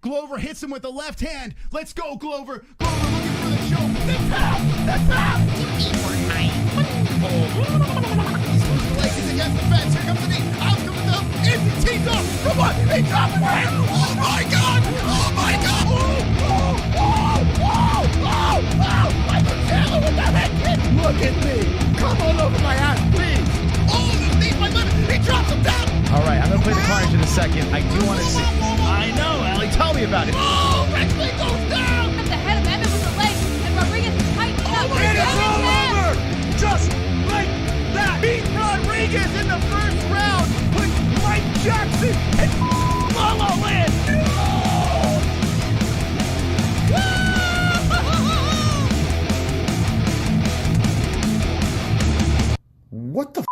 Glover hits him with the left hand. Let's go, Glover. Glover looking for the choke. The tap! The tap! He's losing the legs. He's against the fence. Here comes the knee. Out comes the belt. It's the team up. Come on. He dropped it. Oh, my God. Oh, my God. Michael Taylor with that head kick. Look at me. Come on over my ass, please. Oh, underneath my limit. He drops him down. All right, I'm going to play the carnage in a second. I do want to see. I know, Allie. Tell me about it. Oh, Rexley goes down. At the head of Evan with the legs, and Rodriguez is tight. Oh, and it's all over. Just like that. Beat Rodriguez in the first round. Put Mike Jackson and Lolo in. What the f?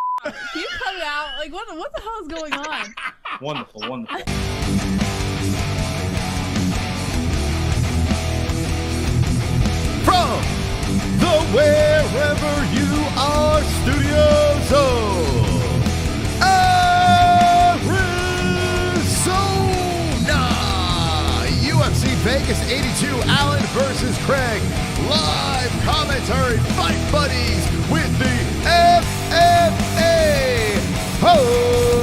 Can you cut it out? Like, what the hell is going on? Wonderful, wonderful. From the Wherever You Are Studios of Arizona, UFC Vegas 82, Ailin versus Craig. Live commentary, fight buddies with the MMA-Holes.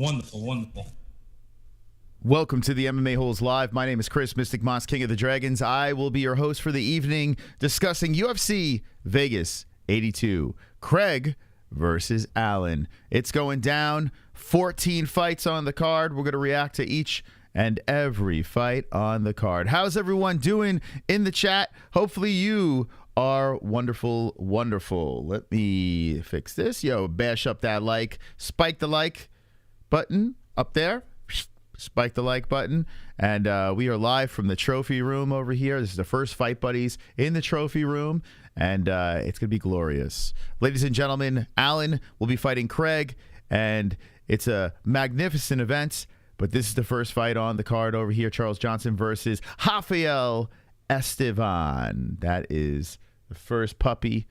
Wonderful, wonderful. Welcome to the MMA-Holes Live. My name is Chris, Mystic Moss, King of the Dragons. I will be your host for the evening, discussing UFC Vegas 82. Craig versus Ailin. It's going down. 14 fights on the card. We're going to react to each and every fight on the card. How's everyone doing in the chat? Hopefully you are wonderful, wonderful. Let me fix this. Yo, bash up that like. Spike the like button up there. Spike the like button. And we are live from the trophy room over here. This is the first Fight Buddies in the trophy room, and it's going to be glorious. Ladies and gentlemen, Ailin will be fighting Craig, and it's a magnificent event, but this is the first fight on the card over here. Charles Johnson versus Rafael Estevan. That is the first puppy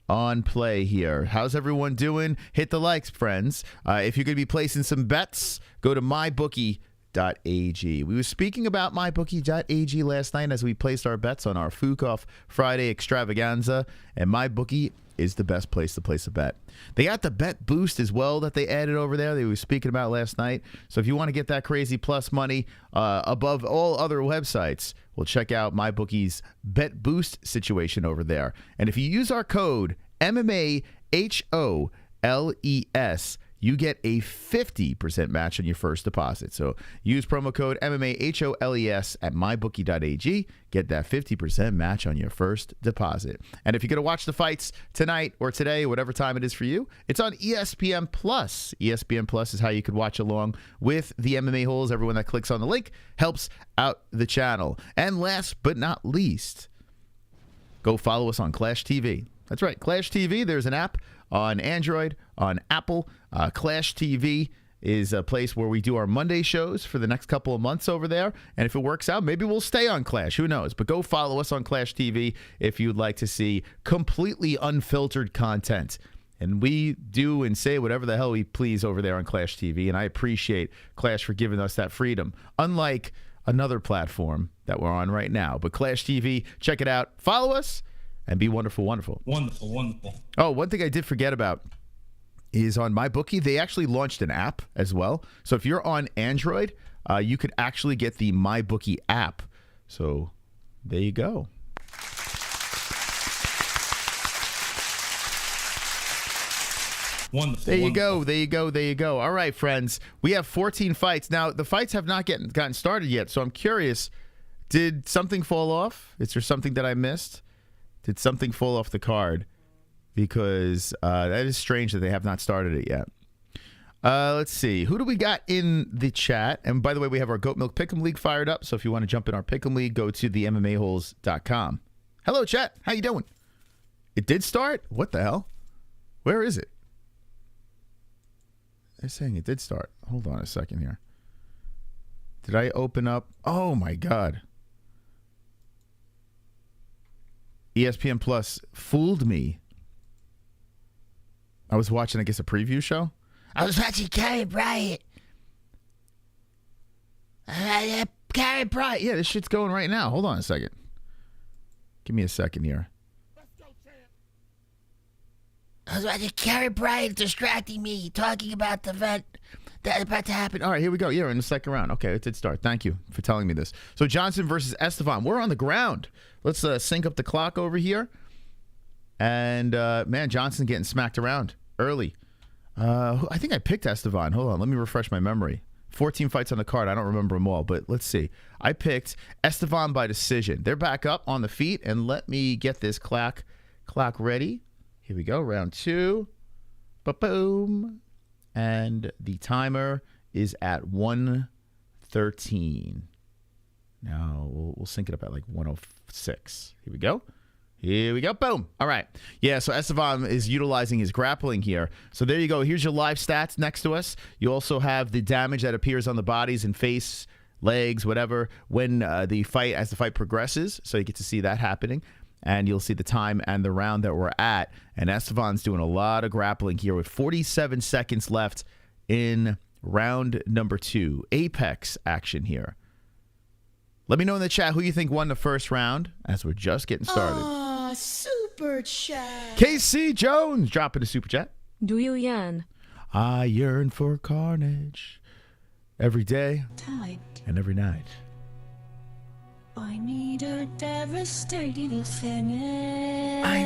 on play here. How's everyone doing? Hit the likes, friends. If you're going to be placing some bets, go to mybookie.ag. We were speaking about mybookie.ag last night as we placed our bets on our Fukoff Friday extravaganza, and mybookie is the best place to place a bet. They got the bet boost as well that they added over there. They were speaking about last night. So if you want to get that crazy plus money above all other websites, well, check out MyBookie's bet boost situation over there. And if you use our code MMA-HOLES, you get a 50% match on your first deposit. So use promo code MMA-HOLES at mybookie.ag. Get that 50% match on your first deposit. And if you're going to watch the fights tonight or today, whatever time it is for you, it's on ESPN Plus. ESPN Plus is how you could watch along with the MMA Holes. Everyone that clicks on the link helps out the channel. And last but not least, go follow us on Clash TV. That's right, Clash TV. There's an app on Android, on Apple. Clash TV is a place where we do our Monday shows for the next couple of months over there. And if it works out, maybe we'll stay on Clash. Who knows? But go follow us on Clash TV if you'd like to see completely unfiltered content. And we do and say whatever the hell we please over there on Clash TV. And I appreciate Clash for giving us that freedom. Unlike another platform that we're on right now. But Clash TV, check it out. Follow us. And be wonderful, wonderful. Wonderful, wonderful. Oh, one thing I did forget about is on MyBookie, they actually launched an app as well. So if you're on Android, you could actually get the MyBookie app. So there you go. Wonderful. There you go. wonderful. There you go. There you go. All right, friends. We have 14 fights. Now, the fights have not gotten started yet, so I'm curious. Did something fall off? Is there something that I missed? Did something fall off the card? Because that is strange that they have not started it yet. Let's see. Who do we got in the chat? And by the way, we have our Goat Milk Pick'em League fired up. So if you want to jump in our Pick'em League, go to the MMA-Holes.com. Hello, chat. How you doing? It did start? What the hell? Where is it? They're saying it did start. Hold on a second here. Did I open up? Oh, my God. ESPN Plus fooled me. I was watching, I guess, a preview show. I was watching Carrie Bryant. Carrie Bryant. Yeah, this shit's going right now. Hold on a second. Give me a second here. I was watching Carrie Bryant distracting me, talking about the event that's about to happen. All right, here we go. Yeah, we're in the second round. Okay, it did start. Thank you for telling me this. So Johnson versus Estevan. We're on the ground. Let's sync up the clock over here. And, man, Johnson getting smacked around early. I think I picked Estevan. Hold on. Let me refresh my memory. 14 fights on the card. I don't remember them all, but let's see. I picked Estevan by decision. They're back up on the feet, and let me get this clock ready. Here we go. Round 2. Ba-boom. And the timer is at 1:13. Now, we'll sync it up at like 1:06. Here we go. Here we go. Boom. All right. Yeah, so Estevan is utilizing his grappling here. So there you go. Here's your live stats next to us. You also have the damage that appears on the bodies and face, legs, whatever, when as the fight progresses. So you get to see that happening. And you'll see the time and the round that we're at. And Estevan's doing a lot of grappling here with 47 seconds left in round number 2. Apex action here. Let me know in the chat who you think won the first round as we're just getting started. Super chat. KC Jones dropping a super chat. Tiuliulin. I yearn for carnage every day and every night. I need a devastating finish. I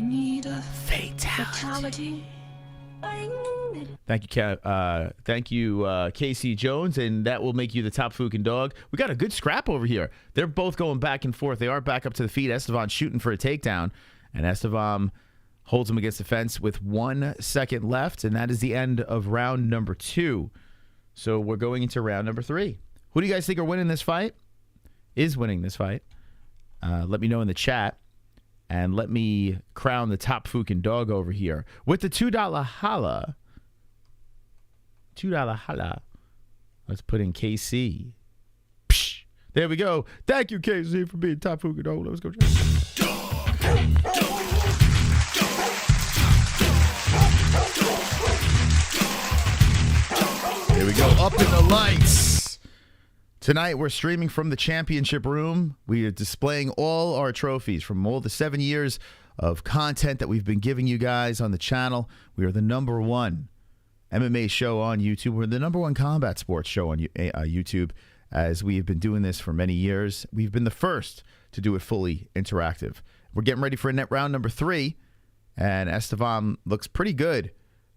need a fatality. I need it. Thank you, KC Jones, and that will make you the top Fukin dog. We got a good scrap over here. They're both going back and forth. They are back up to the feet. Estevan shooting for a takedown, and Estevan holds him against the fence with 1 second left, and that is the end of round number 2. So we're going into round number 3. Who do you guys think are winning this fight? Is winning this fight? Let me know in the chat. And let me crown the top Fukin dog over here with the $2 holla. $2 holla. Let's put in KC. Psh, there we go. Thank you, KC, for being top Fukin dog. Let's go. Here we go. Up in the lights. Tonight, we're streaming from the championship room. We are displaying all our trophies from all the 7 years of content that we've been giving you guys on the channel. We are the #1 MMA show on YouTube. We're the #1 combat sports show on YouTube, as we have been doing this for many years. We've been the first to do it fully interactive. We're getting ready for round number 3, and Estevan looks pretty good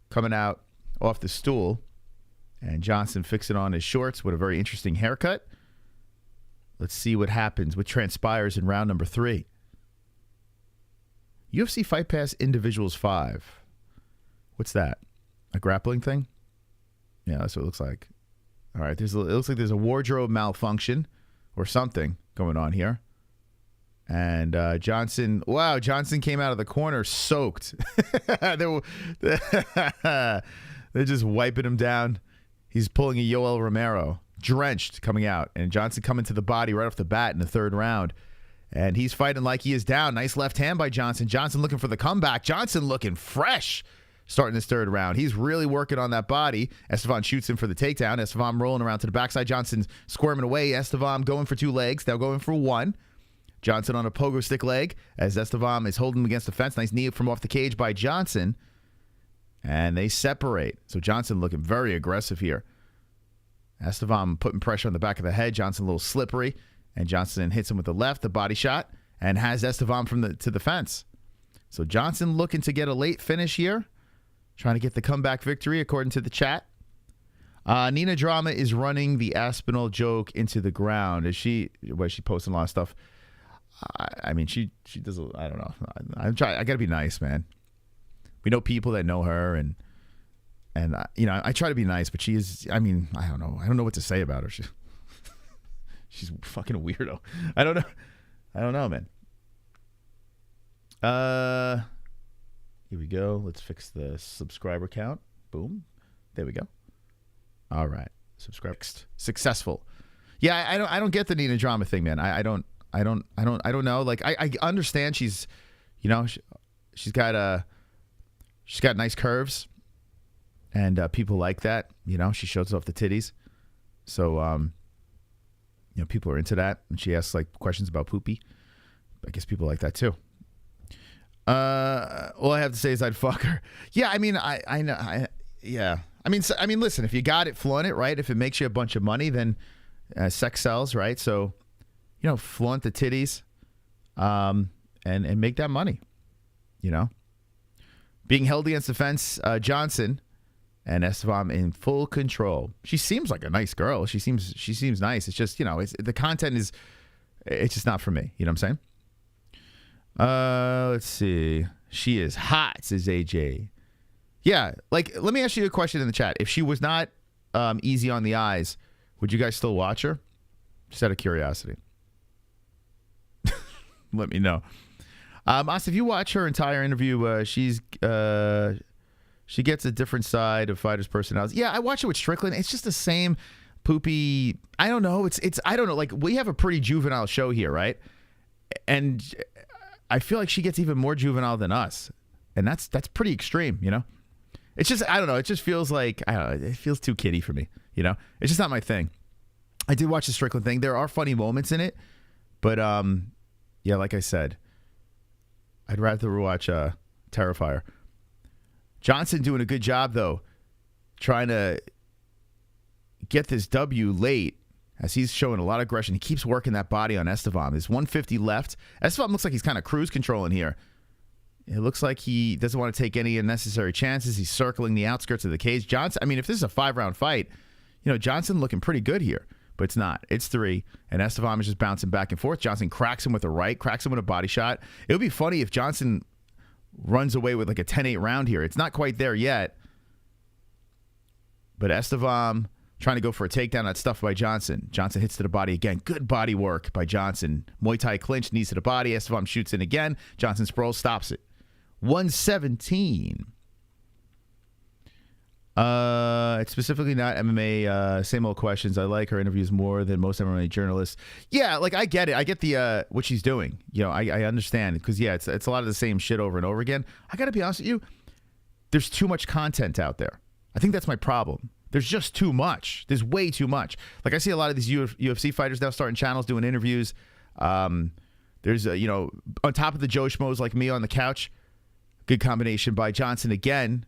coming out off the stool. And Johnson fixing on his shorts with a very interesting haircut. Let's see what happens, what transpires in round number 3. UFC Fight Pass Individuals 5. What's that? A grappling thing? Yeah, that's what it looks like. All right, it looks like there's a wardrobe malfunction or something going on here. And Johnson, wow, Johnson came out of the corner soaked. They're just wiping him down. He's pulling a Yoel Romero, drenched, coming out. And Johnson coming to the body right off the bat in the 3rd round. And he's fighting like he is down. Nice left hand by Johnson. Johnson looking for the comeback. Johnson looking fresh starting this 3rd round. He's really working on that body. Estevan shoots him for the takedown. Estevan rolling around to the backside. Johnson's squirming away. Estevan going for 2 legs. Now going for 1. Johnson on a pogo stick leg as Estevan is holding him against the fence. Nice knee from off the cage by Johnson. And they separate. So Johnson looking very aggressive here. Estevan putting pressure on the back of the head. Johnson a little slippery. And Johnson hits him with the left, the body shot. and has Estevam to the fence. So Johnson looking to get a late finish here, trying to get the comeback victory according to the chat. Nina Drama is running the Aspinall joke into the ground. Is she? Well, she posting a lot of stuff. I mean, she does. I don't know. I gotta be nice, man. We know people that know her, and you know, I try to be nice, but she is. I mean, I don't know. I don't know what to say about her. She's fucking a weirdo. I don't know, man. Here we go. Let's fix the subscriber count. Boom. There we go. All right. Subscribe. Successful. Yeah, I don't get the Nina Drama thing, man. I don't know. Like I understand she's, you know, she's got nice curves, and people like that. You know, she shows off the titties, so you know, people are into that. And she asks like questions about poopy. I guess people like that too. All I have to say is I'd fuck her. Yeah, I mean, yeah. I mean, listen, if you got it, flaunt it, right? If it makes you a bunch of money, then sex sells, right? So, you know, flaunt the titties, and make that money. You know, being held against the fence, Johnson and Estevam in full control. She seems like a nice girl. She seems nice. It's just, you know, the content is, it's just not for me. You know what I'm saying? Let's see. She is hot, says AJ. Yeah, like, let me ask you a question in the chat. If she was not easy on the eyes, would you guys still watch her? Just out of curiosity. Let me know. Mas, if you watch her entire interview, she gets a different side of fighters' personalities. Yeah, I watch it with Strickland. It's just the same poopy. I don't know. It's I don't know. Like, we have a pretty juvenile show here, right? And I feel like she gets even more juvenile than us, and that's pretty extreme, you know. It's just, I don't know. It just feels like, I don't know, it feels too kiddie for me, you know. It's just not my thing. I did watch the Strickland thing. There are funny moments in it, but yeah, like I said, I'd rather watch Terrifier. Johnson doing a good job though, trying to get this W late. As he's showing a lot of aggression. He keeps working that body on Estevam. There's 150 left. Estevam looks like he's kind of cruise controlling here. It looks like he doesn't want to take any unnecessary chances. He's circling the outskirts of the cage. Johnson, I mean, if this is a 5-round fight, you know, Johnson looking pretty good here. But it's not. It's 3. And Estevam is just bouncing back and forth. Johnson cracks him with a right, cracks him with a body shot. It would be funny if Johnson runs away with like a 10-8 round here. It's not quite there yet. But Estevam trying to go for a takedown. That's stuffed by Johnson. Johnson hits to the body again. Good body work by Johnson. Muay Thai clinch, knees to the body. Estevam shoots in again. Johnson sprawls, stops it. 117. It's specifically not MMA. Same old questions. I like her interviews more than most MMA journalists. Yeah, like I get it. I get the what she's doing. You know, I understand because yeah, it's a lot of the same shit over and over again. I got to be honest with you. There's too much content out there. I think that's my problem. There's just too much. There's way too much. Like I see a lot of these UFC fighters now starting channels, doing interviews. There's you know, on top of the Joe Schmoes like me on the couch. Good combination by Johnson again,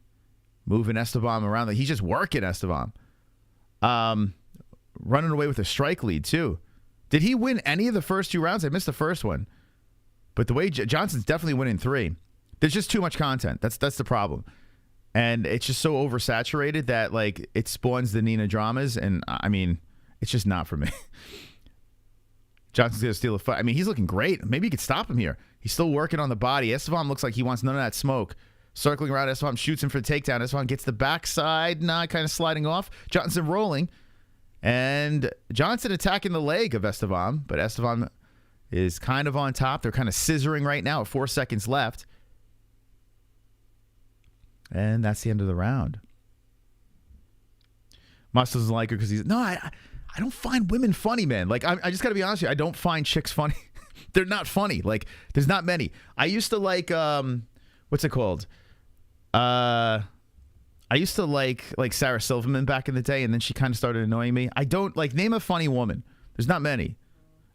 moving Estevam around. He's just working Estevam. Running away with a strike lead too. Did he win any of the first 2 rounds? I missed the first one, but the way Johnson's definitely winning 3. There's just too much content. That's the problem. And it's just so oversaturated that like it spawns the Nina dramas, and I mean, it's just not for me. Johnson's gonna steal a fight. I mean, he's looking great. Maybe he could stop him here. He's still working on the body. Estevam looks like he wants none of that smoke. Circling around, Estevam shoots him for the takedown. Estevam gets the backside, kind of sliding off. Johnson rolling, and Johnson attacking the leg of Estevam, but Estevam is kind of on top. They're kind of scissoring right now. 4 seconds left. And that's the end of the round. Moss doesn't like her because he's... No, I don't find women funny, man. Like, I just got to be honest with you. I don't find chicks funny. They're not funny. Like, there's not many. I used to like... what's it called? I used to like Sarah Silverman back in the day, and then she kind of started annoying me. I don't... Like, name a funny woman. There's not many.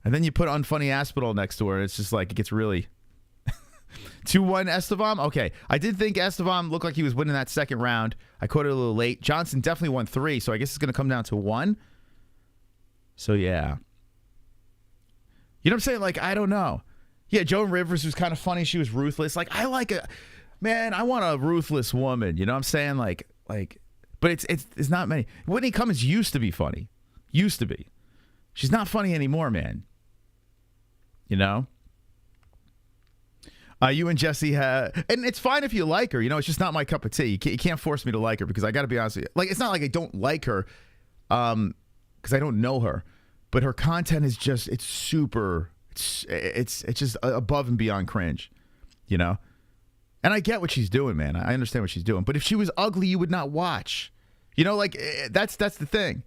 And then you put unfunny Aspinall next to her, and it's just like, it gets really... 2-1 Estevam? Okay. I did think Estevam looked like he was winning that second round. I caught it a little late. Johnson definitely won 3, so I guess it's going to come down to 1. So, yeah. You know what I'm saying? Like, I don't know. Yeah, Joan Rivers was kind of funny. She was ruthless. Like, I want a ruthless woman. You know what I'm saying? Like, but it's not many. Whitney Cummings used to be funny. Used to be. She's not funny anymore, man. You know? You and Jesse have, and it's fine if you like her. You know, it's just not my cup of tea. You can't force me to like her because I got to be honest with you. Like, it's not like I don't like her because I don't know her. But her content is just, it's just above and beyond cringe, you know? And I get what she's doing, man. I understand what she's doing. But if she was ugly, you would not watch. You know, like, that's the thing.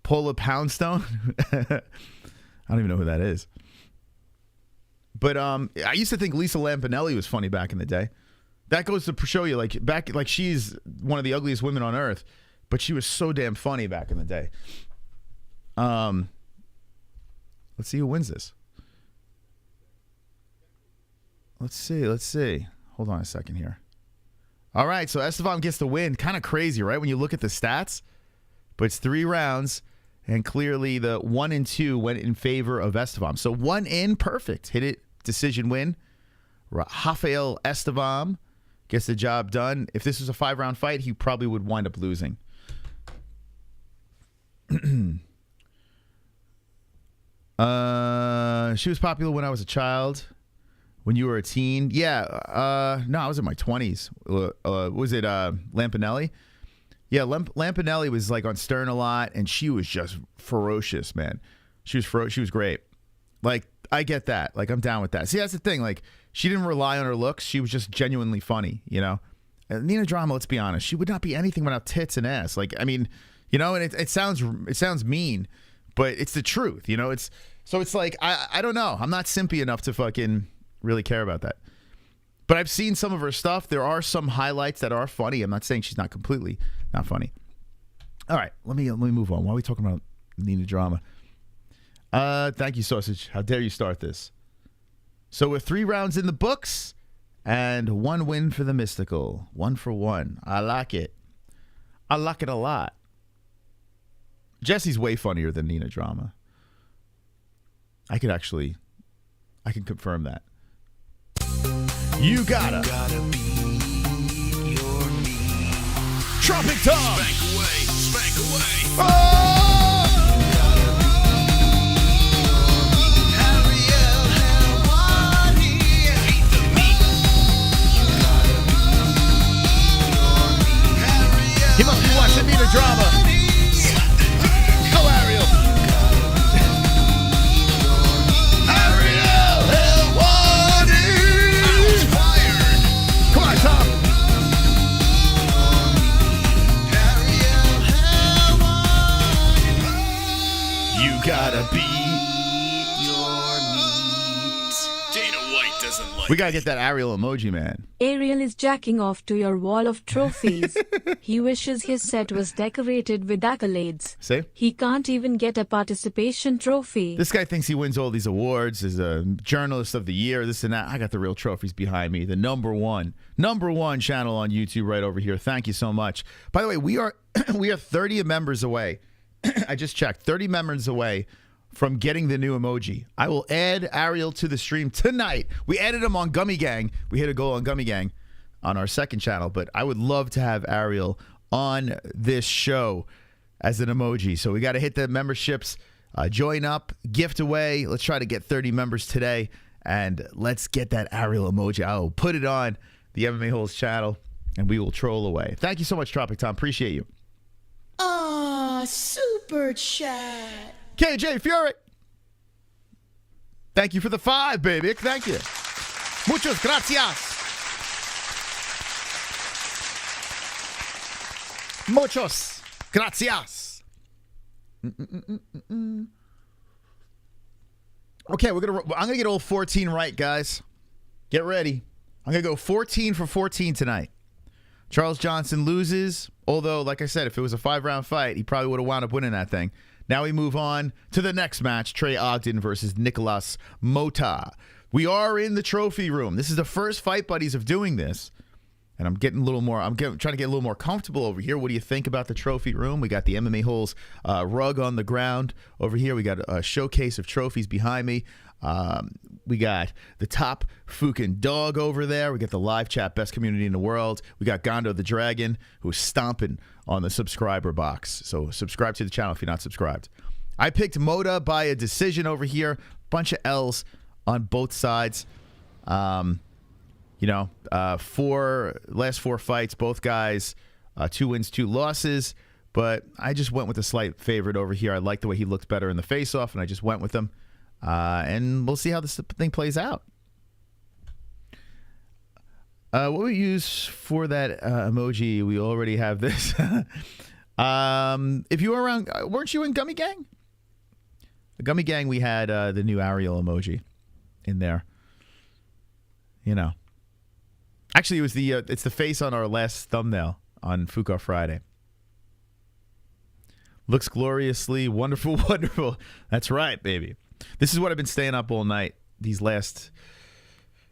Paula Poundstone? I don't even know who that is. But I used to think Lisa Lampanelli was funny back in the day. That goes to show you, like, she's one of the ugliest women on earth. But she was so damn funny back in the day. Let's see who wins this. Let's see. Hold on a second here. All right, so Estevam gets the win. Kind of crazy, right? When you look at the stats. But it's 3 rounds, and clearly the 1 and 2 went in favor of Estevam. So 1 in, perfect. Hit it, decision win. Rafael Estevam gets the job done. If this was a 5-round fight, he probably would wind up losing. She was popular when I was a child. When you were a teen? Yeah. No, I was in my 20s. Was it Lampanelli? Yeah, Lampanelli was like on Stern a lot, and she was just ferocious, man. She was great. Like, I get that. Like, I'm down with that. See, that's the thing. Like, she didn't rely on her looks. She was just genuinely funny, you know? And Nina Drama, let's be honest, she would not be anything without tits and ass. Like, I mean, you know, and it sounds mean, but it's the truth, you know? It's like, I don't know. I'm not simpy enough to fucking really care about that. But I've seen some of her stuff. There are some highlights that are funny. I'm not saying she's not completely not funny. All right, let me move on. Why are we talking about Nina Drama? Thank you, Sausage. How dare you start this? So we're 3 rounds in the books and 1 win for the Mystical. 1 for 1. I like it. I like it a lot. Jesse's way funnier than Nina Drama. I can confirm that. You gotta be your knee. Tropic Tom. Spank away. Oh! Ariel Helwani. Beat the meat. You gotta be your knee. He must be watching Nina Drama. Go Ariel. Ariel Helwani. Come on, Tom. You gotta be your meat. Dana White doesn't like. We gotta get that Ariel emoji, man. Ariel is jacking off to your wall of trophies. He wishes his set was decorated with accolades. See? He can't even get a participation trophy. This guy thinks he wins all these awards, is a journalist of the year, this and that. I got the real trophies behind me. The number one channel on YouTube right over here. Thank you so much. By the way, we are 30 members away. I just checked. 30 members away from getting the new emoji. I will add Ariel to the stream tonight. We added him on Gummy Gang. We hit a goal on Gummy Gang on our second channel, but I would love to have Ariel on this show as an emoji. So we got to hit the memberships, join up, gift away. Let's try to get 30 members today, and let's get that Ariel emoji. I'll put it on the MMA Holes channel, and we will troll away. Thank you so much, Tropic Tom. Appreciate you. Super chat. KJ Fury. Thank you for the 5, baby. Thank you. Muchas gracias. Muchos gracias. Okay, I'm gonna get all 14 right, guys. Get ready. I'm gonna go 14 for 14 tonight. Charles Johnson loses, although, like I said, if it was a 5-round fight, he probably would have wound up winning that thing. Now we move on to the next match, Trey Ogden versus Nikolas Motta. We are in the trophy room. This is the first Fight Buddies of doing this. And I'm trying to get a little more comfortable over here. What do you think about the trophy room? We got the MMA Holes rug on the ground over here. We got a showcase of trophies behind me. We got the top fucking dog over there. We got the live chat, best community in the world. We got Gondo the Dragon, who's stomping on the subscriber box. So subscribe to the channel if you're not subscribed. I picked Motta by a decision over here. Bunch of L's on both sides. Last 4 fights, both guys, 2 wins, 2 losses. But I just went with the slight favorite over here. I like the way he looked better in the face-off, and I just went with him. And we'll see how this thing plays out. What we use for that emoji, we already have this. If you were around, weren't you in Gummy Gang? The Gummy Gang, we had the new Ariel emoji in there. Actually, it was it's the face on our last thumbnail on Fuka Friday. Looks gloriously wonderful, wonderful. That's right, baby. This is what I've been staying up all night.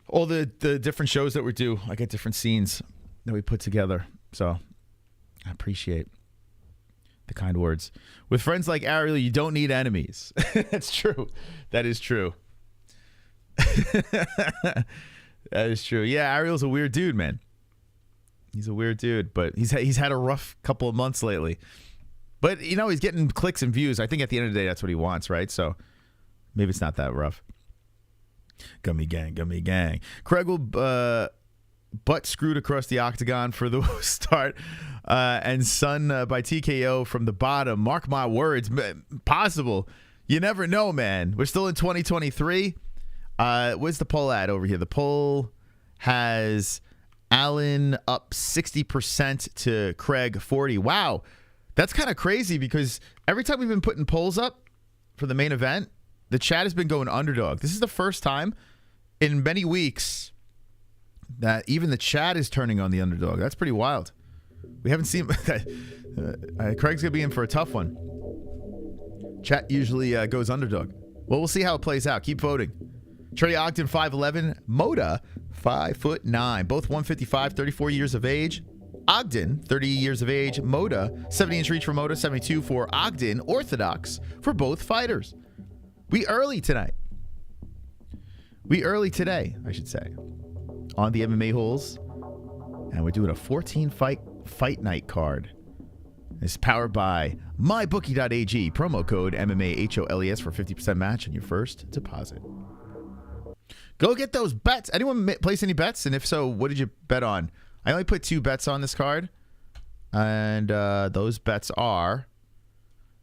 All the different shows that we do. I get different scenes that we put together. So I appreciate the kind words. With friends like Ariel, you don't need enemies. That's true. That is true. That is true. Yeah, Ariel's a weird dude, man. He's a weird dude, but he's had a rough couple of months lately. But, he's getting clicks and views. I think at the end of the day, that's what he wants, right? So maybe it's not that rough. Gummy gang, gummy gang. Craig will butt screwed across the octagon for the start. And Son by TKO from the bottom. Mark my words. Possible. You never know, man. We're still in 2023. Where's the poll at over here? The poll has Ailin up 60% to Craig 40. Wow. That's kind of crazy because every time we've been putting polls up for the main event, the chat has been going underdog. This is the first time in many weeks that even the chat is turning on the underdog. That's pretty wild. We haven't seen that. Craig's going to be in for a tough one. Chat usually goes underdog. Well, we'll see how it plays out. Keep voting. Trey Ogden, 5'11". Motta, 5'9". Both 155, 34 years of age. Ogden, 30 years of age. Motta, 70-inch reach for Motta, 72 for Ogden. Orthodox for both fighters. We early today, I should say, on the MMA-Holes. And we're doing a 14-fight night card. It's powered by MyBookie.ag. Promo code MMA-HOLES for 50% match on your first deposit. Go get those bets. Anyone place any bets? And if so, what did you bet on? I only put 2 bets on this card. And those bets are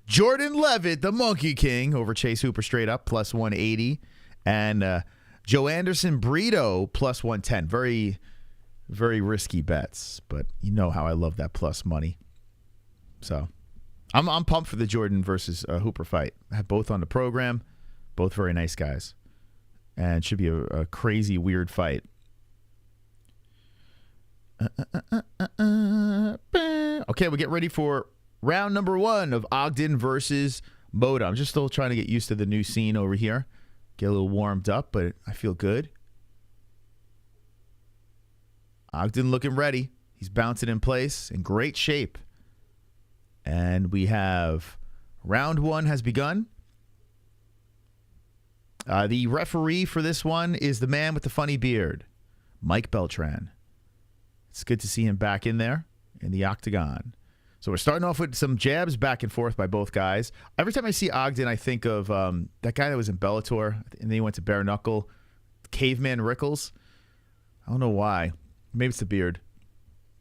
Jordan Leavitt, the Monkey King, over Chase Hooper straight up, plus 180. And Joanderson Brito, plus 110. Very, very risky bets. But you know how I love that plus money. So I'm pumped for the Jordan versus Hooper fight. I have both on the program. Both very nice guys. And it should be a crazy, weird fight. Okay, we get ready for round number 1 of Ogden versus Motta. I'm just still trying to get used to the new scene over here. Get a little warmed up, but I feel good. Ogden looking ready. He's bouncing in place, in great shape. And we have round 1 has begun. The referee for this one is the man with the funny beard, Mike Beltran. It's good to see him back in there in the octagon. So we're starting off with some jabs back and forth by both guys. Every time I see Ogden, I think of that guy that was in Bellator, and then he went to bare knuckle, Caveman Rickles. I don't know why. Maybe it's the beard.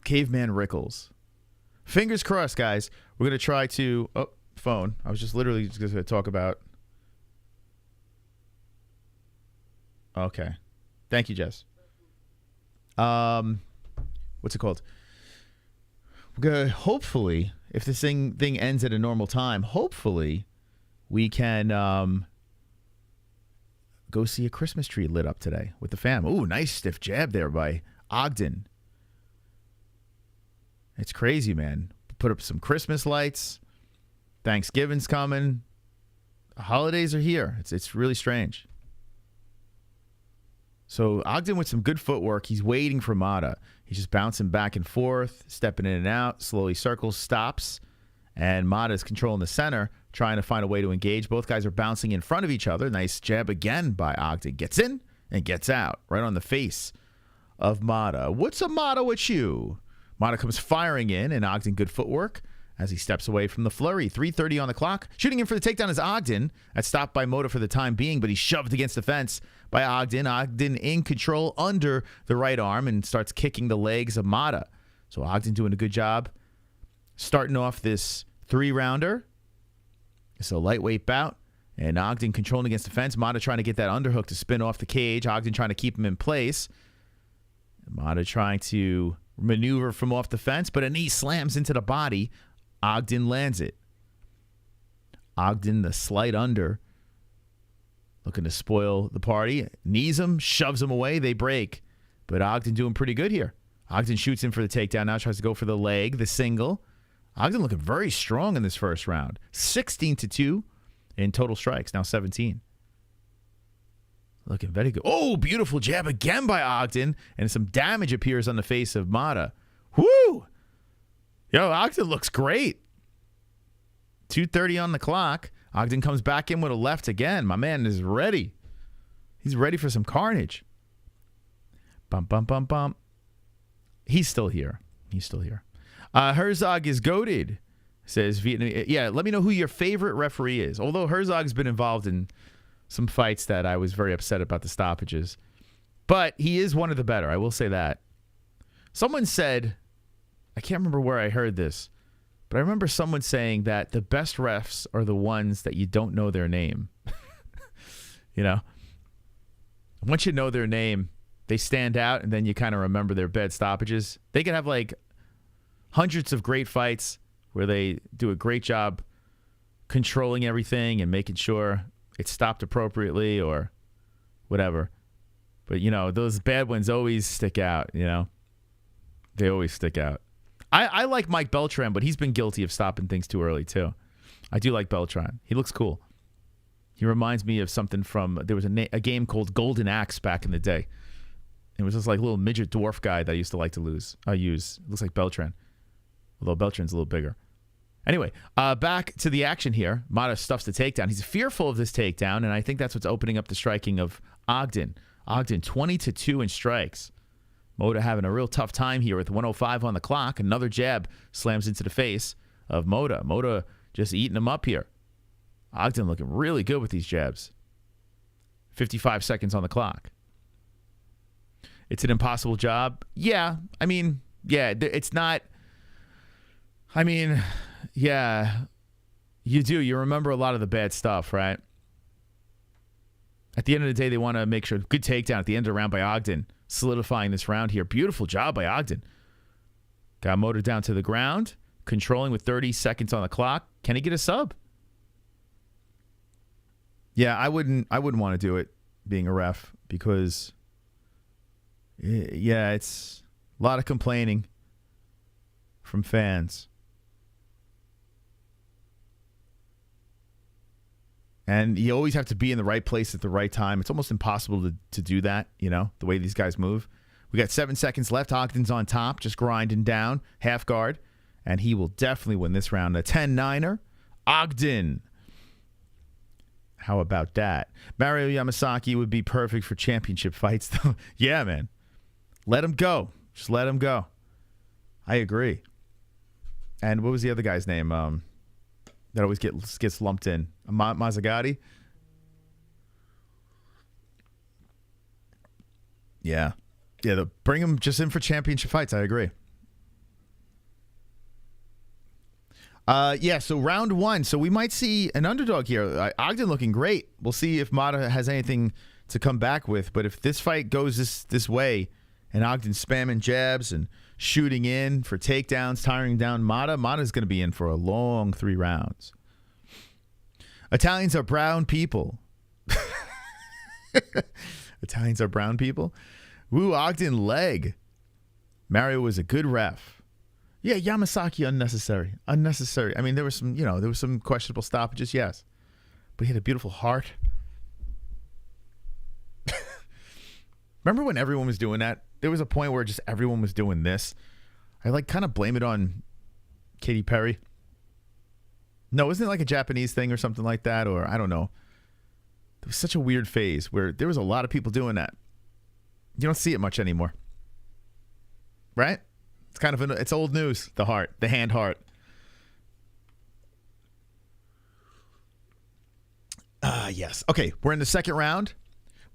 Caveman Rickles. Fingers crossed, guys. We're going to try to... Oh, phone. I was just literally just going to talk about... Okay. Thank you, Jess. What's it called? We're gonna hopefully, if this thing ends at a normal time, hopefully we can go see a Christmas tree lit up today with the fam. Ooh, nice stiff jab there by Ogden. It's crazy, man. Put up some Christmas lights. Thanksgiving's coming. The holidays are here. It's really strange. So Ogden with some good footwork. He's waiting for Motta. He's just bouncing back and forth, stepping in and out, slowly circles, stops, and Motta's controlling the center, trying to find a way to engage. Both guys are bouncing in front of each other. Nice jab again by Ogden. Gets in and gets out right on the face of Motta. What's a Motta with you? Motta comes firing in, and Ogden good footwork as he steps away from the flurry. 3:30 on the clock. Shooting in for the takedown is Ogden. That's stopped by Motta for the time being, but he's shoved against the fence by Ogden. Ogden in control under the right arm and starts kicking the legs of Motta. So Ogden doing a good job starting off this 3-rounder. It's a lightweight bout, and Ogden controlling against the fence. Motta trying to get that underhook to spin off the cage. Ogden trying to keep him in place. Motta trying to maneuver from off the fence, but a knee slams into the body. Ogden lands it. Ogden, the slight under, looking to spoil the party. Knees him, shoves him away. They break. But Ogden doing pretty good here. Ogden shoots in for the takedown. Now tries to go for the leg, the single. Ogden looking very strong in this first round. 16-2 in total strikes. Now 17. Looking very good. Oh, beautiful jab again by Ogden. And some damage appears on the face of Motta. Woo! Yo, Ogden looks great. 2:30 on the clock. Ogden comes back in with a left again. My man is ready. He's ready for some carnage. Bum, bum, bum, bum. He's still here. He's still here. Herzog is goated, says Vietnam. Yeah, let me know who your favorite referee is. Although Herzog's been involved in some fights that I was very upset about the stoppages. But he is one of the better. I will say that. Someone said, I can't remember where I heard this, but I remember someone saying that the best refs are the ones that you don't know their name. You know? Once you know their name, they stand out, and then you kind of remember their bad stoppages. They can have like hundreds of great fights where they do a great job controlling everything and making sure it's stopped appropriately or whatever. But, you know, those bad ones always stick out, you know? They always stick out. I like Mike Beltran, but he's been guilty of stopping things too early, too. I do like Beltran. He looks cool. He reminds me of something from, there was a game called Golden Axe back in the day. It was this like little midget dwarf guy that I used to like to use. It looks like Beltran, although Beltran's a little bigger. Anyway, back to the action here. Motta stuffs the takedown. He's fearful of this takedown, and I think that's what's opening up the striking of Ogden. Ogden 20-2 in strikes. Motta having a real tough time here with 1:05 on the clock. Another jab slams into the face of Motta. Motta just eating him up here. Ogden looking really good with these jabs. 55 seconds on the clock. It's an impossible job. Yeah, I mean, yeah, it's not. I mean, yeah, you do. You remember a lot of the bad stuff, right? At the end of the day, they want to make sure. Good takedown at the end of the round by Ogden, solidifying this round here. Beautiful job by Ogden. Got Motta down to the ground, controlling with 30 seconds on the clock. Can he get a sub? Yeah, I wouldn't want to do it being a ref because, yeah, it's a lot of complaining from fans. And you always have to be in the right place at the right time. It's almost impossible to do that, you know, the way these guys move. We got 7 seconds left. Ogden's on top, just grinding down, half guard. And he will definitely win this round. A 10-9er. Ogden. How about that? Mario Yamasaki would be perfect for championship fights, though. Yeah, man. Let him go. Just let him go. I agree. And what was the other guy's name? That always gets lumped in. Mazzagatti? Yeah. Yeah, bring him just in for championship fights. I agree. Yeah, so round one. So we might see an underdog here. Ogden looking great. We'll see if Motta has anything to come back with. But if this fight goes this way and Ogden's spamming jabs and shooting in for takedowns, tiring down Motta's going to be in for a long 3 rounds. Italians are brown people. Italians are brown people. Woo, Ogden leg. Mario was a good ref. Yeah, Yamasaki unnecessary. Unnecessary. I mean, there was some questionable stoppages, yes. But he had a beautiful heart. Remember when everyone was doing that? There was a point where just everyone was doing this. I kind of blame it on Katy Perry. No, isn't it like a Japanese thing or something like that? Or I don't know. It was such a weird phase where there was a lot of people doing that. You don't see it much anymore. Right? It's kind of it's old news. The hand heart. Yes. Okay, we're in the second round.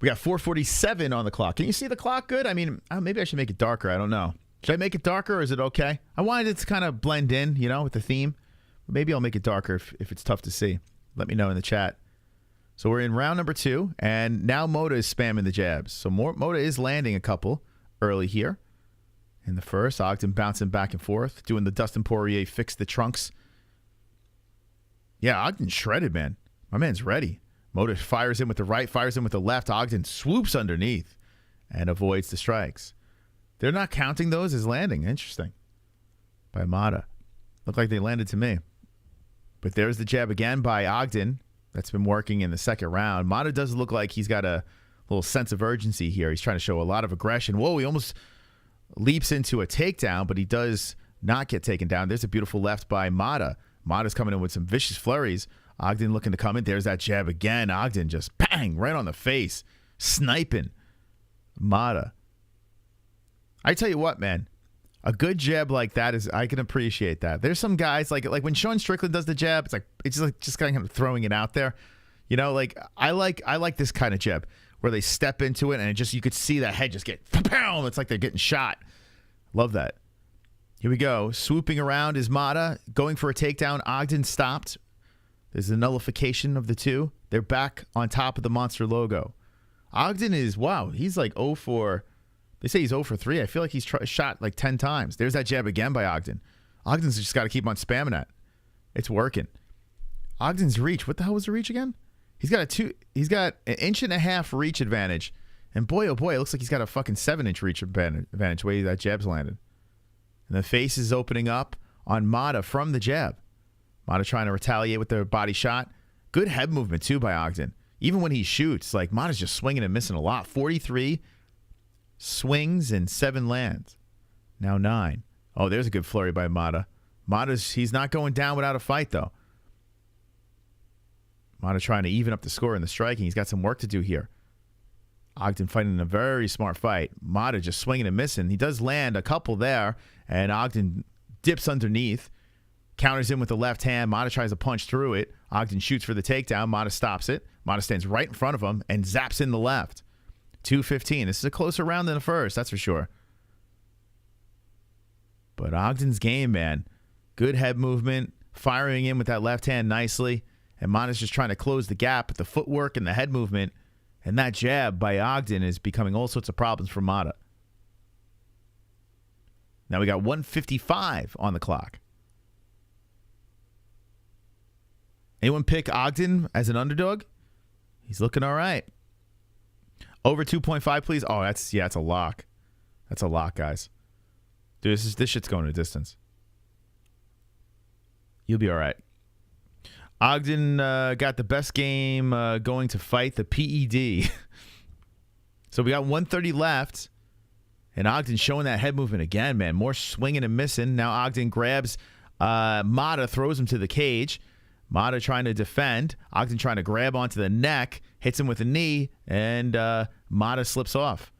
We got 4:47 on the clock. Can you see the clock good? I mean, maybe I should make it darker. I don't know. Should I make it darker or is it okay? I wanted it to kind of blend in, with the theme. Maybe I'll make it darker if it's tough to see. Let me know in the chat. So we're in round number 2, and now Motta is spamming the jabs. So Motta is landing a couple early here. In the first, Ogden bouncing back and forth, doing the Dustin Poirier fix the trunks. Yeah, Ogden shredded, man. My man's ready. Motta fires in with the right, fires in with the left. Ogden swoops underneath and avoids the strikes. They're not counting those as landing. Interesting. By Motta. Looked like they landed to me. But there's the jab again by Ogden. That's been working in the second round. Motta does look like he's got a little sense of urgency here. He's trying to show a lot of aggression. Whoa, he almost leaps into a takedown, but he does not get taken down. There's a beautiful left by Motta. Motta's coming in with some vicious flurries. Ogden looking to come in. There's that jab again. Ogden just bang right on the face. Sniping Motta. I tell you what, man. A good jab like that I can appreciate that. There's some guys like when Sean Strickland does the jab, it's just kind of throwing it out there. I like this kind of jab where they step into it and you could see that head just get pow. It's like they're getting shot. Love that. Here we go. Swooping around is Motta, going for a takedown. Ogden stopped. There's a nullification of the two. They're back on top of the monster logo. Ogden is, he's like 0 for... They say he's 0 for 3. I feel like he's shot like 10 times. There's that jab again by Ogden. Ogden's just got to keep on spamming that. It's working. Ogden's reach. What the hell was the reach again? He's got an 1.5 reach advantage. And boy, oh boy, it looks like he's got a fucking 7-inch reach advantage the way that jab's landed. And the face is opening up on Motta from the jab. Motta trying to retaliate with the body shot. Good head movement too by Ogden. Even when he shoots, like Motta's just swinging and missing a lot. 43 swings and 7 lands. Now 9. Oh, there's a good flurry by Motta. He's not going down without a fight, though. Motta trying to even up the score in the striking. He's got some work to do here. Ogden fighting a very smart fight. Motta just swinging and missing. He does land a couple there, and Ogden dips underneath. Counters in with the left hand. Motta tries to punch through it. Ogden shoots for the takedown. Motta stops it. Motta stands right in front of him and zaps in the left. 2:15. This is a closer round than the first, that's for sure. But Ogden's game, man. Good head movement. Firing in with that left hand nicely. And Motta's just trying to close the gap with the footwork and the head movement. And that jab by Ogden is becoming all sorts of problems for Motta. Now we got 1:55 on the clock. Anyone pick Ogden as an underdog? He's looking all right. Over 2.5, please. Oh, that's a lock. That's a lock, guys. Dude, this shit's going to distance. You'll be all right. Ogden got the best game going to fight the PED. So we got 1:30 left. And Ogden showing that head movement again, man. More swinging and missing. Now Ogden grabs Motta, throws him to the cage. Motta trying to defend. Ogden trying to grab onto the neck. Hits him with a knee. And Motta slips off.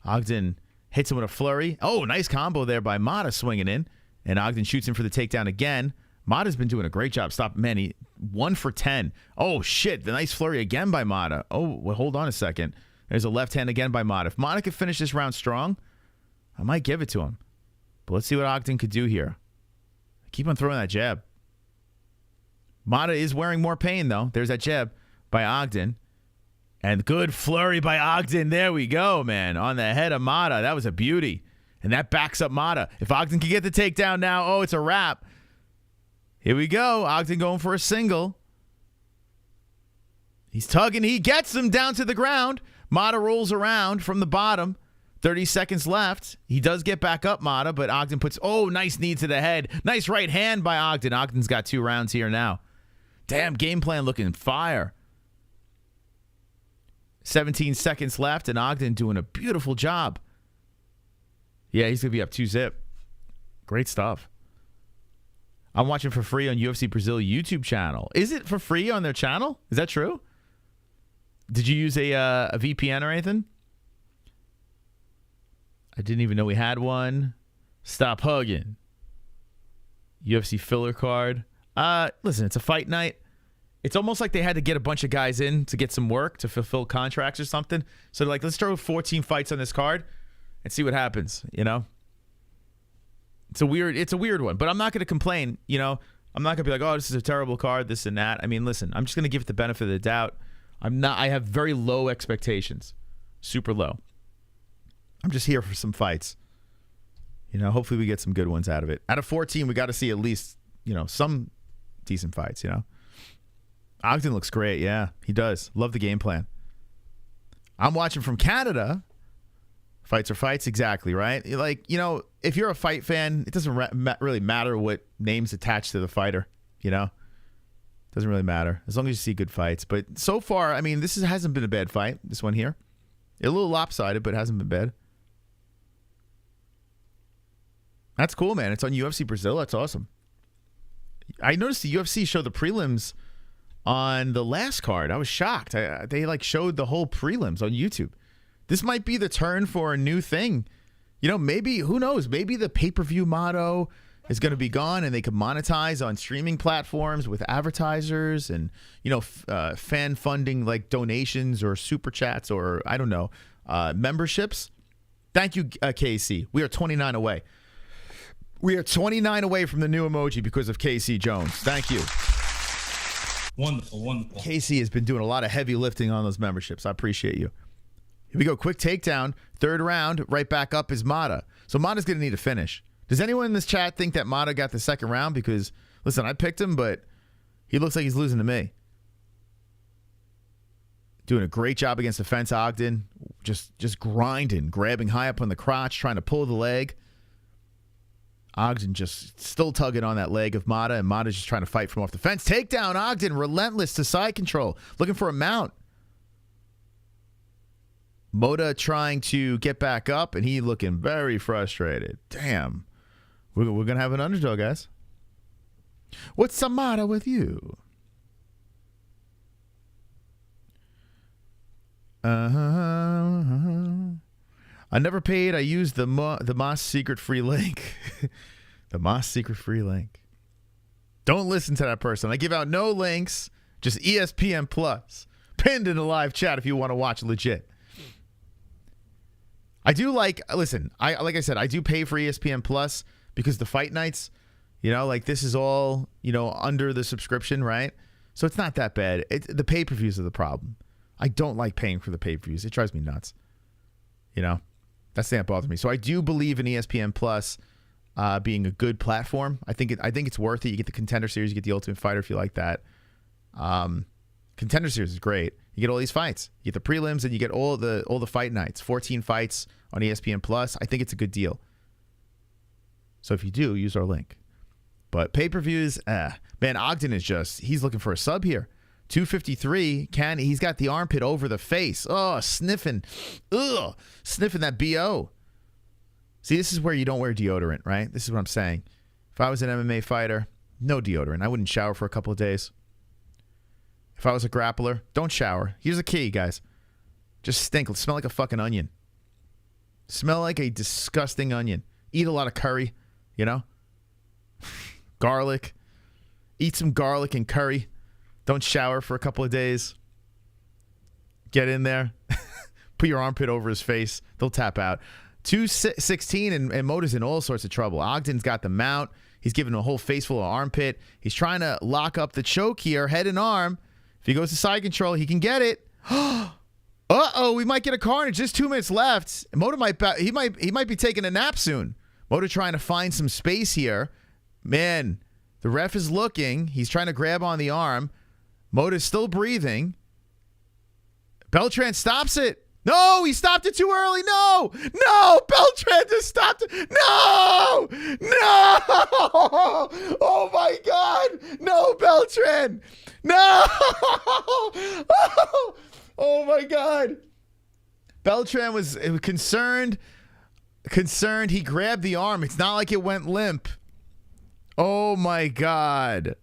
Ogden hits him with a flurry. Oh, nice combo there by Motta swinging in. And Ogden shoots him for the takedown again. Motta's been doing a great job stopping. Man, he 1 for 10. Oh, shit. The nice flurry again by Motta. Oh, well, hold on a second. There's a left hand again by Motta. If Motta could finish this round strong, I might give it to him. But let's see what Ogden could do here. Keep on throwing that jab. Motta is wearing more pain, though. There's that jab by Ogden. And good flurry by Ogden. There we go, man. On the head of Motta. That was a beauty. And that backs up Motta. If Ogden can get the takedown now, oh, it's a wrap. Here we go. Ogden going for a single. He's tugging. He gets him down to the ground. Motta rolls around from the bottom. 30 seconds left. He does get back up, Motta, but Ogden puts, nice knee to the head. Nice right hand by Ogden. Ogden's got 2 rounds here now. Damn, game plan looking fire. 17 seconds left, and Ogden doing a beautiful job. Yeah, he's going to be up 2-zip. Great stuff. I'm watching for free on UFC Brazil YouTube channel. Is it for free on their channel? Is that true? Did you use a VPN or anything? I didn't even know we had one. Stop hugging. UFC filler card. Listen, it's a fight night. It's almost like they had to get a bunch of guys in to get some work to fulfill contracts or something. So they're like, let's throw 14 fights on this card and see what happens, you know? It's a weird one, but I'm not going to complain, you know? I'm not going to be like, oh, this is a terrible card, this and that. I mean, listen, I'm just going to give it the benefit of the doubt. I have very low expectations. Super low. I'm just here for some fights. You know, hopefully we get some good ones out of it. Out of 14, we got to see at least, you know, some decent fights, you know? Ogden looks great. Yeah, he does. Love the game plan. I'm watching from Canada. Fights are fights. Exactly, right? Like, you know, if you're a fight fan, it doesn't really matter what name's attached to the fighter, you know? Doesn't really matter as long as you see good fights. But so far, I mean, hasn't been a bad fight, this one here. A little lopsided, but it hasn't been bad. That's cool, man. It's on UFC Brazil. That's awesome. I noticed the UFC showed the prelims on the last card. I was shocked. They like showed the whole prelims on YouTube. This might be the turn for a new thing. You know, maybe, who knows? Maybe the pay-per-view motto is going to be gone and they could monetize on streaming platforms with advertisers and, you know, fan funding like donations or super chats or, I don't know, memberships. Thank you, KC. We are 29 away. We are 29 away from the new emoji because of KC Jones. Thank you. Wonderful. Casey has been doing a lot of heavy lifting on those memberships. I appreciate you. Here we go. Quick takedown. Third round. Right back up is Motta. So Motta's going to need a finish. Does anyone in this chat think that Motta got the second round? Because, listen, I picked him, but he looks like he's losing to me. Doing a great job against the fence, Ogden. Just grinding, grabbing high up on the crotch, trying to pull the leg. Ogden just still tugging on that leg of Motta, and Motta's just trying to fight from off the fence. Takedown, Ogden, relentless to side control, looking for a mount. Motta trying to get back up, and he looking very frustrated. Damn. We're going to have an underdog, guys. What's the matter with you? I never paid. I used the Moss secret free link. The Moss secret free link. Don't listen to that person. I give out no links, just ESPN Plus. Pinned in the live chat if you want to watch legit. I do like I said, I do pay for ESPN Plus because the fight nights, you know, like this is all, you know, under the subscription, right? So it's not that bad. The pay-per-views are the problem. I don't like paying for the pay-per-views. It drives me nuts. You know? That's the thing that bothers me. So I do believe in ESPN Plus being a good platform. I think it's worth it. You get the Contender Series, you get the Ultimate Fighter if you like that. Contender Series is great. You get all these fights. You get the prelims and you get all the fight nights. 14 fights on ESPN Plus. I think it's a good deal. So if you do, use our link. But pay-per-views, man, Ogden he's looking for a sub here. 253, he's got the armpit over the face. Oh, sniffing that BO. See, this is where you don't wear deodorant, right? This is what I'm saying. If I was an MMA fighter, no deodorant. I wouldn't shower for a couple of days. If I was a grappler, don't shower. Here's a key, guys. Just stink. Smell like a fucking onion. Smell like a disgusting onion. Eat a lot of curry, you know? Garlic. Eat some garlic and curry. Don't shower for a couple of days. Get in there. Put your armpit over his face. They'll tap out. 216 and Motta's in all sorts of trouble. Ogden's got the mount. He's giving him a whole face full of armpit. He's trying to lock up the choke here, head and arm. If he goes to side control, he can get it. Uh-oh, we might get a carnage. Just 2 minutes left. Motta might be taking a nap soon. Motta trying to find some space here. Man, the ref is looking. He's trying to grab on the arm. Motta's still breathing. Beltran stops it. No, he stopped it too early. No, Beltran just stopped it. No. Oh my God. No, Beltran. No. Oh my God. Beltran was concerned. He grabbed the arm. It's not like it went limp. Oh my God.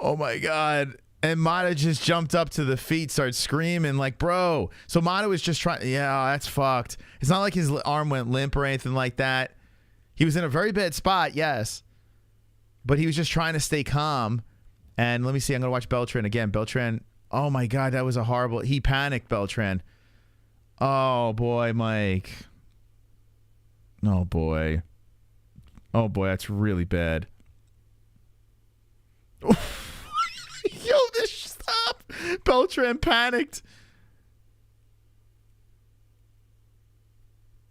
Oh my God. And Motta just jumped up to the feet, started screaming like, bro. So Motta was just trying. Yeah, that's fucked. It's not like his arm went limp or anything like that. He was in a very bad spot, yes. But he was just trying to stay calm. And let me see. I'm going to watch Beltran again. Beltran. Oh my God, that was a horrible. He panicked, Beltran. Oh boy, Mike. Oh boy. Oh boy, that's really bad. Yo, this stop. Beltran panicked.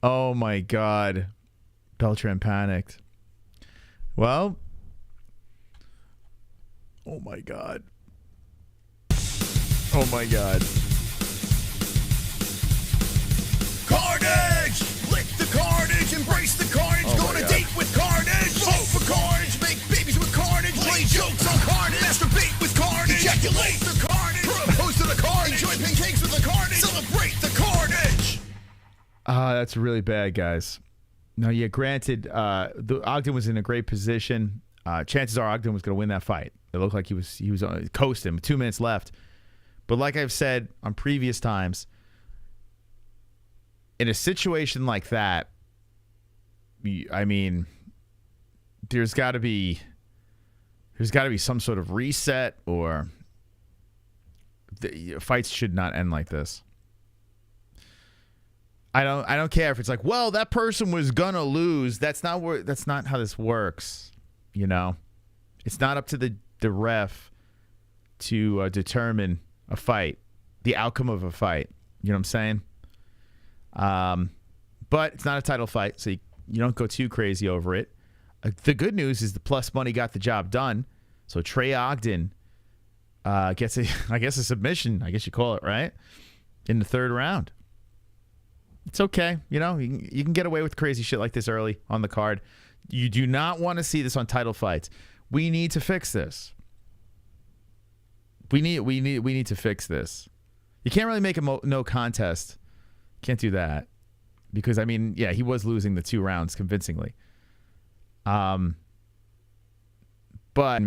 Oh my God. Beltran panicked. Well. Oh my God. Oh my God. Carnage! Lick the carnage, embrace the carnage, Oh go my on a God. date with carnage, vote for carnage, make babies with carnage, play jokes on carnage, masturbate with carnage, ejaculate the carnage, propose to the carnage, enjoy pancakes with the carnage, celebrate the carnage! That's really bad, guys. Now, yeah, granted, Ogden was in a great position. Chances are Ogden was going to win that fight. It looked like he was coasting with 2 minutes left. But like I've said on previous times, in a situation like that, I mean, there's got to be some sort of reset, or fights should not end like this. I don't care if it's like, well, that person was gonna lose. That's not how this works. You know, it's not up to the ref to determine a fight, the outcome of a fight. You know what I'm saying? But it's not a title fight, so you don't go too crazy over it. The good news is the plus money got the job done. So Trey Ogden gets a submission, I guess you call it, right? In the third round. It's okay. You know, you can get away with crazy shit like this early on the card. You do not want to see this on title fights. We need to fix this. We need to fix this. You can't really make a no contest. Can't do that. Because, I mean, yeah, he was losing the 2 rounds convincingly. But I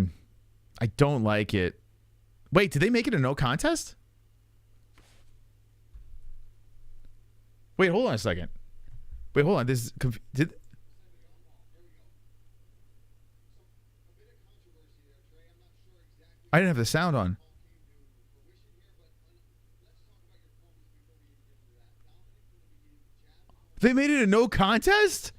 don't like it. Wait, did they make it a no contest? Wait, hold on a second. Wait, hold on. This is I didn't have the sound on. They made it a no contest?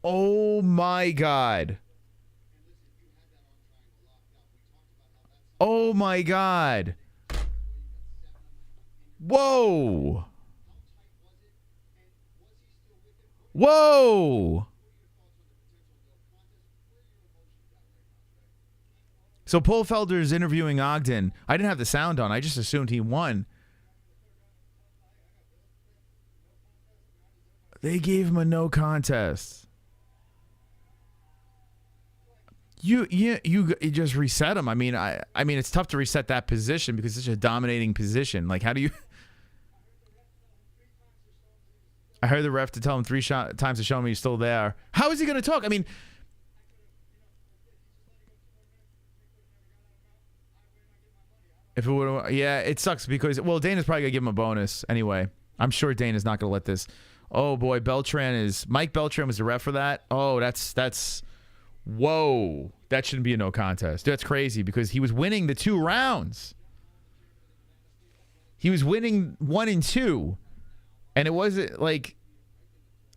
Oh my God. Oh my God. Whoa. Whoa. So Polfelder's interviewing Ogden. I didn't have the sound on. I just assumed he won. They gave him a no contest. You just reset him. I mean, it's tough to reset that position because it's such a dominating position. Like, how do you? I heard the ref to tell him 3 times to show me he's still there. How is he going to talk? I mean, if it would, yeah, it sucks because, well, Dana's probably gonna give him a bonus anyway. I'm sure Dana's not gonna let this. Oh boy, Mike Beltran was the ref for that. Oh, that's whoa. That shouldn't be a no contest. That's crazy because he was winning the 2 rounds. He was winning 1 and 2. And it wasn't like,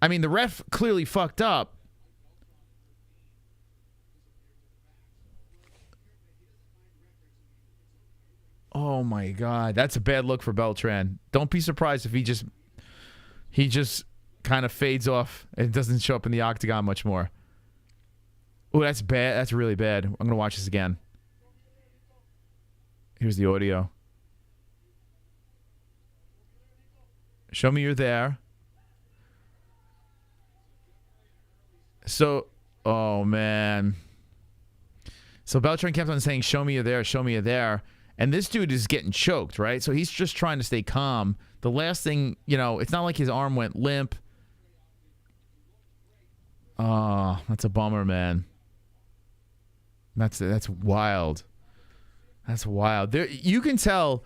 I mean, the ref clearly fucked up. Oh my God, that's a bad look for Beltran. Don't be surprised if he just kind of fades off and doesn't show up in the octagon much more. Oh, that's bad. That's really bad. I'm gonna watch this again. Here's the audio. Show me you're there. So, oh man. So Beltran kept on saying, show me you're there, show me you're there. And this dude is getting choked, right? So he's just trying to stay calm. The last thing, you know, it's not like his arm went limp. Oh, that's a bummer, man. That's wild. That's wild. You can tell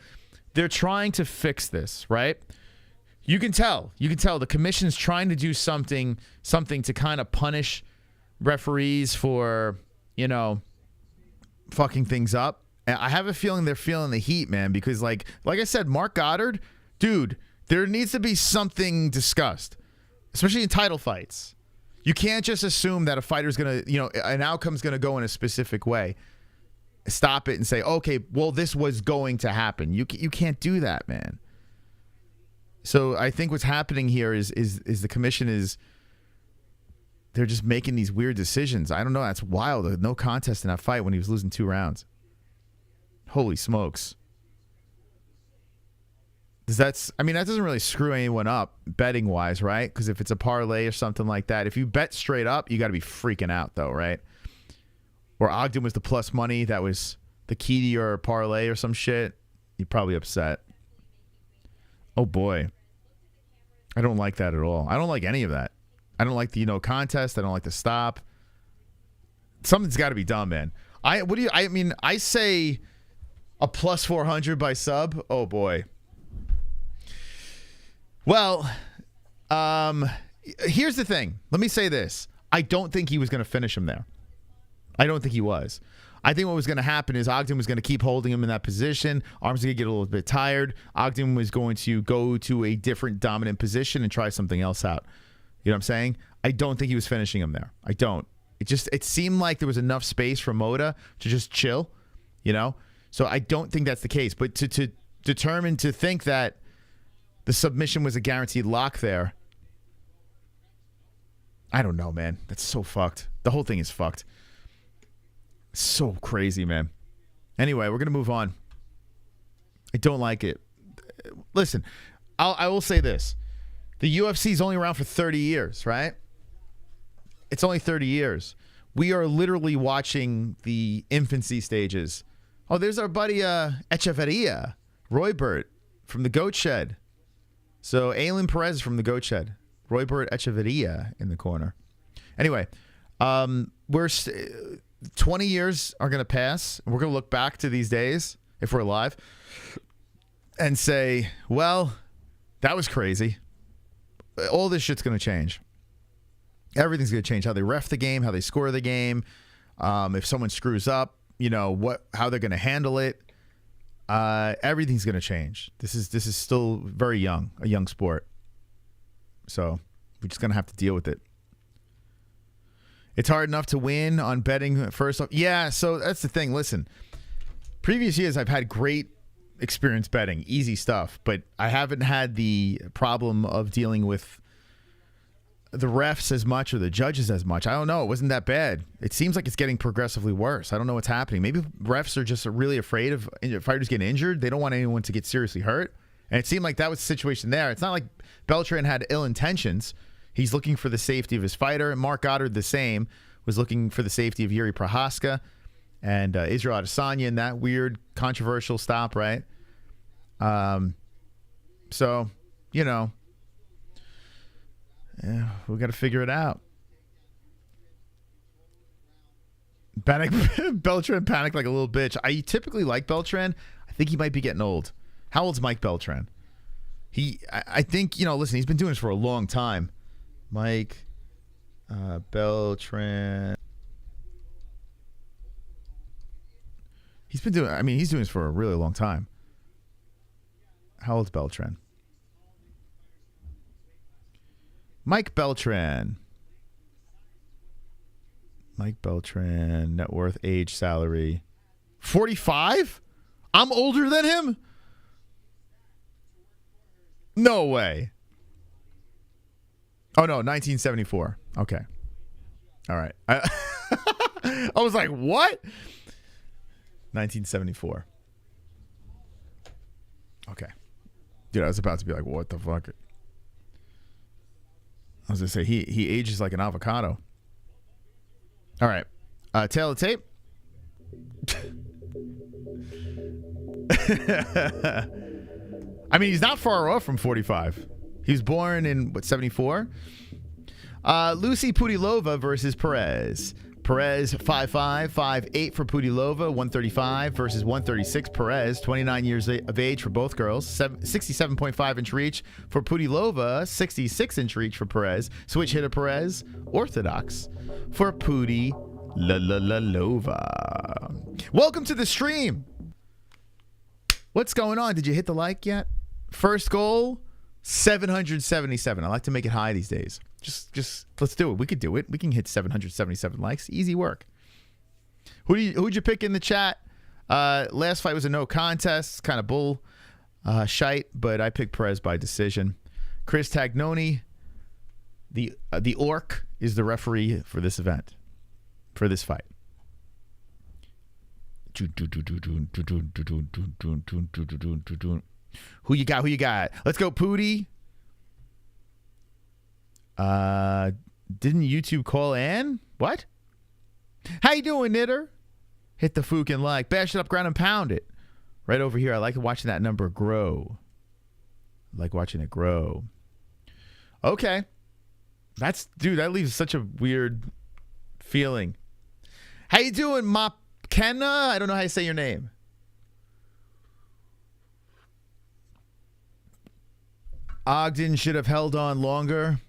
they're trying to fix this, right? You can tell the commission's trying to do something to kind of punish referees for, fucking things up. And I have a feeling they're feeling the heat, man, because like I said, Mark Goddard, dude, there needs to be something discussed, especially in title fights. You can't just assume that a fighter's going to, an outcome's going to go in a specific way. Stop it and say, okay, well, this was going to happen. You can't do that, man. So I think what's happening here is the commission they're just making these weird decisions. I don't know. That's wild. No contest in that fight when he was losing 2 rounds. Holy smokes. That doesn't really screw anyone up betting wise, right? Because if it's a parlay or something like that, if you bet straight up, you got to be freaking out though, right? Or Ogden was the plus money, that was the key to your parlay or some shit, you're probably upset. Oh boy. I don't like that at all. I don't like any of that. I don't like the contest. I don't like the stop. Something's got to be done, man. I say a plus 400 by sub. Oh boy. Well, here's the thing. Let me say this. I don't think he was going to finish him there. I don't think he was. I think what was going to happen is Ogden was going to keep holding him in that position. Arms going to get a little bit tired. Ogden was going to go to a different dominant position and try something else out. You know what I'm saying? I don't think he was finishing him there. I don't. It seemed like there was enough space for Motta to just chill, So I don't think that's the case. But to determine to think that the submission was a guaranteed lock there, I don't know, man. That's so fucked. The whole thing is fucked. So crazy, man. Anyway, we're going to move on. I don't like it. Listen, I will say this. The UFC is only around for 30 years, right? It's only 30 years. We are literally watching the infancy stages. Oh, there's our buddy Echeverria, Roybert from the Goat Shed. So Ailin Perez from the Goat Shed. Roybert Echeverria in the corner. Anyway, 20 years are going to pass. We're going to look back to these days, if we're alive, and say, well, that was crazy. All this shit's going to change. Everything's going to change. How they ref the game, how they score the game. If someone screws up, how they're going to handle it. Everything's going to change. This is still very young, a young sport. So we're just going to have to deal with it. It's hard enough to win on betting first off. Yeah, so that's the thing. Listen, previous years I've had great experience betting, easy stuff, but I haven't had the problem of dealing with the refs as much or the judges as much. I don't know. It wasn't that bad. It seems like it's getting progressively worse. I don't know what's happening. Maybe refs are just really afraid of fighters getting injured. They don't want anyone to get seriously hurt. And it seemed like that was the situation there. It's not like Beltran had ill intentions. He's looking for the safety of his fighter. And Mark Goddard, the same, was looking for the safety of Yuri Prohaska and Israel Adesanya in that weird, controversial stop, right? So, yeah, we got to figure it out. Beltran panicked like a little bitch. I typically like Beltran. I think he might be getting old. How old's Mike Beltran? I think, listen, he's been doing this for a long time. Mike Beltran. He's doing this for a really long time. How old's Beltran? Mike Beltran. Mike Beltran, net worth, age, salary. 45? I'm older than him? No way. Oh, no, 1974. Okay. All right. I was like, what? 1974. Okay. Dude, I was about to be like, what the fuck? I was going to say, he ages like an avocado. All right. Tail of tape. He's not far off from 45. He was born in, 74? Lucie Pudilová versus Perez. Perez 5'5", 5'8" for Pudilová, 135 versus 136. Perez, 29 years of age for both girls, 67.5-inch reach for Pudilová, 66-inch reach for Perez. Switch hitter Perez, orthodox for Pudilová. Welcome to the stream. What's going on? Did you hit the like yet? First goal, 777. I like to make it high these days. Just let's do it. We could do it. We can hit 777 likes. Easy work. Who'd you pick in the chat? Last fight was a no contest. Kind of bull shite, but I picked Perez by decision. Chris Tagnoni, the Orc, is the referee for this event, for this fight. Who you got? Who you got? Let's go, Pooty. Didn't YouTube call Ann? What? How you doing, Knitter? Hit the fucking like. Bash it up, ground and pound it. Right over here. I like watching that number grow. I like watching it grow. Okay. Dude, that leaves such a weird feeling. How you doing, Kenna? I don't know how you say your name. Ogden should have held on longer.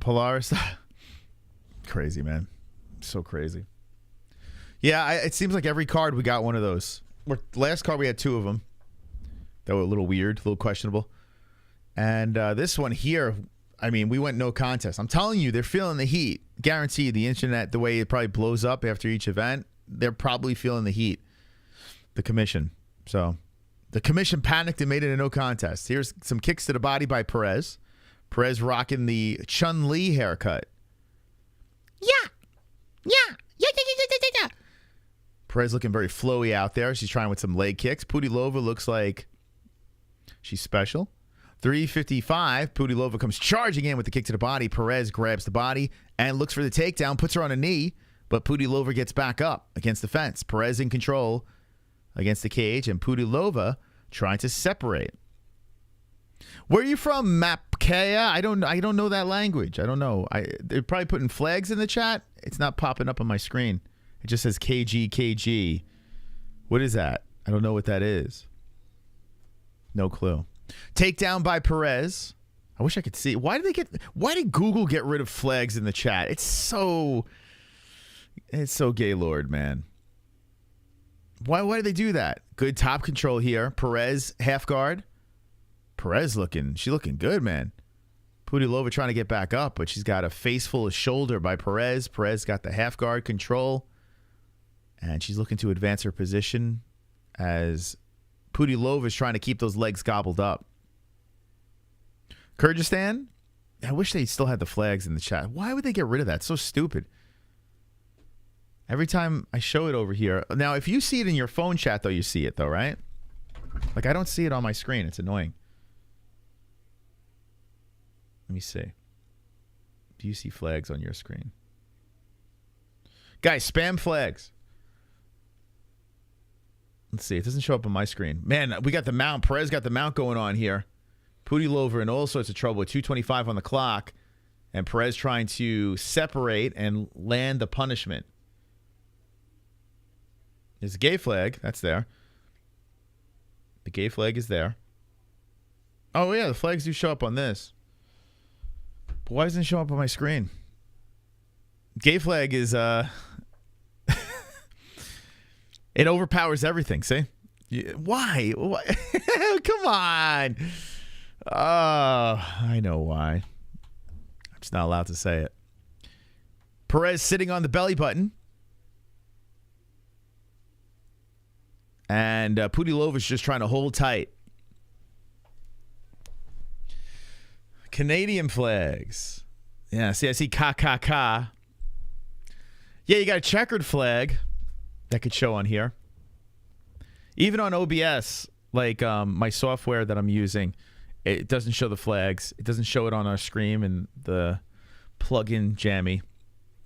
Polaris. Crazy, man. So crazy. Yeah, it seems like every card we got one of those. Last card we had two of them. That were a little weird, a little questionable. And this one here, I mean, we went no contest. I'm telling you, they're feeling the heat. Guaranteed, the internet, the way it probably blows up after each event, they're probably feeling the heat. The commission. So, the commission panicked and made it a no contest. Here's some kicks to the body by Perez. Perez rocking the Chun-Li haircut. Yeah. Perez looking very flowy out there. She's trying with some leg kicks. Pudilová looks like she's special. 355. Pudilová comes charging in with the kick to the body. Perez grabs the body and looks for the takedown, puts her on a knee, but Pudilová gets back up against the fence. Perez in control against the cage, and Pudilová trying to separate. Where are you from, Mapkaya? I don't know that language. I don't know. They're probably putting flags in the chat. It's not popping up on my screen. It just says KG. What is that? I don't know what that is. No clue. Takedown by Perez. I wish I could see. Why did Google get rid of flags in the chat? It's so Gaylord, man. Why did they do that? Good top control here. Perez half guard. Perez looking good, man. Pudilová trying to get back up, but she's got a face full of shoulder by Perez. Perez got the half guard control, and she's looking to advance her position as Pudilová is trying to keep those legs gobbled up. Kyrgyzstan? I wish they still had the flags in the chat. Why would they get rid of that? It's so stupid. Every time I show it over here. Now, if you see it in your phone chat, though, you see it, though, right? Like, I don't see it on my screen. It's annoying. Let me see. Do you see flags on your screen? Guys, spam flags. Let's see. It doesn't show up on my screen. Man, we got the mount. Perez got the mount going on here. Pudilová in all sorts of trouble with 2:25 on the clock. And Perez trying to separate and land the punishment. There's a gay flag. That's there. The gay flag is there. Oh, yeah. The flags do show up on this. But why doesn't it show up on my screen? Gay flag is, it overpowers everything, see? Why? Come on. I know why. I'm just not allowed to say it. Perez sitting on the belly button. And Pudilova's just trying to hold tight. Canadian flags. Yeah, see, I see KKK. Yeah, you got a checkered flag that could show on here. Even on OBS, like my software that I'm using, it doesn't show the flags. It doesn't show it on our screen and the plugin jammy.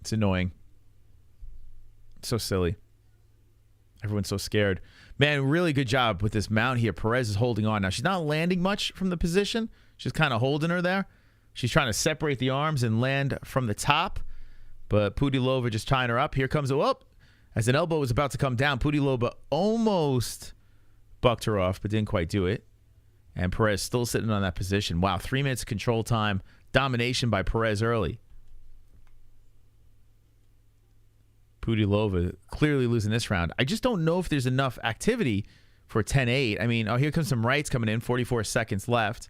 It's annoying. It's so silly. Everyone's so scared. Man, really good job with this mount here. Perez is holding on. Now, she's not landing much from the position. She's kind of holding her there. She's trying to separate the arms and land from the top, but Pudilová just tying her up. Here comes a whoop. As an elbow was about to come down, Pudilová almost bucked her off, but didn't quite do it. And Perez still sitting on that position. Wow, 3 minutes of control time. Domination by Perez early. Pudilová clearly losing this round. I just don't know if there's enough activity for 10-8. I mean, here comes some rights coming in. 44 seconds left.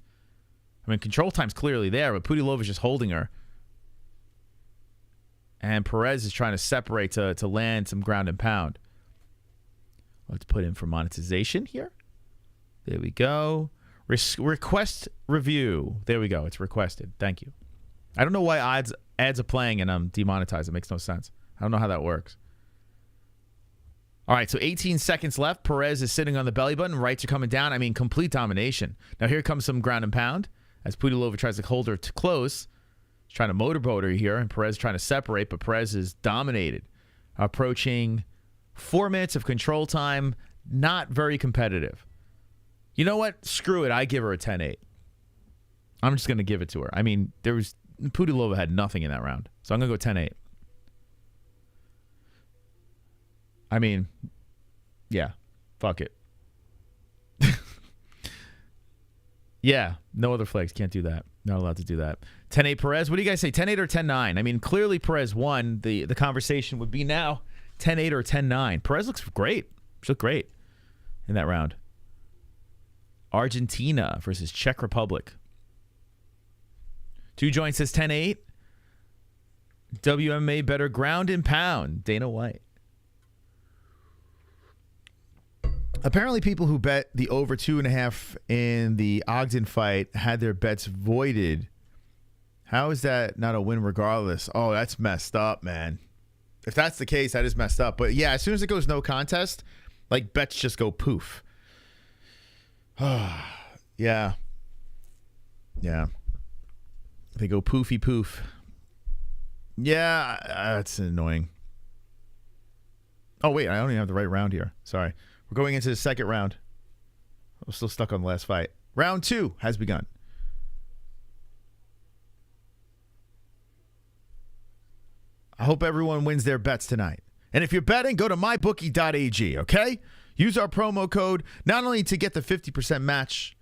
I mean, control time's clearly there, but Pudilova's just holding her. And Perez is trying to separate to land some ground and pound. Let's put in for monetization here. There we go. Request review. There we go. It's requested. Thank you. I don't know why ads are playing and I'm demonetized. It makes no sense. I don't know how that works. All right, so 18 seconds left. Perez is sitting on the belly button. Rights are coming down. I mean, complete domination. Now here comes some ground and pound as Pudilová tries to hold her to close. She's trying to motorboat her here, and Perez trying to separate, but Perez is dominated. Approaching 4 minutes of control time. Not very competitive. You know what? Screw it. I give her a 10-8. I'm just going to give it to her. I mean, Pudilová had nothing in that round, so I'm going to go 10-8. I mean, yeah, fuck it. Yeah, no other flags. Can't do that. Not allowed to do that. 10-8 Perez. What do you guys say, 10-8 or 10-9? I mean, clearly Perez won. The conversation would be now 10-8 or 10-9. Perez looks great. She looked great in that round. Argentina versus Czech Republic. Two joints says 10-8. WMA better ground and pound. Dana White. Apparently, people who bet the over 2.5 in the Ogden fight had their bets voided. How is that not a win regardless? Oh, that's messed up, man. If that's the case, that is messed up. But yeah, as soon as it goes no contest, like bets just go poof. Yeah. Yeah. They go poofy poof. Yeah, that's annoying. Oh, wait, I don't even have the right round here. Sorry. We're going into the second round. I'm still stuck on the last fight. Round 2 has begun. I hope everyone wins their bets tonight. And if you're betting, go to mybookie.ag, okay? Use our promo code not only to get the 50% match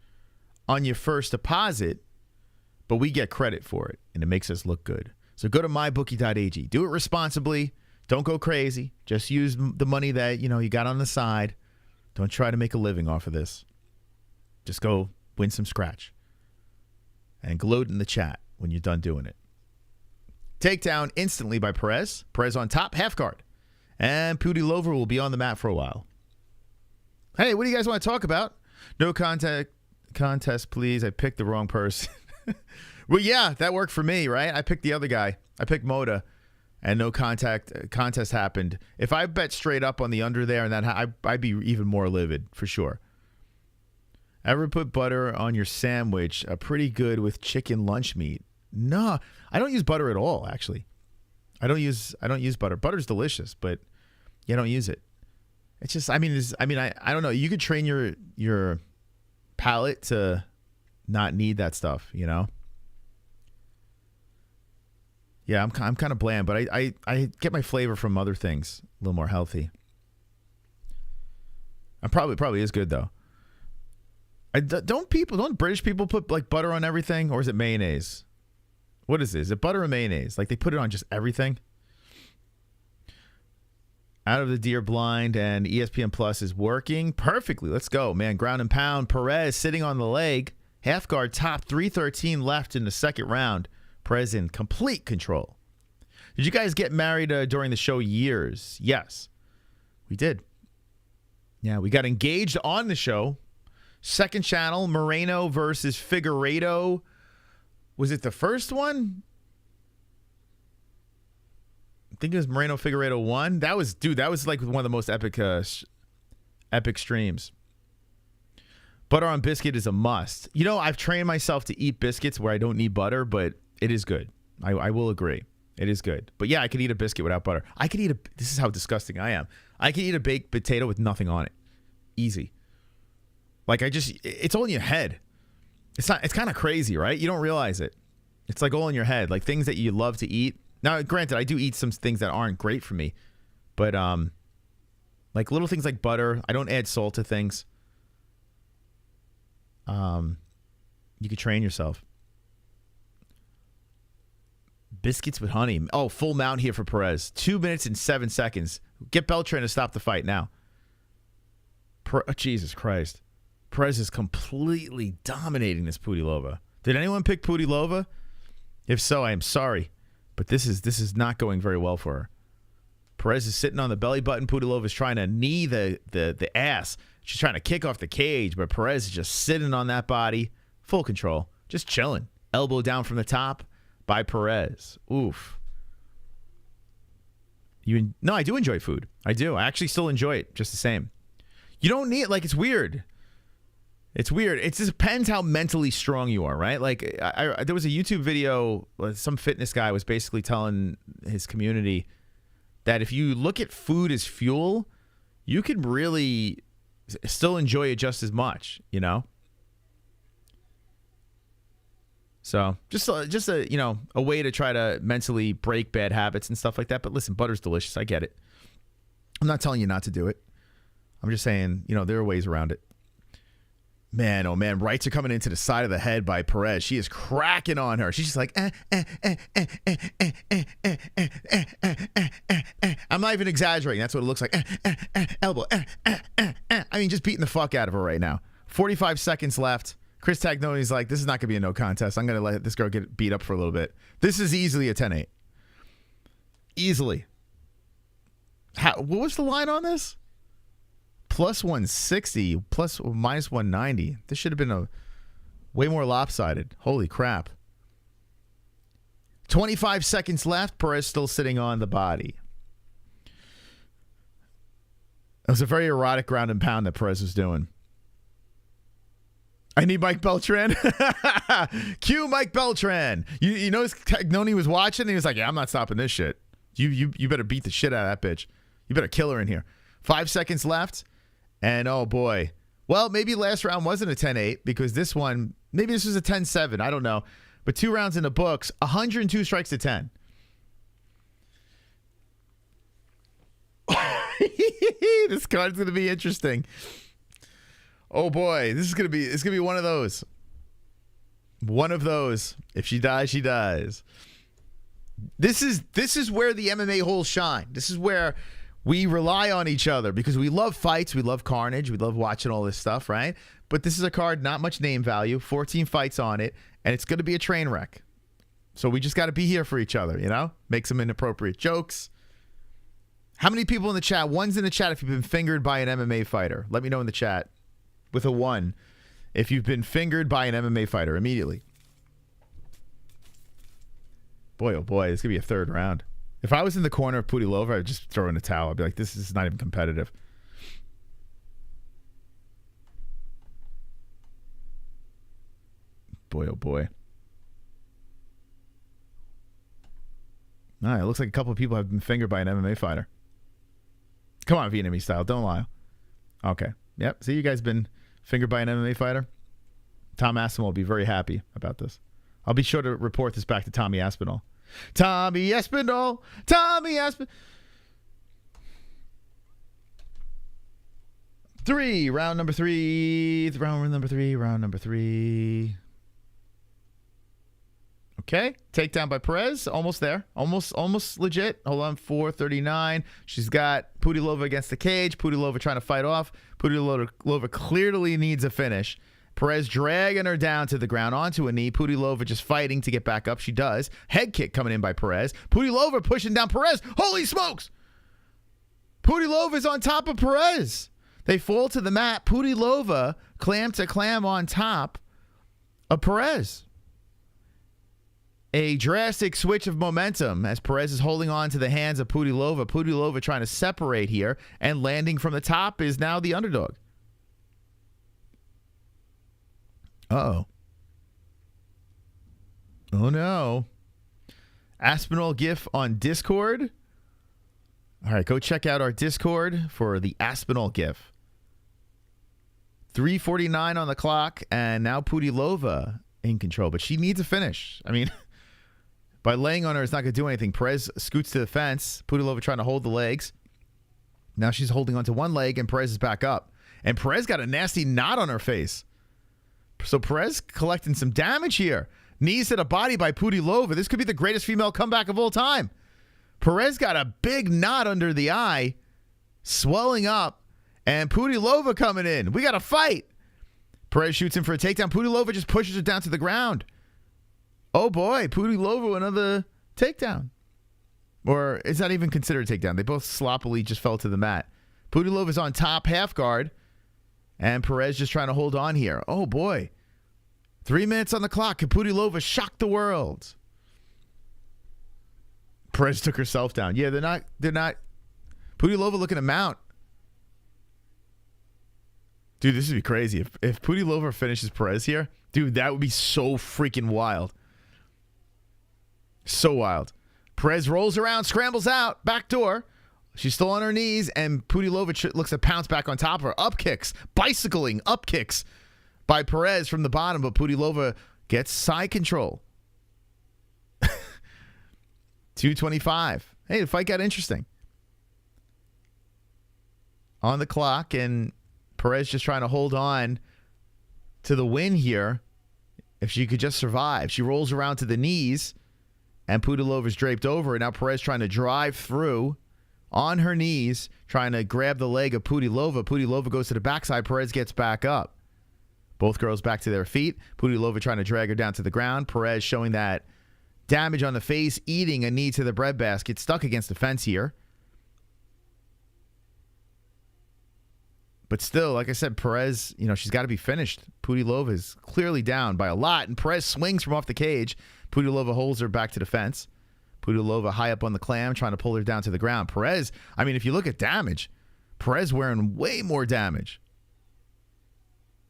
on your first deposit, but we get credit for it, and it makes us look good. So go to mybookie.ag. Do it responsibly. Don't go crazy. Just use the money that you got on the side. Don't try to make a living off of this. Just go win some scratch. And gloat in the chat when you're done doing it. Takedown instantly by Perez. Perez on top, half guard. And Pudilová will be on the mat for a while. Hey, what do you guys want to talk about? No contest, please. I picked the wrong person. Well, yeah, that worked for me, right? I picked the other guy. I picked Motta. And no contest happened. If I bet straight up on the under there, and that I'd be even more livid for sure. Ever put butter on your sandwich? Pretty good with chicken lunch meat. No, I don't use butter at all. Actually, I don't use butter. Butter's delicious, but I don't use it. It's just I don't know. You could train your palate to not need that stuff. Yeah, I'm kind of bland, but I get my flavor from other things, a little more healthy. Probably is good though. Don't British people put like butter on everything, or is it mayonnaise? What is this? Is it butter or mayonnaise? Like they put it on just everything? Out of the deer blind, and ESPN Plus is working perfectly. Let's go, man. Ground and pound. Perez sitting on the leg. Half guard top. 3:13 left in the second round. Perez in complete control. Did you guys get married during the show years? Yes, we did. Yeah, we got engaged on the show. Second channel, Moreno versus Figueiredo. Was it the first one? I think it was Moreno Figueiredo 1. That was like one of the most epic streams. Butter on biscuit is a must. I've trained myself to eat biscuits where I don't need butter, but it is good. I will agree. It is good. But yeah, I could eat a biscuit without butter. This is how disgusting I am. I could eat a baked potato with nothing on it. Easy. Like it's all in your head. It's kind of crazy, right? You don't realize it. It's like all in your head, like things that you love to eat. Now, granted, I do eat some things that aren't great for me, but like little things like butter. I don't add salt to things. You could train yourself. Biscuits with honey. Oh, full mount here for Perez. 2 minutes and 7 seconds. Get Beltran to stop the fight now. Jesus Christ. Perez is completely dominating this Pudilová. Did anyone pick Pudilová? If so, I am sorry. But this is not going very well for her. Perez is sitting on the belly button. Pudilová is trying to knee the ass. She's trying to kick off the cage, but Perez is just sitting on that body. Full control. Just chilling. Elbow down from the top by Perez. Oof. No, I do enjoy food. I do. I actually still enjoy it just the same. You don't need it. Like, it's weird. It's weird. It just depends how mentally strong you are, right? Like, there was a YouTube video, some fitness guy was basically telling his community that if you look at food as fuel, you can really still enjoy it just as much, you know? So just a a way to try to mentally break bad habits and stuff like that. But listen, butter's delicious. I get it. I'm not telling you not to do it. I'm just saying, there are ways around it. Man, oh man, rights are coming into the side of the head by Perez. She is cracking on her. She's just like, I'm not even exaggerating. That's what it looks like. Elbow. I mean, just beating the fuck out of her right now. 45 seconds left. Chris Tagnoni's like, this is not going to be a no contest. I'm going to let this girl get beat up for a little bit. This is easily a 10-8. Easily. What was the line on this? Plus 160, minus 190. This should have been a way more lopsided. Holy crap. 25 seconds left. Perez still sitting on the body. It was a very erotic ground and pound that Perez was doing. I need Mike Beltran. Cue Mike Beltran. You notice Tagnoni was watching and he was like, yeah, I'm not stopping this shit. You better beat the shit out of that bitch. You better kill her in here. 5 seconds left. And oh boy. Well, maybe last round wasn't a 10-8 because this one, maybe this was a 10-7. I don't know. But 2 rounds in the books, 102 strikes to 10. This card's going to be interesting. Oh boy, it's gonna be one of those. One of those. If she dies, she dies. This is where the MMA holes shine. This is where we rely on each other because we love fights, we love carnage, we love watching all this stuff, right? But this is a card, not much name value, 14 fights on it, and it's gonna be a train wreck. So we just gotta be here for each other, Make some inappropriate jokes. How many people in the chat? One's in the chat if you've been fingered by an MMA fighter. Let me know in the chat. With a 1, if you've been fingered by an MMA fighter immediately. Boy, oh boy, it's going to be a 3rd round. If I was in the corner of Pudilová, I'd just throw in a towel. I'd be like, this is not even competitive. Boy, oh boy. All right, it looks like a couple of people have been fingered by an MMA fighter. Come on, Vietnamese style. Don't lie. Okay. Yep. See, you guys been fingered by an MMA fighter? Tom Aspinall will be very happy about this. I'll be sure to report this back to Tommy Aspinall. Tommy Aspinall! Tommy Aspinall! 3. Round number 3. Round number 3. Okay. Takedown by Perez. Almost there. Almost legit. Hold on. 4:39. She's got Pudilová against the cage. Pudilová trying to fight off. Pudilová clearly needs a finish. Perez dragging her down to the ground onto a knee. Pudilová just fighting to get back up. She does. Head kick coming in by Perez. Pudilová pushing down Perez. Holy smokes! Pudilova's on top of Perez. They fall to the mat. Pudilová clam to clam on top of Perez. A drastic switch of momentum as Perez is holding on to the hands of Pudilová. Pudilová trying to separate here and landing from the top is now the underdog. Uh-oh. Oh no. Aspinall GIF on Discord. All right, go check out our Discord for the Aspinall GIF. 3:49 on the clock, and now Pudilová in control, but she needs a finish. I mean, By laying on her, it's not going to do anything. Perez scoots to the fence. Pudilová trying to hold the legs. Now she's holding onto one leg, and Perez is back up. And Perez got a nasty knot on her face. So Perez collecting some damage here. Knees to the body by Pudilová. This could be the greatest female comeback of all time. Perez got a big knot under the eye, swelling up, and Pudilová coming in. We got a fight. Perez shoots in for a takedown. Pudilová just pushes her down to the ground. Oh boy, Pudilová another takedown. Or it's not even considered a takedown. They both sloppily just fell to the mat. Pudilova's on top, half guard, and Perez just trying to hold on here. Oh boy. 3 minutes on the clock. Can Pudilová shock the world? Perez took herself down. Yeah, they're not. Pudilová looking to mount. Dude, this would be crazy. If Pudilová finishes Perez here, dude, that would be so freaking wild. So wild. Perez rolls around, scrambles out, back door. She's still on her knees, and Pudilová looks to pounce back on top of her. Up kicks, bicycling, up kicks by Perez from the bottom, but Pudilová gets side control. 2:25. Hey, the fight got interesting. On the clock, and Perez just trying to hold on to the win here. If she could just survive. She rolls around to the knees, and Pudilova's draped over. And now Perez trying to drive through on her knees, trying to grab the leg of Pudilová. Pudilová goes to the backside. Perez gets back up. Both girls back to their feet. Pudilová trying to drag her down to the ground. Perez showing that damage on the face, eating a knee to the breadbasket, stuck against the fence here. But still, like I said, Perez, she's got to be finished. Pudilová is clearly down by a lot, and Perez swings from off the cage. Pudilová holds her back to the fence. Pudilová high up on the clam, trying to pull her down to the ground. Perez, if you look at damage, Perez wearing way more damage.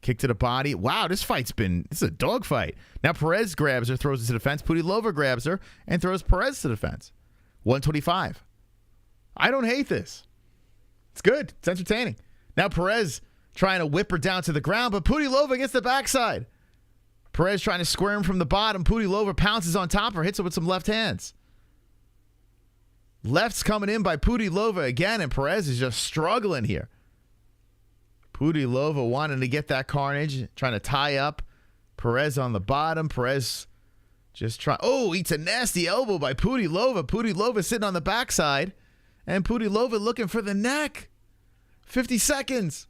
Kick to the body. Wow, this is a dog fight. Now Perez grabs her, throws her to the fence. Pudilová grabs her and throws Perez to the fence. 125. I don't hate this. It's good. It's entertaining. Now Perez trying to whip her down to the ground, but Pudilová gets the backside. Perez trying to squirm from the bottom. Pudilová pounces on top of her, hits her with some left hands. Left's coming in by Pudilová again, and Perez is just struggling here. Pudilová wanting to get that carnage, trying to tie up Perez on the bottom. Perez just trying. Oh, eats a nasty elbow by Pudilová. Pudilová sitting on the backside, and Pudilová looking for the neck. 50 seconds.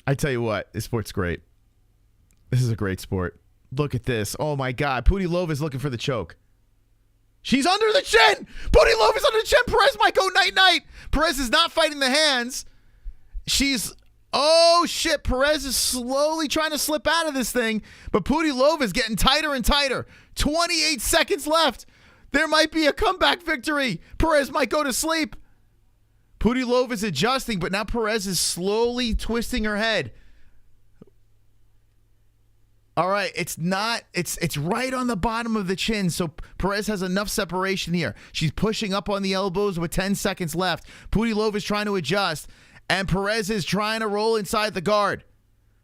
I tell you what, this sport's great. This is a great sport. Look at this. Oh my God. Pudilova's looking for the choke. She's under the chin. Pudilova's under the chin. Perez might go night-night. Perez is not fighting the hands. Oh shit. Perez is slowly trying to slip out of this thing, but Pudilova's getting tighter and tighter. 28 seconds left. There might be a comeback victory. Perez might go to sleep. Pudilova's adjusting, but now Perez is slowly twisting her head. All right, it's right on the bottom of the chin, so Perez has enough separation here. She's pushing up on the elbows with 10 seconds left. Pudilova's trying to adjust, and Perez is trying to roll inside the guard.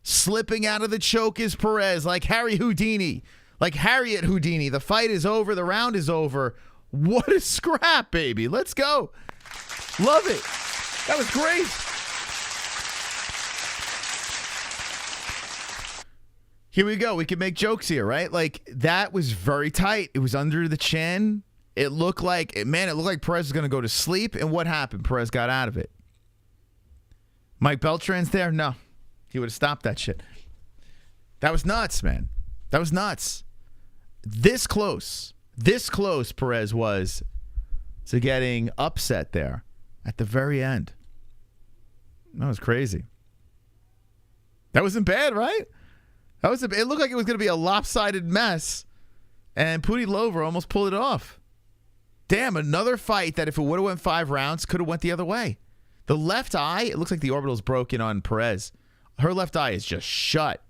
Slipping out of the choke is Perez, like Harriet Houdini. The fight is over. The round is over. What a scrap, baby. Let's go. Love it. That was great. Here we go. We can make jokes here, right? Like, that was very tight. It was under the chin. It looked like Perez was going to go to sleep. And what happened? Perez got out of it. Mike Beltran's there? No. He would have stopped that shit. That was nuts, man. That was nuts. This close Perez was to getting upset there at the very end. That was crazy. That wasn't bad, right? It looked like it was going to be a lopsided mess, and Pudilová almost pulled it off. Damn, another fight that if it would have went 5 rounds, could have went the other way. The left eye, it looks like the orbital's broken on Perez. Her left eye is just shut.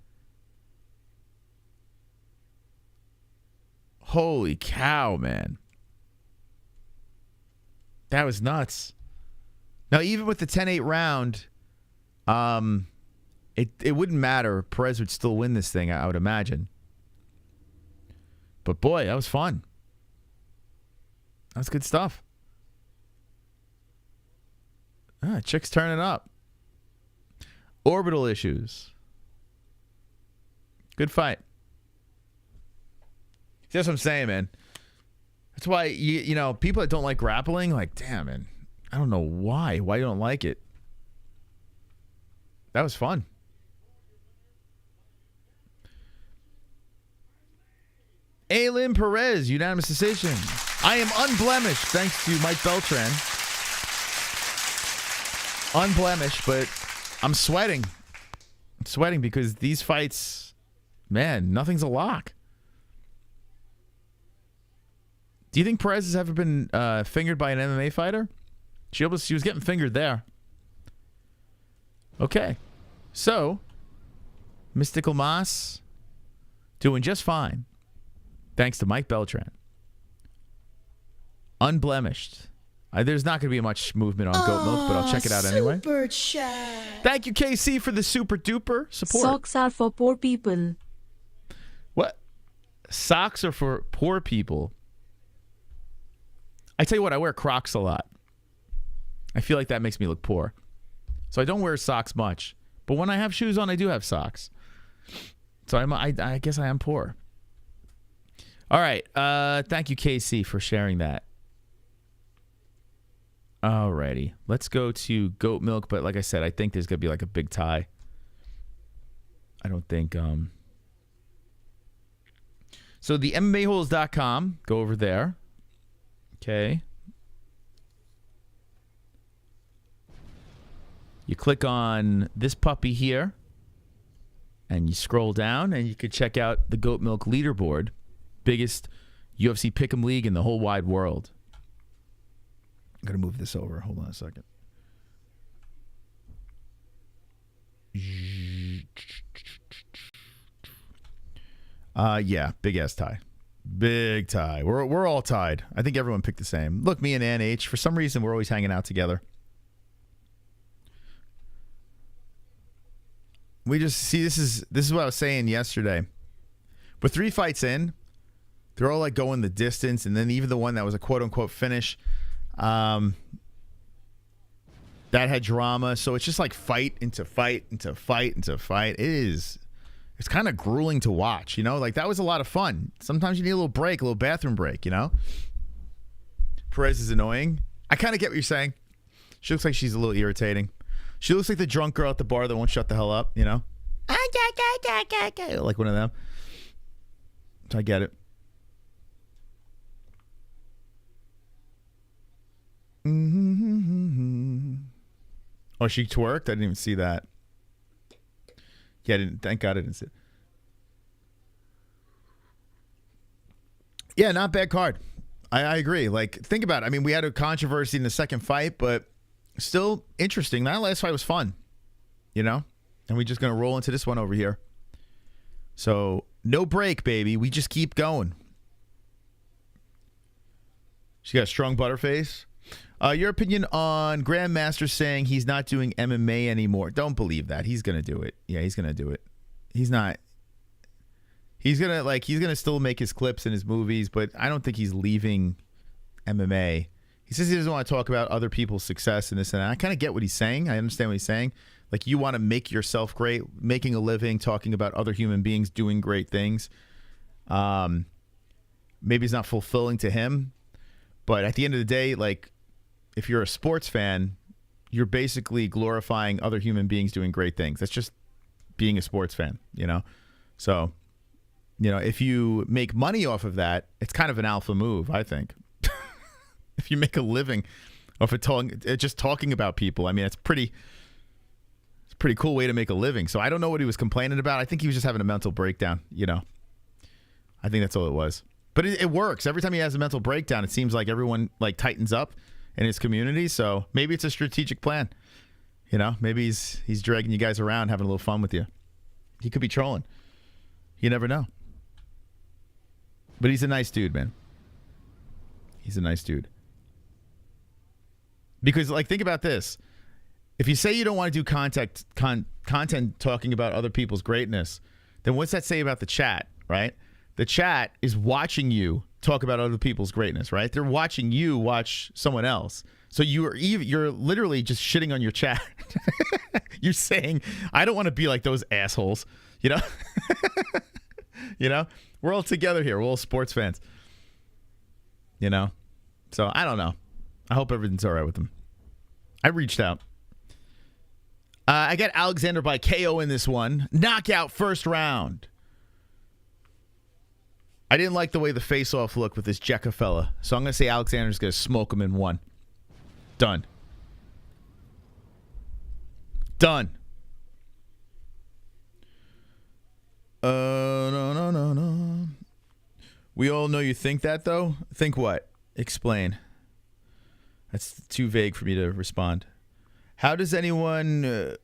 Holy cow, man. That was nuts. Now, even with the 10-8 round, it wouldn't matter. Perez would still win this thing, I would imagine. But boy, that was fun. That's good stuff. Chick's turning up. Orbital issues. Good fight. That's what I'm saying, man. That's why, you know, people that don't like grappling, like, damn, man. I don't know why. Why you don't like it. That was fun. Ailin Perez, unanimous decision. I am unblemished, thanks to Mike Beltran. Unblemished, but I'm sweating. I'm sweating because these fights, man, nothing's a lock. Do you think Perez has ever been fingered by an MMA fighter? She was getting fingered there. Okay. So, Mystical Moss doing just fine. Thanks to Mike Beltran. Unblemished. There's not going to be much movement on Goat Milk, but I'll check it out anyway. Super chat. Thank you, KC, for the super duper support. Socks are for poor people. What? Socks are for poor people. I tell you what, I wear Crocs a lot. I feel like that makes me look poor. So I don't wear socks much. But when I have shoes on, I do have socks. So I guess I am poor. All right. Thank you, KC, for sharing that. Alrighty. Let's go to Goat Milk. But like I said, I think there's going to be like a big tie. I don't think... So the MMAHoles.com. Go over there. Okay. You click on this puppy here. And you scroll down and you could check out the Goat Milk leaderboard. Biggest UFC pick'em league in the whole wide world. I'm going to move this over. Hold on a second. Yeah, big ass tie. Big tie. We're all tied. I think everyone picked the same. Look, me and Ann H, for some reason, we're always hanging out together. We just see this is what I was saying yesterday. But 3 fights in, they're all like going the distance, and then even the one that was a quote unquote finish, that had drama. So it's just like fight into fight into fight into fight. It's kind of grueling to watch, you know? Like, that was a lot of fun. Sometimes you need a little break, a little bathroom break, you know? Perez is annoying. I kind of get what you're saying. She looks like she's a little irritating. She looks like the drunk girl at the bar that won't shut the hell up, you know? Like one of them. So I get it. Oh, she twerked? I didn't even see that. Yeah, thank God I didn't see it. Yeah, not bad card. I agree. Like, think about it. I mean, we had a controversy in the second fight, but still interesting. That last fight was fun, you know? And we're just going to roll into this one over here. So, no break, baby. We just keep going. She got a strong butterface. Your opinion on Grandmaster saying he's not doing MMA anymore? Don't believe that. He's going to do it. Yeah, he's going to do it. He's not. He's going to still make his clips in his movies, but I don't think he's leaving MMA. He says he doesn't want to talk about other people's success and this and that. I kind of get what he's saying. I understand what he's saying. Like, you want to make yourself great, making a living, talking about other human beings doing great things. Maybe it's not fulfilling to him, but at the end of the day, like, if you're a sports fan, you're basically glorifying other human beings doing great things. That's just being a sports fan, you know? So, you know, if you make money off of that, it's kind of an alpha move, I think. If you make a living off of just talking about people, I mean, it's a pretty cool way to make a living. So I don't know what he was complaining about. I think he was just having a mental breakdown, you know? I think that's all it was. But it works. Every time he has a mental breakdown, it seems like everyone like tightens up in his community. So maybe it's a strategic plan. You know, maybe he's dragging you guys around, having a little fun with you. He could be trolling. You never know. But he's a nice dude, man. He's a nice dude. Because, like, think about this. If you say you don't want to do content talking about other people's greatness, then what's that say about the chat, right? the chat is watching you talk about other people's greatness, right? They're watching you watch someone else. So you're literally just shitting on your chat. You're saying, I don't want to be like those assholes, you know? You know? We're all together here. We're all sports fans. You know? So I don't know. I hope everything's all right with them. I reached out. I got Alexander by KO in this one. Knockout first round. I didn't like the way the face-off looked with this Jeka fella. So I'm going to say Alexander's going to smoke him in one. Done. Done. No. We all know you think that, though. Think what? Explain. That's too vague for me to respond. How does anyone know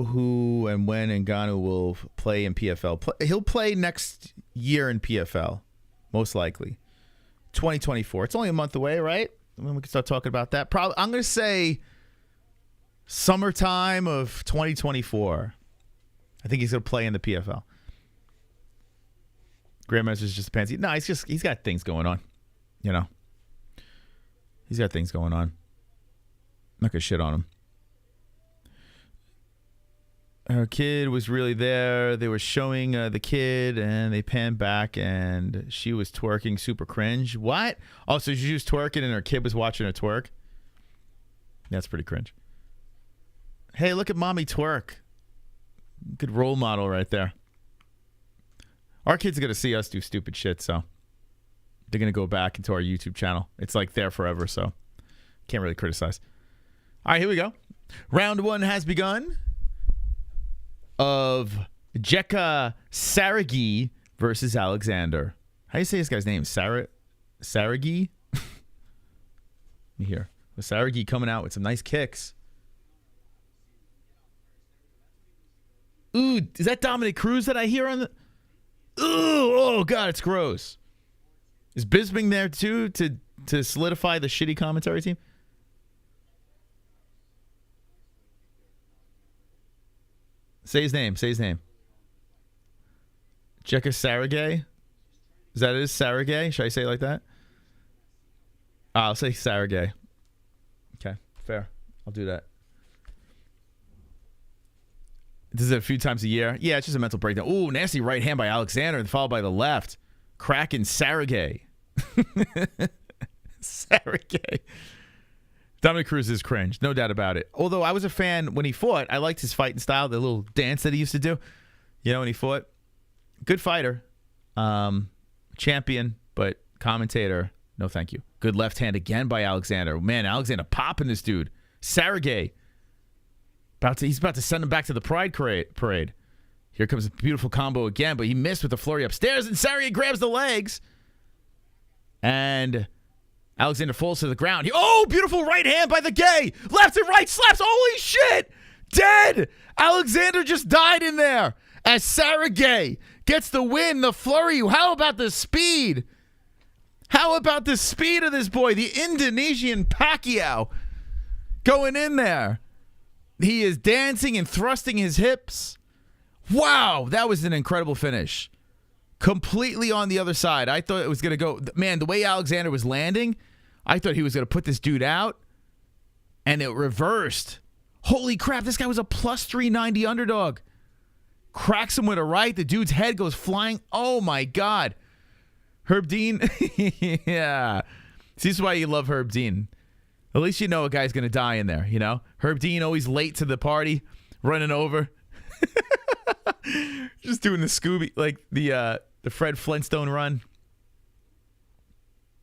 who and when Ngannou will play in PFL? He'll play next year in PFL, most likely. 2024. It's only a month away, right? When we can start talking about that. Probably, I'm going to say summertime of 2024. I think he's going to play in the PFL. Grandmaster's just a pansy. No, he's got things going on. You know. He's got things going on. I'm not going to shit on him. Her kid was really there. They were showing the kid, and they panned back, and she was twerking super cringe. What? Oh, so she was twerking, and her kid was watching her twerk? That's pretty cringe. Hey, look at mommy twerk. Good role model right there. Our kids are going to see us do stupid shit, so they're going to go back into our YouTube channel. It's like there forever, so can't really criticize. All right, here we go. Round one has begun of Jeka Saragih versus Alexander. How do you say this guy's name? Saragih? Let me hear. Saragih coming out with some nice kicks. Ooh, is that Dominic Cruz that I hear on the... Ooh, oh, God, it's gross. Is Bisping there, too, to solidify the shitty commentary team? Say his name. Say his name. Jeka Saragih? Is that it? Saragih? Should I say it like that? I'll say Saragih. Okay, fair. I'll do that. This is a few times a year. Yeah, it's just a mental breakdown. Ooh, nasty right hand by Alexander, followed by the left. Cracking Saragih. Saragih. Dominic Cruz is cringe, no doubt about it. Although I was a fan when he fought. I liked his fighting style, the little dance that he used to do. You know, when he fought. Good fighter. Champion, but commentator, no thank you. Good left hand again by Alexander. Man, Alexander popping this dude. Saragih. He's about to send him back to the Pride Parade. Here comes a beautiful combo again, but he missed with the flurry upstairs, and Saragih grabs the legs. And Alexander falls to the ground. Beautiful right hand by the gay. Left and right slaps. Holy shit. Dead. Alexander just died in there. As Saragih gets the win, the flurry. How about the speed? How about the speed of this boy? The Indonesian Pacquiao going in there. He is dancing and thrusting his hips. Wow, that was an incredible finish. Completely on the other side. I thought it was going to go... Man, the way Alexander was landing, I thought he was going to put this dude out, and it reversed. Holy crap, this guy was a plus 390 underdog. Cracks him with a right. The dude's head goes flying. Oh, my God. Herb Dean. Yeah. See, this is why you love Herb Dean. At least you know a guy's going to die in there, you know? Herb Dean always late to the party, running over. Just doing the Scooby, like the Fred Flintstone run.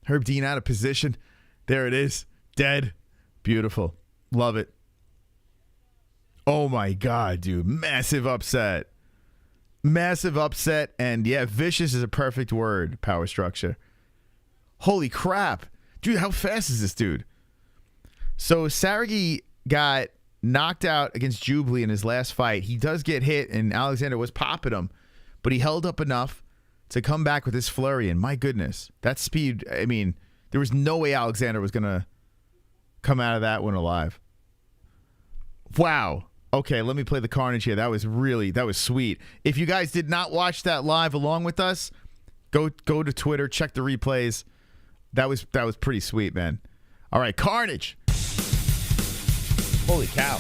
Herb Dean out of position. There it is. Dead. Beautiful. Love it. Oh, my God, dude. Massive upset. Massive upset. And, yeah, vicious is a perfect word, power structure. Holy crap. Dude, how fast is this dude? So Saragih got knocked out against Jubilee in his last fight. He does get hit, and Alexander was popping him, but he held up enough to come back with his flurry. And my goodness, that speed, I mean, there was no way Alexander was going to come out of that one alive. Wow. Okay, let me play the Carnage here. That was sweet. If you guys did not watch that live along with us, go to Twitter, check the replays. That was pretty sweet, man. All right, Carnage. Holy cow.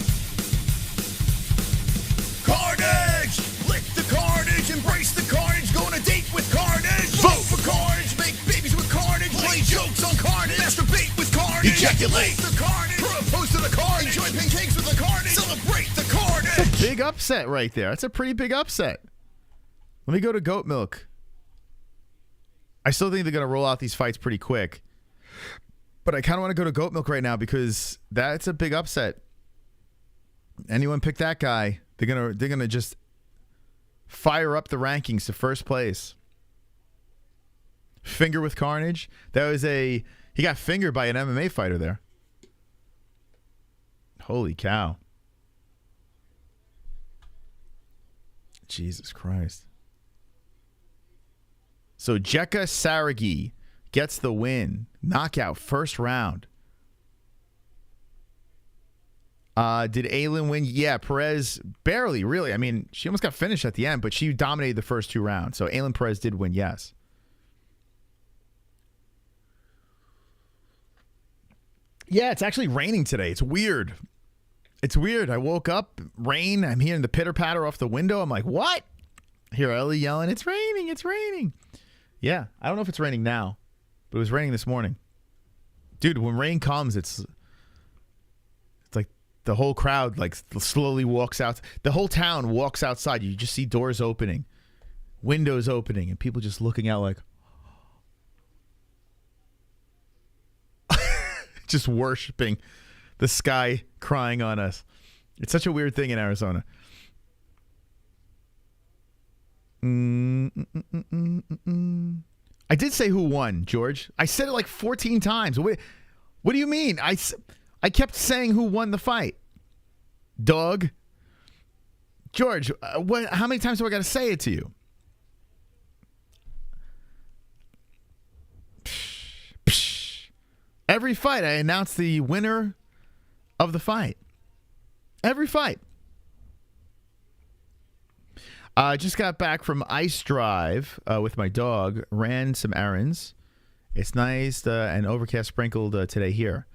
Carnage! Lick the carnage, embrace the carnage, go on a date with carnage. Vote for carnage, make babies with carnage, play jokes on carnage, masturbate with carnage, ejaculate the carnage, propose to the carnage, enjoy pancakes with the carnage, celebrate the carnage. That's a big upset right there. That's a pretty big upset. Let me go to Goat Milk. I still think they're going to roll out these fights pretty quick. But I kind of want to go to Goat Milk right now because that's a big upset. Anyone pick that guy, they're gonna just fire up the rankings to first place. Finger with Carnage. He got fingered by an MMA fighter there. Holy cow. Jesus Christ. So Jeka Saragih gets the win. Knockout, first round. Did Ailin win? Yeah, Perez barely, really. I mean, she almost got finished at the end, but she dominated the first 2 rounds. So Ailin Perez did win, yes. Yeah, it's actually raining today. It's weird. It's weird. I woke up, rain. I'm hearing the pitter-patter off the window. I'm like, what? I hear Ellie yelling, it's raining, it's raining. Yeah, I don't know if it's raining now, but it was raining this morning. Dude, when rain comes, it's like the whole crowd like slowly walks out. The whole town walks outside. You just see doors opening, windows opening, and people just looking out like just worshiping the sky crying on us. It's such a weird thing in Arizona. I did say who won, George. I said it like 14 times. What do you mean? I kept saying who won the fight. Dog. George, how many times do I got to say it to you? Every fight, I announce the winner of the fight. Every fight. Just got back from Ice Drive with my dog. Ran some errands. It's nice and overcast sprinkled today here.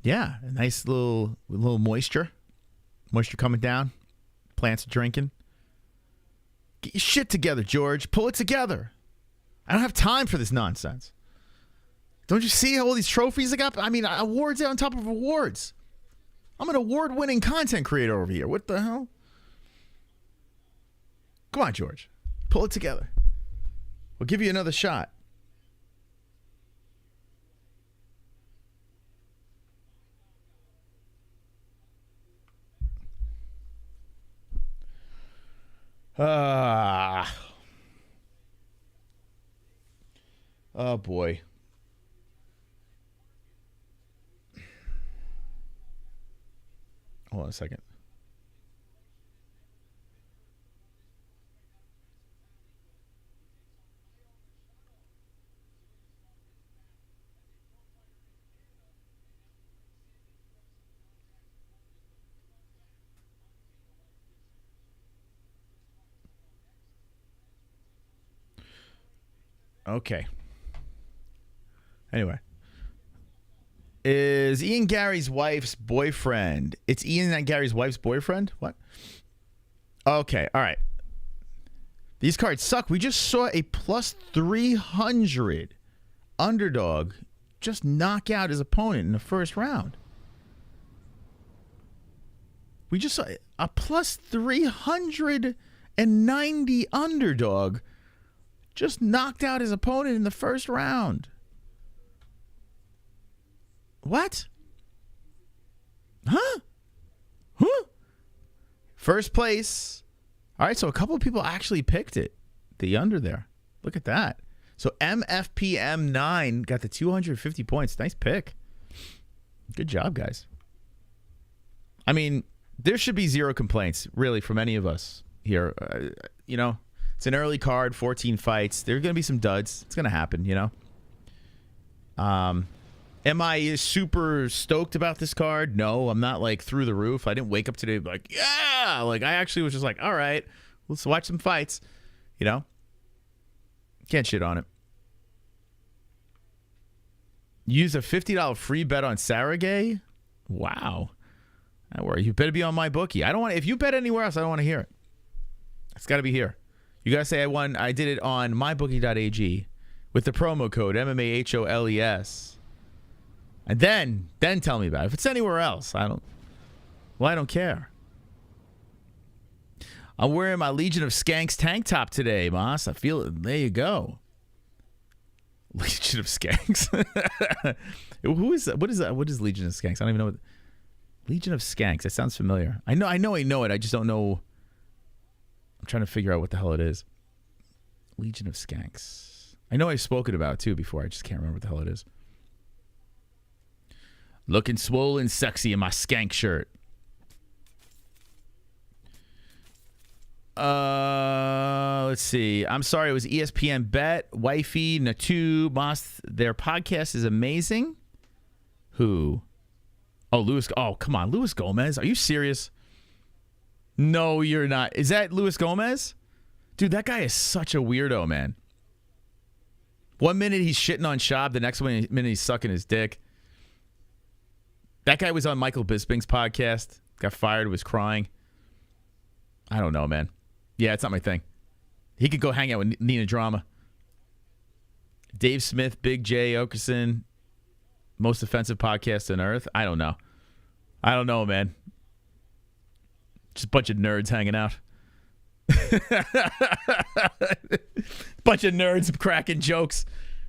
Yeah, a nice little moisture. Moisture coming down. Plants are drinking. Get your shit together, George. Pull it together. I don't have time for this nonsense. Don't you see all these trophies I got? I mean, awards on top of awards. I'm an award-winning content creator over here. What the hell? Come on, George. Pull it together. We'll give you another shot. Oh, boy. Hold on a second. Okay. Anyway. Is Ian Gary's wife's boyfriend? It's Ian and Gary's wife's boyfriend? What? Okay, all right. These cards suck. We just saw a plus 300 underdog just knock out his opponent in the first round. We just saw a plus 390 underdog just knocked out his opponent in the first round. What? Huh? First place. All right, so a couple of people actually picked it. The under there. Look at that. So MFPM9 got the 250 points. Nice pick. Good job, guys. I mean, there should be zero complaints, really, from any of us here. You know, it's an early card, 14 fights. There are going to be some duds. It's going to happen, you know. Am I super stoked about this card? No, I'm not like through the roof. I didn't wake up today like, yeah. Like I actually was just like, all right, let's watch some fights. You know? Can't shit on it. Use a $50 free bet on Saragih? Wow. Don't worry. You better be on my bookie. I don't want. If you bet anywhere else, I don't want to hear it. It's got to be here. You gotta say I won. I did it on mybookie.ag with the promo code MMA-Holes. And then tell me about it. If it's anywhere else, I don't care. I'm wearing my Legion of Skanks tank top today, Moss. I feel it. There you go. Legion of Skanks. Who is that? What is that? What is Legion of Skanks? I don't even know what. Legion of Skanks. That sounds familiar. I know it. I just don't know. I'm trying to figure out what the hell it is. Legion of Skanks. I know I've spoken about it too before. I just can't remember what the hell it is. Looking swollen, sexy in my skank shirt. Let's see. I'm sorry, it was ESPN Bet, Wifey, Natu, Moss. Their podcast is amazing. Who? Oh, Luis. Oh, come on, Luis Gomez. Are you serious? No, you're not. Is that Luis Gomez? Dude, that guy is such a weirdo, man. 1 minute he's shitting on Schaub, the next minute he's sucking his dick. That guy was on Michael Bisping's podcast. Got fired, was crying. I don't know, man. Yeah, it's not my thing. He could go hang out with Nina Drama. Dave Smith, Big J Okerson, most offensive podcast on earth. I don't know. Man. Just a bunch of nerds hanging out. Bunch of nerds cracking jokes,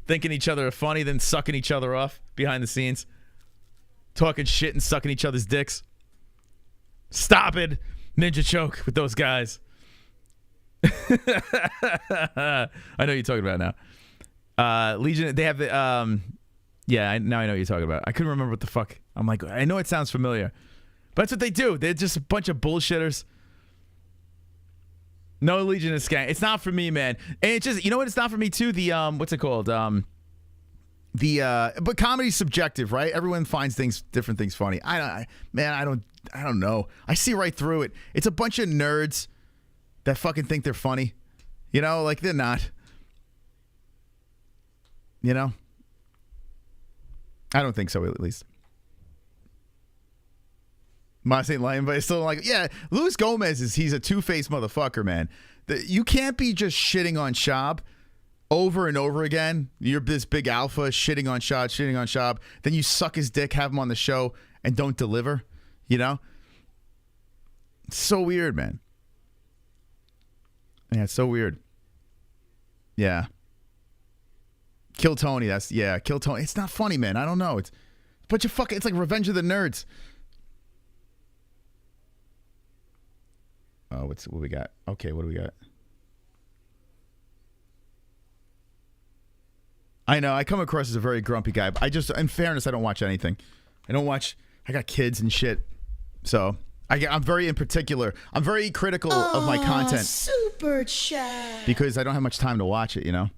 thinking each other are funny, then sucking each other off behind the scenes. Talking shit and sucking each other's dicks. Stop it. Ninja choke with those guys. I know what you're talking about now. Legion, they have the now I know what you're talking about. I couldn't remember what the fuck. I'm like, I know it sounds familiar. But that's what they do. They're just a bunch of bullshitters. No Legion of Skank. It's not for me, man. And it's just, you know what, it's not for me too? The what's it called? But comedy's subjective, right? Everyone finds different things funny. I don't know. I see right through it. It's a bunch of nerds that fucking think they're funny. You know, like they're not. You know? I don't think so, at least. Moss ain't lying, but it's still like, yeah, Luis Gomez he's a two-faced motherfucker, man. You can't be just shitting on Schaub over and over again. You're this big alpha shitting on Schaub. Then you suck his dick, have him on the show, and don't deliver. You know? It's so weird, man. Yeah, it's so weird. Yeah. Kill Tony. Kill Tony. It's not funny, man. I don't know. It's a bunch of fucking, it's like Revenge of the Nerds. Oh, what we got? Okay, what do we got? I know, I come across as a very grumpy guy, but in fairness, I don't watch anything. I got kids and shit. So, I'm very critical of my content. Super chat. Because I don't have much time to watch it, you know?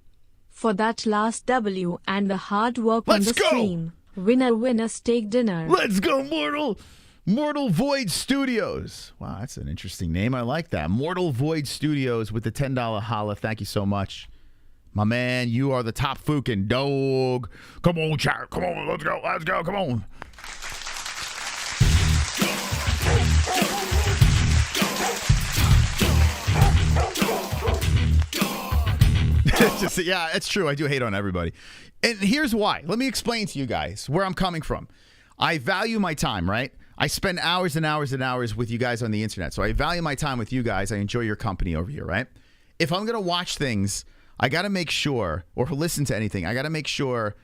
For that last W and the hard work on the stream. Winner, steak dinner. Let's go, Mortal Void Studios. Wow, that's an interesting name. I like that. Mortal Void Studios with the $10 holla. Thank you so much. My man, you are the top fucking dog. Come on, chat. Come on, let's go, come on. Yeah, it's true. I do hate on everybody. And here's why. Let me explain to you guys where I'm coming from. I value my time, right? I spend hours and hours and hours with you guys on the internet. So I value my time with you guys. I enjoy your company over here, right? If I'm going to watch things, I got to make sure, or listen to anything, I got to make sure,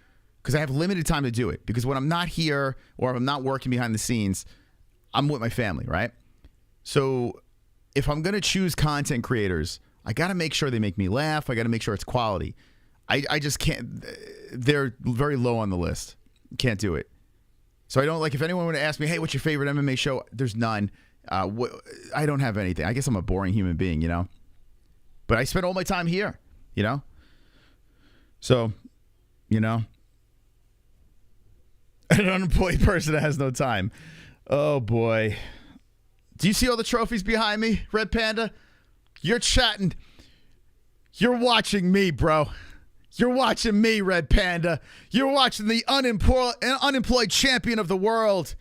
because I have limited time to do it. Because when I'm not here or I'm not working behind the scenes, I'm with my family, right? So if I'm going to choose content creators, I got to make sure they make me laugh. I got to make sure it's quality. I just can't. They're very low on the list. Can't do it. So I don't like, if anyone would ask me, hey, what's your favorite MMA show? There's none. I don't have anything. I guess I'm a boring human being, you know? But I spend all my time here, you know? So, you know? An unemployed person that has no time. Oh, boy. Do you see all the trophies behind me, Red Panda? You're chatting. You're watching me, bro. You're watching me, Red Panda. You're watching the unemployed champion of the world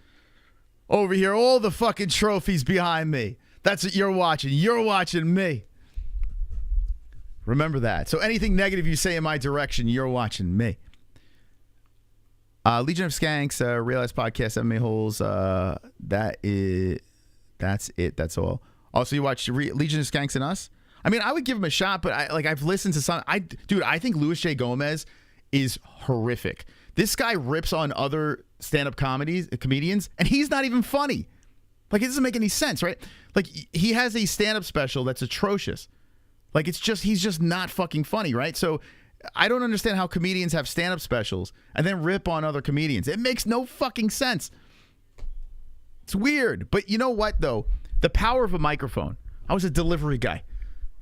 over here. All the fucking trophies behind me. That's what you're watching. You're watching me. Remember that. So anything negative you say in my direction, you're watching me. Legion of Skanks, Realize Podcast, MMA-Holes. That's it. That's all. Also, you watch Legion of Skanks and Us? I mean, I would give him a shot, but I've listened to some. I think Luis J. Gomez is horrific. This guy rips on other stand-up comedians, and he's not even funny. Like, it doesn't make any sense, right? Like, he has a stand-up special that's atrocious. Like, he's just not fucking funny, right? So I don't understand how comedians have stand-up specials and then rip on other comedians. It makes no fucking sense. It's weird. But you know what, though? The power of a microphone. I was a delivery guy.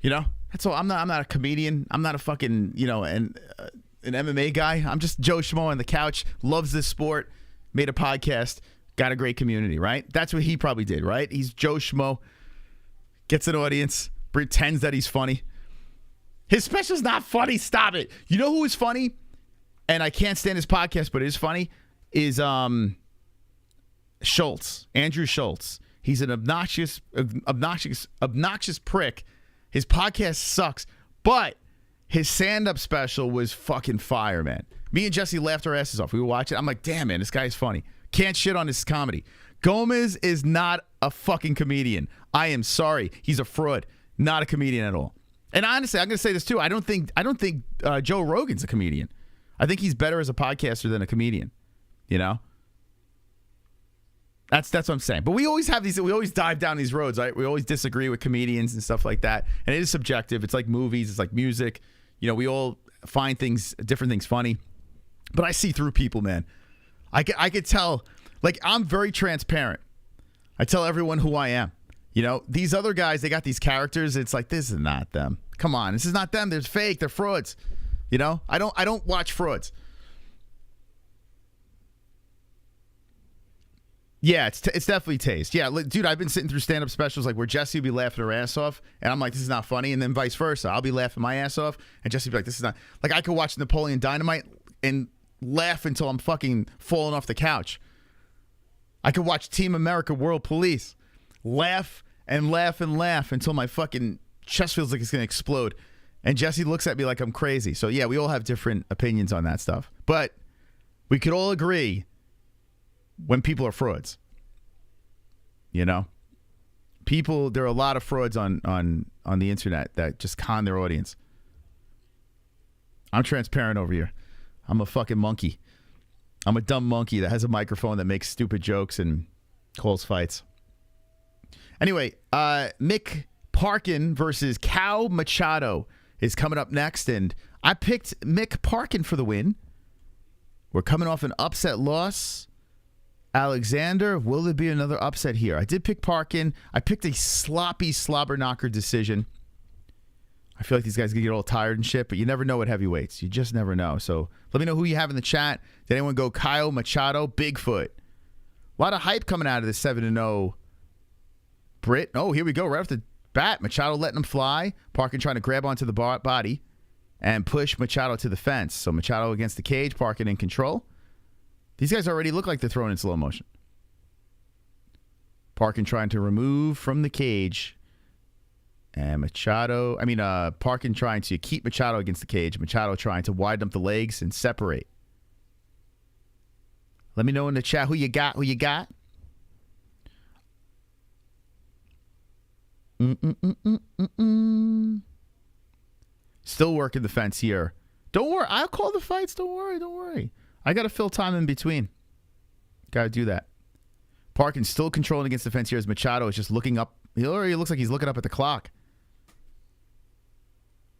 You know? That's all. I'm not a comedian. I'm not a fucking, an MMA guy. I'm just Joe Schmo on the couch, loves this sport, made a podcast, got a great community, right? That's what he probably did, right? He's Joe Schmo, gets an audience, pretends that he's funny. His special's not funny. Stop it. You know who is funny? And I can't stand his podcast, but it is funny, is Schultz. Andrew Schultz. He's an obnoxious prick. His podcast sucks, but his stand-up special was fucking fire, man. Me and Jesse laughed our asses off. We were watching. I'm like, damn, man, this guy's funny. Can't shit on his comedy. Gomez is not a fucking comedian. I am sorry. He's a fraud. Not a comedian at all. And honestly, I'm going to say this too. I don't think Joe Rogan's a comedian. I think he's better as a podcaster than a comedian. You know? That's what I'm saying. But we always have these. We always dive down these roads, right? We always disagree with comedians and stuff like that. And it is subjective. It's like movies. It's like music. You know, we all find different things funny. But I see through people, man. I could tell. Like, I'm very transparent. I tell everyone who I am. You know, these other guys, they got these characters. It's like, this is not them. Come on, this is not them. They're fake. They're frauds. You know, I don't watch frauds. Yeah, it's definitely taste. Yeah, dude, I've been sitting through stand-up specials like where Jesse would be laughing her ass off, and I'm like, this is not funny, and then vice versa. I'll be laughing my ass off, and Jesse would be like, this is not... Like, I could watch Napoleon Dynamite and laugh until I'm fucking falling off the couch. I could watch Team America World Police, laugh and laugh and laugh until my fucking chest feels like it's going to explode, and Jesse looks at me like I'm crazy. So, yeah, we all have different opinions on that stuff, but we could all agree when people are frauds. You know? There are a lot of frauds on the internet that just con their audience. I'm transparent over here. I'm a fucking monkey. I'm a dumb monkey that has a microphone that makes stupid jokes and calls fights. Anyway, Mick Parkin versus Caio Machado is coming up next, and I picked Mick Parkin for the win. We're coming off an upset loss. Alexander, will there be another upset here? I did pick Parkin. I picked a sloppy slobber knocker decision. I feel like these guys are going to get all tired and shit, but you never know at heavyweights. You just never know. So let me know who you have in the chat. Did anyone go Caio Machado? Bigfoot. A lot of hype coming out of this 7-0 Brit. Oh, here we go. Right off the bat, Machado letting him fly. Parkin trying to grab onto the body and push Machado to the fence. So Machado against the cage, Parkin in control. These guys already look like they're thrown in slow motion. Parkin trying to remove from the cage. And Parkin trying to keep Machado against the cage. Machado trying to widen up the legs and separate. Let me know in the chat who you got. Still working the fence here. Don't worry. I'll call the fights. Don't worry. I got to fill time in between. Got to do that. Parkin's still controlling against the fence here as Machado is just looking up. He already looks like he's looking up at the clock.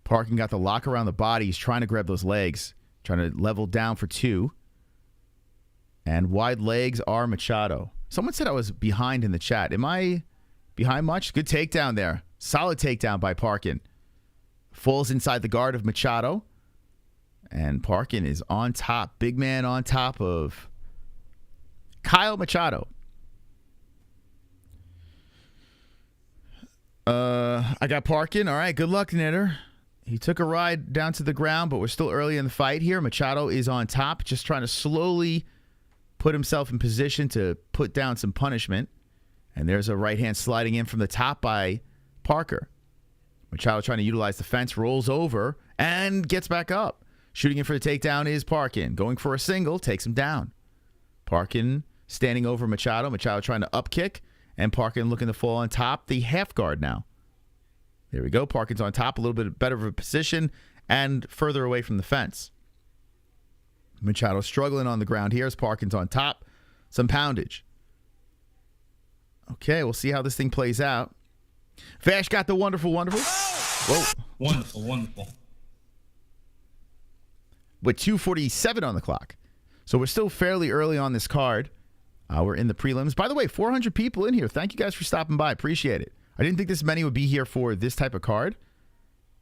Parkin got the lock around the body. He's trying to grab those legs. Trying to level down for two. And wide legs are Machado. Someone said I was behind in the chat. Am I behind much? Good takedown there. Solid takedown by Parkin. Falls inside the guard of Machado. And Parkin is on top. Big man on top of Caio Machado. I got Parkin. All right, good luck, Knitter. He took a ride down to the ground, but we're still early in the fight here. Machado is on top, just trying to slowly put himself in position to put down some punishment. And there's a right hand sliding in from the top by Parker. Machado trying to utilize the fence, rolls over, and gets back up. Shooting in for the takedown is Parkin. Going for a single, takes him down. Parkin standing over Machado. Machado trying to up kick, and Parkin looking to fall on top. The half guard now. There we go. Parkin's on top, a little bit better of a position, and further away from the fence. Machado struggling on the ground here as Parkin's on top. Some poundage. Okay, we'll see how this thing plays out. Vash got the wonderful. Whoa. Wonderful. With 2:47 on the clock. So we're still fairly early on this card. We're in the prelims. By the way, 400 people in here. Thank you guys for stopping by. Appreciate it. I didn't think this many would be here for this type of card,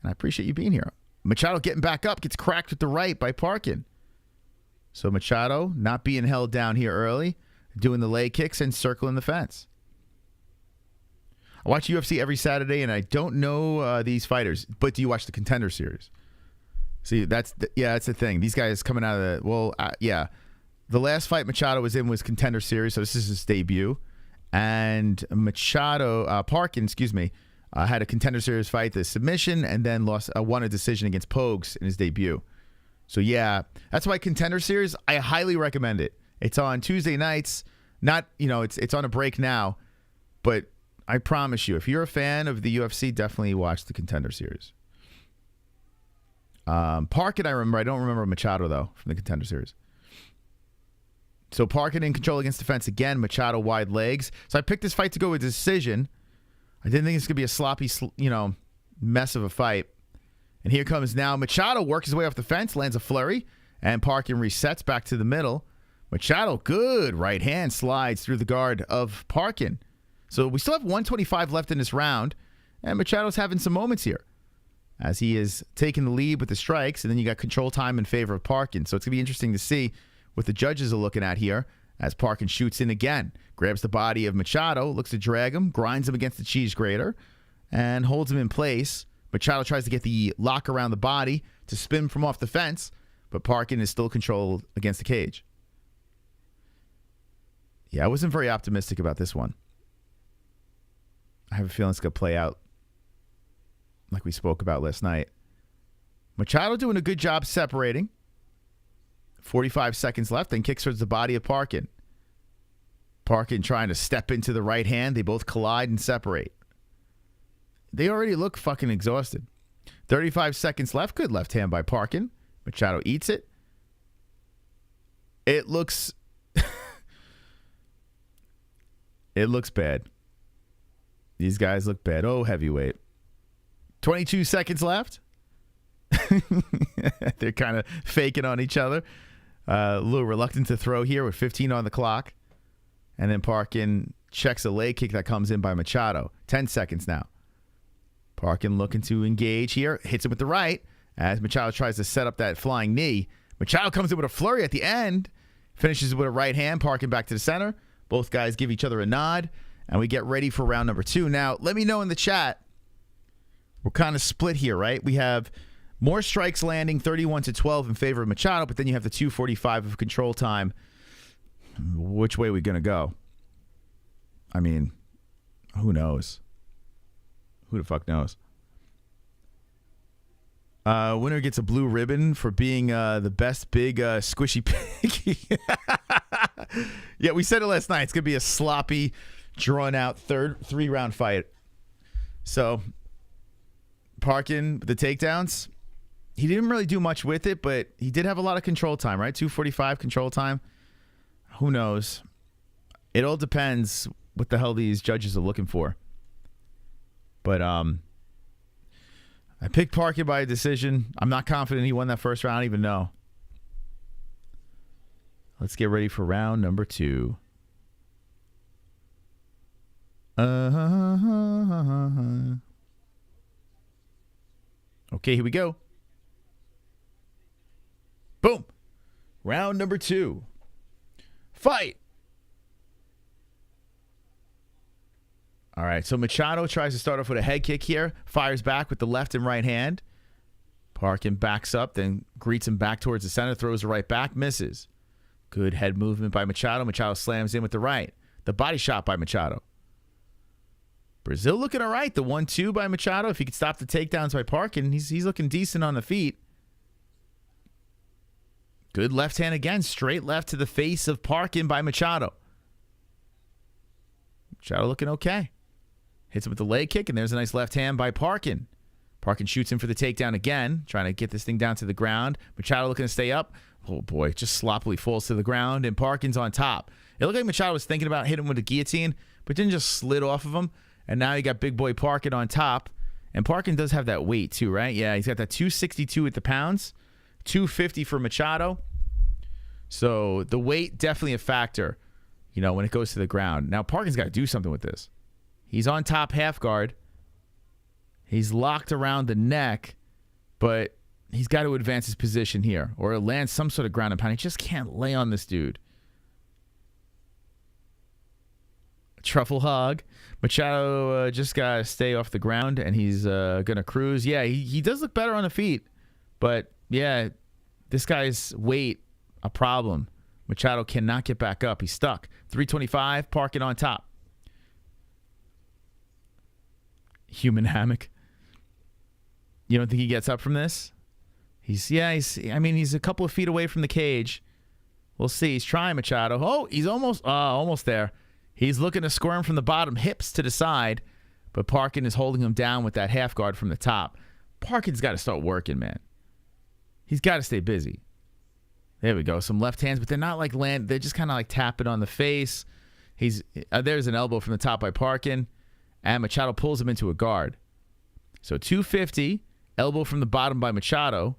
and I appreciate you being here. Machado getting back up, gets cracked with the right by Parkin. So Machado not being held down here early, doing the leg kicks and circling the fence. I watch UFC every Saturday, and I don't know these fighters, but do you watch the Contender Series? See, that's the thing. These guys coming out of the, the last fight Machado was in was Contender Series, so this is his debut. And Parkin, had a Contender Series fight, the submission, and then won a decision against Pogues in his debut. So yeah, that's why Contender Series, I highly recommend it. It's on Tuesday nights. Not, it's on a break now, but I promise you, if you're a fan of the UFC, definitely watch the Contender Series. Parkin, I remember. I don't remember Machado, though, from the Contender Series. So Parkin in control against the fence again. Machado wide legs. So I picked this fight to go with decision. I didn't think it's going to be a sloppy, mess of a fight. And here comes now Machado, works his way off the fence, lands a flurry, and Parkin resets back to the middle. Machado, good right hand, slides through the guard of Parkin. So we still have 125 left in this round, and Machado's having some moments here as he is taking the lead with the strikes, and then you got control time in favor of Parkin. So it's going to be interesting to see what the judges are looking at here as Parkin shoots in again. Grabs the body of Machado, looks to drag him, grinds him against the cheese grater, and holds him in place. Machado tries to get the lock around the body to spin from off the fence, but Parkin is still controlled against the cage. Yeah, I wasn't very optimistic about this one. I have a feeling it's going to play out like we spoke about last night. Machado doing a good job separating. 45 seconds left, then kicks towards the body of Parkin. Parkin trying to step into the right hand. They both collide and separate. They already look fucking exhausted. 35 seconds left. Good left hand by Parkin. Machado eats it. It looks... it looks bad. These guys look bad. Oh, heavyweight. 22 seconds left. They're kind of faking on each other. A little reluctant to throw here with 15 on the clock. And then Parkin checks a leg kick that comes in by Machado. 10 seconds now. Parkin looking to engage here. Hits it with the right as Machado tries to set up that flying knee. Machado comes in with a flurry at the end. Finishes with a right hand. Parkin back to the center. Both guys give each other a nod. And we get ready for round number 2. Now, let me know in the chat. We're kind of split here, right? We have more strikes landing, 31-12 in favor of Machado, but then you have the 2:45 of control time. Which way are we going to go? I mean, who knows? Who the fuck knows? Winner gets a blue ribbon for being the best big squishy pig. Yeah, we said it last night. It's going to be a sloppy, drawn-out 3-round fight. So, Parkin, the takedowns, he didn't really do much with it, but he did have a lot of control time, right? 2:45 control time. Who knows? It all depends what the hell these judges are looking for. But I picked Parkin by a decision. I'm not confident he won that first round. I don't even know. Let's get ready for round number 2. Okay, here we go. Boom. Round number 2. Fight. All right, so Machado tries to start off with a head kick here, fires back with the left and right hand. Parkin backs up, then greets him back towards the center, throws the right back, misses. Good head movement by Machado. Machado slams in with the right. The body shot by Machado. Brazil looking all right. The 1-2 by Machado. If he could stop the takedowns by Parkin, he's looking decent on the feet. Good left hand again. Straight left to the face of Parkin by Machado. Machado looking okay. Hits him with the leg kick, and there's a nice left hand by Parkin. Parkin shoots him for the takedown again, trying to get this thing down to the ground. Machado looking to stay up. Oh, boy, just sloppily falls to the ground, and Parkin's on top. It looked like Machado was thinking about hitting him with a guillotine, but then just slid off of him, and now you got big boy Parkin on top. And Parkin does have that weight, too, right? Yeah, he's got that 262 at the pounds, 250 for Machado. So the weight definitely a factor, when it goes to the ground. Now, Parkin's got to do something with this. He's on top half guard. He's locked around the neck, but he's got to advance his position here or land some sort of ground and pound. He just can't lay on this dude. Truffle hog. Machado just got to stay off the ground, and he's going to cruise. Yeah, he does look better on the feet, but, yeah, this guy's weight, a problem. Machado cannot get back up. He's stuck. 325, Parkin on top. Human hammock. You don't think he gets up from this? He's a couple of feet away from the cage. We'll see. He's trying, Machado. Oh, he's almost there. He's looking to squirm from the bottom, hips to the side, but Parkin is holding him down with that half guard from the top. Parkin's got to start working, man. He's got to stay busy. There we go. Some left hands, but they're not like land. They're just kind of like tapping on the face. There's an elbow from the top by Parkin, and Machado pulls him into a guard. So 250, elbow from the bottom by Machado.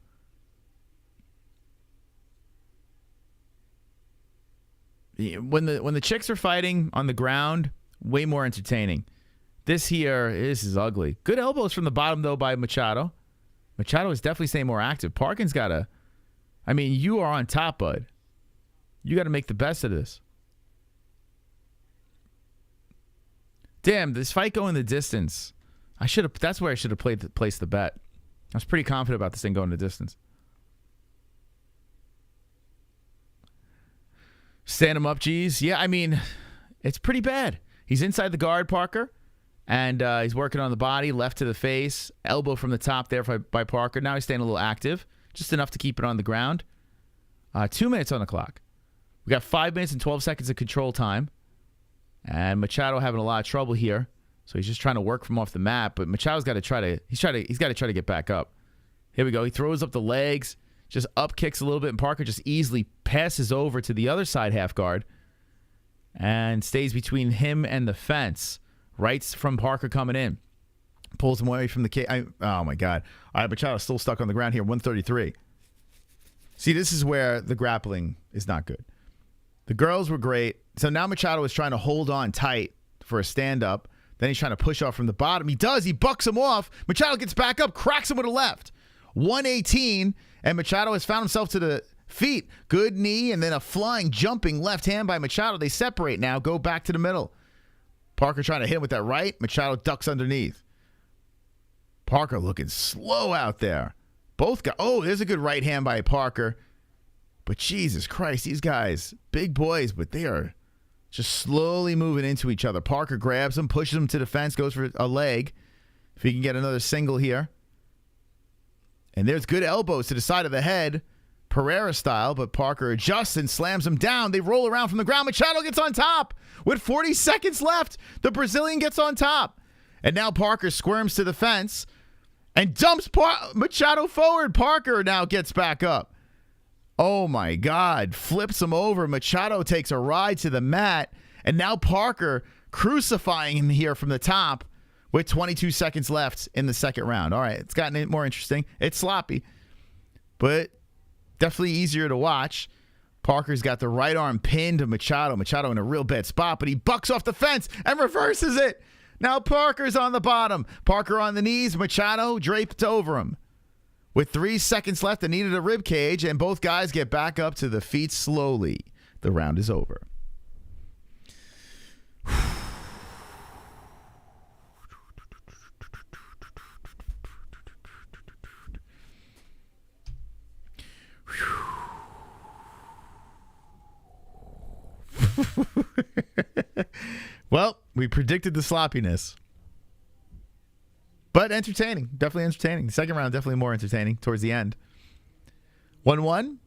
When the chicks are fighting on the ground, way more entertaining. This is ugly. Good elbows from the bottom, though, by Machado. Machado is definitely staying more active. Parkin's got to... you are on top, bud. You got to make the best of this. Damn, this fight going the distance. That's where I should have placed the bet. I was pretty confident about this thing going the distance. Stand him up, G's. Yeah, it's pretty bad. He's inside the guard, Parker, and he's working on the body, left to the face, elbow from the top there by Parker. Now he's staying a little active, just enough to keep it on the ground. 2 minutes on the clock. We got 5 minutes and 12 seconds of control time, and Machado having a lot of trouble here, so he's just trying to work from off the mat. But Machado's got to try to get back up. Here we go. He throws up the legs. Just up kicks a little bit, and Parker just easily passes over to the other side half guard and stays between him and the fence. Rights from Parker coming in. Pulls him away from the cage. Oh, my God. All right, Machado's still stuck on the ground here, 133. See, this is where the grappling is not good. The girls were great. So now Machado is trying to hold on tight for a stand-up. Then he's trying to push off from the bottom. He does. He bucks him off. Machado gets back up, cracks him with a left. 118, and Machado has found himself to the feet. Good knee, and then a flying, jumping left hand by Machado. They separate now, go back to the middle. Parker trying to hit him with that right. Machado ducks underneath. Parker looking slow out there. There's a good right hand by Parker. But Jesus Christ, these guys, big boys, but they are just slowly moving into each other. Parker grabs him, pushes him to the fence, goes for a leg. If he can get another single here. And there's good elbows to the side of the head, Pereira style, but Parker adjusts and slams him down. They roll around from the ground. Machado gets on top. With 40 seconds left, the Brazilian gets on top. And now Parker squirms to the fence and dumps Machado forward. Parker now gets back up. Oh, my God. Flips him over. Machado takes a ride to the mat. And now Parker crucifying him here from the top. With 22 seconds left in the second round. All right, it's gotten more interesting. It's sloppy, but definitely easier to watch. Parker's got the right arm pinned to Machado. Machado in a real bad spot, but he bucks off the fence and reverses it. Now Parker's on the bottom. Parker on the knees. Machado draped over him. With 3 seconds left, they needed a rib cage, and both guys get back up to the feet slowly. The round is over. We predicted the sloppiness. But entertaining. Definitely entertaining. The second round, definitely more entertaining towards the end. 1-1.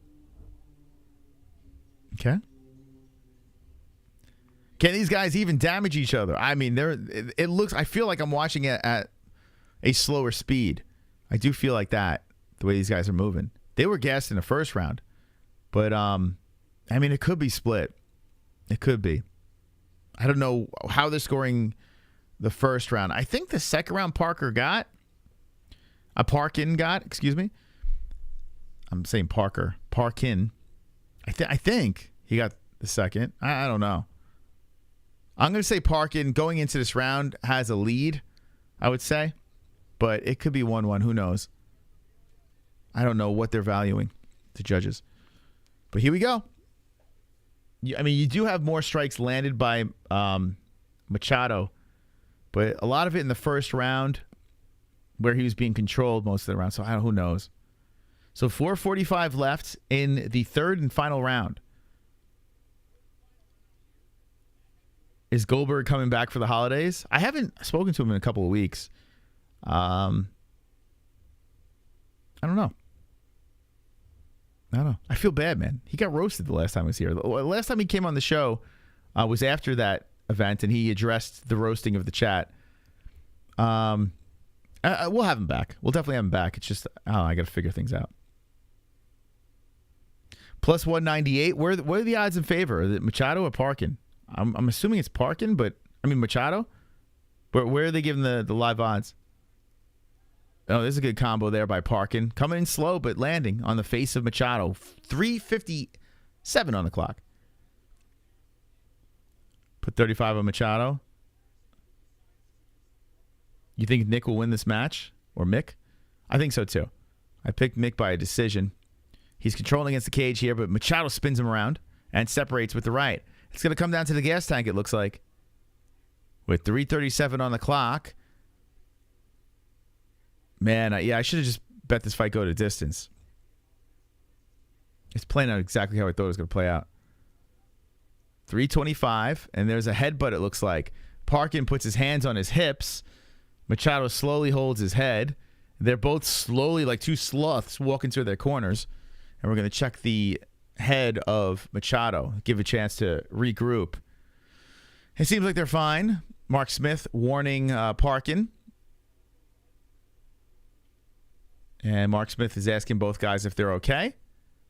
Okay. Can these guys even damage each other? I mean, it looks, I feel like I'm watching it at a slower speed. I do feel like that, the way these guys are moving. They were gassed in the first round. But, I mean, it could be split. It could be. I don't know how they're scoring the first round. I think the second round Parkin got. Excuse me. I'm saying Parkin. I think he got the second. I don't know. I'm going to say Parkin going into this round has a lead, I would say. But it could be 1-1. Who knows? I don't know what they're valuing, the judges. But here we go. I mean, you do have more strikes landed by Machado, but a lot of it in the first round where he was being controlled most of the round. So who knows? So 4:45 left in the third and final round. Is Goldberg coming back for the holidays? I haven't spoken to him in a couple of weeks. I don't know. I feel bad, man. He got roasted the last time I was here. The last time he came on the show was after that event, and he addressed the roasting of the chat. We'll have him back. We'll definitely have him back. It's just, I got to figure things out. Plus 198. Where are the odds in favor? Is it Machado or Parkin? I'm assuming it's Parkin, but I mean Machado. But where are they giving the live odds? Oh, there's a good combo there by Parkin. Coming in slow, but landing on the face of Machado. 3:57 on the clock. Put 35 on Machado. You think Nick will win this match? Or Mick? I think so, too. I picked Mick by a decision. He's controlling against the cage here, but Machado spins him around and separates with the right. It's going to come down to the gas tank, it looks like. With 3:37 on the clock. Man, I should have just bet this fight go to distance. It's playing out exactly how I thought it was going to play out. 3:25, and there's a headbutt, it looks like. Parkin puts his hands on his hips. Machado slowly holds his head. They're both slowly, like two sloths, walking through their corners. And we're going to check the head of Machado, give a chance to regroup. It seems like they're fine. Mark Smith warning Parkin. And Mark Smith is asking both guys if they're okay.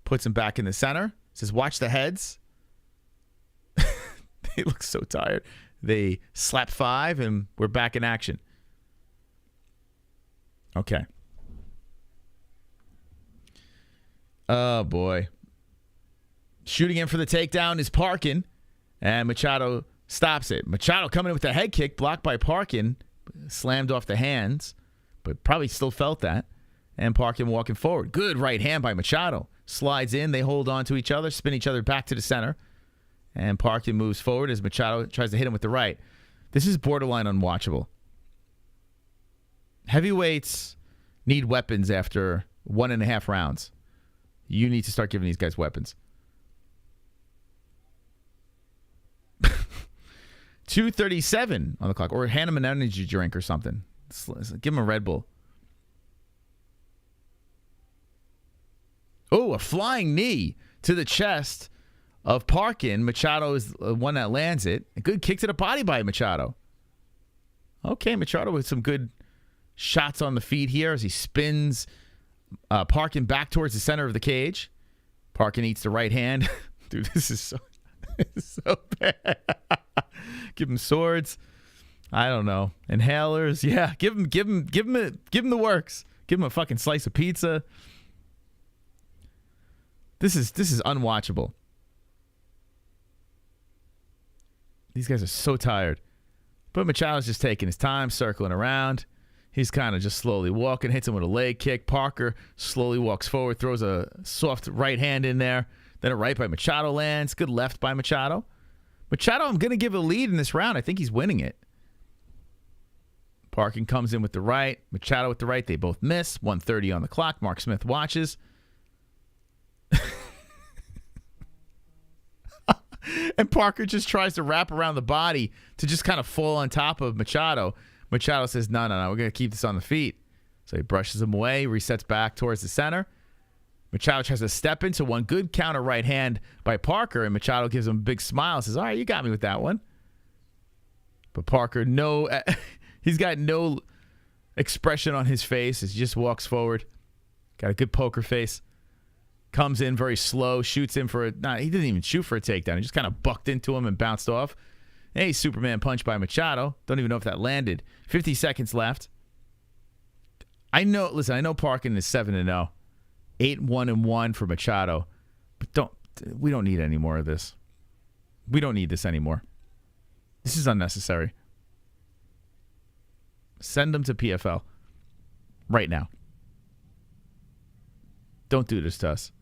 Puts them back in the center. Says, watch the heads. They look so tired. They slap 5, and we're back in action. Okay. Oh, boy. Shooting in for the takedown is Parkin. And Machado stops it. Machado coming in with a head kick, blocked by Parkin. Slammed off the hands, but probably still felt that. And Parkin walking forward. Good right hand by Machado. Slides in. They hold on to each other. Spin each other back to the center. And Parkin moves forward as Machado tries to hit him with the right. This is borderline unwatchable. Heavyweights need weapons after 1.5 rounds. You need to start giving these guys weapons. 2:37 on the clock. Or hand him an energy drink or something. Give him a Red Bull. Oh, a flying knee to the chest of Parkin. Machado is the one that lands it. A good kick to the body by Machado. Okay, Machado with some good shots on the feet here as he spins Parkin back towards the center of the cage. Parkin eats the right hand. Dude, this is so bad. Give him swords. I don't know. Inhalers. Yeah, give him the works. Give him a fucking slice of pizza. This is unwatchable. These guys are so tired. But Machado's just taking his time, circling around. He's kind of just slowly walking, hits him with a leg kick. Parker slowly walks forward, throws a soft right hand in there. Then a right by Machado lands. Good left by Machado. Machado, I'm going to give a lead in this round. I think he's winning it. Parkin comes in with the right. Machado with the right. They both miss. 1:30 on the clock. Mark Smith watches. And Parker just tries to wrap around the body to just kind of fall on top of Machado. Machado says, no, we're going to keep this on the feet. So he brushes him away, resets back towards the center. Machado tries to step into one good counter right hand by Parker, and Machado gives him a big smile, says, all right, you got me with that one. But Parker, he's got no expression on his face as he just walks forward. Got a good poker face. Comes in very slow, shoots in for he didn't even shoot for a takedown. He just kind of bucked into him and bounced off. Hey, Superman punch by Machado. Don't even know if that landed. 50 seconds left. I know Parkin is 7-0. 8-1-1 for Machado. But we don't need any more of this. We don't need this anymore. This is unnecessary. Send them to PFL right now. Don't do this to us.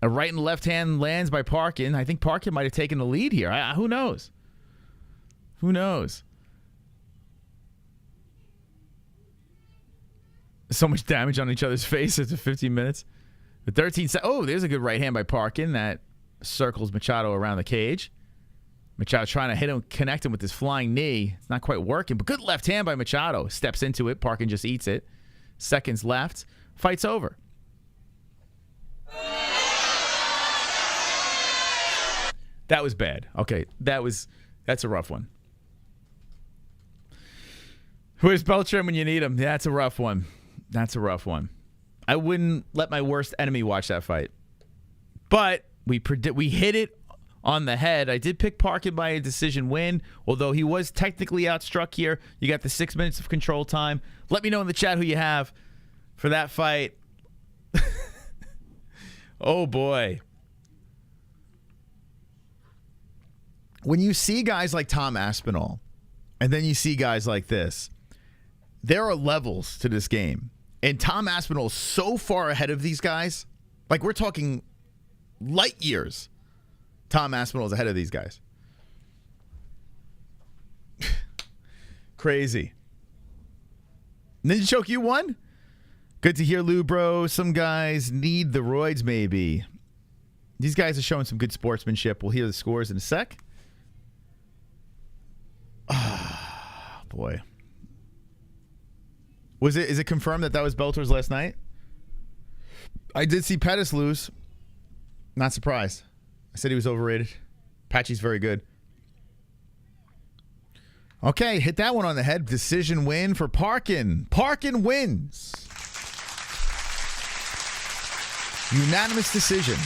A right and left hand lands by Parkin. I think Parkin might have taken the lead here. Who knows? Who knows? So much damage on each other's faces after 15 minutes. The 13 oh, there's a good right hand by Parkin that circles Machado around the cage. Machado trying to hit him, connect him with his flying knee. It's not quite working, but good left hand by Machado. Steps into it. Parkin just eats it. Seconds left. Fight's over. That was bad. Okay, that's a rough one. Where's Beltran when you need him? That's a rough one. That's a rough one. I wouldn't let my worst enemy watch that fight. But we hit it on the head. I did pick Parkin by a decision win, although he was technically outstruck here. You got the 6 minutes of control time. Let me know in the chat who you have for that fight. Oh, boy. When you see guys like Tom Aspinall, and then you see guys like this, there are levels to this game. And Tom Aspinall is so far ahead of these guys. Like, we're talking light years. Tom Aspinall is ahead of these guys. Crazy. Ninja Choke, you won? Good to hear, Lou, bro. Some guys need the roids, maybe. These guys are showing some good sportsmanship. We'll hear the scores in a sec. Ah, boy. Is it confirmed that was Belter's last night? I did see Pettis lose. Not surprised. I said he was overrated. Patchy's very good. Okay, hit that one on the head. Decision win for Parkin. Parkin wins. Unanimous decision.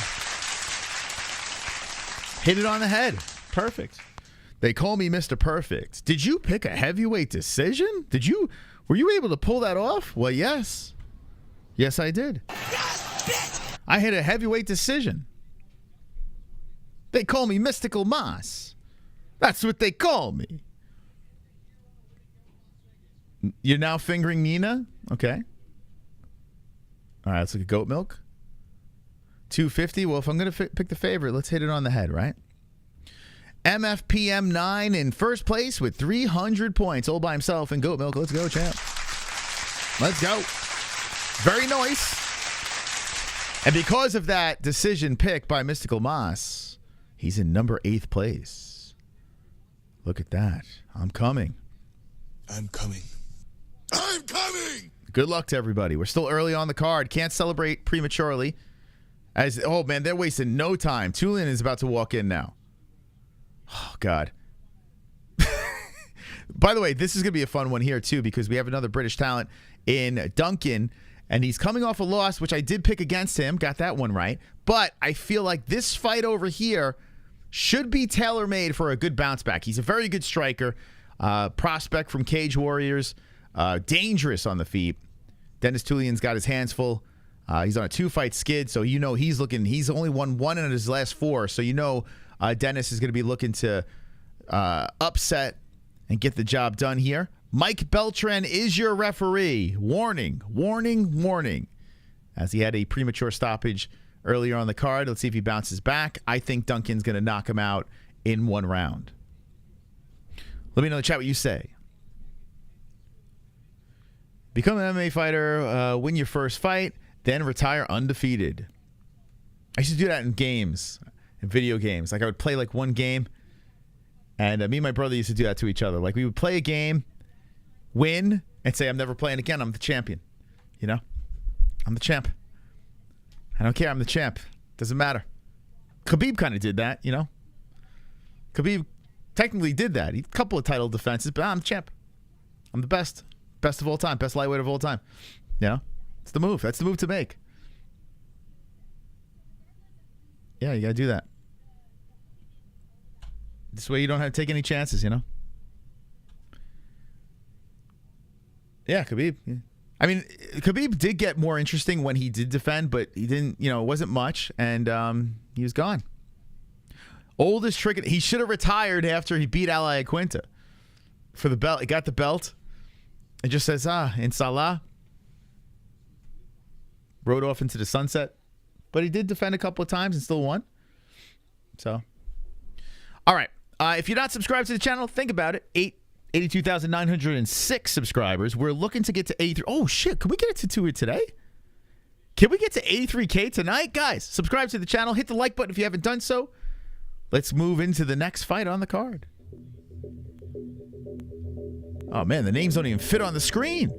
Hit it on the head. Perfect. They call me Mr. Perfect. Did you pick a heavyweight decision? Were you able to pull that off? Well, yes. Yes, I did. I hit a heavyweight decision. They call me Mystical Moss. That's what they call me. You're now fingering Nina? Okay. All right, let's look at goat milk. 250. Well, if I'm going to pick the favorite, let's hit it on the head, right? MFPM 9 in first place with 300 points all by himself in goat milk. Let's go, champ. Let's go. Very nice. And because of that decision pick by Mystical Moss, he's in number 8th place. Look at that. I'm coming. I'm coming. I'm coming! Good luck to everybody. We're still early on the card. Can't celebrate prematurely. Oh, man, they're wasting no time. Tiuliulin is about to walk in now. Oh, God. By the way, this is going to be a fun one here, too, because we have another British talent in Duncan, and he's coming off a loss, which I did pick against him. Got that one right. But I feel like this fight over here should be tailor-made for a good bounce back. He's a very good striker, prospect from Cage Warriors, dangerous on the feet. Denis Tiuliulin's got his hands full. He's on a 2-fight skid, so you know he's only won 1 in his last 4, so you know Denis is going to be looking to upset and get the job done here. Mike Beltran is your referee. Warning, warning, warning. As he had a premature stoppage earlier on the card. Let's see if he bounces back. I think Duncan's going to knock him out in 1 round. Let me know in the chat what you say. Become an MMA fighter, win your first fight, then retire undefeated. I used to do that in games. in video games. Like I would play like one game, and me and my brother used to do that to each other. Like we would play a game, win, and say, I'm never playing again. I'm the champion. You know? I'm the champ. I don't care. I'm the champ. Doesn't matter. Khabib kind of did that, you know? Khabib technically did that. He a couple of title defenses, but I'm the champ. I'm the best. Best of all time. Best lightweight of all time. You know? It's the move. That's the move to make. Yeah, you got to do that. This way you don't have to take any chances, you know? Yeah, Khabib. Yeah. I mean, Khabib did get more interesting when he did defend, but he didn't, you know, it wasn't much, and he was gone. Oldest trick, he should have retired after he beat Ali Quinta for the belt. He got the belt. It just says, inshallah. Rode off into the sunset. But he did defend a couple of times and still won. So, all right. If you're not subscribed to the channel, think about it. 82,906 subscribers. We're looking to get to 83. Oh, shit. Can we get it to 2 today? Can we get to 83K tonight? Guys, subscribe to the channel. Hit the like button if you haven't done so. Let's move into the next fight on the card. Oh, man. The names don't even fit on the screen.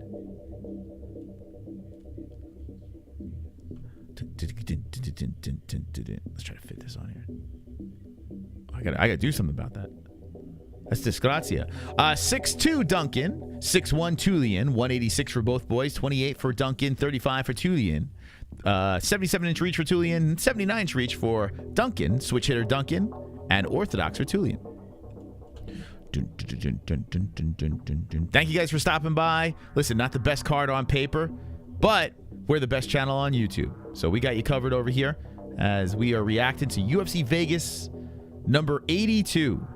Let's try to fit this on here. I gotta do something about that. That's disgrazia. 6'2" Duncan, 6'1" Tiuliulin, 186 for both boys, 28 for Duncan, 35 for Tiuliulin. 77-inch reach for Tiuliulin, 79-inch reach for Duncan, switch hitter Duncan, and orthodox for Tiuliulin. Thank you guys for stopping by. Listen, not the best card on paper, but we're the best channel on YouTube. So we got you covered over here as we are reacting to UFC Vegas number 82.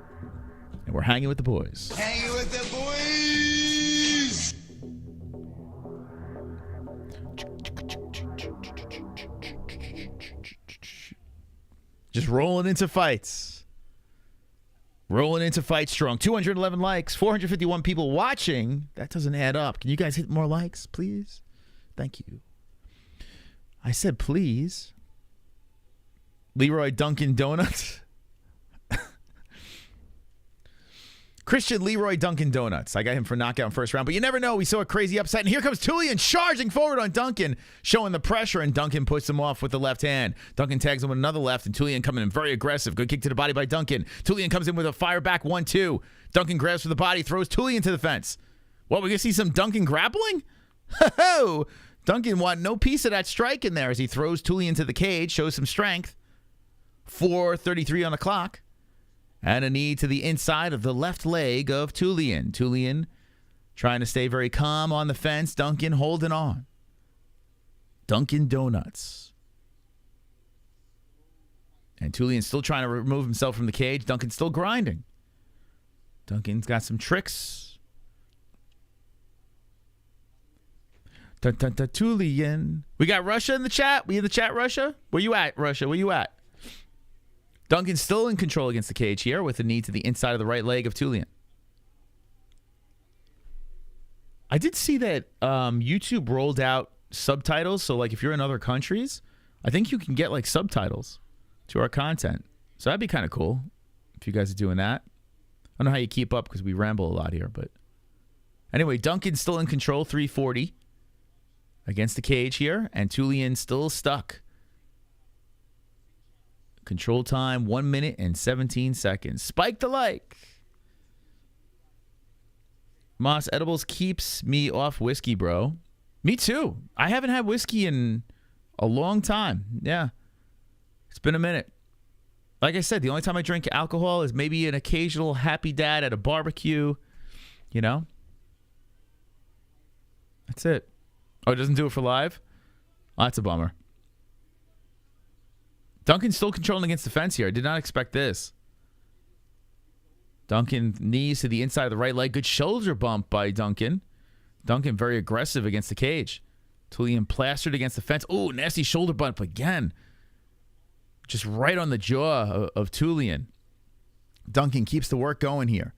And we're hanging with the boys. Hanging with the boys. Just rolling into fights. Rolling into fights strong. 211 likes, 451 people watching. That doesn't add up. Can you guys hit more likes, please? Thank you. I said please. Leroy Duncan Donuts. Christian Leroy Duncan Donuts. I got him for knockout in first round, but you never know. We saw a crazy upset, and here comes Tiuliulin charging forward on Duncan, showing the pressure, and Duncan puts him off with the left hand. Duncan tags him with another left, and Tiuliulin coming in very aggressive. Good kick to the body by Duncan. Tiuliulin comes in with a fire back 1-2. Duncan grabs for the body, throws Tiuliulin to the fence. What, we going to see some Duncan grappling? Ho-ho! Duncan want no piece of that strike in there as he throws Tiuliulin to the cage, shows some strength. 4:33 on the clock. And a knee to the inside of the left leg of Tiuliulin. Tiuliulin trying to stay very calm on the fence. Duncan holding on. Duncan Donuts. And Tiuliulin still trying to remove himself from the cage. Duncan's still grinding. Duncan's got some tricks. Tiuliulin. We got Russia in the chat. We in the chat, Russia? Where you at, Russia? Where you at? Duncan's still in control against the cage here with a knee to the inside of the right leg of Tiuliulin. I did see that YouTube rolled out subtitles. So, like, if you're in other countries, I think you can get, like, subtitles to our content. So that'd be kind of cool if you guys are doing that. I don't know how you keep up because we ramble a lot here. But anyway, Duncan's still in control, 340 against the cage here. And Tiuliulin still stuck. Control time, 1 minute and 17 seconds. Spike the like. Moss Edibles keeps me off whiskey, bro. Me too. I haven't had whiskey in a long time. Yeah. It's been a minute. Like I said, the only time I drink alcohol is maybe an occasional happy dad at a barbecue. You know? That's it. Oh, it doesn't do it for live? Oh, that's a bummer. Duncan's still controlling against the fence here. I did not expect this. Duncan knees to the inside of the right leg. Good shoulder bump by Duncan. Duncan very aggressive against the cage. Tiuliulin plastered against the fence. Oh, nasty shoulder bump again. Just right on the jaw of Tiuliulin. Duncan keeps the work going here.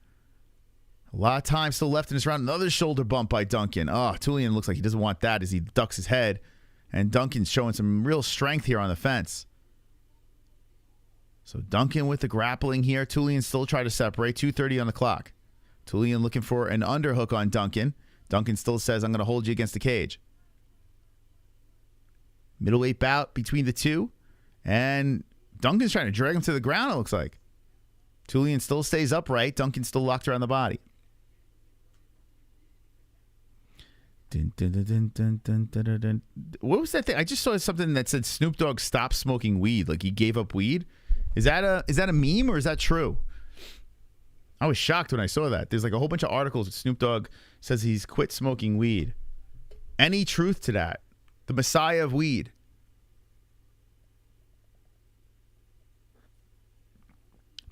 A lot of time still left in this round. Another shoulder bump by Duncan. Oh, Tiuliulin looks like he doesn't want that as he ducks his head. And Duncan's showing some real strength here on the fence. So Duncan with the grappling here. Tiuliulin still trying to separate. 2:30 on the clock. Tiuliulin looking for an underhook on Duncan. Duncan still says, I'm going to hold you against the cage. Middleweight bout between the two. And Duncan's trying to drag him to the ground, it looks like. Tiuliulin still stays upright. Duncan still locked around the body. What was that thing? I just saw something that said Snoop Dogg stopped smoking weed. Like he gave up weed. Is that a meme or is that true? I was shocked when I saw that. There's like a whole bunch of articles that Snoop Dogg says he's quit smoking weed. Any truth to that? The Messiah of weed.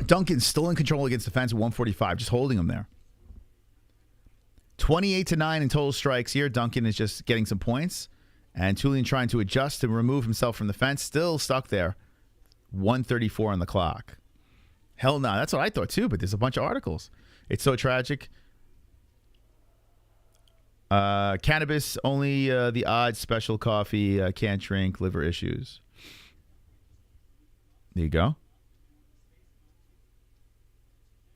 Duncan's still in control against the fence at 145, just holding him there. 28-9 in total strikes here. Duncan is just getting some points. And Tiuliulin trying to adjust and remove himself from the fence. Still stuck there. 134 on the clock. Hell no. That's what I thought too, but there's a bunch of articles. It's so tragic. Cannabis, only the odd special coffee, can't drink, liver issues. There you go.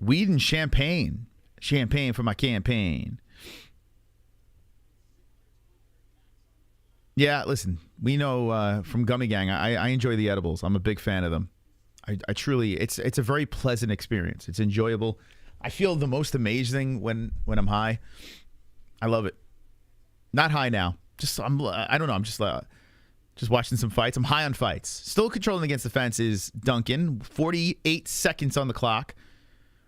Weed and champagne. Champagne for my campaign. Yeah, listen, we know from Gummy Gang, I enjoy the edibles. I'm a big fan of them. I truly, it's a very pleasant experience. It's enjoyable. I feel the most amazing when I'm high. I love it. Not high now. I don't know. I'm just watching some fights. I'm high on fights. Still controlling against the fence is Duncan. 48 seconds on the clock.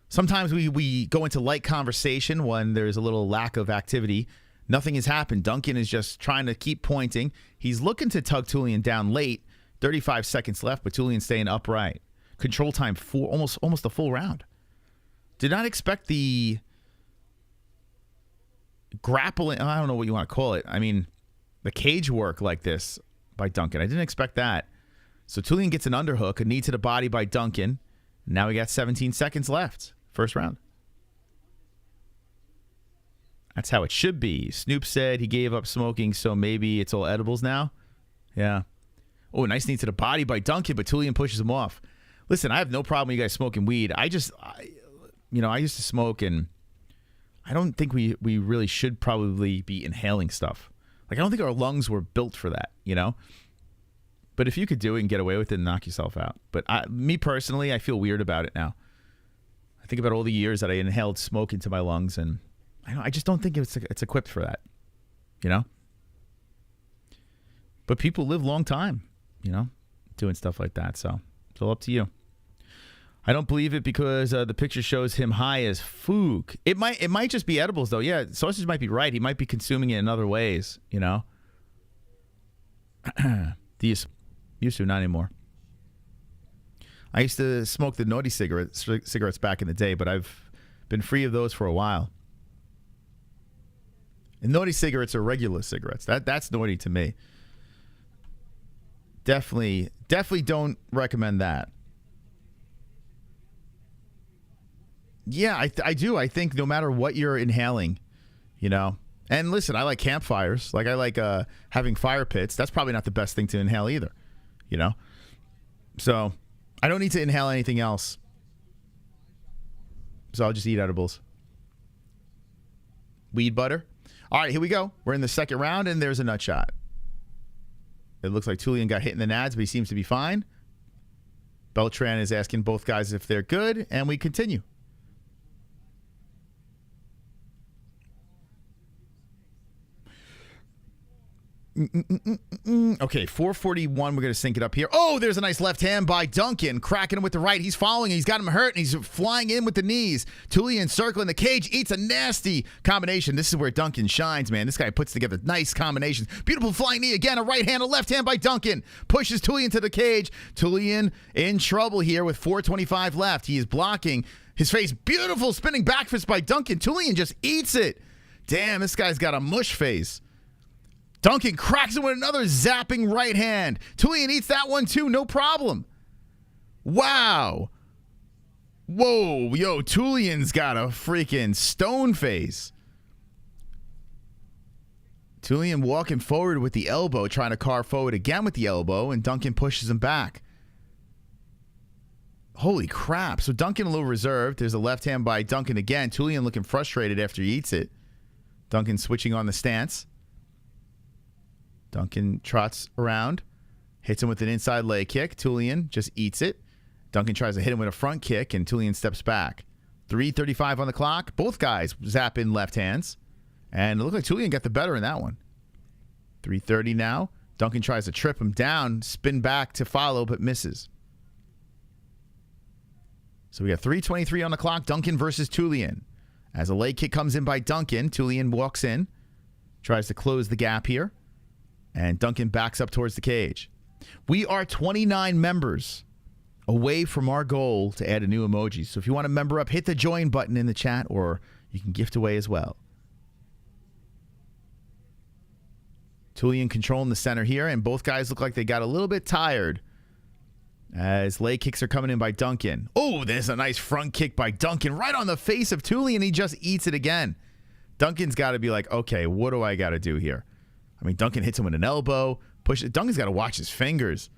Sometimes we go into light conversation when there's a little lack of activity. Nothing has happened. Duncan is just trying to keep pointing. He's looking to tug Tiuliulin down late. 35 seconds left, but Tiuliulin staying upright. Control time almost a full round. Did not expect the grappling. I don't know what you want to call it. I mean, the cage work like this by Duncan. I didn't expect that. So Tiuliulin gets an underhook, a knee to the body by Duncan. Now we got 17 seconds left. First round. That's how it should be. Snoop said he gave up smoking, so maybe it's all edibles now. Yeah. Oh, nice knee to the body by Duncan, but Tiuliulin pushes him off. Listen, I have no problem with you guys smoking weed. I used to smoke, and I don't think we really should probably be inhaling stuff. Like, I don't think our lungs were built for that, you know? But if you could do it and get away with it and knock yourself out. But me personally, I feel weird about it now. I think about all the years that I inhaled smoke into my lungs, and I just don't think it's equipped for that, you know? But people live long time, you know, doing stuff like that. So it's all up to you. I don't believe it because the picture shows him high as fook. It might just be edibles, though. Yeah, Sausage might be right. He might be consuming it in other ways, you know? These used to, not anymore. I used to smoke the naughty cigarettes back in the day, but I've been free of those for a while. And naughty cigarettes are regular cigarettes. That's naughty to me. Definitely don't recommend that. Yeah, I do. I think no matter what you're inhaling, you know. And listen, I like campfires. Like I like having fire pits. That's probably not the best thing to inhale either, you know. So I don't need to inhale anything else. So I'll just eat edibles. Weed butter. All right, here we go. We're in the second round, and there's a nut shot. It looks like Tiuliulin got hit in the nads, but he seems to be fine. Beltran is asking both guys if they're good, and we continue. Okay, 441. We're going to sync it up here. Oh, there's a nice left hand by Duncan. Cracking him with the right. He's following. He's got him hurt, and he's flying in with the knees. Tiuliulin circling the cage. Eats a nasty combination. This is where Duncan shines, man. This guy puts together nice combinations. Beautiful flying knee again. A right hand, a left hand by Duncan. Pushes Tiuliulin to the cage. Tiuliulin in trouble here with 4:25 left. He is blocking his face. Beautiful spinning back fist by Duncan. Tiuliulin just eats it. Damn, this guy's got a mush face. Duncan cracks him with another zapping right hand. Tiuliulin eats that one too, no problem. Wow. Whoa, yo, Tiuliulin got a freaking stone face. Tiuliulin walking forward with the elbow, trying to carve forward again with the elbow, and Duncan pushes him back. Holy crap. So Duncan a little reserved. There's a left hand by Duncan again. Tiuliulin looking frustrated after he eats it. Duncan switching on the stance. Duncan trots around. Hits him with an inside leg kick. Tiuliulin just eats it. Duncan tries to hit him with a front kick, and Tiuliulin steps back. 3:35 on the clock. Both guys zap in left hands. And it looked like Tiuliulin got the better in that one. 3:30 now. Duncan tries to trip him down, spin back to follow, but misses. So we got 3:23 on the clock. Duncan versus Tiuliulin. As a leg kick comes in by Duncan, Tiuliulin walks in, tries to close the gap here, and Duncan backs up towards the cage. We are 29 members away from our goal to add a new emoji. So if you want to member up, hit the join button in the chat, or you can gift away as well. Tiuliulin controlling the center here, and both guys look like they got a little bit tired as leg kicks are coming in by Duncan. Oh, there's a nice front kick by Duncan right on the face of Tiuliulin. He just eats it again. Duncan's got to be like, okay, what do I got to do here? I mean, Duncan hits him with an elbow. Duncan's got to watch his fingers.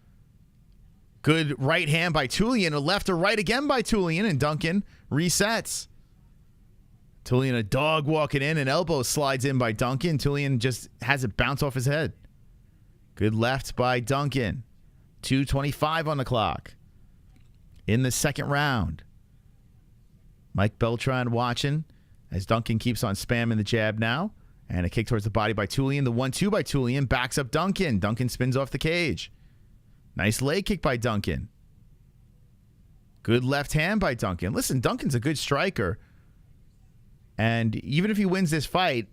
Good right hand by Tiuliulin. A left or right again by Tiuliulin, and Duncan resets. Tiuliulin a dog walking in, an elbow slides in by Duncan. Tiuliulin just has it bounce off his head. Good left by Duncan. 2:25 on the clock. In the second round. Mike Beltran watching as Duncan keeps on spamming the jab now. And a kick towards the body by Tiuliulin. The 1-2 by Tiuliulin backs up Duncan. Duncan spins off the cage. Nice leg kick by Duncan. Good left hand by Duncan. Listen, Duncan's a good striker. And even if he wins this fight,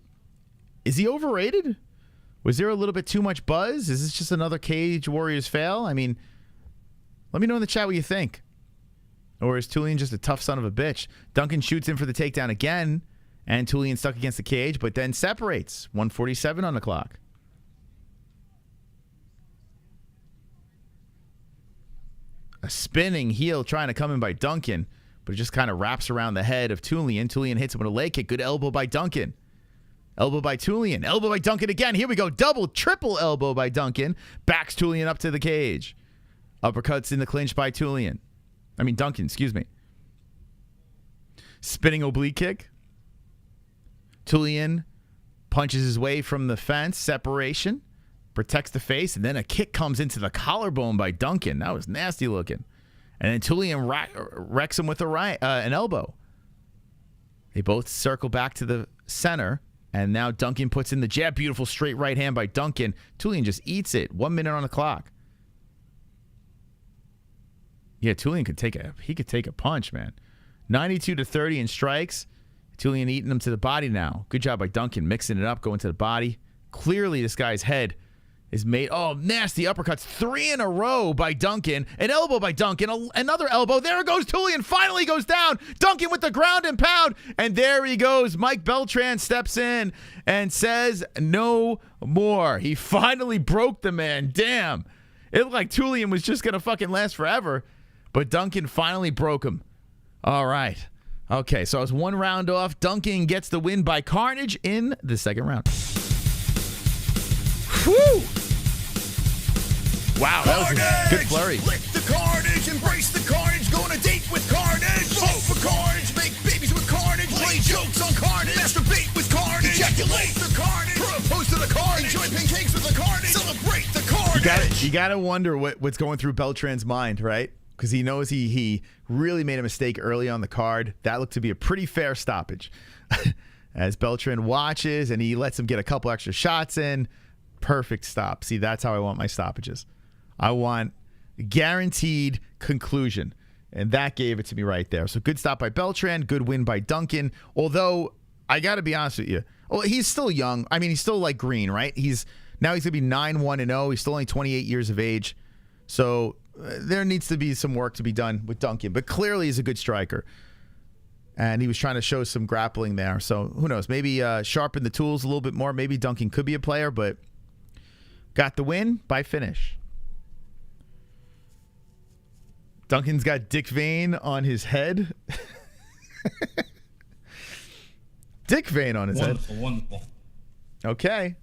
is he overrated? Was there a little bit too much buzz? Is this just another Cage Warriors fail? I mean, let me know in the chat what you think. Or is Tiuliulin just a tough son of a bitch? Duncan shoots in for the takedown again. And Tiuliulin stuck against the cage, but then separates. 1:47 on the clock. A spinning heel trying to come in by Duncan, but it just kind of wraps around the head of Tiuliulin. Tiuliulin hits him with a leg kick. Good elbow by Duncan. Elbow by Tiuliulin. Elbow by Duncan again. Here we go. Double, triple elbow by Duncan. Backs Tiuliulin up to the cage. Uppercuts in the clinch by Tiuliulin. I mean, Duncan, excuse me. Spinning oblique kick. Tiuliulin punches his way from the fence. Separation. Protects the face. And then a kick comes into the collarbone by Duncan. That was nasty looking. And then Tiuliulin wrecks him with an elbow. They both circle back to the center. And now Duncan puts in the jab. Beautiful straight right hand by Duncan. Tiuliulin just eats it. 1 minute on the clock. Yeah, Tiuliulin could take a punch, man. 92-30 in strikes. Tiuliulin eating him to the body now. Good job by Duncan, mixing it up, going to the body. Clearly, this guy's head is made. Oh, nasty uppercuts. 3 in a row by Duncan. An elbow by Duncan. Another elbow. There goes Tiuliulin. Finally goes down. Duncan with the ground and pound. And there he goes. Mike Beltran steps in and says no more. He finally broke the man. Damn. It looked like Tiuliulin was just going to fucking last forever. But Duncan finally broke him. All right. Okay, so I was 1 round off. Duncan gets the win by carnage in the second round. Whew! Wow, that was a good flurry. Lick the carnage, embrace the carnage, go on a date with carnage. Vote for carnage, make babies with carnage, play jokes on carnage, masturbate with carnage, ejaculate the carnage, propose to the carnage, enjoy pancakes with the carnage, celebrate the carnage. You gotta wonder what's going through Beltran's mind, right? Because he knows he really made a mistake early on the card. That looked to be a pretty fair stoppage. As Beltran watches and he lets him get a couple extra shots in. Perfect stop. See, that's how I want my stoppages. I want guaranteed conclusion. And that gave it to me right there. So good stop by Beltran. Good win by Duncan. Although, I got to be honest with you. Well, he's still young. I mean, he's still like green, right? He's going to be 9-1-0. He's still only 28 years of age. So there needs to be some work to be done with Duncan, but clearly he's a good striker. And he was trying to show some grappling there. So who knows? Maybe sharpen the tools a little bit more. Maybe Duncan could be a player, but got the win by finish. Duncan's got Dick Vein on his head. Dick Vein on his head. Wonderful. Okay.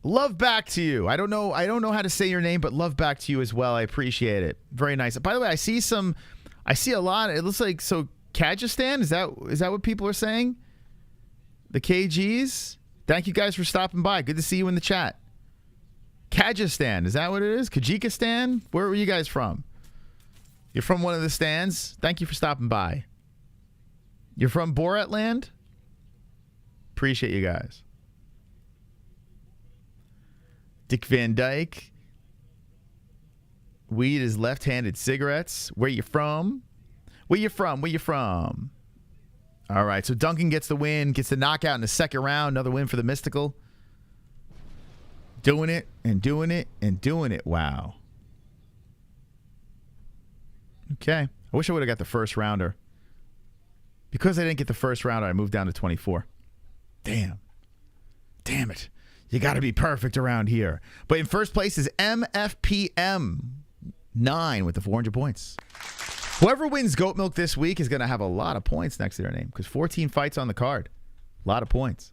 Love back to you. I don't know how to say your name, but love back to you as well. I appreciate it. Very nice. By the way, I see a lot. It looks like Kyrgyzstan. Is that what people are saying? The KGs. Thank you guys for stopping by. Good to see you in the chat. Kyrgyzstan. Is that what it is? Kyrgyzstan? Where were you guys from? You're from one of the stands. Thank you for stopping by. You're from Borat land? Appreciate you guys. Dick Van Dyke. Weed is left-handed cigarettes. Where you from? Where you from? All right, so Duncan gets the win, gets the knockout in the second round. Another win for the Mystical. Doing it and doing it and doing it. Wow. Okay. I wish I would have got the first rounder. Because I didn't get the first rounder, I moved down to 24. Damn it. You got to be perfect around here. But in first place is MFPM 9 with the 400 points. Whoever wins Goat Milk this week is going to have a lot of points next to their name because 14 fights on the card. A lot of points.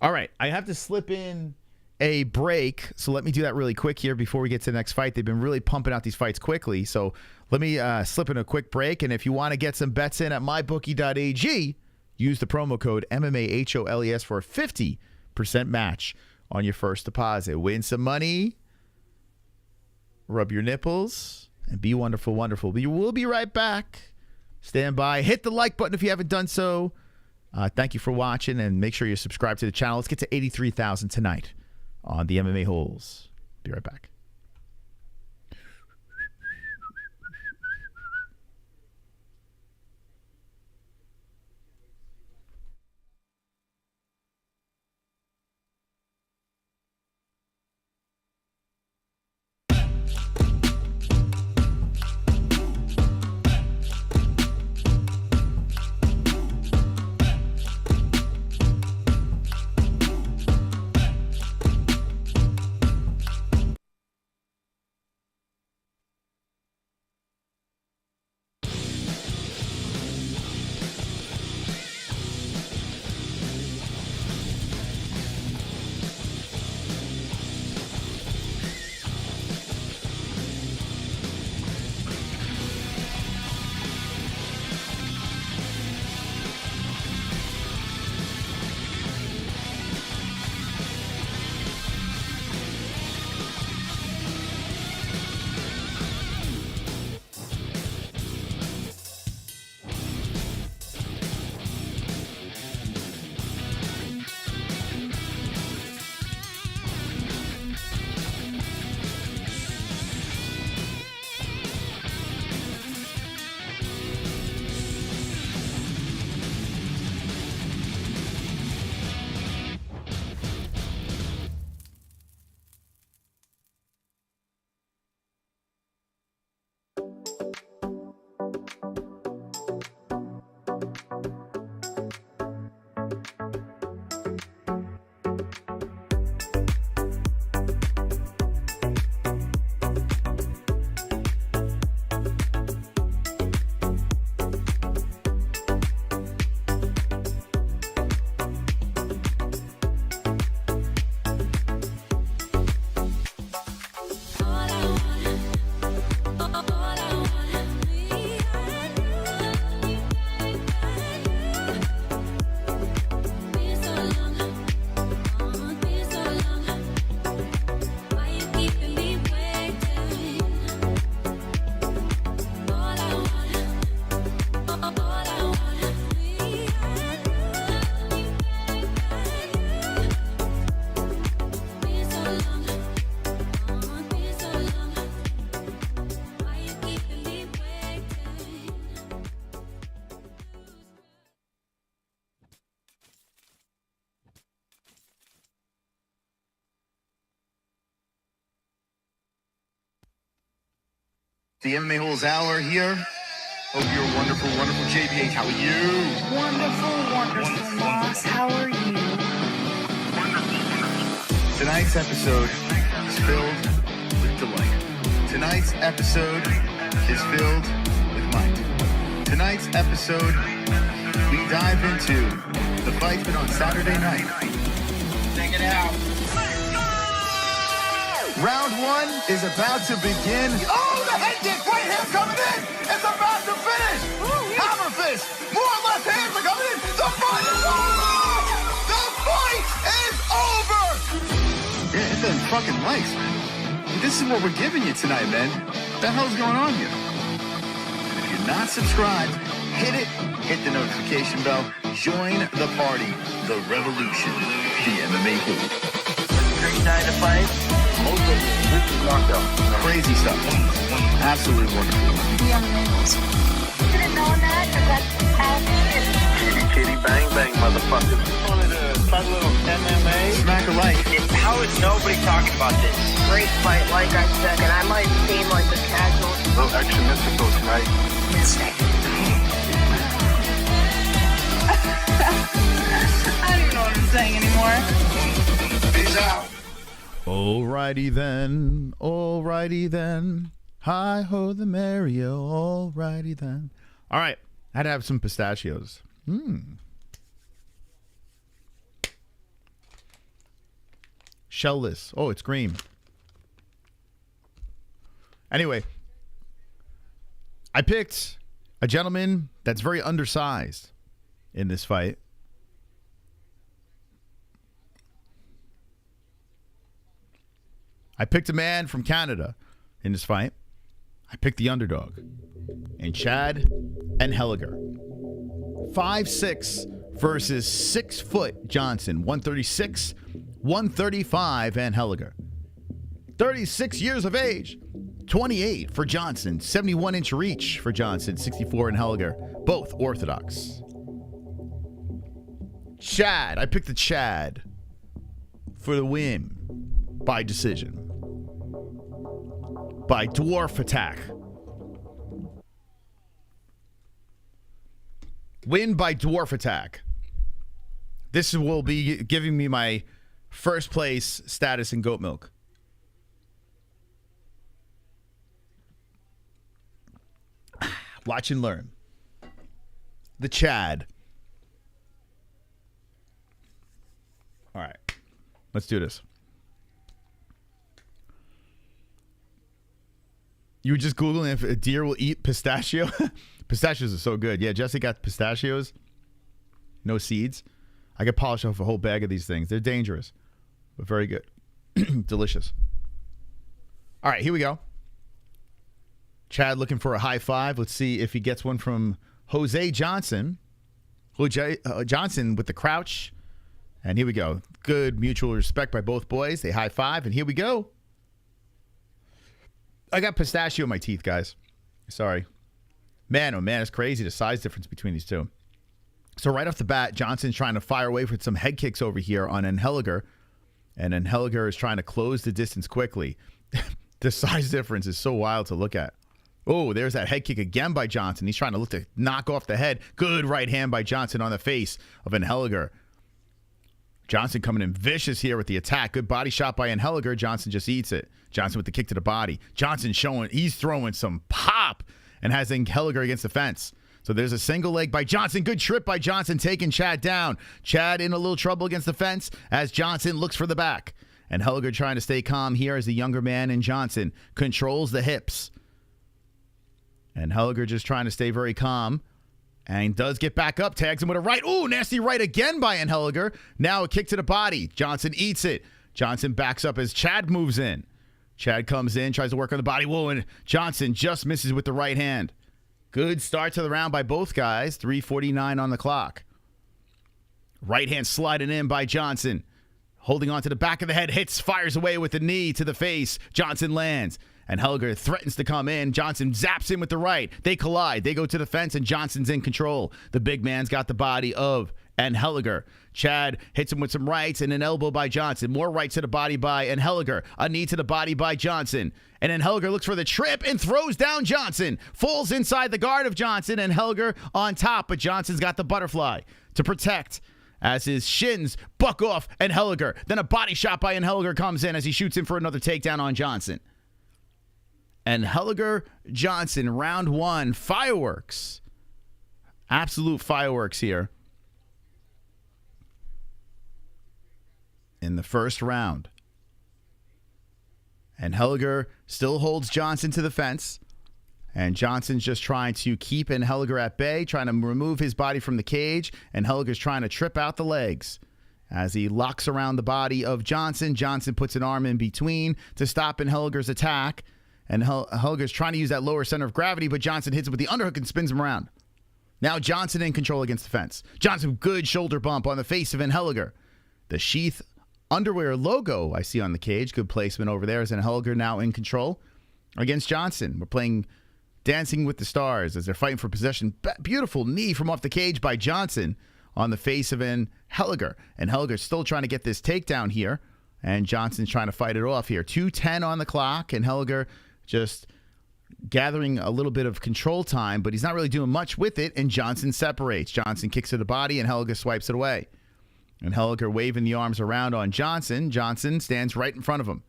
All right. I have to slip in a break, so let me do that really quick here before we get to the next fight. They've been really pumping out these fights quickly, so let me slip in a quick break. And if you want to get some bets in at mybookie.ag, use the promo code MMA-HOLES for a 50% match on your first deposit. Win some money, rub your nipples, and be wonderful, wonderful. We will be right back. Stand by. Hit the like button if you haven't done so. Thank you for watching, and make sure you subscribe to the channel. Let's get to 83,000 tonight on the MMA Holes. Be right back. The MMA Holes Hour here. Hope you're wonderful, wonderful. JBH, how are you? Wonderful, Moss. How are you? Tonight's episode is filled with delight. Tonight's episode is filled with might. Tonight's episode, we dive into the fight that on Saturday night. Check it out. Round one is about to begin. Oh, the head kick, right hand coming in. It's about to finish. Hammer fist, more left hands are coming in. The fight is over. The fight is over. Yeah, hit them fucking likes, man. This is what we're giving you tonight, man. What the hell's going on here? If you're not subscribed, hit it, hit the notification bell, join the party, the revolution, the MMA Holes. Great night of fight. This is knockout. Crazy stuff. Absolutely wonderful. The MMA-Holes. Should have known that, because that's how it is. Kitty, kitty, bang, bang, motherfucker. Wanted to fight a little MMA. Smack a like. How is nobody talking about this? Great fight, like I said, and I might seem like a casual. A little extra mystical tonight. Mystic. I don't even know what I'm saying anymore. Peace out. Alrighty then. Alrighty then. Hi ho the Mario. Alrighty then. All right. I had to have some pistachios. Shellless. Oh, it's green. Anyway, I picked a gentleman that's very undersized in this fight. I picked a man from Canada in this fight. I picked the underdog. And Chad Anheliger. 5'6" versus 6 foot Johnson. 136, 135 Anheliger. 36 years of age. 28 for Johnson. 71-inch reach for Johnson. 64 Anheliger. Both orthodox. Chad. I picked the Chad for the win by decision. By dwarf attack. Win by dwarf attack. This will be giving me my first place status in goat milk. Watch and learn. The Chad. All right. Let's do this. You were just Googling if a deer will eat pistachio? Pistachios are so good. Yeah, Jesse got pistachios. No seeds. I could polish off a whole bag of these things. They're dangerous, but very good. Delicious. All right, here we go. Chad looking for a high five. Let's see if he gets one from Jose Johnson. Johnson with the crouch. And here we go. Good mutual respect by both boys. They high five, and here we go. I got pistachio in my teeth, guys. Sorry. Man, oh man, it's crazy the size difference between these two. So right off the bat, Johnson's trying to fire away with some head kicks over here on Anheliger. And Anheliger is trying to close the distance quickly. The size difference is so wild to look at. Oh, there's that head kick again by Johnson. He's trying to look to knock off the head. Good right hand by Johnson on the face of Anheliger. Johnson coming in vicious here with the attack. Good body shot by Anheliger. Johnson just eats it. Johnson with the kick to the body. Johnson showing he's throwing some pop and has Anheliger against the fence. So there's a single leg by Johnson. Good trip by Johnson taking Chad down. Chad in a little trouble against the fence as Johnson looks for the back. Anheliger trying to stay calm here as the younger man, and Johnson controls the hips. Anheliger just trying to stay very calm. And does get back up, tags him with a right. Ooh, nasty right again by Anheliger. Now a kick to the body. Johnson eats it. Johnson backs up as Chad moves in. Chad comes in, tries to work on the body. Whoa, and Johnson just misses with the right hand. Good start to the round by both guys. 3:49 on the clock. Right hand sliding in by Johnson. Holding on to the back of the head. Hits, fires away with the knee to the face. Johnson lands. Anheliger threatens to come in. Johnson zaps in with the right. They collide. They go to the fence, and Johnson's in control. The big man's got the body of Anheliger. Chad hits him with some rights and an elbow by Johnson. More right to the body by Anheliger. A knee to the body by Johnson. And Anheliger looks for the trip and throws down Johnson. Falls inside the guard of Johnson. Anheliger on top, but Johnson's got the butterfly to protect as his shins buck off Anheliger. Then a body shot by Anheliger comes in as he shoots in for another takedown on Johnson. Anheliger Johnson, round one. Fireworks. Absolute fireworks here in the first round. And Anheliger still holds Johnson to the fence. And Johnson's just trying to keep Anheliger at bay, trying to remove his body from the cage. And Anheliger's trying to trip out the legs. As he locks around the body of Johnson, Johnson puts an arm in between to stop Anheliger's attack. And Anheliger's trying to use that lower center of gravity, but Johnson hits him with the underhook and spins him around. Now Johnson in control against the fence. Johnson, good shoulder bump on the face of Anheliger. The sheath underwear logo I see on the cage. Good placement over there as Anheliger now in control against Johnson. We're playing Dancing with the Stars as they're fighting for possession. Beautiful knee from off the cage by Johnson on the face of Anheliger. Anheliger's still trying to get this takedown here, and Johnson's trying to fight it off here. 2:10 on the clock, and Anheliger just gathering a little bit of control time, but he's not really doing much with it, and Johnson separates. Johnson kicks to the body, and Anheliger swipes it away. And Anheliger waving the arms around on Johnson. Johnson stands right in front of him.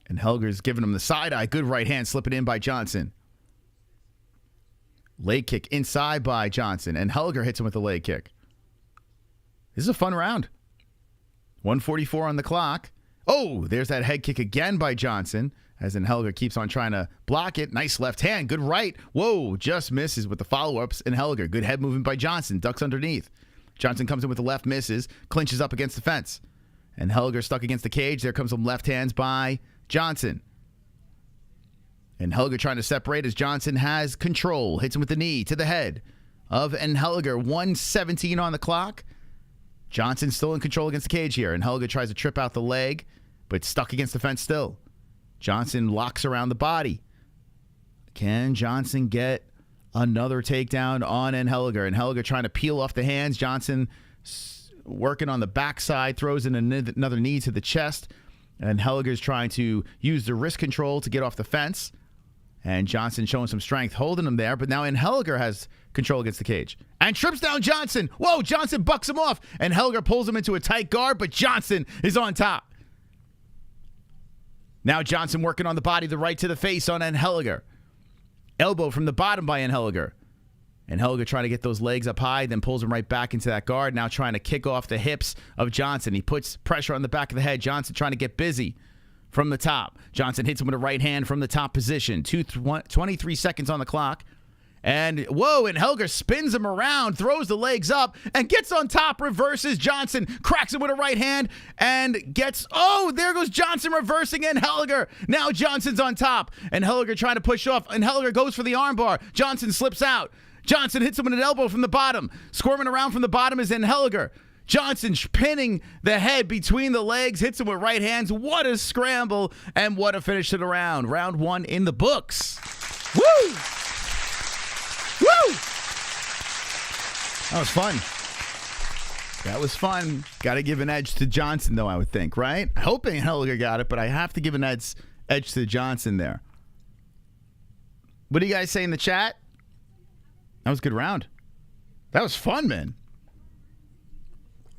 And Anheliger's giving him the side eye. Good right hand slipping in by Johnson. Leg kick inside by Johnson. And Anheliger hits him with a leg kick. This is a fun round. 1:44 on the clock. Oh, there's that head kick again by Johnson as Anheliger keeps on trying to block it. Nice left hand. Good right. Whoa, just misses with the follow-ups. Anheliger, good head movement by Johnson. Ducks underneath. Johnson comes in with the left, misses. Clinches up against the fence. Anheliger stuck against the cage. There comes some left hands by Johnson. Anheliger trying to separate as Johnson has control. Hits him with the knee to the head of Anheliger. 1:17 on the clock. Johnson still in control against the cage here. Anheliger tries to trip out the leg, but stuck against the fence still. Johnson locks around the body. Can Johnson get another takedown on Anheliger? Anheliger trying to peel off the hands. Johnson working on the backside, throws in another knee to the chest. And Anheliger's trying to use the wrist control to get off the fence. And Johnson showing some strength, holding him there. But now Anheliger has control against the cage. And trips down Johnson. Whoa, Johnson bucks him off. And Anheliger pulls him into a tight guard, but Johnson is on top. Now Johnson working on the body, the right to the face on Anheliger. Elbow from the bottom by Anheliger. Anheliger trying to get those legs up high, then pulls him right back into that guard. Now trying to kick off the hips of Johnson. He puts pressure on the back of the head. Johnson trying to get busy from the top. Johnson hits him with a right hand from the top position. 23 seconds on the clock. And, whoa, Anheliger spins him around, throws the legs up, and gets on top, reverses Johnson, cracks him with a right hand, and gets, oh, there goes Johnson reversing Anheliger. Now Johnson's on top. Anheliger trying to push off. Anheliger goes for the armbar. Johnson slips out. Johnson hits him with an elbow from the bottom. Squirming around from the bottom is Anheliger. Johnson pinning the head between the legs, hits him with right hands. What a scramble, and what a finish to the round. Round one in the books. Woo! Woo! That was fun. That was fun. Got to give an edge to Johnson, though, I would think, right? I hope Anheliger got it, but I have to give an edge to Johnson there. What do you guys say in the chat? That was a good round. That was fun, man.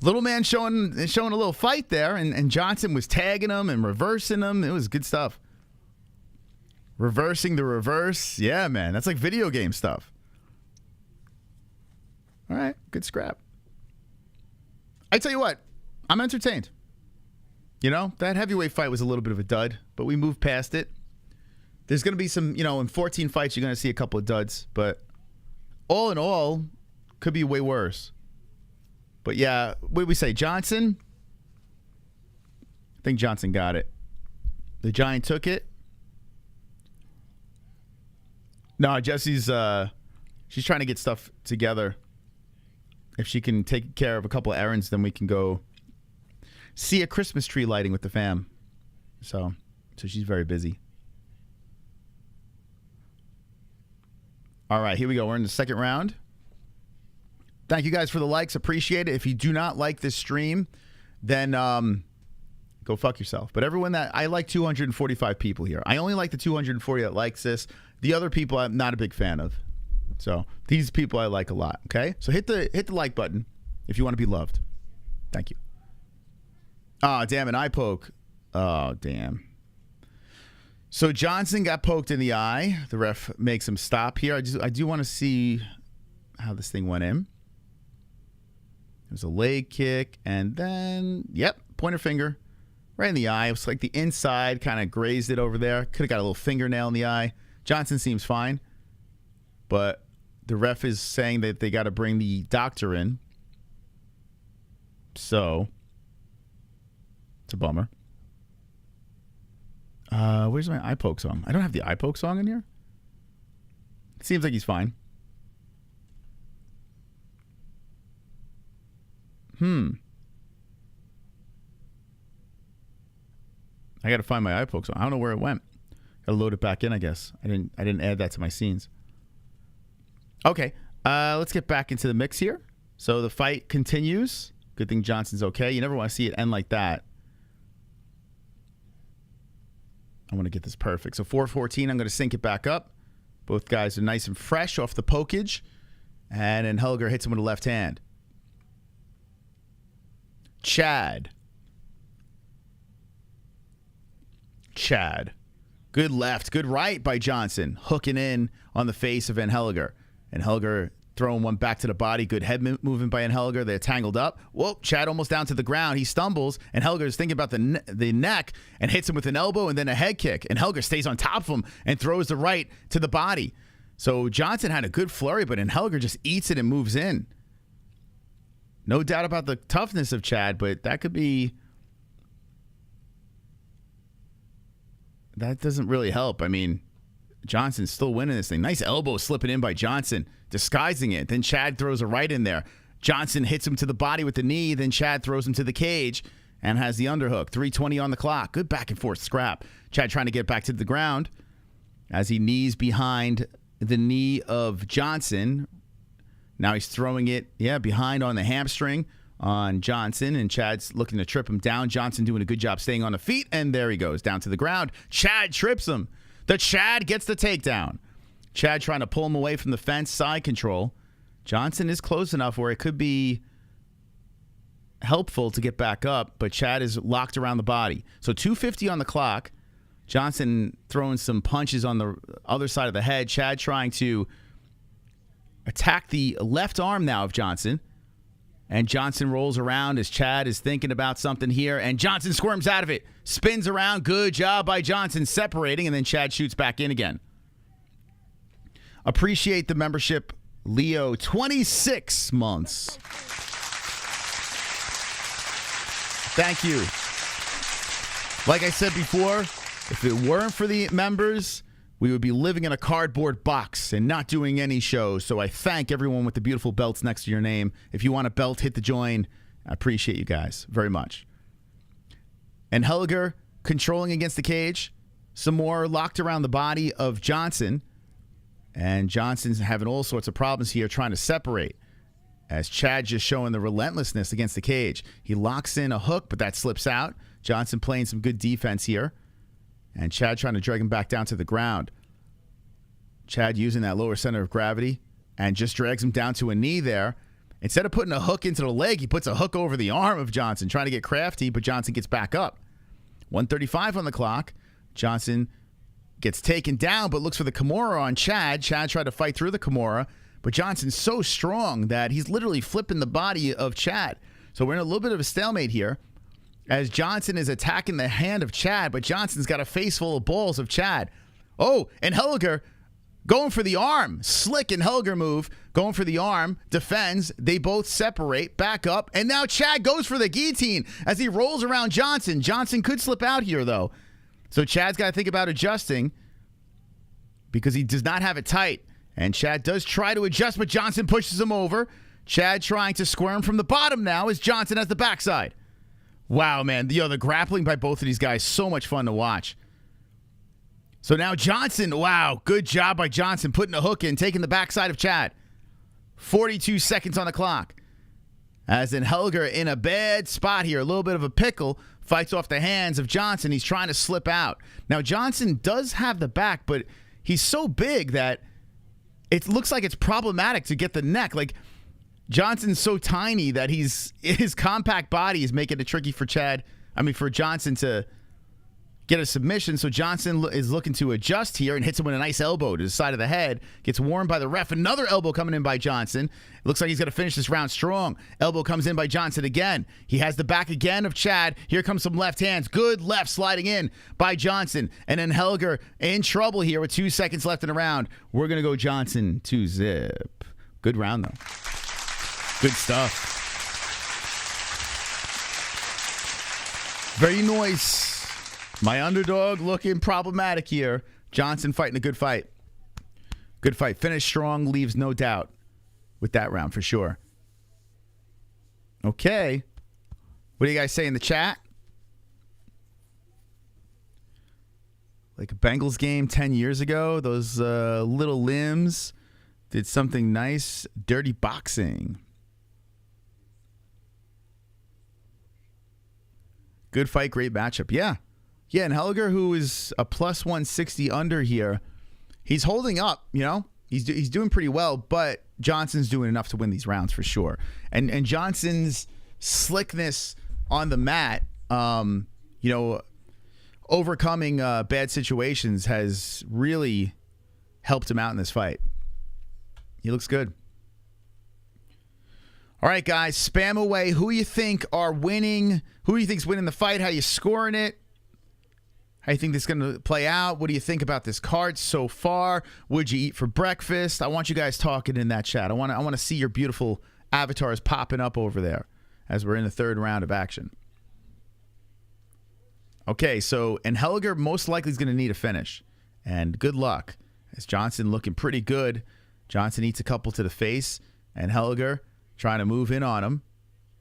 Little man showing a little fight there, and Johnson was tagging him and reversing him. It was good stuff. Reversing the reverse. Yeah, man. That's like video game stuff. All right. Good scrap. I tell you what. I'm entertained. You know, that heavyweight fight was a little bit of a dud, but we moved past it. There's going to be some, in 14 fights, you're going to see a couple of duds, but all in all, could be way worse. But yeah, what did we say? Johnson? I think Johnson got it. The Giant took it. No, Jesse's she's trying to get stuff together. If she can take care of a couple of errands, then we can go see a Christmas tree lighting with the fam. So she's very busy. All right, here we go. We're in the second round. Thank you guys for the likes. Appreciate it. If you do not like this stream, then go fuck yourself. But everyone I like 245 people here. I only like the 240 that likes this. The other people I'm not a big fan of. So these people I like a lot. Okay? So hit the like button if you want to be loved. Thank you. Oh, damn, an eye poke. Oh, damn. So Johnson got poked in the eye. The ref makes him stop here. I do want to see how this thing went in. It was a leg kick, and then, yep, pointer finger right in the eye. It was like the inside kind of grazed it over there. Could have got a little fingernail in the eye. Johnson seems fine, but the ref is saying that they got to bring the doctor in. So it's a bummer. Where's my eye poke song? I don't have the eye poke song in here. It seems like he's fine. I got to find my eye poke song. I don't know where it went. Got to load it back in, I guess. I didn't add that to my scenes. Okay, let's get back into the mix here. So the fight continues. Good thing Johnson's okay. You never want to see it end like that. I want to get this perfect. So 4:14, I'm going to sync it back up. Both guys are nice and fresh off the pokage. And Anheliger hits him with a left hand. Chad. Good left, good right by Johnson. Hooking in on the face of Anheliger. Anheliger throwing one back to the body. Good head movement by Anheliger. They're tangled up. Whoa, Chad almost down to the ground. He stumbles. Anheliger's thinking about the neck and hits him with an elbow and then a head kick. Anheliger stays on top of him and throws the right to the body. So Johnson had a good flurry, but Anheliger just eats it and moves in. No doubt about the toughness of Chad, but that could be... That doesn't really help. I mean, Johnson's still winning this thing. Nice elbow slipping in by Johnson, disguising it. Then Chad throws a right in there. Johnson hits him to the body with the knee. Then Chad throws him to the cage and has the underhook. 3:20 on the clock. Good back and forth scrap. Chad trying to get back to the ground as he knees behind the knee of Johnson. Now he's throwing it, behind on the hamstring on Johnson, and Chad's looking to trip him down. Johnson doing a good job staying on the feet, and there he goes, down to the ground. Chad trips him. The Chad gets the takedown. Chad trying to pull him away from the fence, side control. Johnson is close enough where it could be helpful to get back up, but Chad is locked around the body. So 2:50 on the clock. Johnson throwing some punches on the other side of the head. Chad trying to attack the left arm now of Johnson. And Johnson rolls around as Chad is thinking about something here. And Johnson squirms out of it. Spins around. Good job by Johnson separating. And then Chad shoots back in again. Appreciate the membership, Leo. 26 months. Thank you. Like I said before, if it weren't for the members, we would be living in a cardboard box and not doing any shows. So I thank everyone with the beautiful belts next to your name. If you want a belt, hit the join. I appreciate you guys very much. Anheliger controlling against the cage. Some more locked around the body of Johnson. And Johnson's having all sorts of problems here trying to separate. As Chad just showing the relentlessness against the cage. He locks in a hook, but that slips out. Johnson playing some good defense here. And Chad trying to drag him back down to the ground. Chad using that lower center of gravity and just drags him down to a knee there. Instead of putting a hook into the leg, he puts a hook over the arm of Johnson, trying to get crafty, but Johnson gets back up. 1:35 on the clock. Johnson gets taken down, but looks for the Kimura on Chad. Chad tried to fight through the Kimura, but Johnson's so strong that he's literally flipping the body of Chad. So we're in a little bit of a stalemate here as Johnson is attacking the hand of Chad, but Johnson's got a face full of balls of Chad. Oh, and Anheliger going for the arm. Slick Anheliger move. Going for the arm. Defends. They both separate. Back up. And now Chad goes for the guillotine as he rolls around Johnson. Johnson could slip out here, though. So Chad's got to think about adjusting because he does not have it tight. And Chad does try to adjust, but Johnson pushes him over. Chad trying to squirm from the bottom now as Johnson has the backside. Wow, man. The grappling by both of these guys, so much fun to watch. So now Johnson, wow, good job by Johnson putting a hook in, taking the backside of Chad. 42 seconds on the clock. As Anheliger in a bad spot here, a little bit of a pickle, fights off the hands of Johnson. He's trying to slip out. Now Johnson does have the back, but he's so big that it looks like it's problematic to get the neck. Like, Johnson's so tiny that his compact body is making it tricky for for Johnson to get a submission. So Johnson is looking to adjust here and hits him with a nice elbow to the side of the head. Gets warned by the ref. Another elbow coming in by Johnson. It looks like he's going to finish this round strong. Elbow comes in by Johnson again. He has the back again of Chad. Here comes some left hands. Good left sliding in by Johnson. And then Anheliger in trouble here with 2 seconds left in the round. We're going to go Johnson to zip. Good round, though. Good stuff. Very nice. My underdog looking problematic here. Johnson fighting a good fight. Good fight. Finish strong, leaves no doubt with that round for sure. Okay. What do you guys say in the chat? Like a Bengals game 10 years ago, those little limbs did something nice. Dirty boxing. Good fight, great matchup. Yeah. Yeah, and Anheliger, who is a plus 160 under here, he's holding up, you know? He's doing pretty well, but Johnson's doing enough to win these rounds for sure. And Johnson's slickness on the mat, you know, overcoming bad situations has really helped him out in this fight. He looks good. All right, guys, spam away. Who you think are winning? Who do you think's winning the fight? How you scoring it? How you think this is going to play out? What do you think about this card so far? What'd you eat for breakfast? I want you guys talking in that chat. I want to see your beautiful avatars popping up over there as we're in the third round of action. Okay, so Anheliger most likely is going to need a finish. And good luck. As Johnson looking pretty good. Johnson eats a couple to the face. Anheliger trying to move in on him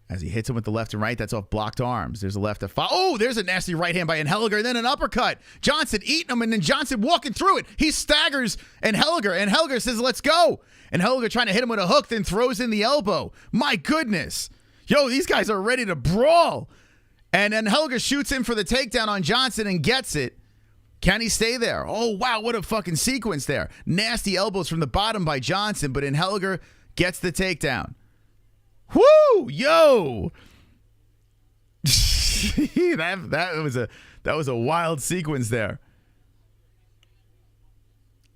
as he hits him with the left and right. That's off blocked arms. There's a left to follow. Oh, there's a nasty right hand by Anheliger, and then an uppercut. Johnson eating him, and then Johnson walking through it. He staggers Anheliger. Anheliger says, let's go. Anheliger trying to hit him with a hook, then throws in the elbow. My goodness. Yo, these guys are ready to brawl. And Anheliger shoots in for the takedown on Johnson and gets it. Can he stay there? Oh, wow, what a fucking sequence there. Nasty elbows from the bottom by Johnson, but Anheliger gets the takedown. Woo! Yo! that was a wild sequence there.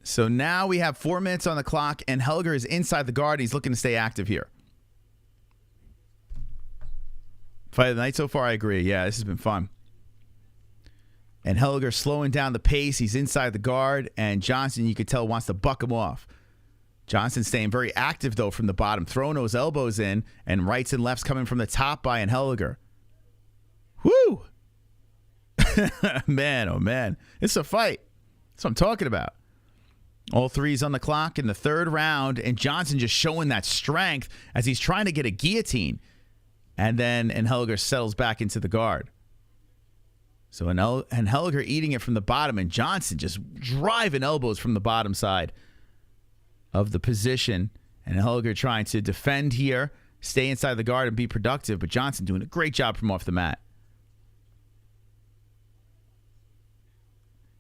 So now we have 4 minutes on the clock, and Anheliger is inside the guard. He's looking to stay active here. Fight of the night so far, I agree. Yeah, this has been fun. And Anheliger slowing down the pace. He's inside the guard, and Johnson, you could tell, wants to buck him off. Johnson staying very active, though, from the bottom, throwing those elbows in, and rights and lefts coming from the top by Anheliger. Woo! Man, oh, man. It's a fight. That's what I'm talking about. All threes on the clock in the third round, and Johnson just showing that strength as he's trying to get a guillotine. And then Anheliger settles back into the guard. So Anheliger eating it from the bottom, and Johnson just driving elbows from the bottom side of the position. And Anheliger trying to defend here, stay inside the guard and be productive, but Johnson doing a great job from off the mat.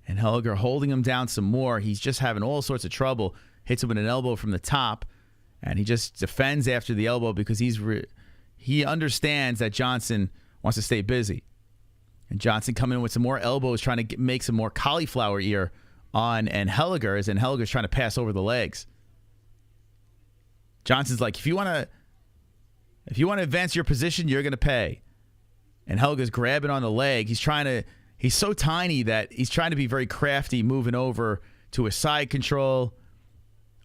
And Anheliger holding him down some more. He's just having all sorts of trouble. Hits him with an elbow from the top, and he just defends after the elbow because he understands that Johnson wants to stay busy. And Johnson coming in with some more elbows, trying to make some more cauliflower ear on Anheliger as Anheliger's trying to pass over the legs. Johnson's like, if you want to advance your position, you're going to pay. Anheliger's grabbing on the leg. He's so tiny that he's trying to be very crafty, moving over to a side control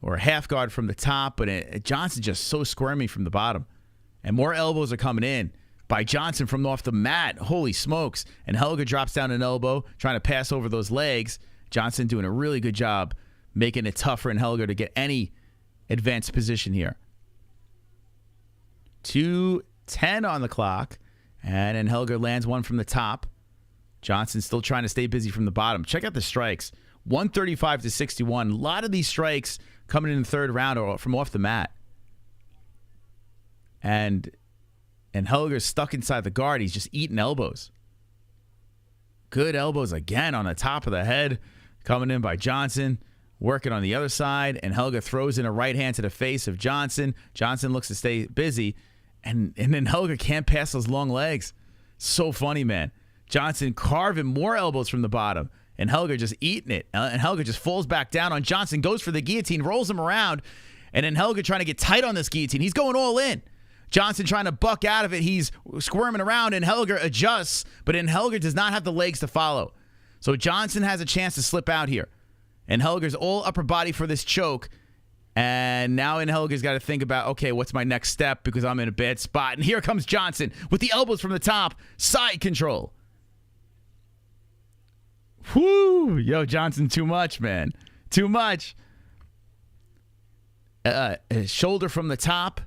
or a half guard from the top. But Johnson's just so squirmy from the bottom. And more elbows are coming in by Johnson from off the mat. Holy smokes. Anheliger drops down an elbow, trying to pass over those legs. Johnson doing a really good job making it tough for Anheliger to get any advanced position here. 2:10 on the clock, and Anheliger lands one from the top. Johnson still trying to stay busy from the bottom. Check out the strikes. 135 to 61. A lot of these strikes coming in the third round are from off the mat. And Anheliger's stuck inside the guard. He's just eating elbows. Good elbows again on the top of the head. Coming in by Johnson. Working on the other side. Anheliger throws in a right hand to the face of Johnson. Johnson looks to stay busy. And Anheliger can't pass those long legs. So funny, man. Johnson carving more elbows from the bottom. And Anheliger just eating it. And Anheliger just falls back down on Johnson, goes for the guillotine, rolls him around. And Anheliger trying to get tight on this guillotine. He's going all in. Johnson trying to buck out of it. He's squirming around. And Anheliger adjusts. But Anheliger does not have the legs to follow. So Johnson has a chance to slip out here. And Anheliger's all upper body for this choke. And now Anheliger's got to think about, okay, what's my next step because I'm in a bad spot. And here comes Johnson with the elbows from the top. Side control. Whoo! Yo, Johnson, too much, man. Too much. Shoulder from the top.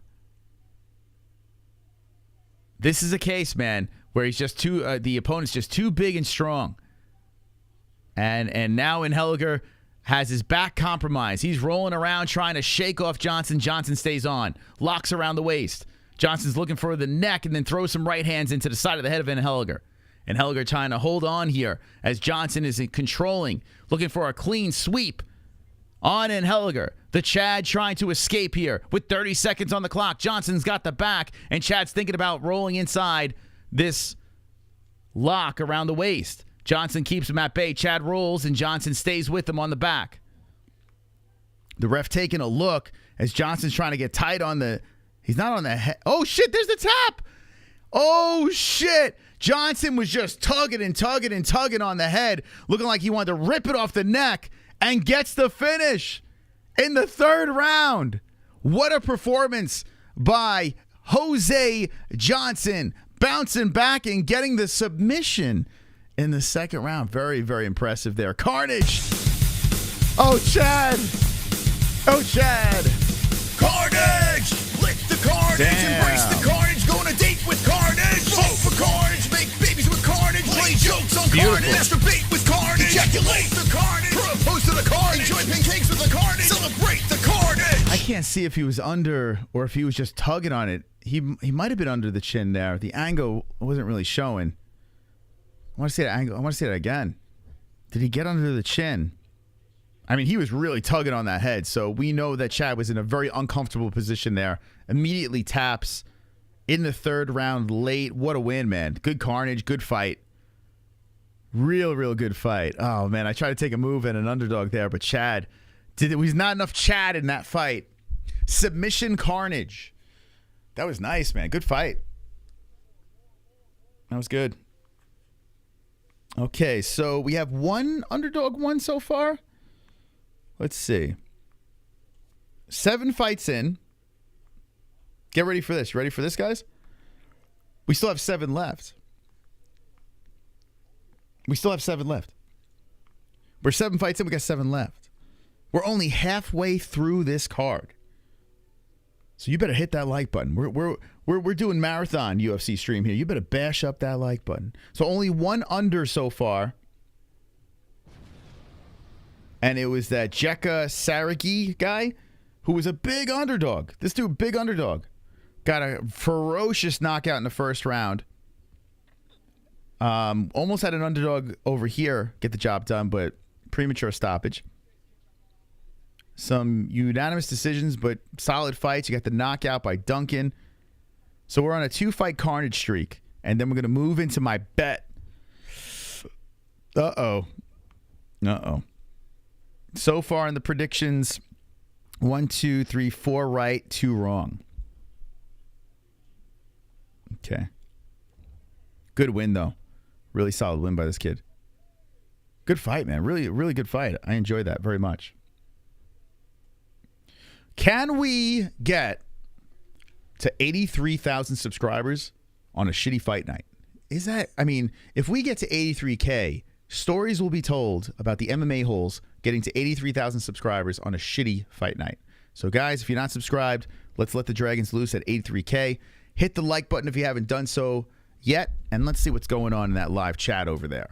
This is a case, man, where he's just the opponent's just too big and strong. And now Anheliger has his back compromised. He's rolling around trying to shake off Johnson. Johnson stays on. Locks around the waist. Johnson's looking for the neck and then throws some right hands into the side of the head of Anheliger. Anheliger trying to hold on here as Johnson is controlling, looking for a clean sweep on Anheliger. The Chad trying to escape here with 30 seconds on the clock. Johnson's got the back, and Chad's thinking about rolling inside this lock around the waist. Johnson keeps him at bay. Chad rolls, and Johnson stays with him on the back. The ref taking a look as Johnson's trying to get tight on the... He's not on the head. Oh, shit, there's the tap. Oh, shit. Johnson was just tugging and tugging and tugging on the head, looking like he wanted to rip it off the neck, and gets the finish in the third round. What a performance by Jose Johnson, bouncing back and getting the submission in the second round. Very, very impressive there. Carnage. Oh, Chad. Oh, Chad. Carnage! Lick the carnage, Damn. embrace the carnage, go on a date with carnage. Vote for carnage, make babies with carnage, play jokes on Beautiful. carnage, masturbate with carnage, ejaculate the carnage, propose to the carnage, enjoy pancakes with the carnage, celebrate the carnage. I can't see if he was under or if he was just tugging on it. He might have been under the chin there. The angle wasn't really showing. I want to see that angle. I want to see that again. Did he get under the chin? I mean, he was really tugging on that head, so we know that Chad was in a very uncomfortable position there. Immediately taps in the third round late. What a win, man. Good carnage, good fight. Real good fight. Oh, man, I tried to take a move at an underdog there, but Chad, was not enough Chad in that fight. Submission carnage. That was nice, man. Good fight. That was good. Okay, so we have one underdog one so far. Let's see. 7 fights in. Get ready for this. Ready for this, guys? We still have 7 left. We still have 7 left. We're 7 fights in. We got 7 left. We're only halfway through this card. So you better hit that like button. We're doing marathon UFC stream here. You better bash up that like button. So only one under so far. And it was that Jeka Saragih guy who was a big underdog. This dude, big underdog. Got a ferocious knockout in the first round. Almost had an underdog over here get the job done, but premature stoppage. Some unanimous decisions, but solid fights. You got the knockout by Duncan. So we're on a 2-fight carnage streak. And then we're going to move into my bet. Uh-oh. So far in the predictions, 1, 2, 3, 4 right, 2 wrong. Okay. Good win, though. Really solid win by this kid. Good fight, man. Really good fight. I enjoyed that very much. Can we get to 83,000 subscribers on a shitty fight night? Is that, I mean, if we get to 83K, stories will be told about the MMA-Holes getting to 83,000 subscribers on a shitty fight night. So, guys, if you're not subscribed, let's let the Dragons loose at 83K. Hit the like button if you haven't done so yet, and let's see what's going on in that live chat over there.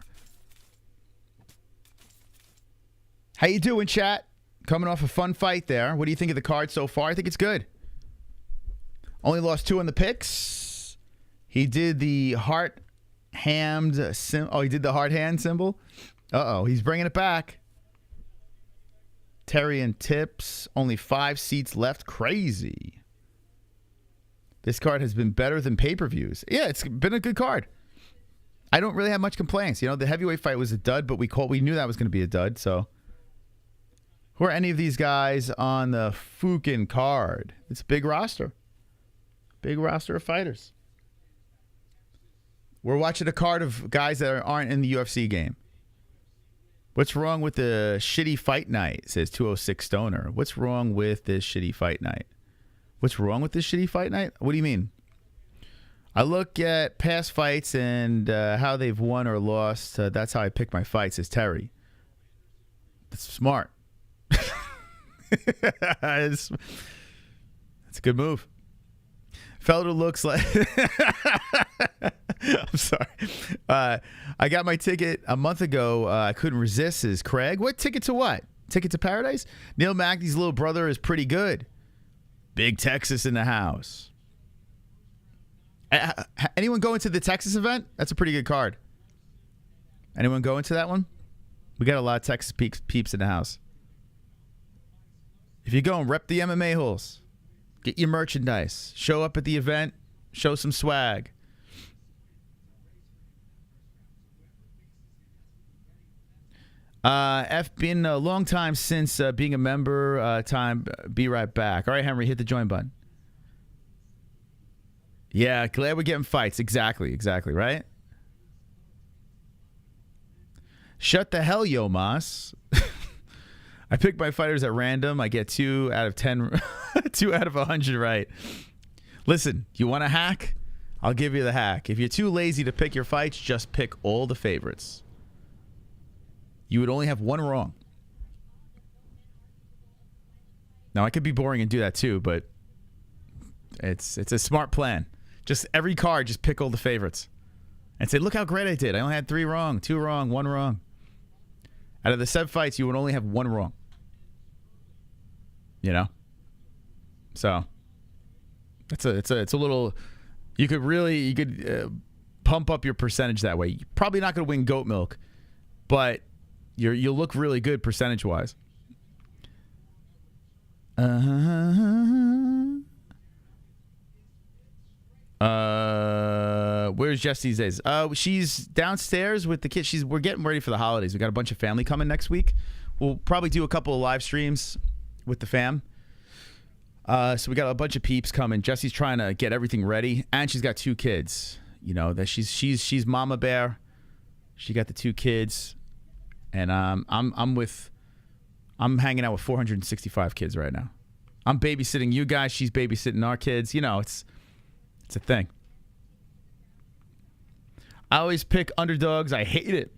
How you doing, chat? Coming off a fun fight there. What do you think of the card so far? I think it's good. Only lost 2 on the picks. He did the heart hammed he did the heart hand symbol. Uh-oh, he's bringing it back. Terry and Tips, only 5 seats left. Crazy. This card has been better than pay-per-views. Yeah, it's been a good card. I don't really have much complaints. The heavyweight fight was a dud, but we knew that was going to be a dud. So, who are any of these guys on the fucking card? It's a big roster. Big roster of fighters. We're watching a card of guys that aren't in the UFC game. What's wrong with the shitty fight night? Says 206 Stoner. What's wrong with this shitty fight night? What's wrong with this shitty fight night? What do you mean? I look at past fights and how they've won or lost. That's how I pick my fights, says Terry. That's smart. That's a good move. Felder looks like... I'm sorry. I got my ticket a month ago. I couldn't resist, says Craig. What ticket to what? Ticket to Paradise? Neil Magny's little brother is pretty good. Big Texas in the house. Anyone going to the Texas event? That's a pretty good card. Anyone going to that one? We got a lot of Texas peeps in the house. If you're going, rep the MMA-Holes. Get your merchandise. Show up at the event. Show some swag. F been a long time since being a member. Be right back. All right, Henry, hit the join button. Yeah, glad we're getting fights. Exactly, right? Shut the hell, yo, Mas. I pick my fighters at random. I get 2 out of 10, 2 out of 100 right. Listen, you want a hack? I'll give you the hack. If you're too lazy to pick your fights, just pick all the favorites. You would only have one wrong. Now, I could be boring and do that too, but it's a smart plan. Just every card, just pick all the favorites. And say, look how great I did. I only had 3 wrong, 2 wrong, 1 wrong. Out of the 7 fights, you would only have 1 wrong. So it's a little. You could pump up your percentage that way. You're probably not going to win goat milk, but you'll look really good percentage wise. Where's Jess these days? She's downstairs with the kids. We're getting ready for the holidays. We got a bunch of family coming next week. We'll probably do a couple of live streams with the fam. So we got a bunch of peeps coming. Jesse's trying to get everything ready, and she's got 2 kids. That she's mama bear. She got the 2 kids, and I'm hanging out with 465 kids right now. I'm babysitting you guys. She's babysitting our kids. It's a thing. I always pick underdogs. I hate it.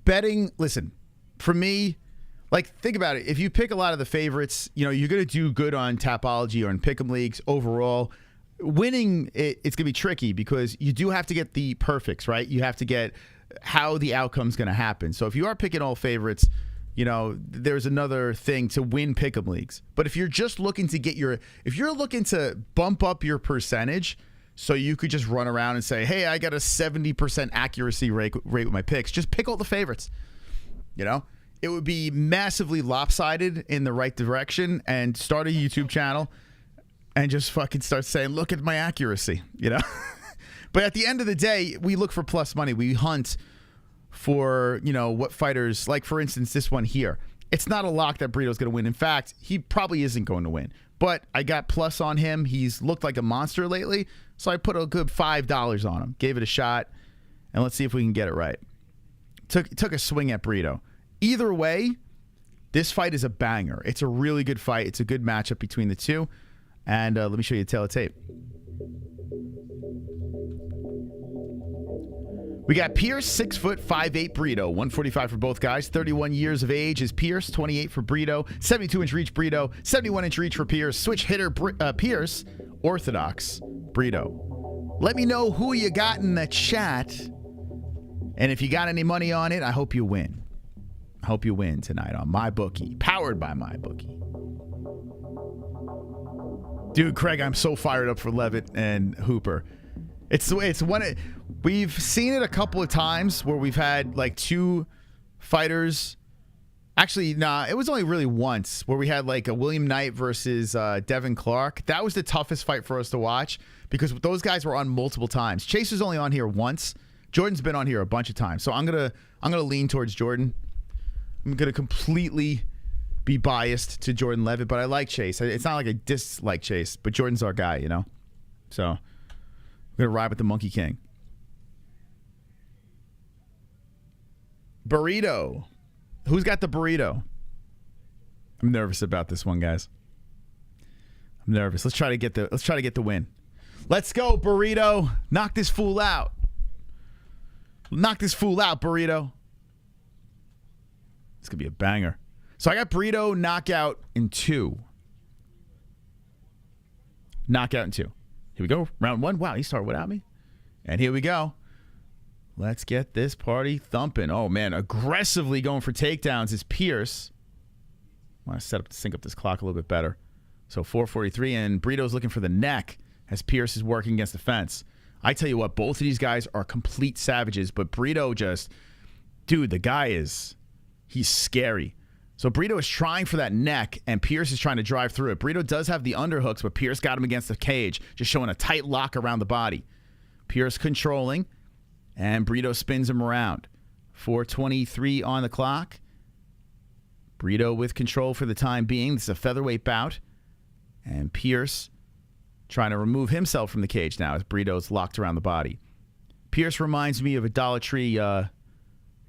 Betting, listen, for me, think about it. If you pick a lot of the favorites, you're going to do good on Tapology or in Pick'em Leagues overall. Winning, it's going to be tricky because you do have to get the perfects, right? You have to get how the outcome's going to happen. So if you are picking all favorites, there's another thing to win Pick'em Leagues. But if you're just looking to if you're looking to bump up your percentage, so you could just run around and say, hey, I got a 70% accuracy rate with my picks. Just pick all the favorites. It would be massively lopsided in the right direction, and start a YouTube channel and just fucking start saying, look at my accuracy, But at the end of the day, we look for plus money. We hunt for, what fighters, like for instance, this one here. It's not a lock that Brito's going to win. In fact, he probably isn't going to win. But I got plus on him. He's looked like a monster lately. So I put a good $5 on him. Gave it a shot. And let's see if we can get it right. Took a swing at Brito. Either way, this fight is a banger. It's a really good fight. It's a good matchup between the two. And let me show you the tail of tape. We got Pearce, 6 foot, 5'8", Brito, 145 for both guys. 31 years of age is Pearce, 28 for Brito, 72-inch reach Brito, 71-inch reach for Pearce. Switch hitter Pearce, orthodox Brito. Let me know who you got in the chat, and if you got any money on it, I hope you win. I hope you win tonight on MyBookie, powered by MyBookie. Dude, Craig, I'm so fired up for Leavitt and Hooper. It's one. We've seen it a couple of times where we've had like 2 fighters. Actually, nah, it was only really once where we had like a William Knight versus Devin Clark. That was the toughest fight for us to watch because those guys were on multiple times. Chase was only on here once. Jordan's been on here a bunch of times, so I'm gonna lean towards Jordan. I'm gonna completely be biased to Jordan Leavitt, but I like Chase. It's not like I dislike Chase, but Jordan's our guy, you know? So I'm gonna ride with the Monkey King. Burrito. Who's got the burrito? I'm nervous about this one, guys. I'm nervous. Let's try to get the win. Let's go, Burrito. Knock this fool out. Knock this fool out, Burrito. This could be a banger. So I got Brito knockout in 2. Knockout in 2. Here we go. Round 1. Wow, he started without me. And here we go. Let's get this party thumping. Oh, man. Aggressively going for takedowns is Pearce. I want to sync up this clock a little bit better. So 4:43, and Brito's looking for the neck as Pearce is working against the fence. I tell you what, both of these guys are complete savages, but Brito just, dude, the guy he's scary. So Brito is trying for that neck, and Pearce is trying to drive through it. Brito does have the underhooks, but Pearce got him against the cage, just showing a tight lock around the body. Pearce controlling, and Brito spins him around. 4:23 on the clock. Brito with control for the time being. This is a featherweight bout. And Pearce trying to remove himself from the cage now as Brito's locked around the body. Pearce reminds me of a Dollar Tree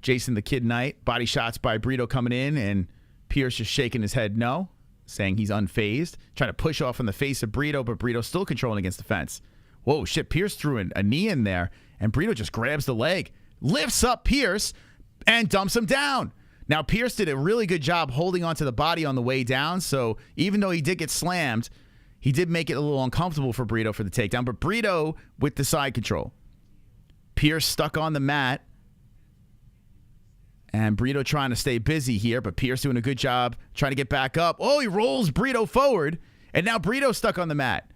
Jason the Kid Knight. Body shots by Brito coming in, and Pearce just shaking his head no, saying he's unfazed. Trying to push off in the face of Brito, but Brito's still controlling against the fence. Whoa, shit, Pearce threw a knee in there, and Brito just grabs the leg, lifts up Pearce, and dumps him down. Now, Pearce did a really good job holding onto the body on the way down, so even though he did get slammed, he did make it a little uncomfortable for Brito for the takedown, but Brito with the side control. Pearce stuck on the mat, and Brito trying to stay busy here, but Pearce doing a good job trying to get back up. Oh, he rolls Brito forward, and now Brito's stuck on the mat.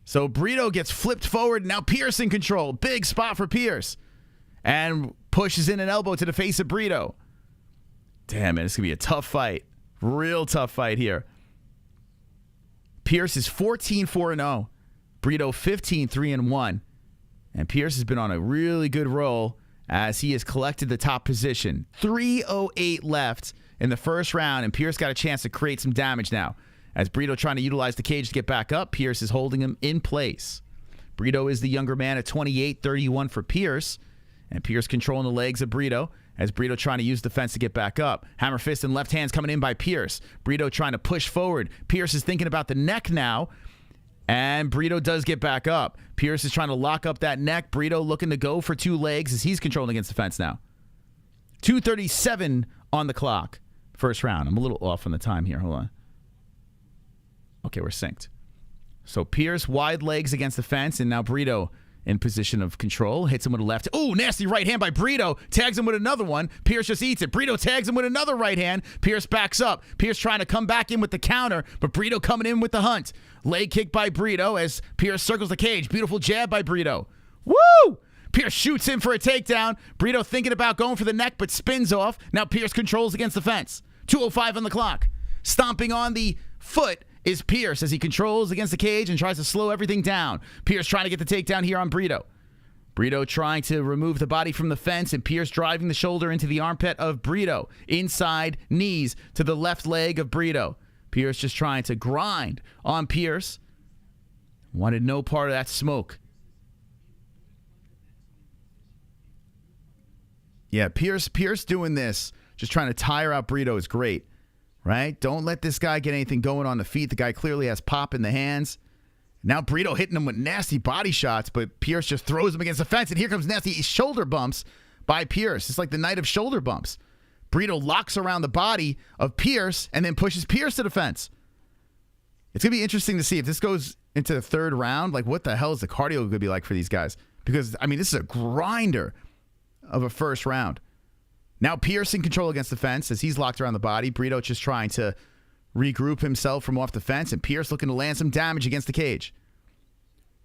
So Brito gets flipped forward, and now Pearce in control. Big spot for Pearce. And pushes in an elbow to the face of Brito. Damn, man, it's going to be a tough fight. Real tough fight here. Pearce is 14-4-0. Brito 15-3-1. And Pearce has been on a really good roll as he has collected the top position. 3:08 left in the first round, and Pearce got a chance to create some damage now. As Brito trying to utilize the cage to get back up, Pearce is holding him in place. Brito is the younger man at 28-31 for Pearce. And Pearce controlling the legs of Brito as Brito trying to use the fence to get back up. Hammer fist and left hands coming in by Pearce. Brito trying to push forward. Pearce is thinking about the neck now. And Brito does get back up. Pearce is trying to lock up that neck. Brito looking to go for 2 legs as he's controlling against the fence now. 2:37 on the clock. First round. I'm a little off on the time here. Hold on. Okay, we're synced. So Pearce wide legs against the fence, and now Brito in position of control. Hits him with a left. Oh, nasty right hand by Brito. Tags him with another one. Pearce just eats it. Brito tags him with another right hand. Pearce backs up. Pearce trying to come back in with the counter, but Brito coming in with the hunt. Leg kick by Brito as Pearce circles the cage. Beautiful jab by Brito. Woo! Pearce shoots in for a takedown. Brito thinking about going for the neck, but spins off. Now Pearce controls against the fence. 2:05 on the clock. Stomping on the foot is Pearce as he controls against the cage and tries to slow everything down. Pearce trying to get the takedown here on Brito. Brito trying to remove the body from the fence, and Pearce driving the shoulder into the armpit of Brito. Inside knees to the left leg of Brito. Pearce just trying to grind on Pearce. Wanted no part of that smoke. Yeah, Pearce doing this, just trying to tire out Brito is great. Right? Don't let this guy get anything going on the feet. The guy clearly has pop in the hands. Now Brito hitting him with nasty body shots, but Pearce just throws him against the fence, and here comes nasty shoulder bumps by Pearce. It's like the night of shoulder bumps. Brito locks around the body of Pearce and then pushes Pearce to the fence. It's going to be interesting to see if this goes into the third round. Like, what the hell is the cardio going to be like for these guys? Because, I mean, this is a grinder of a first round. Now Pearce in control against the fence as he's locked around the body. Brito just trying to regroup himself from off the fence, and Pearce looking to land some damage against the cage.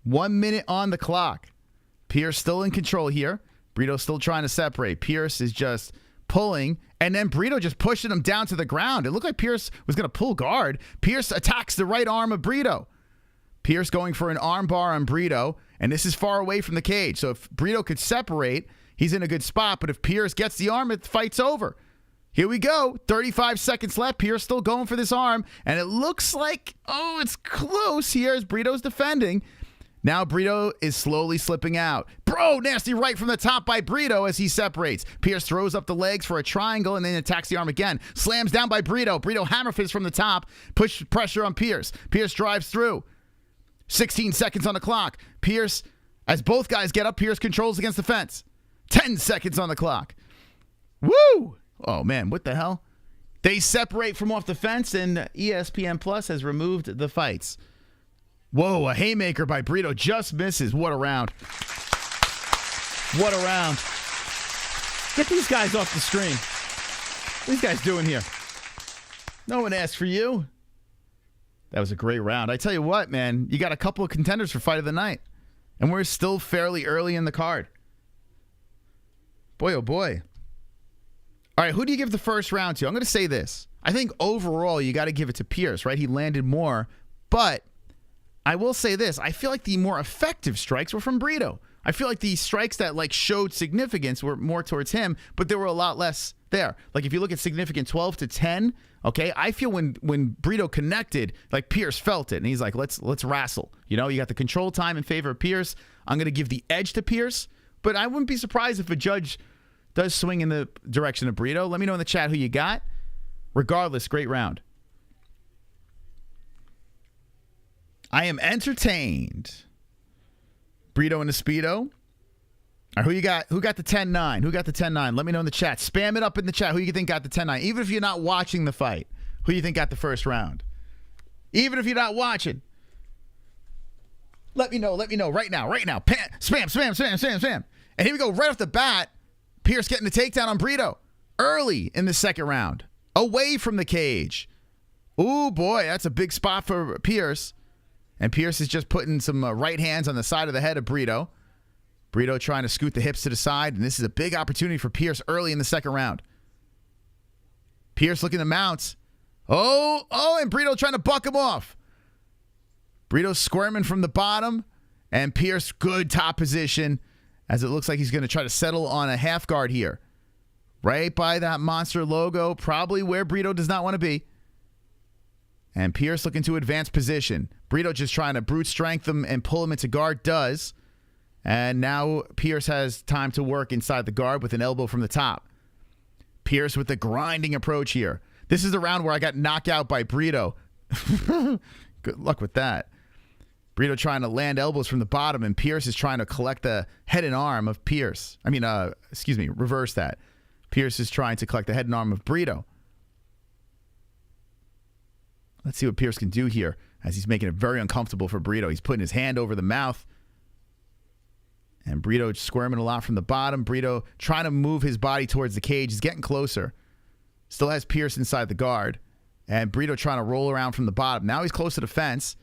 1 minute on the clock. Pearce still in control here. Brito still trying to separate. Pearce is just pulling, and then Brito just pushing him down to the ground. It looked like Pearce was going to pull guard. Pearce attacks the right arm of Brito. Pearce going for an arm bar on Brito, and this is far away from the cage. So if Brito could separate, he's in a good spot. But if Pearce gets the arm, the fight's over. Here we go. 35 seconds left. Pearce still going for this arm. And it looks like, it's close here as Brito's defending. Now Brito is slowly slipping out. Bro, nasty right from the top by Brito as he separates. Pearce throws up the legs for a triangle and then attacks the arm again. Slams down by Brito. Brito hammer fist from the top. Push pressure on Pearce. Pearce drives through. 16 seconds on the clock. Pearce, as both guys get up, Pearce controls against the fence. 10 seconds on the clock. Woo! Oh, man, what the hell? They separate from off the fence, and ESPN Plus has removed the fights. Whoa, a haymaker by Brito just misses. What a round. What a round. Get these guys off the screen. What are these guys doing here? No one asked for you. That was a great round. I tell you what, man, you got a couple of contenders for fight of the night, and we're still fairly early in the card. Boy, oh boy. All right, who do you give the first round to? I'm going to say this. I think overall you got to give it to Pearce, right? He landed more, but I will say this. I feel like the more effective strikes were from Brito. I feel like the strikes that showed significance were more towards him, but there were a lot less there. Like if you look at significant 12 to 10, okay, I feel when Brito connected, Pearce felt it, and he's like, let's wrestle. You got the control time in favor of Pearce. I'm going to give the edge to Pearce, but I wouldn't be surprised if a judge does swing in the direction of Brito. Let me know in the chat who you got. Regardless, great round. I am entertained. Brito and the Speedo. All right, who you got? Who got the 10-9? Who got the 10-9? Let me know in the chat. Spam it up in the chat. Who you think got the 10-9? Even if you're not watching the fight, who you think got the first round? Even if you're not watching. Let me know right now. Spam. And here we go, right off the bat. Pearce getting the takedown on Brito early in the second round. Away from the cage. Ooh, boy, that's a big spot for Pearce. And Pearce is just putting some right hands on the side of the head of Brito. Brito trying to scoot the hips to the side, and this is a big opportunity for Pearce early in the second round. Pearce looking to mount. And Brito trying to buck him off. Brito squirming from the bottom, and Pearce good top position as it looks like he's going to try to settle on a half guard here. Right by that monster logo, probably where Brito does not want to be. And Pearce looking to advance position. Brito just trying to brute strength him and pull him into guard, does. And now Pearce has time to work inside the guard with an elbow from the top. Pearce with the grinding approach here. This is the round where I got knocked out by Brito. Good luck with that. Brito trying to land elbows from the bottom, and Pearce is trying to collect the head and arm of Pearce. Reverse that. Pearce is trying to collect the head and arm of Brito. Let's see what Pearce can do here as he's making it very uncomfortable for Brito. He's putting his hand over the mouth. And Brito squirming a lot from the bottom. Brito trying to move his body towards the cage. He's getting closer. Still has Pearce inside the guard. And Brito trying to roll around from the bottom. Now he's close to the fence.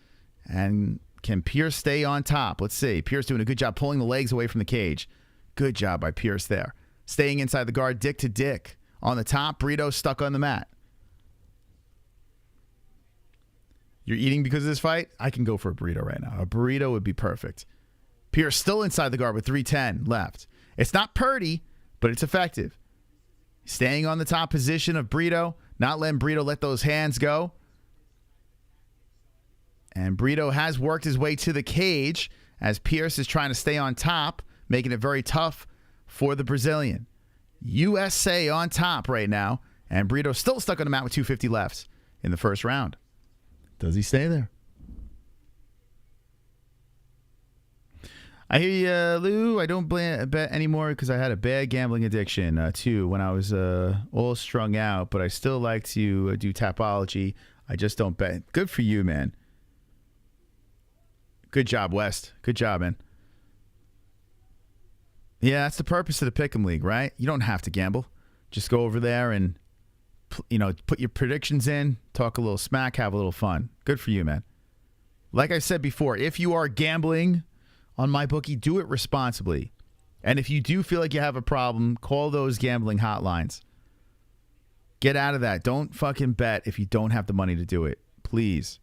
And can Pearce stay on top? Let's see. Pearce doing a good job pulling the legs away from the cage. Good job by Pearce there. Staying inside the guard, dick to dick. On the top, Brito stuck on the mat. You're eating because of this fight? I can go for a burrito right now. A burrito would be perfect. Pearce still inside the guard with 3:10 left. It's not purty, but it's effective. Staying on the top position of Brito, not letting Brito let those hands go. And Brito has worked his way to the cage as Pearce is trying to stay on top, making it very tough for the Brazilian. USA on top right now, and Brito still stuck on the mat with 2:50 left in the first round. Does he stay there? I hear you, Lou. I don't bet anymore because I had a bad gambling addiction, too, when I was all strung out. But I still like to do Tapology. I just don't bet. Good for you, man. Good job, West. Good job, man. Yeah, that's the purpose of the Pick'em League, right? You don't have to gamble. Just go over there and put your predictions in, talk a little smack, have a little fun. Good for you, man. Like I said before, if you are gambling on MyBookie, do it responsibly. And if you do feel like you have a problem, call those gambling hotlines. Get out of that. Don't fucking bet if you don't have the money to do it. Please.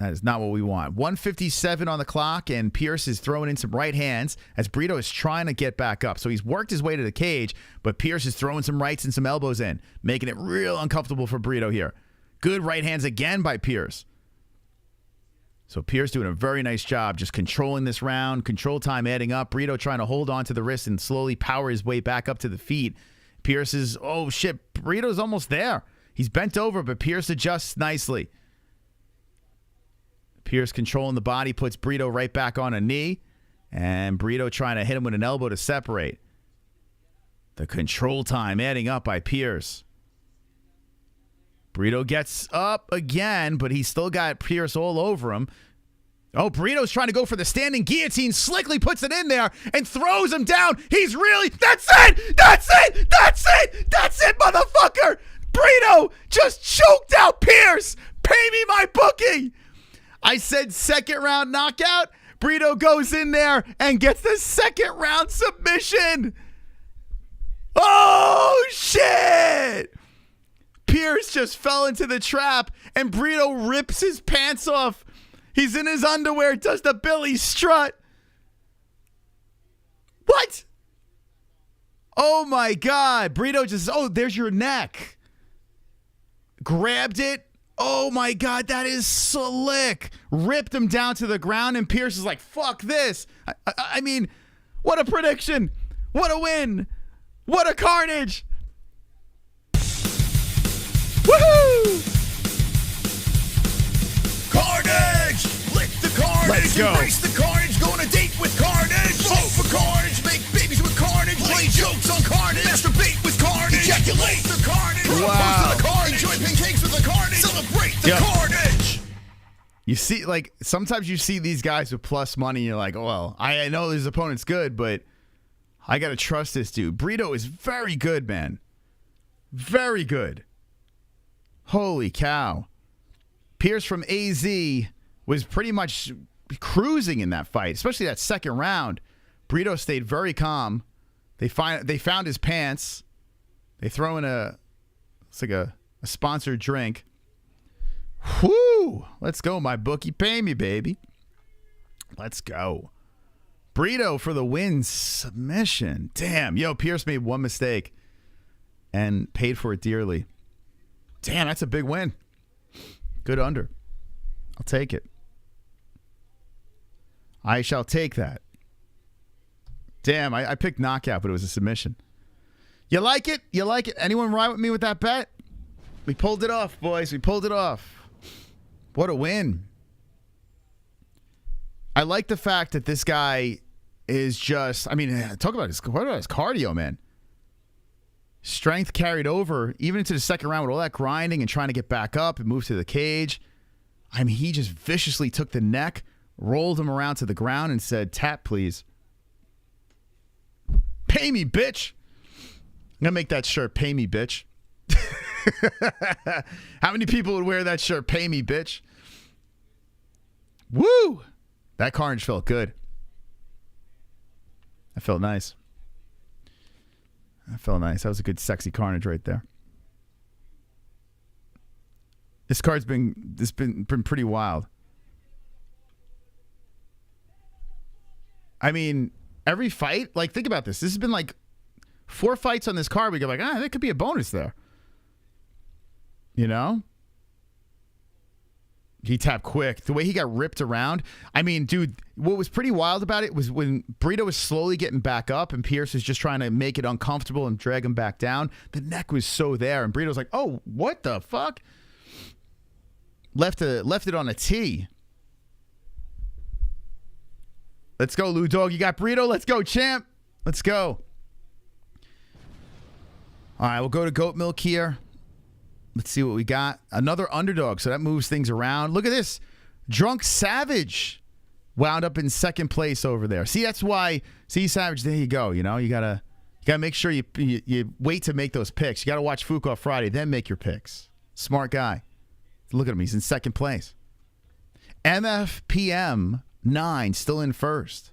That is not what we want. 1:57 on the clock, and Pearce is throwing in some right hands as Brito is trying to get back up. So he's worked his way to the cage, but Pearce is throwing some rights and some elbows in, making it real uncomfortable for Brito here. Good right hands again by Pearce. So Pearce doing a very nice job just controlling this round. Control time adding up. Brito trying to hold on to the wrist and slowly power his way back up to the feet. Pearce is, oh shit, Brito's almost there. He's bent over, but Pearce adjusts nicely. Pearce controlling the body, puts Brito right back on a knee. And Brito trying to hit him with an elbow to separate. The control time adding up by Pearce. Brito gets up again, but he's still got Pearce all over him. Oh, Brito's trying to go for the standing guillotine. Slickly puts it in there and throws him down. He's really... That's it! That's it! That's it! That's it, motherfucker! Brito just choked out Pearce! Pay me my booking! I said second round knockout. Brito goes in there and gets the second round submission. Oh, shit! Pearce just fell into the trap, and Brito rips his pants off. He's in his underwear, does the Billy strut. What? Oh, my God. Brito just, oh, there's your neck. Grabbed it. Oh, my God, that is slick. Ripped him down to the ground, and Pearce is like, fuck this. I mean, what a prediction. What a win. What a carnage. Woohoo! Carnage! Lick the carnage! Let's go. Embrace the carnage! Go on a date with carnage! Vote for carnage! Make babies with carnage! Play jokes on carnage! Masturbate with carnage! Ejaculate the carnage! Wow. Propose to the carnage! Enjoy pancakes with the carnage! Celebrate the carnage! You see, like, sometimes you see these guys with plus money, and you're like, oh, well, I know his opponent's good, but I got to trust this dude. Brito is very good, man. Very good. Holy cow. Pearce from AZ was pretty much cruising in that fight, especially that second round. Brito stayed very calm. They found his pants. They throw in it's like a sponsored drink. Whoo! Let's go, my bookie. Pay me, baby. Let's go. Brito for the win submission. Damn. Yo, Pearce made one mistake and paid for it dearly. Damn, that's a big win. Good under. I'll take it. I shall take that. Damn, I picked knockout, but it was a submission. You like it? You like it? Anyone ride with me with that bet? We pulled it off, boys. We pulled it off. What a win. I like the fact that this guy is just, I mean, talk about his cardio, man. Strength carried over even into the second round with all that grinding and trying to get back up and move to the cage. I mean, he just viciously took the neck, rolled him around to the ground, and said, tap, please. Pay me, bitch. I'm going to make that shirt, pay me, bitch. How many people would wear that shirt, pay me, bitch? Woo! That carnage felt good. That felt nice. That felt nice. That was a good, sexy carnage right there. This card's been pretty wild. I mean, every fight, like, think about this. This has been like 4 fights on this card. We go like, there could be a bonus there. You know? He tapped quick. The way he got ripped around. I mean, dude, what was pretty wild about it was when Brito was slowly getting back up and Pearce was just trying to make it uncomfortable and drag him back down. The neck was so there. And Brito's like, oh, what the fuck? Left it on a tee. Let's go, Lou Dog. You got Brito? Let's go, champ. Let's go. All right, we'll go to Goat Milk here. Let's see what we got. Another underdog, so that moves things around. Look at this. Drunk Savage wound up in second place over there. See, that's why. See, Savage, there you go. You know, you gotta make sure you wait to make those picks. You gotta watch Fuqua Friday, then make your picks. Smart guy. Look at him. He's in second place. MFPM 9 still in first.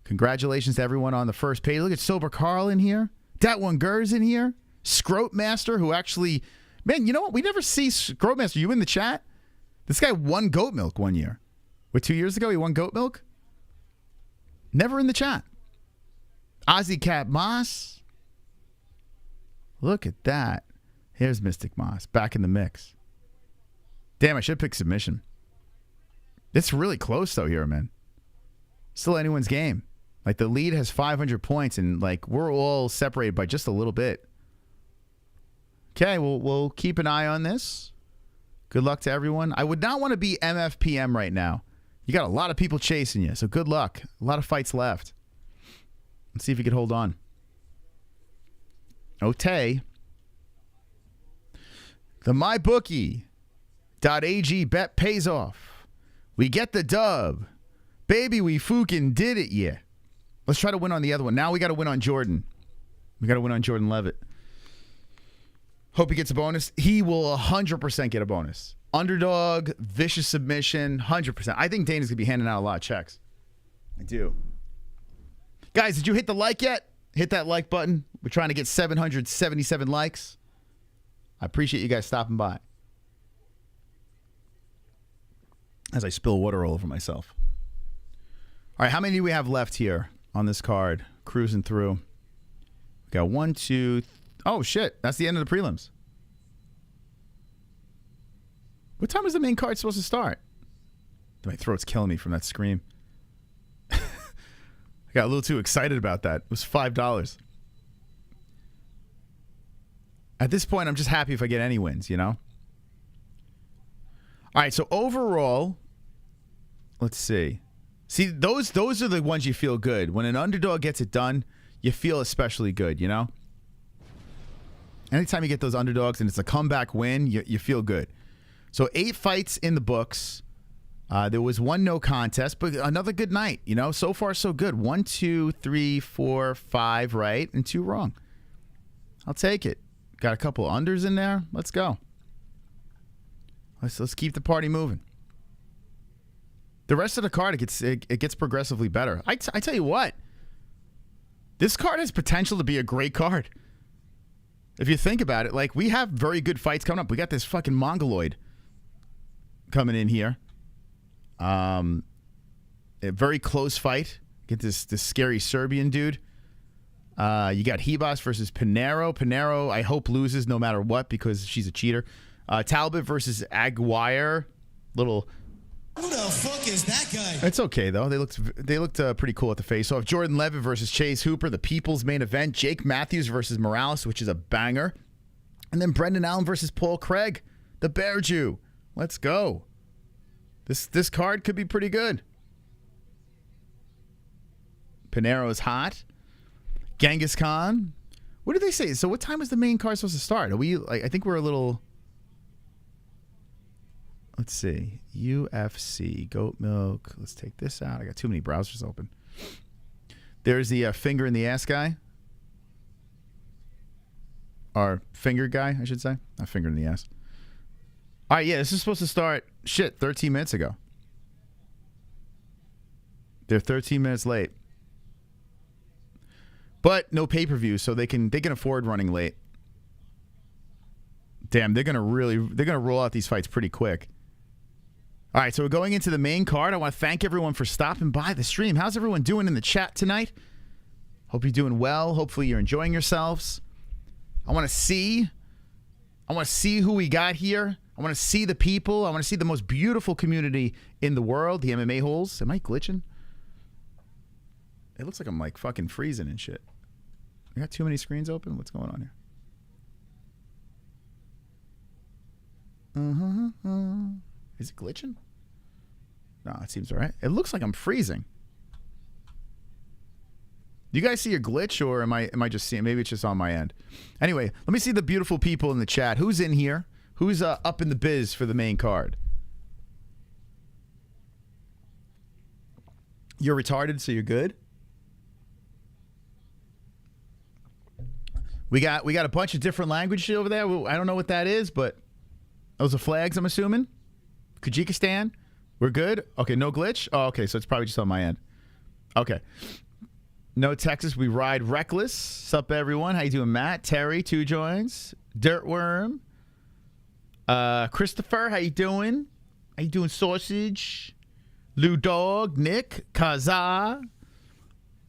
Congratulations to everyone on the first page. Look at Sober Carl in here. That one Gur's in here. Scrote Master, who actually... Man, you know what? We never see Scrote Master. You in the chat? This guy won goat milk one year. What, 2 years ago he won goat milk? Never in the chat. Ozzy Cat Moss. Look at that. Here's Mystic Moss back in the mix. Damn, I should pick submission. It's really close though here, man. Still anyone's game. Like the lead has 500 points and like we're all separated by just a little bit. Okay, we'll keep an eye on this. Good luck to everyone. I would not want to be MFPM right now. You got a lot of people chasing you, so good luck. A lot of fights left. Let's see if you can hold on. Otay. The MyBookie.ag bet pays off. We get the dub. Baby, we fucking did it, yeah. Let's try to win on the other one. Now we got to win on Jordan. We got to win on Jordan Leavitt. Hope he gets a bonus. He will 100% get a bonus. Underdog, vicious submission, 100%. I think Dana's going to be handing out a lot of checks. I do. Guys, did you hit the like yet? Hit that like button. We're trying to get 777 likes. I appreciate you guys stopping by. As I spill water all over myself. All right, how many do we have left here on this card? Cruising through. We got 1, 2, oh, shit. That's the end of the prelims. What time is the main card supposed to start? My throat's killing me from that scream. I got a little too excited about that. It was $5. At this point, I'm just happy if I get any wins, you know? All right, so overall, let's see. See, those are the ones you feel good. When an underdog gets it done, you feel especially good, you know? Anytime you get those underdogs and it's a comeback win, you feel good. So 8 fights in the books. There was 1 no contest, but another good night, you know? So far, so good. 1, 2, 3, 4, 5 right, and 2 wrong. I'll take it. Got a couple unders in there. Let's go. Let's keep the party moving. The rest of the card, it gets progressively better. I tell you what. This card has potential to be a great card. If you think about it, like, we have very good fights coming up. We got this fucking Mongoloid coming in here. A very close fight. Get this scary Serbian dude. You got Ribas versus Pinheiro. Pinheiro, I hope, loses no matter what because she's a cheater. Talbott versus Aguirre. Little. Who the fuck is that guy? It's okay though. They looked pretty cool at the face-off. Jordan Leavitt versus Chase Hooper, the People's main event. Jake Matthews versus Morales, which is a banger. And then Brendan Allen versus Paul Craig, the Bear Jew. Let's go. This card could be pretty good. Pinheiro's hot. Genghis Khan. What did they say? So what time is the main card supposed to start? Are we? Like, I think we're a little. Let's see. UFC, goat milk. Let's take this out. I got too many browsers open. There's the finger in the ass guy. Or finger guy, I should say. Not finger in the ass. All right, yeah, this is supposed to start, 13 minutes ago. They're 13 minutes late. But no pay-per-view, so they can afford running late. Damn, they're gonna roll out these fights pretty quick. All right, so we're going into the main card. I want to thank everyone for stopping by the stream. How's everyone doing in the chat tonight? Hope you're doing well. Hopefully you're enjoying yourselves. I want to see who we got here. I want to see the people. I want to see the most beautiful community in the world, the MMA-Holes. Am I glitching? It looks like I'm like fucking freezing and shit. I got too many screens open? What's going on here? Is it glitching? No, it seems all right. It looks like I'm freezing. Do you guys see a glitch, or am I just seeing? Maybe it's just on my end. Anyway, let me see the beautiful people in the chat. Who's in here? Who's up in the biz for the main card? You're retarded, so you're good. We got a bunch of different languages over there. I don't know what that is, but those are flags, I'm assuming. Kyrgyzstan, we're good. Okay, no glitch. Oh, okay, so it's probably just on my end. Okay. No Texas, we ride reckless. Sup, everyone? How you doing, Matt? Terry, 2 joins. Dirtworm. Christopher, how you doing? How you doing, Sausage? Lou Dog, Nick, Kaza.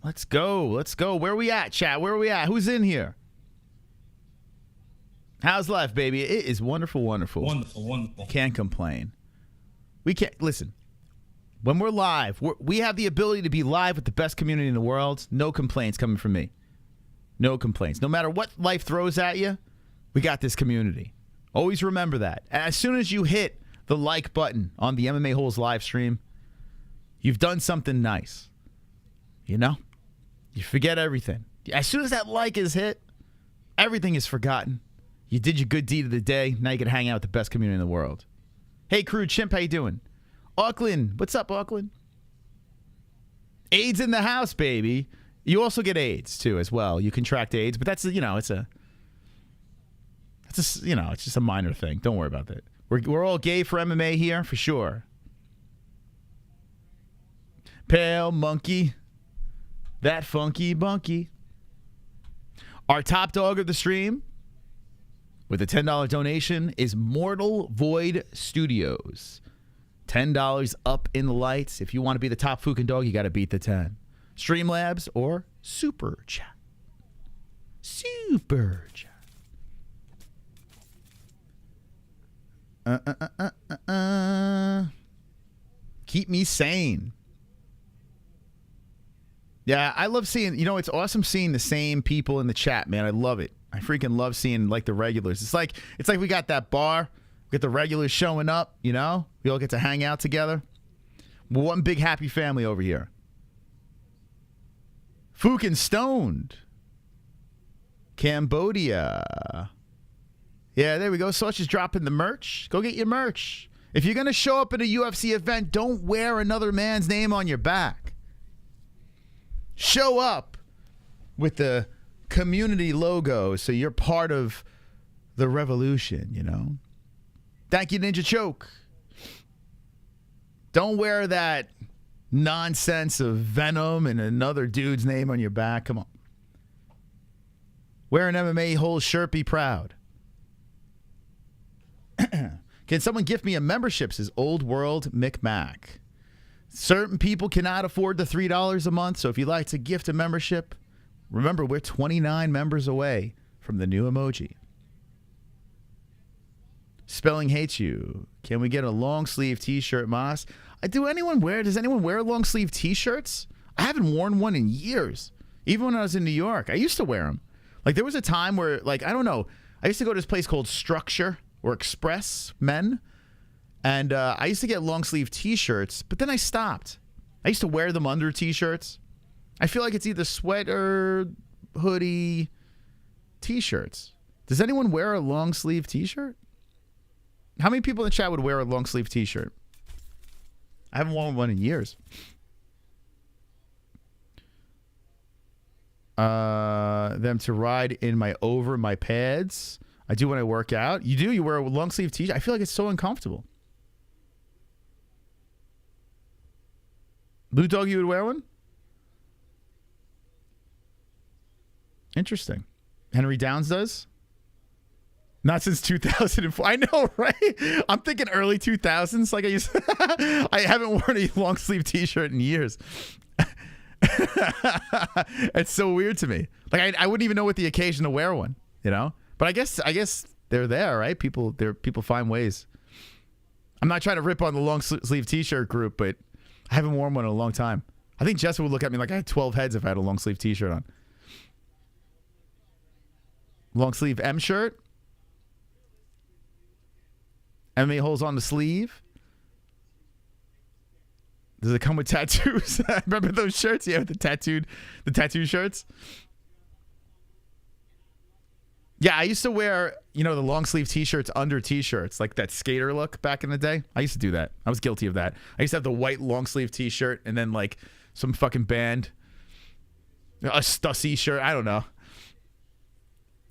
Let's go. Let's go. Where we at, chat? Where we at? Who's in here? How's life, baby? It is wonderful, wonderful. Wonderful, wonderful. Can't complain. We can't. Listen, when we're live, we have the ability to be live with the best community in the world. No complaints coming from me. No complaints. No matter what life throws at you, we got this community. Always remember that. As soon as you hit the like button on the MMA Holes live stream, you've done something nice. You know? You forget everything. As soon as that like is hit, everything is forgotten. You did your good deed of the day. Now you can hang out with the best community in the world. Hey, crew, Chimp, how you doing? Auckland, what's up, Auckland? AIDS in the house, baby. You also get AIDS, too, as well. You contract AIDS, but that's, you know, it's just a minor thing. Don't worry about that. We're all gay for MMA here, for sure. Pale monkey. That funky bunky. Our top dog of the stream with a $10 donation is Mortal Void Studios. $10 up in the lights. If you want to be the top fucking dog, you got to beat the 10. Streamlabs or Super Chat. Super Chat. Keep me sane. Yeah, I love seeing, you know, it's awesome seeing the same people in the chat, man. I love it. I freaking love seeing, like, the regulars. It's like we got that bar. We get the regulars showing up, you know? We all get to hang out together. We're one big happy family over here. Fucking stoned. Cambodia. Yeah, there we go. Such is dropping the merch. Go get your merch. If you're going to show up at a UFC event, don't wear another man's name on your back. Show up with the community logo so you're part of the revolution, you know? Thank you, Ninja Choke. Don't wear that nonsense of Venom and another dude's name on your back. Come on. Wear an MMA-Holes shirt. Be proud. Can someone gift me a membership, says Old World Mick Mac. Certain people cannot afford the $3 a month, so if you'd like to gift a membership, remember, we're 29 members away from the new emoji. Spelling hates you. Can we get a long sleeve t-shirt, Moss? Does anyone wear long sleeve t-shirts? I haven't worn one in years. Even when I was in New York, I used to wear them. Like, there was a time where, like, I don't know, I used to go to this place called Structure or Express Men, and I used to get long sleeve t-shirts, but then I stopped. I used to wear them under t-shirts. I feel like it's either sweater, hoodie, t-shirts. Does anyone wear a long sleeve t-shirt? How many people in the chat would wear a long sleeve t-shirt? I haven't worn one in years. Them to ride in my pads. I do when I work out. You do? You wear a long sleeve t-shirt? I feel like it's so uncomfortable. Blue Dog, you would wear one? Interesting. Henry Downs does? Not since 2004. I know, right? I'm thinking early 2000s. Like I haven't worn a long sleeve t-shirt in years. It's so weird to me. Like I wouldn't even know what the occasion to wear one, you know? But I guess they're there, right? People find ways. I'm not trying to rip on the long sleeve t-shirt group, but I haven't worn one in a long time. I think Jessica would look at me like I had 12 heads if I had a long sleeve t-shirt on. Long sleeve M shirt. MMA Holes on the sleeve. Does it come with tattoos? Remember those shirts? Yeah, with the tattoo shirts. Yeah, I used to wear, the long sleeve t-shirts under t-shirts, like that skater look back in the day. I used to do that. I was guilty of that. I used to have the white long sleeve t-shirt and then like some fucking band, a Stussy shirt. I don't know.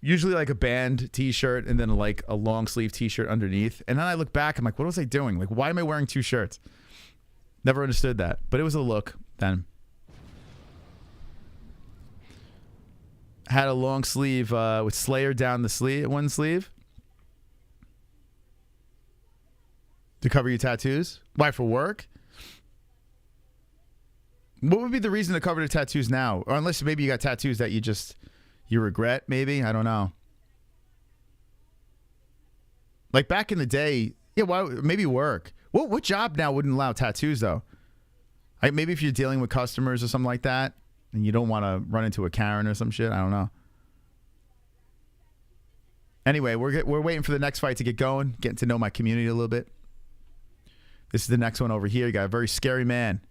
Usually like a band t-shirt and then like a long sleeve t-shirt underneath. And then I look back, I'm like, what was I doing? Like, why am I wearing two shirts? Never understood that, but it was a look then. Had a long sleeve with Slayer down the sleeve, one sleeve. To cover your tattoos? Why, for work? What would be the reason to cover the tattoos now? Or unless maybe you got tattoos that you regret, maybe? I don't know. Like back in the day, yeah, why? Maybe work. What job now wouldn't allow tattoos, though? Maybe if you're dealing with customers or something like that, and you don't want to run into a Karen or some shit. I don't know. Anyway, we're waiting for the next fight to get going, getting to know my community a little bit. This is the next one over here. You got a very scary man.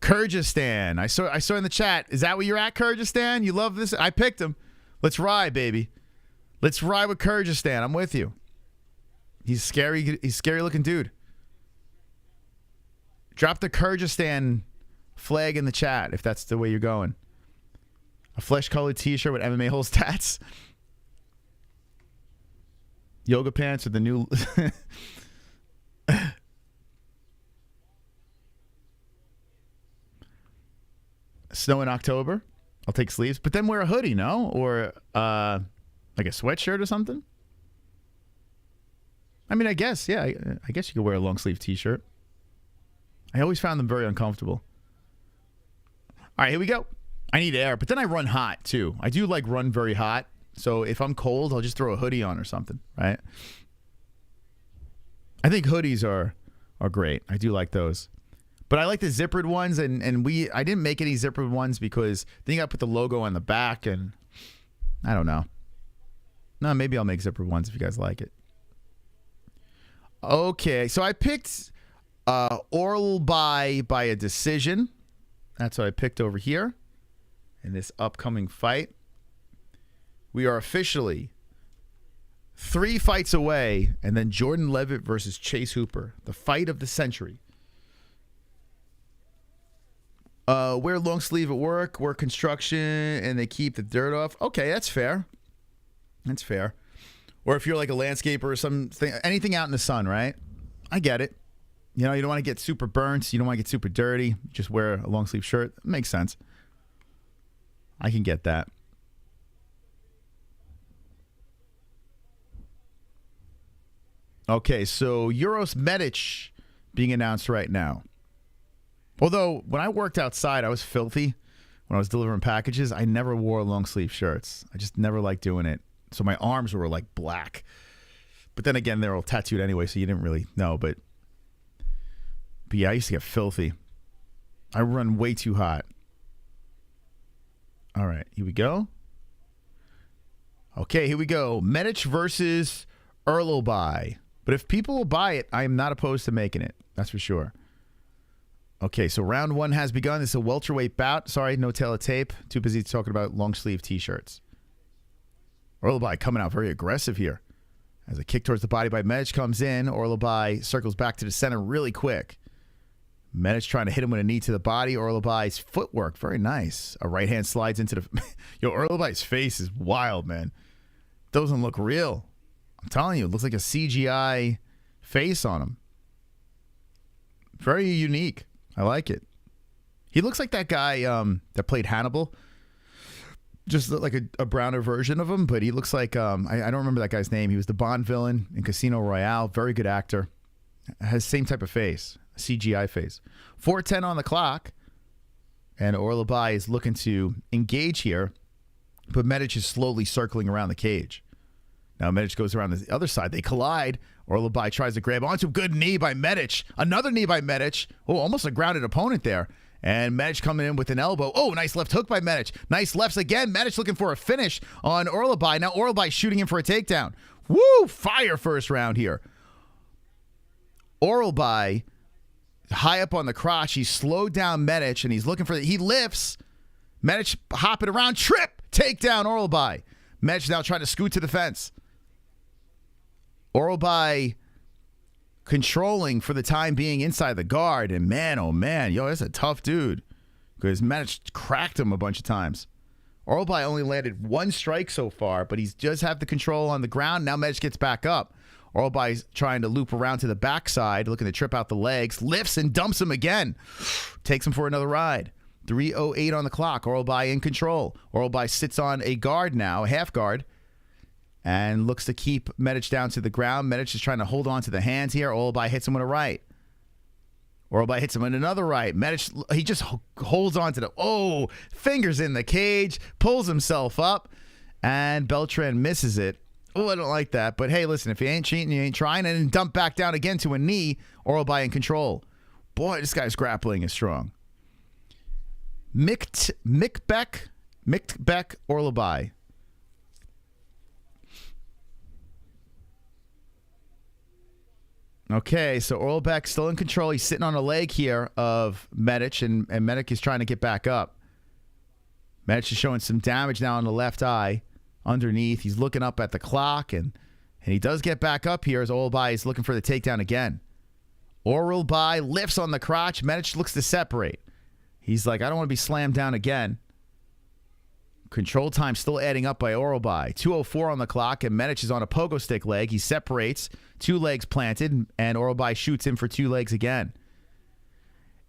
Kyrgyzstan. I saw in the chat. Is that where you're at, Kyrgyzstan? You love this? I picked him. Let's ride, baby. Let's ride with Kyrgyzstan. I'm with you. He's scary. He's a scary looking dude. Drop the Kyrgyzstan flag in the chat if that's the way you're going. A flesh-colored t-shirt with MMA-Holes tats. Yoga pants with the new... Snow in October. I'll take sleeves. But then wear a hoodie, no? Or like a sweatshirt or something? I mean, I guess, yeah. I guess you could wear a long sleeve t-shirt. I always found them very uncomfortable. All right, here we go. I need air, but then I run hot too. I do like run very hot. So if I'm cold, I'll just throw a hoodie on or something, right? I think hoodies are great. I do like those. But I like the zippered ones, and I didn't make any zippered ones because then you got to put the logo on the back, and I don't know. No, maybe I'll make zippered ones if you guys like it. Okay, so I picked Orolbai by a decision. That's what I picked over here in this upcoming fight. We are officially 3 fights away, and then Jordan Leavitt versus Chase Hooper, the fight of the century. Wear long sleeve at work, work construction, and they keep the dirt off. Okay, that's fair. That's fair. Or if you're like a landscaper or something, anything out in the sun, right? I get it. You know, you don't want to get super burnt. You don't want to get super dirty. Just wear a long sleeve shirt. It makes sense. I can get that. Okay, so Uros Medic being announced right now. Although, when I worked outside, I was filthy. When I was delivering packages, I never wore long sleeve shirts. I just never liked doing it. So my arms were like black. But then again, they're all tattooed anyway, so you didn't really know. But yeah, I used to get filthy. I run way too hot. All right, here we go. Okay, here we go. Medic versus Orolbai. But if people will buy it, I am not opposed to making it. That's for sure. Okay, so round 1 has begun. This is a welterweight bout. Sorry, no tail of tape. Too busy talking about long sleeve t-shirts. Orolbai coming out very aggressive here. As a kick towards the body by Medic comes in, Orolbai circles back to the center really quick. Medic trying to hit him with a knee to the body. Orolbai's footwork, very nice. A right hand slides into the... Yo, Orolbai's face is wild, man. Doesn't look real. I'm telling you, it looks like a CGI face on him. Very unique. I like it. He looks like that guy that played Hannibal. Just like a browner version of him, but he looks like, I don't remember that guy's name. He was the Bond villain in Casino Royale. Very good actor. Has the same type of face, CGI face. 4:10 on the clock, and Orolbai is looking to engage here, but Medic is slowly circling around the cage. Now Medic goes around the other side. They collide. Orolbai tries to grab onto a good knee by Medic. Another knee by Medic. Oh, almost a grounded opponent there. And Medic coming in with an elbow. Oh, nice left hook by Medic. Nice lefts again. Medic looking for a finish on Orolbai. Now Orolbai shooting him for a takedown. Woo! Fire first round here. Orolbai high up on the crotch. He's slowed down Medic, and he's looking for he lifts. Medic hopping around. Trip! Takedown Orolbai. Medic now trying to scoot to the fence. Orolbai controlling for the time being inside the guard. And man, oh man, yo, that's a tough dude. Because Medic cracked him a bunch of times. Orolbai only landed 1 strike so far, but he's just have the control on the ground. Now Medic gets back up. Orolbai's trying to loop around to the backside, looking to trip out the legs. Lifts and dumps him again. Takes him for another ride. 3:08 on the clock. Orolbai in control. Orolbai sits on a guard now, a half guard. and looks to keep Medic down to the ground. Medic is trying to hold on to the hands here. Orolbai hits him with a right. Orolbai hits him with another right. Medic, he just holds on to the, fingers in the cage, pulls himself up, and Beltran misses it. Oh, I don't like that. But hey, listen, if you ain't cheating, you ain't trying. And then dump back down again to a knee. Orolbai in control. Boy, this guy's grappling is strong. Myktybek, Orolbai. Okay, so Orolbai still in control. He's sitting on a leg here of Medic, and Medic is trying to get back up. Medic is showing some damage now on the left eye. Underneath, he's looking up at the clock, and he does get back up here as Orolbai is looking for the takedown again. Orolbai lifts on the crotch. Medic looks to separate. He's like, I don't want to be slammed down again. Control time still adding up by Orolbai. 2:04 on the clock, and Medic is on a pogo stick leg. He separates, 2 legs planted, and Orolbai shoots him for 2 legs again.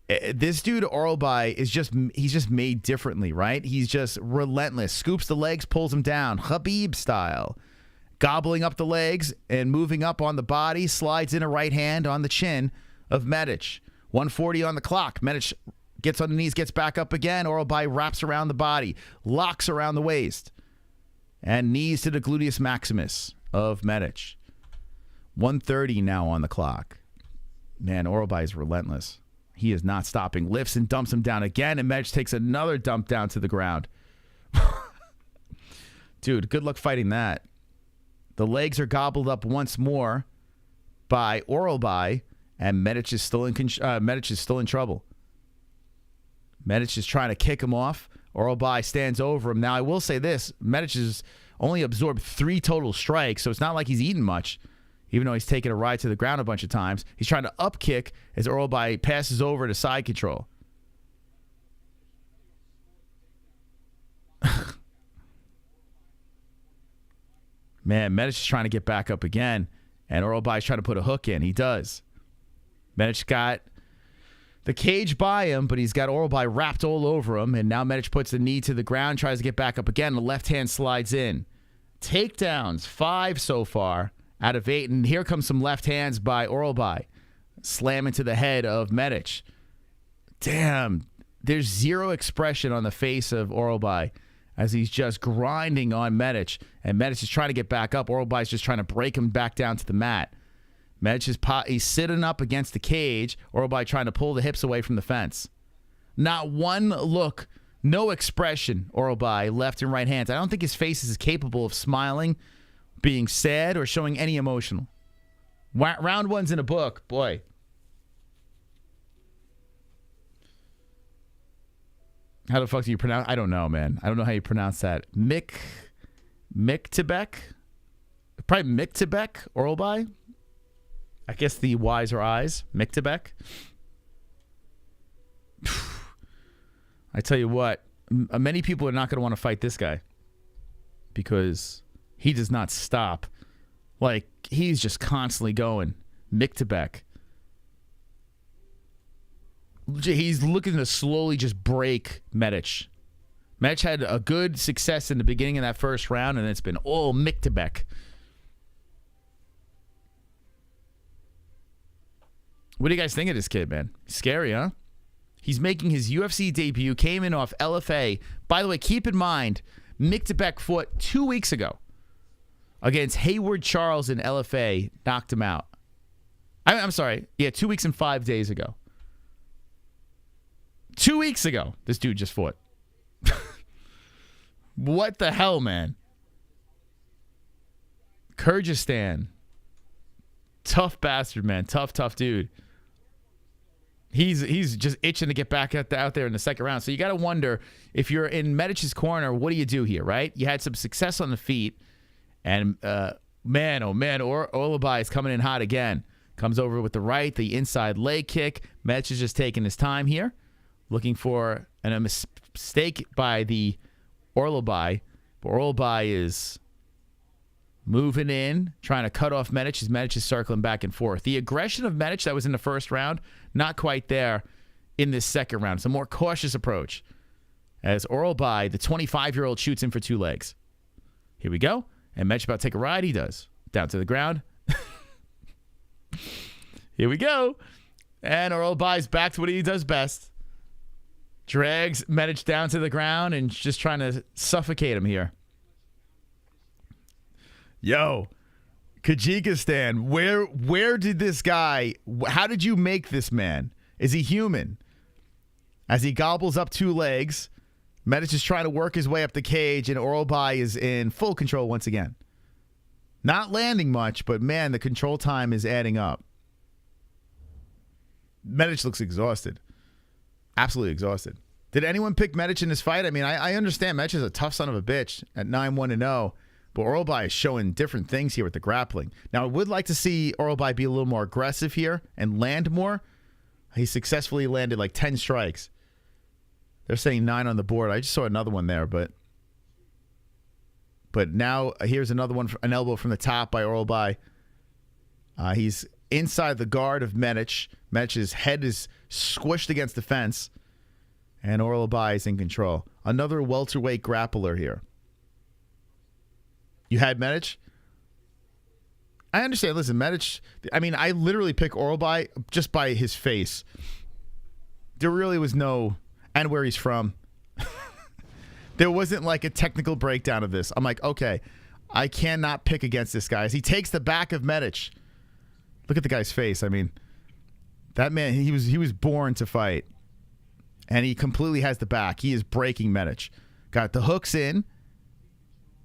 This dude, Orolbai, he's just made differently, right? He's just relentless. Scoops the legs, pulls him down, Khabib style. Gobbling up the legs and moving up on the body, slides in a right hand on the chin of Medic. 1:40 on the clock. Medic gets on the knees, gets back up again. Orolbai wraps around the body, locks around the waist, and knees to the gluteus maximus of Medic. 1:30 now on the clock. Man, Orolbai is relentless. He is not stopping. Lifts and dumps him down again, and Medic takes another dump down to the ground. Dude, good luck fighting that. The legs are gobbled up once more by Orolbai, and Medic is still in trouble. Medic is trying to kick him off. Orolbai stands over him. Now, I will say this. Medic has only absorbed 3 total strikes, so it's not like he's eaten much. Even though he's taken a ride to the ground a bunch of times, he's trying to up kick as Orolbai passes over to side control. Man, Medic is trying to get back up again, and Orolbai is trying to put a hook in. He does. Medic got the cage by him, but he's got Orolbai wrapped all over him, and now Medic puts the knee to the ground, tries to get back up again. The left hand slides in. Takedowns, 5 so far out of 8, and here comes some left hands by Orolbai. Slam into the head of Medic. Damn, there's zero expression on the face of Orolbai as he's just grinding on Medic, and Medic is trying to get back up. Orolbai is just trying to break him back down to the mat. Medic is he's sitting up against the cage. Orolbai trying to pull the hips away from the fence. Not one look, no expression, Orolbai, left and right hands. I don't think his face is capable of smiling, being sad, or showing any emotional. Round 1's in a book, boy. How the fuck do you pronounce? I don't know, man. I don't know how you pronounce that. Myktybek? Probably Myktybek, Orolbai? I guess the Y's are I's. Myktybek? I tell you what, many people are not going to want to fight this guy because he does not stop. Like, he's just constantly going. Myktybek. He's looking to slowly just break Medic. Medic had a good success in the beginning of that first round, and it's been all Myktybek. What do you guys think of this kid, man? Scary, huh? He's making his UFC debut, came in off LFA. By the way, keep in mind, Myktybek fought 2 weeks ago against Hayward Charles in LFA, knocked him out. I'm sorry. Yeah, 2 weeks and 5 days ago. 2 weeks ago, this dude just fought. What the hell, man? Kyrgyzstan. Tough bastard, man. Tough dude. He's just itching to get back out there in the second round. So you got to wonder, if you're in Medic's corner, what do you do here, right? You had some success on the feet, and man, Orolbai is coming in hot again. Comes over with the right, the inside leg kick. Medic is just taking his time here, looking for a mistake by the Orolbai. But Orolbai is moving in, trying to cut off Medic as Medic is circling back and forth. The aggression of Medic that was in the first round, not quite there in this second round. It's a more cautious approach as Orolbai, the 25-year-old, shoots him for 2 legs. Here we go. And Metch about to take a ride. He does. Down to the ground. Here we go. And Orolbai's back to what he does best. Drags Medic down to the ground and just trying to suffocate him here. Yo, Kyrgyzstan, where did this guy, how did you make this man? Is he human? As he gobbles up 2 legs, Medic is trying to work his way up the cage, and Orolbai is in full control once again. Not landing much, but man, the control time is adding up. Medic looks exhausted. Absolutely exhausted. Did anyone pick Medic in this fight? I mean, I understand Medic is a tough son of a bitch at 9-1-0, but Orolbai is showing different things here with the grappling. Now, I would like to see Orolbai be a little more aggressive here and land more. He successfully landed like 10 strikes. They're saying 9 on the board. I just saw another one there, but now here's another one, an elbow from the top by Orolbai. He's inside the guard of Medic. Medic's head is squished against the fence, and Orolbai is in control. Another welterweight grappler here. You had Medic? I understand. Listen, Medic, I mean, I literally pick Orolbai just by his face. There really was no, and where he's from. There wasn't like a technical breakdown of this. I'm like, okay, I cannot pick against this guy. As he takes the back of Medic. Look at the guy's face. I mean, that man, he was born to fight. And he completely has the back. He is breaking Medic. Got the hooks in.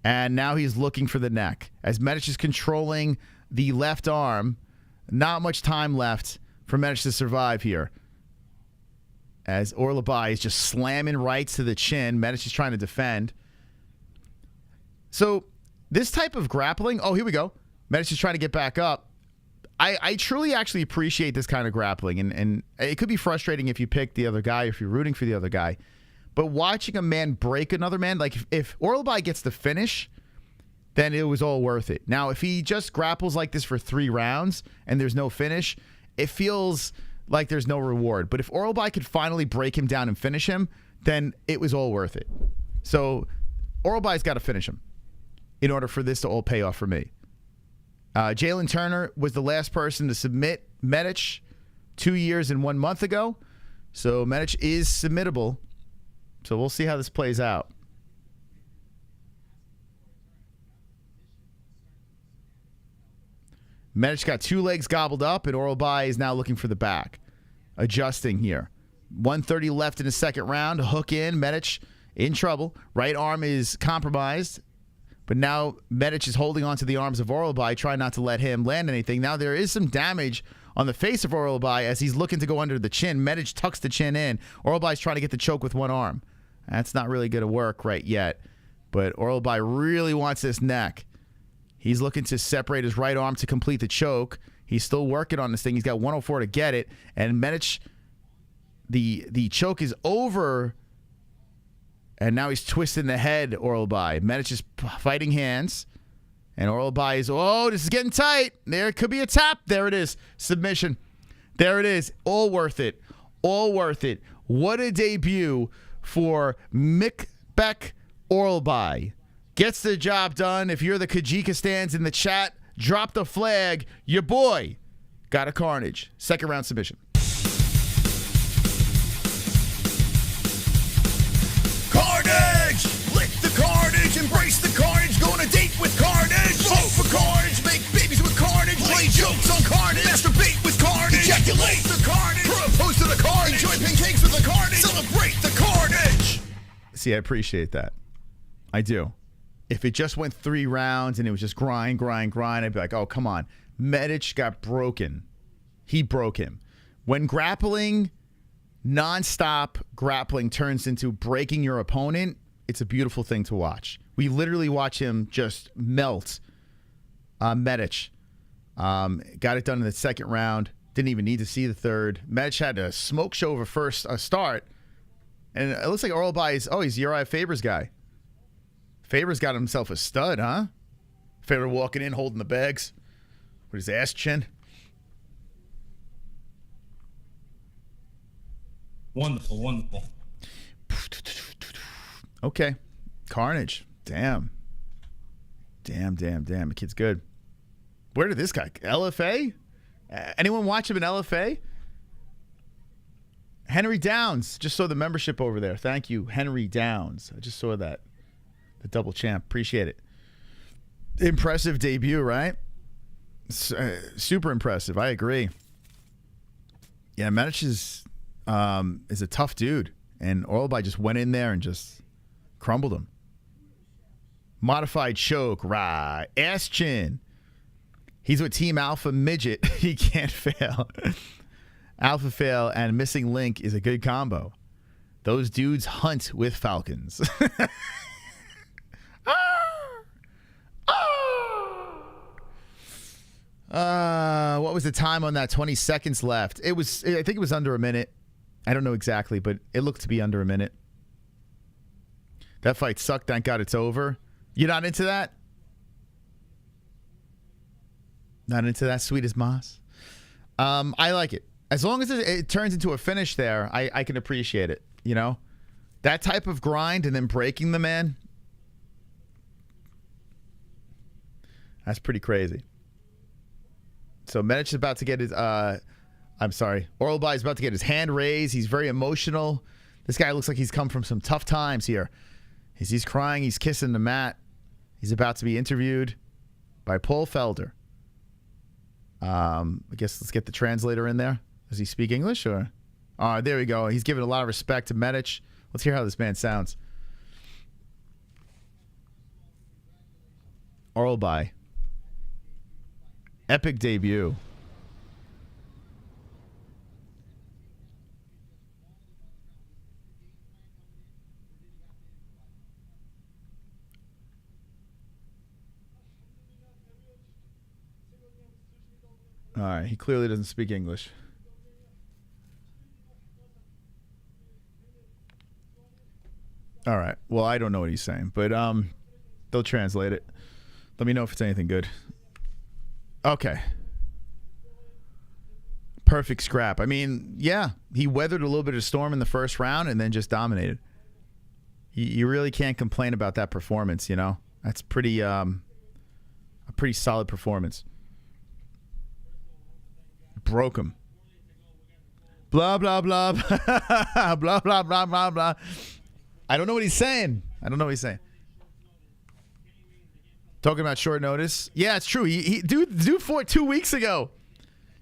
And now he's looking for the neck. As Medic is controlling the left arm, not much time left for Medic to survive here. As Orolbai is just slamming rights to the chin. Medic is trying to defend. So this type of grappling, oh, here we go. Medic is trying to get back up. I truly actually appreciate this kind of grappling. And it could be frustrating if you pick the other guy, if you're rooting for the other guy. But watching a man break another man, like if Orolbai gets the finish, then it was all worth it. Now, if he just grapples like this for 3 rounds and there's no finish, it feels like there's no reward. But if Orolbai could finally break him down and finish him, then it was all worth it. So Orolbai's got to finish him in order for this to all pay off for me. Jalen Turner was the last person to submit Medic 2 years and 1 month ago. So Medic is submittable. So we'll see how this plays out. Medic got 2 legs gobbled up, and Orolbai is now looking for the back. Adjusting here. 1:30 left in the second round. Hook in. Medic in trouble. Right arm is compromised. But now Medic is holding onto the arms of Orolbai, trying not to let him land anything. Now there is some damage on the face of Orolbai as he's looking to go under the chin. Medic tucks the chin in. Orolbai's trying to get the choke with one arm. That's not really going to work right yet. But Orolbai really wants this neck. He's looking to separate his right arm to complete the choke. He's still working on this thing. He's got 104 to get it. And Medic, the choke is over. And now he's twisting the head, Orolbai. Medic is fighting hands. And Orolbai is, oh, this is getting tight. There could be a tap. There it is. Submission. There it is. All worth it. All worth it. What a debut for Myktybek Orolbai. Gets the job done. If you're the Kyrgyzstans in the chat, drop the flag. Your boy got a carnage. Second round submission. Carnage! Lick the carnage, embrace the carnage, go on a date with carnage. Vote for carnage, make babies with carnage, play jokes on carnage, masturbate with carnage, ejaculate the carnage, propose to the carnage, enjoy pancakes with the carnage, celebrate the carnage. See, I appreciate that. I do. If it just went 3 rounds and it was just grind, I'd be like, oh, come on. Medic got broken. He broke him. When grappling, nonstop grappling turns into breaking your opponent, it's a beautiful thing to watch. We literally watch him just melt Medic. Got it done in the second round. Didn't even need to see the third. Medic had a smoke show of a first start. And it looks like Orolbai is, oh, he's Uriah Faber's guy. Faber's got himself a stud, huh? Faber walking in, holding the bags with his ass chin. Wonderful, wonderful. Okay. Carnage. Damn. Damn. The kid's good. Where did this guy? LFA? Anyone watch him in LFA? Henry Downs. Just saw the membership over there. Thank you, Henry Downs. I just saw that. The double champ. Appreciate it. Impressive debut, right? Super impressive. I agree. Yeah, Medic is a tough dude. And Orolbai just went in there and just crumbled him. Modified choke, right. Ass chin. He's with Team Alpha Midget. He can't fail. Alpha fail and missing link is a good combo. Those dudes hunt with falcons. What was the time on that? 20 seconds left. I think it was under a minute. I don't know exactly, but it looked to be under a minute. That fight sucked. Thank God it's over. You're not into that? Not into that, sweet as moss? I like it. As long as it turns into a finish there, I can appreciate it. You know? That type of grind and then breaking the man. That's pretty crazy. So Medic is about to get his Orolbai is about to get his hand raised. He's very emotional. This guy looks like he's come from some tough times here. He's crying, he's kissing the mat. He's about to be interviewed by Paul Felder. I guess let's get the translator in there. Does he speak English or? There we go. He's giving a lot of respect to Medic. Let's hear how this man sounds. Orolbai. Epic debut. All right, he clearly doesn't speak English. All right. Well, I don't know what he's saying, but they'll translate it. Let me know if it's anything good. Okay. Perfect scrap. I mean, yeah, he weathered a little bit of storm in the first round and then just dominated. You really can't complain about that performance, you know? That's pretty a pretty solid performance. Broke him. Blah, blah, blah. Blah, blah, blah, blah, blah. I don't know what he's saying. Talking about short notice. Yeah, it's true. Dude fought 2 weeks ago.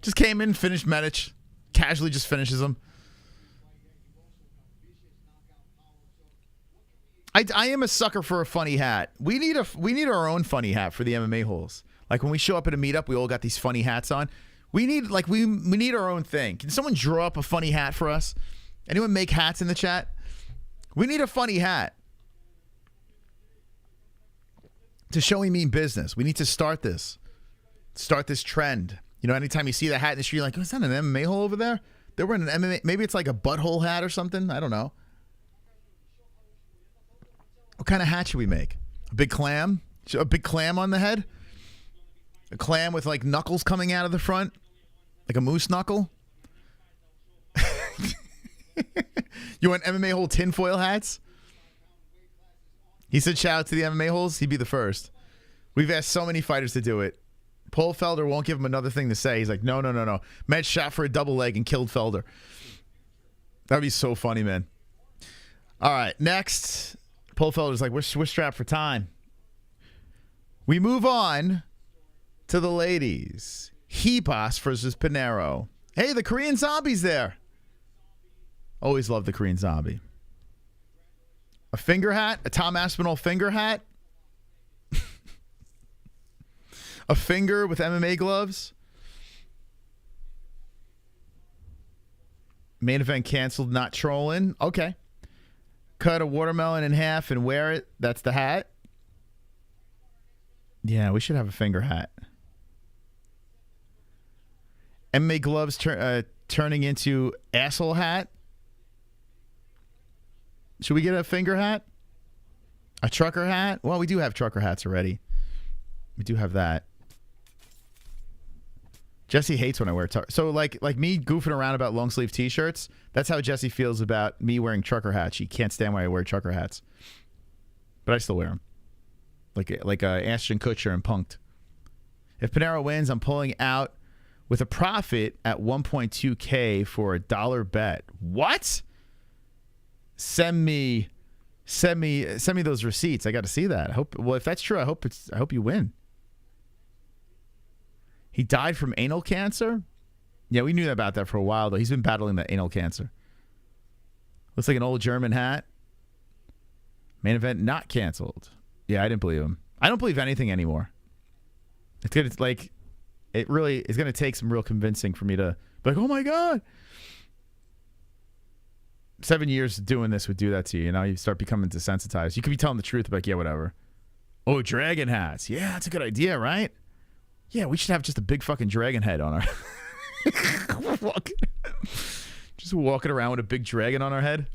Just came in, finished Medic. Casually just finishes him. I am a sucker for a funny hat. We need our own funny hat for the MMA holes. Like when we show up at a meetup, we all got these funny hats on. We need our own thing. Can someone draw up a funny hat for us? Anyone make hats in the chat? We need a funny hat. To show we mean business. We need to start this trend. You know, anytime you see the hat in the street, you're like, oh, is that an MMA hole over there? They're wearing an MMA, maybe it's like a butthole hat or something. I don't know. What kind of hat should we make? A big clam? A big clam on the head? A clam with like knuckles coming out of the front? Like a moose knuckle? You want MMA hole tinfoil hats? He said shout out to the MMA holes. He'd be the first. We've asked so many fighters to do it. Paul Felder won't give him another thing to say. He's like, no. Med shot for a double leg and killed Felder. That'd be so funny, man. All right, next. Paul Felder's like, we're strapped for time. We move on to the ladies. Ribas versus Pinheiro. Hey, the Korean zombie's there. Always love the Korean zombie. A finger hat? A Tom Aspinall finger hat? A finger with MMA gloves? Main event canceled, not trolling. Okay. Cut a watermelon in half and wear it. That's the hat. Yeah, we should have a finger hat. MMA gloves turning into asshole hat. Should we get a finger hat? A trucker hat? Well, we do have trucker hats already. We do have that. Jesse hates when I wear so like me goofing around about long sleeve t-shirts. That's how Jesse feels about me wearing trucker hats. She can't stand when I wear trucker hats, but I still wear them. like Ashton Kutcher and Punked. If Pinheiro wins, I'm pulling out with a profit at 1.2K for a $1 bet. What? Send me those receipts. I got to see that. If that's true, I hope you win. He died from anal cancer? Yeah, we knew about that for a while, though. He's been battling that anal cancer. Looks like an old German hat. Main event not canceled. Yeah, I didn't believe him. I don't believe anything anymore. It really is going to take some real convincing for me to be like, oh my God. 7 years doing this would do that to you. You know, you start becoming desensitized. You could be telling the truth, like, yeah, whatever. Oh, dragon hats. Yeah, that's a good idea, right? Yeah, we should have just a big fucking dragon head on our... just walking around with a big dragon on our head.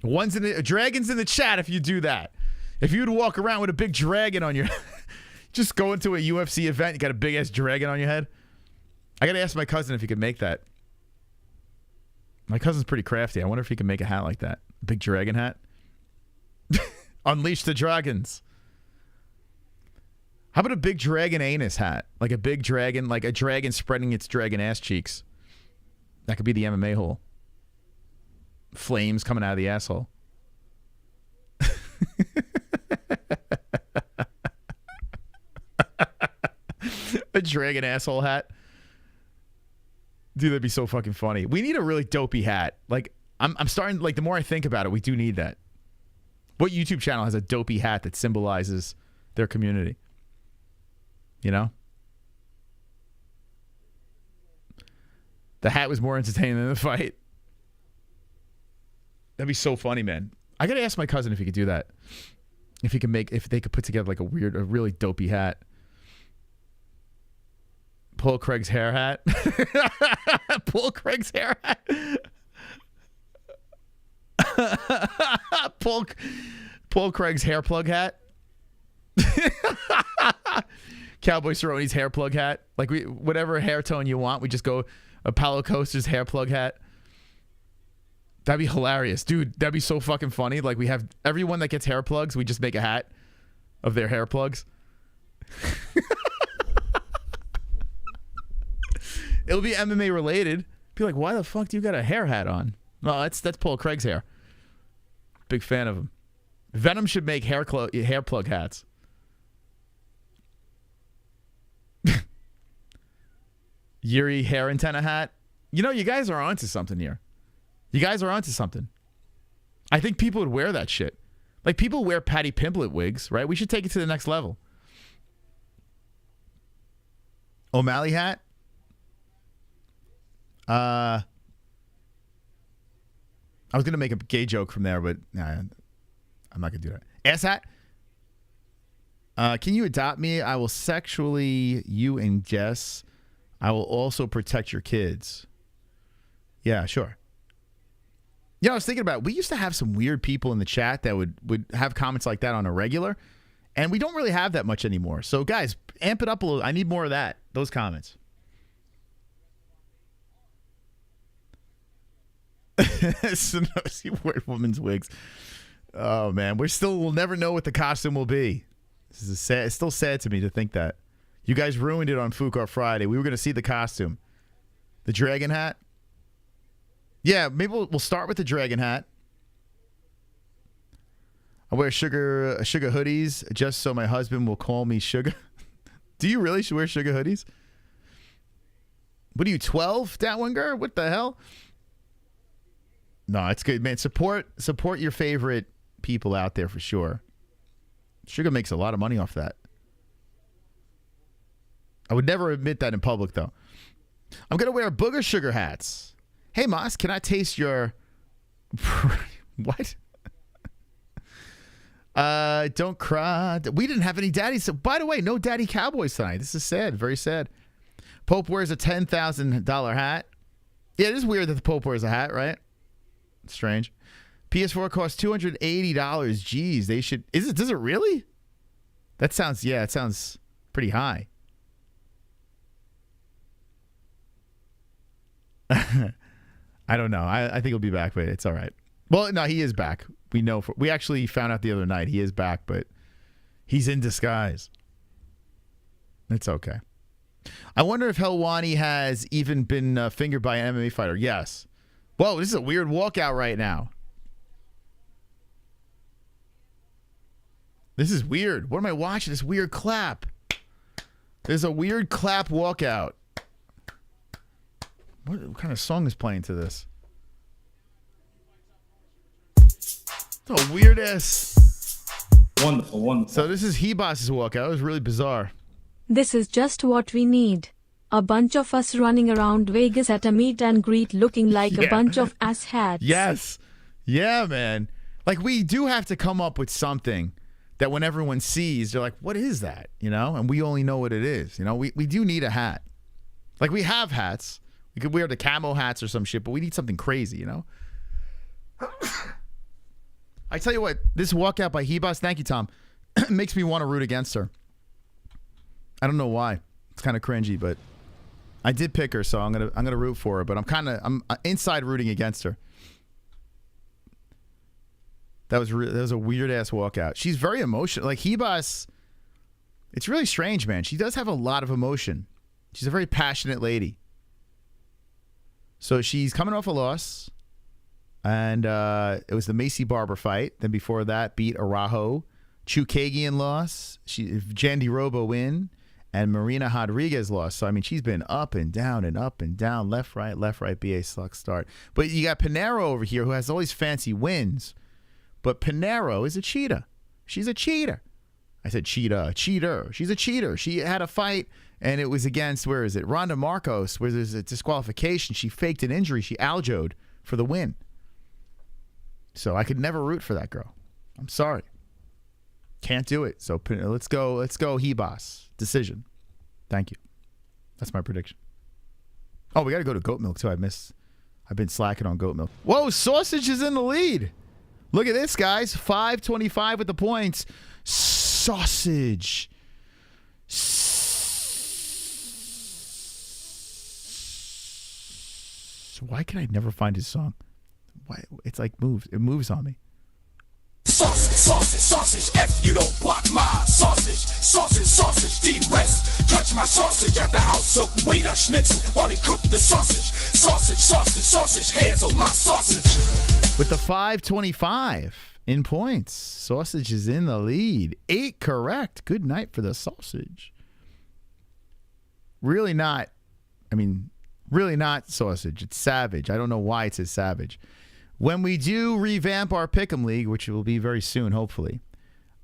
Dragons in the chat if you do that. If you would walk around with a big dragon on your... just go into a UFC event, you got a big-ass dragon on your head. I got to ask my cousin if he could make that. My cousin's pretty crafty. I wonder if he can make a hat like that. Big dragon hat. Unleash the dragons. How about a big dragon anus hat? Like a big dragon, like a dragon spreading its dragon ass cheeks. That could be the MMA hole. Flames coming out of the asshole. A dragon asshole hat. Dude, that'd be so fucking funny. We need a really dopey hat. Like, I'm starting, like, the more I think about it, we do need that. What YouTube channel has a dopey hat that symbolizes their community? You know? The hat was more entertaining than the fight. That'd be so funny, man. I gotta ask my cousin if he could do that. If they could put together like a really dopey hat. Pull Craig's hair hat. Pull Craig's hair hat. Pull Craig's hair plug hat. Cowboy Cerrone's hair plug hat. Like whatever hair tone you want, we just go Apollo Coaster's hair plug hat. That'd be hilarious. Dude, that'd be so fucking funny. Like we have everyone that gets hair plugs, we just make a hat of their hair plugs. It'll be MMA related. Be like, why the fuck do you got a hair hat on? Well, that's Paul Craig's hair. Big fan of him. Venom should make hair plug hats. Yuri hair antenna hat. You know, you guys are onto something here. You guys are onto something. I think people would wear that shit. Like people wear Patty Pimblett wigs, right? We should take it to the next level. O'Malley hat. I was gonna make a gay joke from there, but nah, I'm not gonna do that. Ass hat. Can you adopt me? I will sexually you and Jess. I will also protect your kids. Yeah, sure. Yeah, I was thinking about it. We used to have some weird people in the chat that would have comments like that on a regular, and we don't really have that much anymore. So, guys, amp it up a little. I need more of that. Those comments. Sunosi wear women's wigs. Oh man, we'll never know what the costume will be. This is sad. It's still sad to me to think that you guys ruined it on Fucar Friday. We were going to see the costume, the dragon hat. Yeah, maybe we'll start with the dragon hat. I wear sugar hoodies just so my husband will call me sugar. Do you really wear sugar hoodies? What are you, 12, that one girl? What the hell? No, it's good, man. Support your favorite people out there for sure. Sugar makes a lot of money off that. I would never admit that in public, though. I'm going to wear booger sugar hats. Hey, Moss, can I taste your... What? Don't cry. We didn't have any daddies. So, by the way, no daddy cowboys tonight. This is sad. Very sad. Pope wears a $10,000 hat. Yeah, it is weird that the Pope wears a hat, right? Strange. PS4 costs $280. Jeez, they should... Does it really? That sounds... Yeah, it sounds pretty high. I don't know. I think he'll be back, but it's all right. Well, no, he is back. We know. We actually found out the other night he is back, but He's in disguise. It's okay. I wonder if Helwani has even been fingered by an MMA fighter. Yes. Whoa, this is a weird walkout right now. This is weird. What am I watching? This weird clap. There's a weird clap walkout. What kind of song is playing to this? It's a weird ass. Wonderful, wonderful. So this is Ribas' walkout. It was really bizarre. This is just what we need. A bunch of us running around Vegas at a meet and greet looking like a bunch of asshats. Yes. Yeah, man. Like, we do have to come up with something that when everyone sees, they're like, what is that? You know? And we only know what it is. You know, we do need a hat. Like, we have hats. We could wear the camo hats or some shit, but we need something crazy, you know? I tell you what, this walkout by Ribas, thank you, Tom, makes me want to root against her. I don't know why. It's kind of cringy, but I did pick her, so I'm gonna root for her. But I'm inside rooting against her. That was a weird ass walkout. She's very emotional. Like Ribas, it's really strange, man. She does have a lot of emotion. She's a very passionate lady. So she's coming off a loss, and it was the Macy Barber fight. Then before that, beat Araujo. Chukagian loss. Jandy Robo win. And Marina Rodriguez lost. So, I mean, she's been up and down, left, right, BA sucks start. But you got Pinheiro over here who has all these fancy wins. But Pinheiro is a cheater. She's a cheater. I said cheater. She's a cheater. She had a fight, and it was against, where is it? Ronda Marcos, where there's a disqualification. She faked an injury. She aljoed for the win. So I could never root for that girl. I'm sorry. Can't do it. So let's go Ribas. Decision. Thank you. That's my prediction. Oh, we got to go to goat milk too. I've been slacking on goat milk. Whoa, Sausage is in the lead. Look at this, guys. 525 with the points. Sausage. Why can I never find his song? Why? It's like moves. It moves on me. Sausage, F you don't block my sausage, D-West, touch my sausage at the house of waiter schnitzel while he cook the sausage, hands on my sausage. With the 525 in points, Sausage is in the lead. 8 correct. Good night for the Sausage. Really not Sausage. It's Savage. I don't know why it says Savage. When we do revamp our Pick'em League, which will be very soon, hopefully,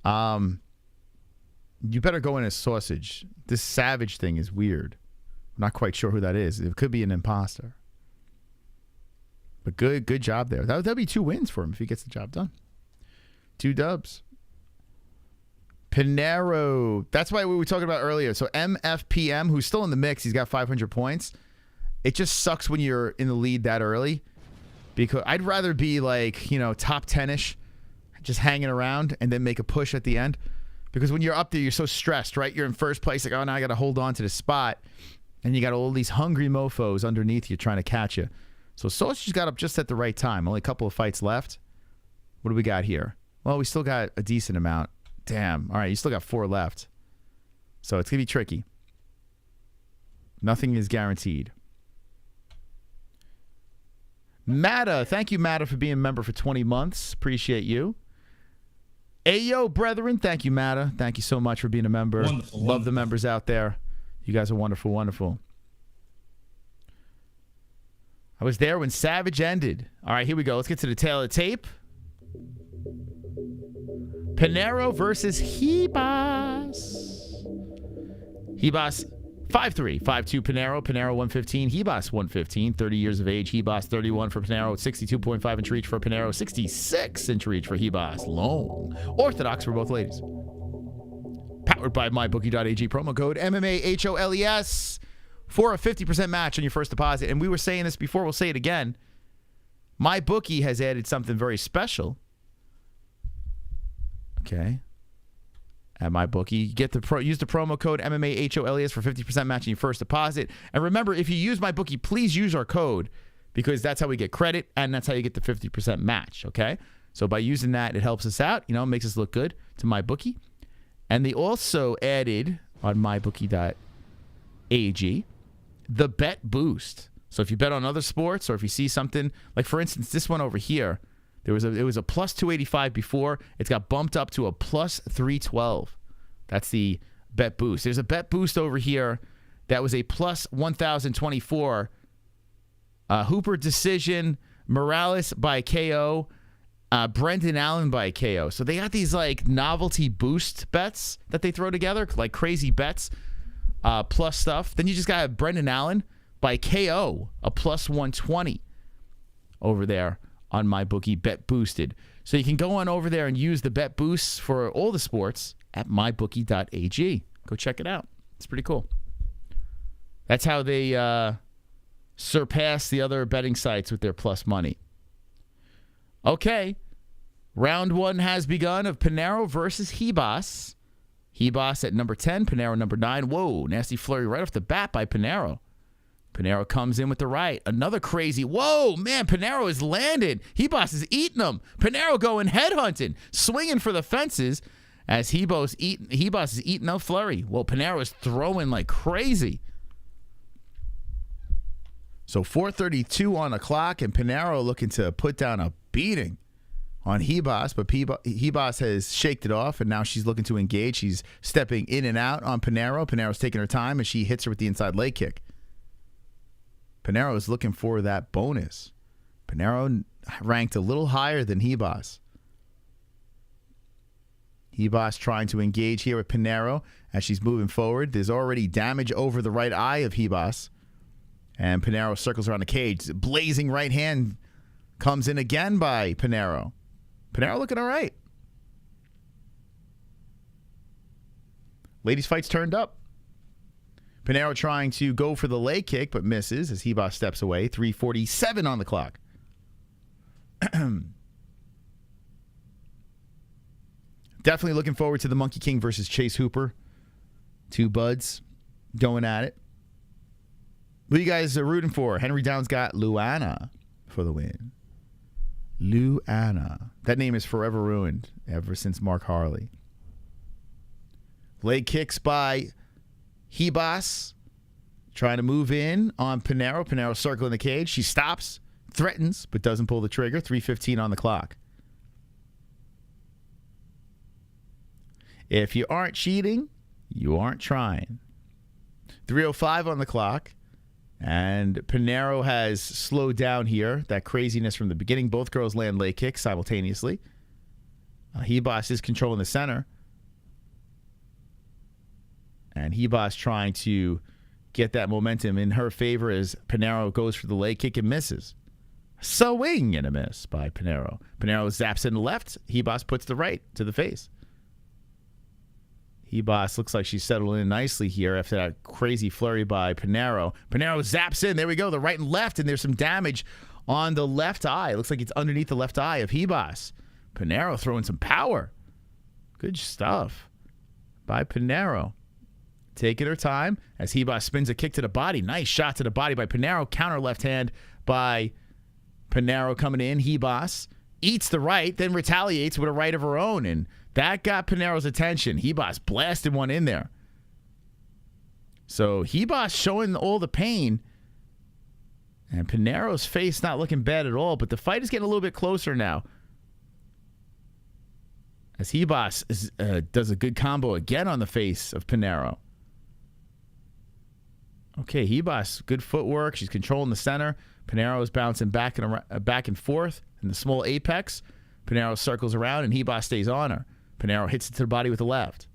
you better go in as Sausage. This Savage thing is weird. I'm not quite sure who that is. It could be an imposter. But good job there. That'll be 2 wins for him if he gets the job done. 2 dubs. Pinheiro. That's why we were talking about earlier. So MFPM, who's still in the mix, he's got 500 points. It just sucks when you're in the lead that early. Because I'd rather be like, top 10-ish, just hanging around and then make a push at the end. Because when you're up there, you're so stressed, right? You're in first place, like, oh, now I got to hold on to the spot. And you got all these hungry mofos underneath you trying to catch you. So Sausage got up just at the right time. Only a couple of fights left. What do we got here? Well, we still got a decent amount. Damn. All right, you still got 4 left. So it's going to be tricky. Nothing is guaranteed. Matta, thank you, Matta, for being a member for 20 months. Appreciate you. Ayo, brethren, thank you, Matta. Thank you so much for being a member. Wonderful, Love the members out there. You guys are wonderful, wonderful. I was there when Savage ended. All right, here we go. Let's get to the tail of the tape. Pinheiro versus Ribas. Ribas 5'3", 5'2", Pinheiro 115, Ribas 115, 30 years of age, Ribas 31 for Pinheiro, 62.5 inch reach for Pinheiro, 66 inch reach for Ribas, long, orthodox for both ladies. Powered by mybookie.ag, promo code MMA-HOLES for a 50% match on your first deposit. And we were saying this before, we'll say it again. MyBookie has added something very special. Okay. At MyBookie, use the promo code MMA-HOLES for 50% match on your first deposit. And remember, if you use MyBookie, please use our code because that's how we get credit and that's how you get the 50% match, okay? So by using that, it helps us out, makes us look good to MyBookie. And they also added on mybookie.ag the bet boost. So if you bet on other sports or if you see something, like for instance, this one over here, it was a plus 285 before. It's got bumped up to a plus 312. That's the bet boost. There's a bet boost over here that was a plus 1,024. Hooper decision, Morales by KO, Brendan Allen by KO. So they got these like novelty boost bets that they throw together, like crazy bets, plus stuff. Then you just got Brendan Allen by KO, a plus 120 over there on MyBookie Bet Boosted. So you can go on over there and use the bet boosts for all the sports at mybookie.ag. Go check it out. It's pretty cool. That's how they surpass the other betting sites with their plus money. Okay. Round 1 has begun of Pinheiro versus Ribas. Ribas at number 10, Pinheiro number 9. Whoa, nasty flurry right off the bat by Pinheiro. Pinheiro comes in with the right. Another crazy. Whoa, man, Pinheiro is landed. Ribas is eating him. Pinheiro going headhunting, swinging for the fences as Ribas is eating no flurry. Well, Pinheiro is throwing like crazy. So 4:32 on the clock, and Pinheiro looking to put down a beating on Ribas, but Ribas has shaked it off, and now she's looking to engage. She's stepping in and out on Pinheiro. Pinheiro's taking her time, and she hits her with the inside leg kick. Pinheiro is looking for that bonus. Pinheiro ranked a little higher than Ribas. Ribas trying to engage here with Pinheiro as she's moving forward. There's already damage over the right eye of Ribas. And Pinheiro circles around the cage. Blazing right hand comes in again by Pinheiro. Pinheiro looking all right. Ladies' fight's turned up. Pinheiro trying to go for the leg kick, but misses as Ribas steps away. 3:47 on the clock. Definitely looking forward to the Monkey King versus Chase Hooper. Two buds going at it. Who you guys are rooting for? Henry Downs got Luana for the win. Luana. That name is forever ruined ever since Mark Harley. Leg kicks by Ribas. Trying to move in on Pinheiro. Pinheiro circling the cage. She stops, threatens, but doesn't pull the trigger. 3:15 on the clock. If you aren't cheating, you aren't trying. 3:05 on the clock. And Pinheiro has slowed down here. That craziness from the beginning. Both girls land leg kicks simultaneously. Ribas is controlling the center. And Ribas trying to get that momentum in her favor as Pinheiro goes for the leg kick and misses. Swing and a miss by Pinheiro. Pinheiro zaps in the left. Ribas puts the right to the face. Ribas looks like she's settled in nicely here after that crazy flurry by Pinheiro. Pinheiro zaps in. There we go. The right and left, and there's some damage on the left eye. It looks like it's underneath the left eye of Ribas. Pinheiro throwing some power. Good stuff by Pinheiro. Taking her time as Ribas spins a kick to the body. Nice shot to the body by Pinheiro. Counter left hand by Pinheiro coming in. Ribas eats the right, then retaliates with a right of her own, and that got Pinheiro's attention. Ribas blasted one in there. So Ribas showing all the pain, and Pinheiro's face not looking bad at all, but the fight is getting a little bit closer now. As Ribas does a good combo again on the face of Pinheiro. Okay, Ribas, good footwork. She's controlling the center. Pinheiro is bouncing back and forth in the small apex. Pinheiro circles around, and Ribas stays on her. Pinheiro hits it to the body with the left.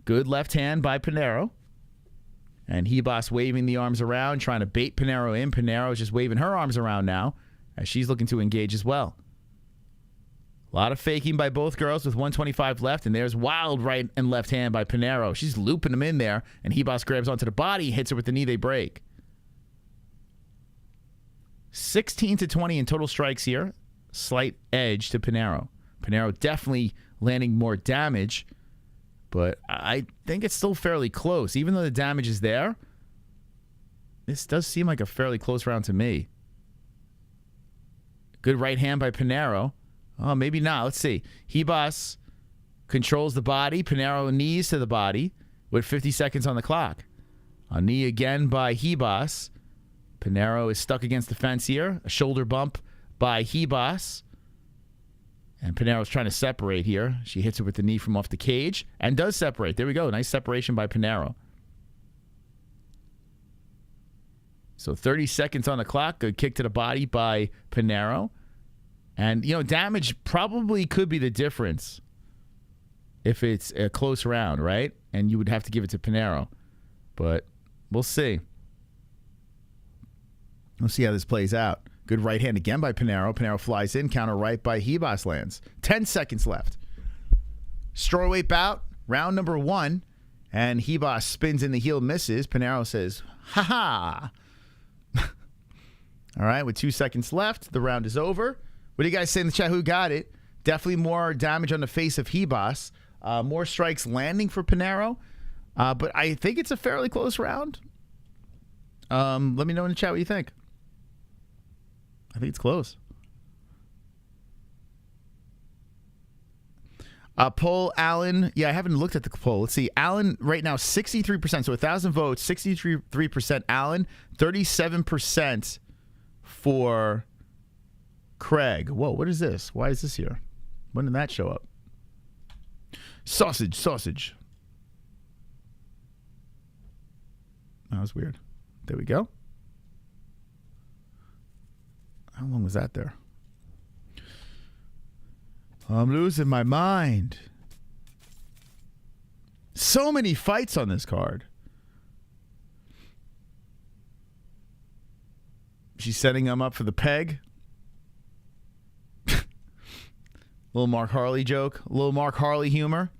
Good left hand by Pinheiro. And Ribas waving the arms around, trying to bait Pinheiro in. Pinheiro is just waving her arms around now as she's looking to engage as well. A lot of faking by both girls with 125 left, and there's wild right and left hand by Pinheiro. She's looping them in there, and Ribas grabs onto the body, hits her with the knee, they break. 16-20 in total strikes here. Slight edge to Pinheiro. Pinheiro definitely landing more damage, but I think it's still fairly close. Even though the damage is there, this does seem like a fairly close round to me. Good right hand by Pinheiro. Oh, maybe not. Let's see. Ribas controls the body. Pinheiro knees to the body with 50 seconds on the clock. A knee again by Ribas. Pinheiro is stuck against the fence here. A shoulder bump by Ribas. And Pinheiro's trying to separate here. She hits it with the knee from off the cage and does separate. There we go. Nice separation by Pinheiro. So 30 seconds on the clock. Good kick to the body by Pinheiro. And, damage probably could be the difference if it's a close round, right? And you would have to give it to Pinheiro. But we'll see. We'll see how this plays out. Good right hand again by Pinheiro. Pinheiro flies in. Counter right by Ribas lands. 10 seconds left. Strawweight bout, round number 1. And Ribas spins in the heel, misses. Pinheiro says, ha-ha. All right, with 2 seconds left, the round is over. What do you guys say in the chat? Who got it? Definitely more damage on the face of Ribas. More strikes landing for Pinheiro. But I think it's a fairly close round. Let me know in the chat what you think. I think it's close. Poll, Ailin. Yeah, I haven't looked at the poll. Let's see. Ailin right now, 63%. So 1,000 votes, 63% Ailin, 37% for Craig. Whoa, what is this? Why is this here? When did that show up? Sausage. That was weird. There we go. How long was that there? I'm losing my mind. So many fights on this card. She's setting him up for the peg. Little Mark Harley joke. Little Mark Harley humor.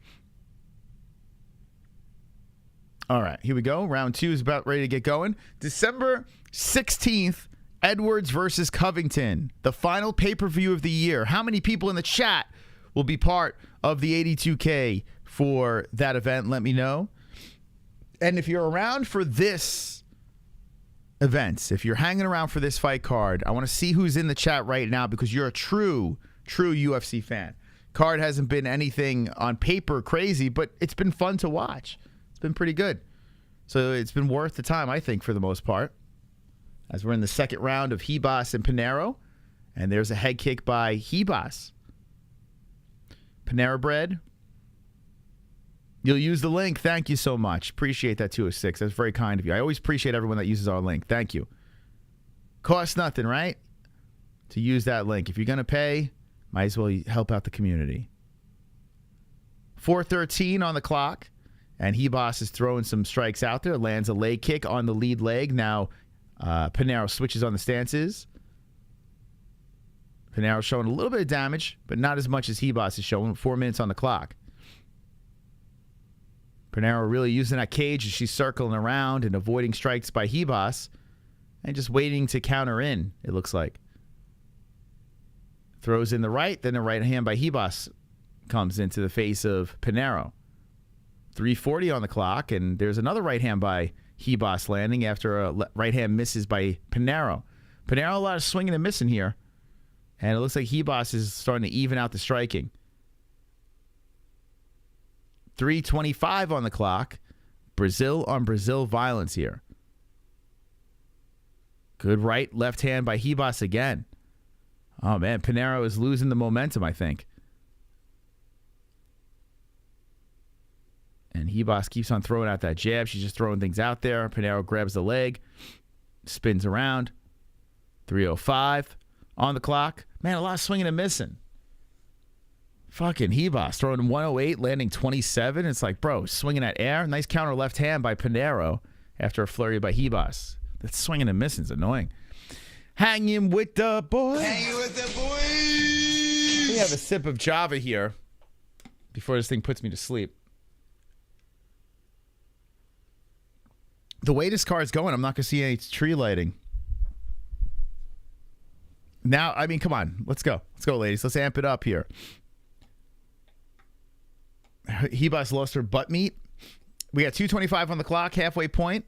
All right, here we go. Round 2 is about ready to get going. December 16th, Edwards versus Covington. The final pay-per-view of the year. How many people in the chat will be part of the 82K for that event? Let me know. And if you're around for this event, if you're hanging around for this fight card, I want to see who's in the chat right now because you're a true UFC fan. Card hasn't been anything on paper crazy, but it's been fun to watch. It's been pretty good. So it's been worth the time, I think, for the most part. As we're in the second round of Ribas and Pinheiro. And there's a head kick by Ribas. Pinheiro bread. You'll use the link. Thank you so much. Appreciate that 206. That's very kind of you. I always appreciate everyone that uses our link. Thank you. Costs nothing, right? To use that link. If you're going to pay, might as well help out the community. 4:13 on the clock. And Ribas is throwing some strikes out there. Lands a leg kick on the lead leg. Now Pinheiro switches on the stances. Pinheiro showing a little bit of damage, but not as much as Ribas is showing. 4 minutes on the clock. Pinheiro really using that cage as she's circling around and avoiding strikes by Ribas and just waiting to counter in, it looks like. Throws in the right, then the right hand by Ribas comes into the face of Pinheiro. 3:40 on the clock, and there's another right hand by Ribas landing after a right hand misses by Pinheiro. Pinheiro, a lot of swinging and missing here. And it looks like Ribas is starting to even out the striking. 3:25 on the clock. Brazil on Brazil violence here. Good right, left hand by Ribas again. Oh, man, Pinheiro is losing the momentum, I think. And Ribas keeps on throwing out that jab. She's just throwing things out there. Pinheiro grabs the leg, spins around. 3:05 on the clock. Man, a lot of swinging and missing. Fucking Ribas throwing 108, landing 27. It's like, bro, swinging at air. Nice counter left hand by Pinheiro after a flurry by Ribas. That swinging and missing is annoying. Hanging with the boys. Hanging with the boys. We have a sip of Java here before this thing puts me to sleep. The way this card's going, I'm not going to see any tree lighting. Now, I mean, come on. Let's go. Let's go, ladies. Let's amp it up here. Ribas lost her butt meat. We got 2:25 on the clock, halfway point.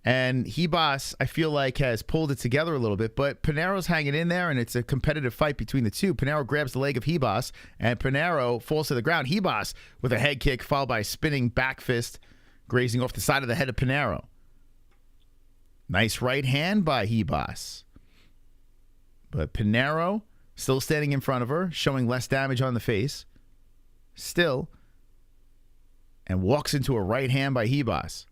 And Ribas, I feel like, has pulled it together a little bit, but Pinheiro's hanging in there, and it's a competitive fight between the two. Pinheiro grabs the leg of Ribas, and Pinheiro falls to the ground. Ribas with a head kick, followed by a spinning back fist, grazing off the side of the head of Pinheiro. Nice right hand by Ribas. But Pinheiro still standing in front of her, showing less damage on the face. Still. And walks into a right hand by Ribas.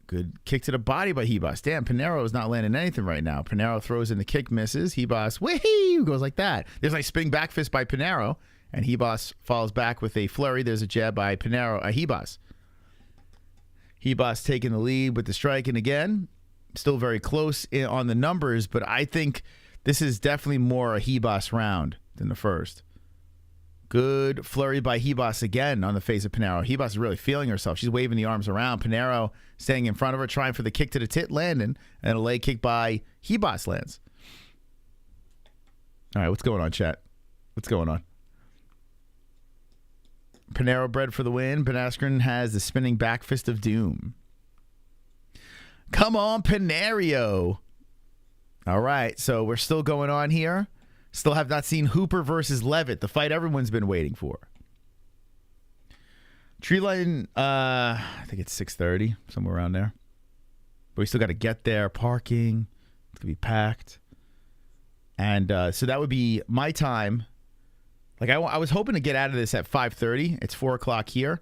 Good kick to the body by Ribas. Damn, Pinheiro is not landing anything right now. Pinheiro throws in the kick, misses. Ribas, whee, goes like that. There's a spinning back fist by Pinheiro, and Ribas falls back with a flurry. There's a jab by Ribas. Ribas taking the lead with the striking again. Still very close on the numbers, but I think this is definitely more a Ribas round than the first. Good flurry by Ribas again on the face of Pinheiro. Ribas is really feeling herself. She's waving the arms around. Pinheiro staying in front of her, trying for the kick to the tit, landing, and a leg kick by Ribas lands. All right, what's going on, chat? What's going on? Pinheiro bred for the win. Ben Askren has the spinning back fist of doom. Come on, Pinheiro. All right, so we're still going on here. Still have not seen Hooper versus Leavitt, the fight everyone's been waiting for. Treeline, I think it's 6:30, somewhere around there. But we still got to get there. Parking, it's going to be packed. And so that would be my time. Like I was hoping to get out of this at 5:30. It's 4 o'clock here.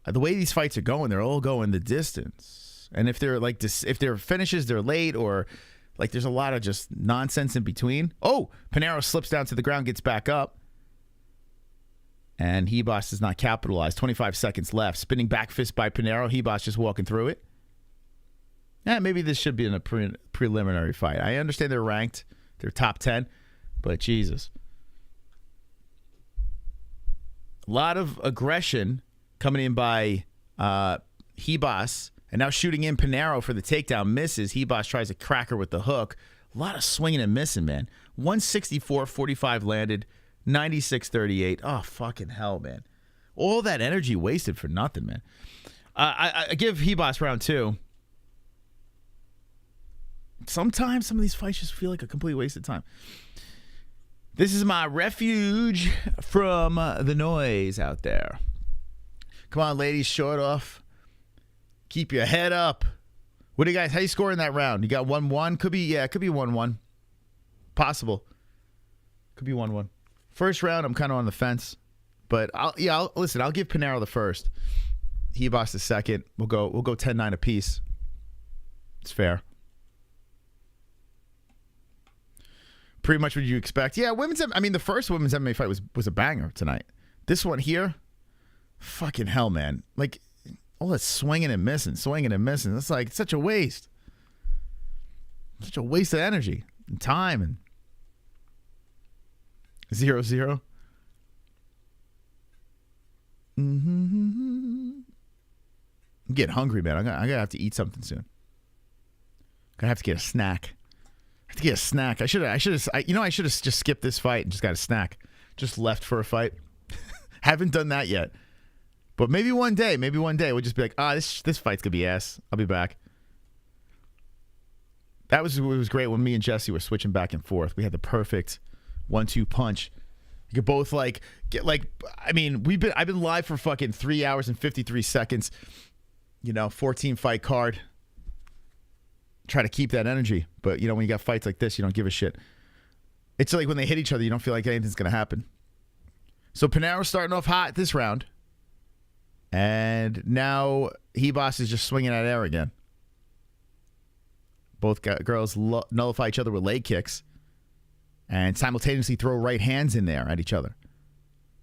The way these fights are going, they're all going the distance. And if they're like this, if they're finishes, they're late, or like there's a lot of just nonsense in between. Oh, Pinheiro slips down to the ground, gets back up. And Ribas does not capitalize. 25 seconds left. Spinning back fist by Pinheiro. Ribas just walking through it. Yeah, maybe this should be in a preliminary fight. I understand they're ranked. They're top 10. But Jesus. A lot of aggression coming in by Ribas. And now shooting in Pinheiro for the takedown. Misses. Ribas tries to crack her with the hook. A lot of swinging and missing, man. 164-45 landed. 96-38. Oh, fucking hell, man. All that energy wasted for nothing, man. I give Ribas round 2. Sometimes some of these fights just feel like a complete waste of time. This is my refuge from the noise out there. Come on, ladies, short off. Keep your head up. What do you guys, how you scoring that round? You got 1-1? Could be 1-1. Possible. Could be 1-1. First round, I'm kind of on the fence. But I'll give Pinheiro the first. Ribas the second. We'll go 10-9 apiece. It's fair. Pretty much what you expect. Yeah, the first women's MMA fight was a banger tonight. This one here, fucking hell, man. Like, all that swinging and missing. It's like, it's such a waste. Such a waste of energy and time and 0-0. I'm getting hungry, man. I'm gonna have to eat something soon. Gonna have to get a snack. I should have just skipped this fight and just got a snack. Just left for a fight. Haven't done that yet. But maybe one day we'll just be like, this fight's gonna be ass. I'll be back. It was great when me and Jesse were switching back and forth. We had the perfect 1-2 punch. You could both I've been live for fucking 3 hours and 53 seconds. 14 fight card. Try to keep that energy. But, when you got fights like this, you don't give a shit. It's like when they hit each other, you don't feel like anything's going to happen. So Pinheiro's starting off hot this round. And now Ribas is just swinging at air again. Both girls nullify each other with leg kicks. And simultaneously throw right hands in there at each other.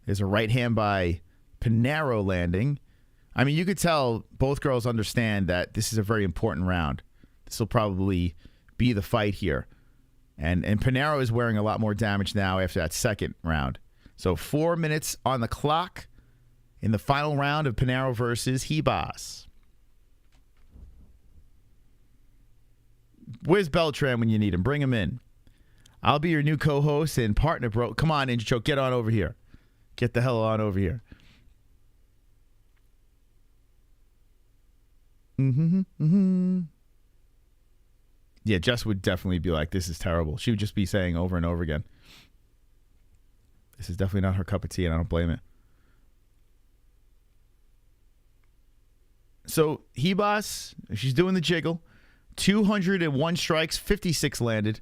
There's a right hand by Pinheiro landing. I mean, you could tell both girls understand that this is a very important round. This will probably be the fight here. And Pinheiro is wearing a lot more damage now after that second round. So 4 minutes on the clock in the final round of Pinheiro versus Ribas. Where's Beltran when you need him? Bring him in. I'll be your new co-host and partner, bro. Come on, Ninja Choke. Get on over here. Get the hell on over here. Yeah, Jess would definitely be like, this is terrible. She would just be saying over and over again, this is definitely not her cup of tea, and I don't blame it. So, Ribas, she's doing the jiggle. 201 strikes, 56 landed.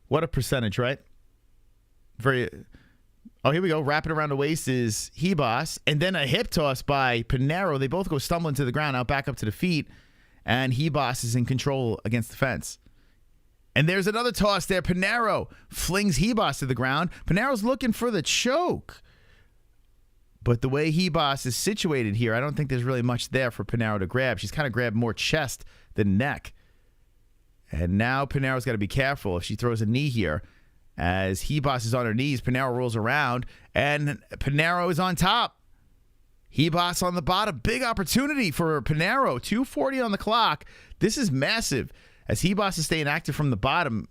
What a percentage, right? Oh, here we go. Wrapping around the waist is Ribas. And then a hip toss by Pinheiro. They both go stumbling to the ground, now back up to the feet. And Ribas is in control against the fence. And there's another toss there. Pinheiro flings Ribas to the ground. Pinheiro's looking for the choke. But the way Ribas is situated here, I don't think there's really much there for Pinheiro to grab. She's kind of grabbed more chest than neck. And now Pinheiro's got to be careful if she throws a knee here. As Ribas is on her knees, Pinheiro rolls around, and Pinheiro is on top. Ribas on the bottom. Big opportunity for Pinheiro. 2:40 on the clock. This is massive. As Ribas is staying active from the bottom,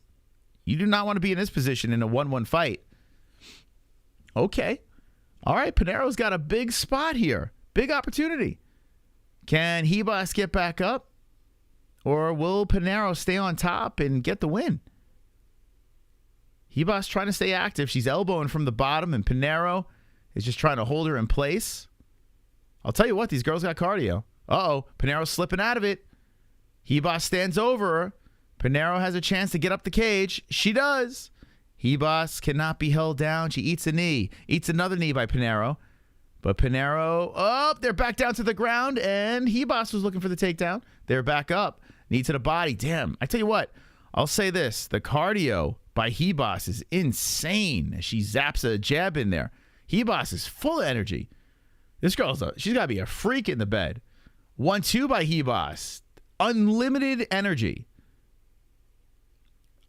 you do not want to be in this position in a 1-1 fight. Okay. All right, Pinheiro's got a big spot here. Big opportunity. Can Ribas get back up? Or will Pinheiro stay on top and get the win? Ribas trying to stay active. She's elbowing from the bottom, and Pinheiro is just trying to hold her in place. I'll tell you what, these girls got cardio. Uh-oh, Pinheiro's slipping out of it. Ribas stands over her. Pinheiro has a chance to get up the cage. She does. Ribas cannot be held down. She eats a knee. Eats another knee by Pinheiro. But Pinheiro, they're back down to the ground, and Ribas was looking for the takedown. They're back up. Knee to the body. Damn. I tell you what, I'll say this. The cardio by Ribas is insane. She zaps a jab in there. Ribas is full of energy. This girl's she's got to be a freak in the bed. 1-2 by Ribas. Unlimited energy.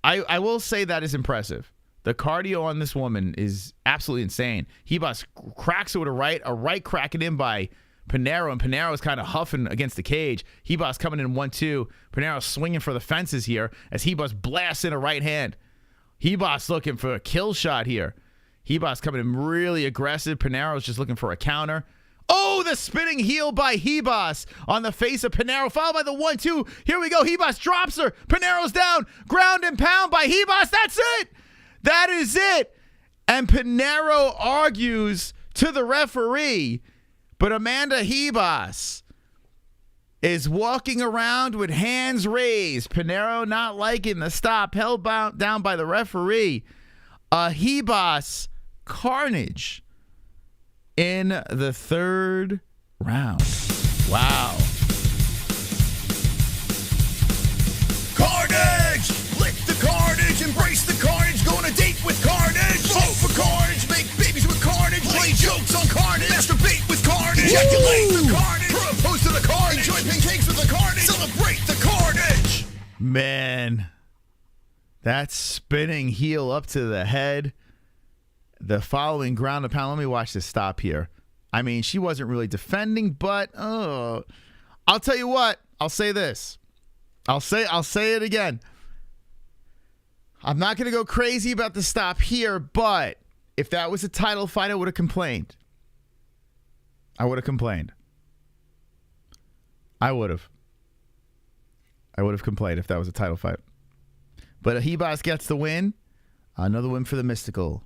I will say that is impressive. The cardio on this woman is absolutely insane. Ribas cracks it with a right cracking in by Pinheiro, and Pinheiro is kind of huffing against the cage. Ribas coming in 1-2. Pinheiro swinging for the fences here as Ribas blasts in a right hand. Ribas looking for a kill shot here. Ribas coming in really aggressive. Pinheiro's just looking for a counter. Oh, the spinning heel by Ribas on the face of Pinheiro, followed by the 1-2. Here we go. Ribas drops her. Pinheiro's down. Ground and pound by Ribas. That's it. That is it. And Pinheiro argues to the referee, but Amanda Ribas is walking around with hands raised. Pinheiro not liking the stop, held down by the referee. Ribas carnage in the third round. Wow. Carnage! Lick the carnage, embrace the carnage, go on a date with carnage. Vote for carnage, make babies with carnage, play jokes on carnage, masturbate with carnage, ejaculate the carnage, propose to the carnage, enjoy pancakes with the carnage, celebrate the carnage. Man, that spinning heel up to the head. The following ground and pound. Let me watch this stop here. I mean, she wasn't really defending, but I'll tell you what. I'll say this. I'll say it again. I'm not going to go crazy about the stop here, but if that was a title fight, I would have complained. I would have complained if that was a title fight. But Ribas gets the win. Another win for the Mystical.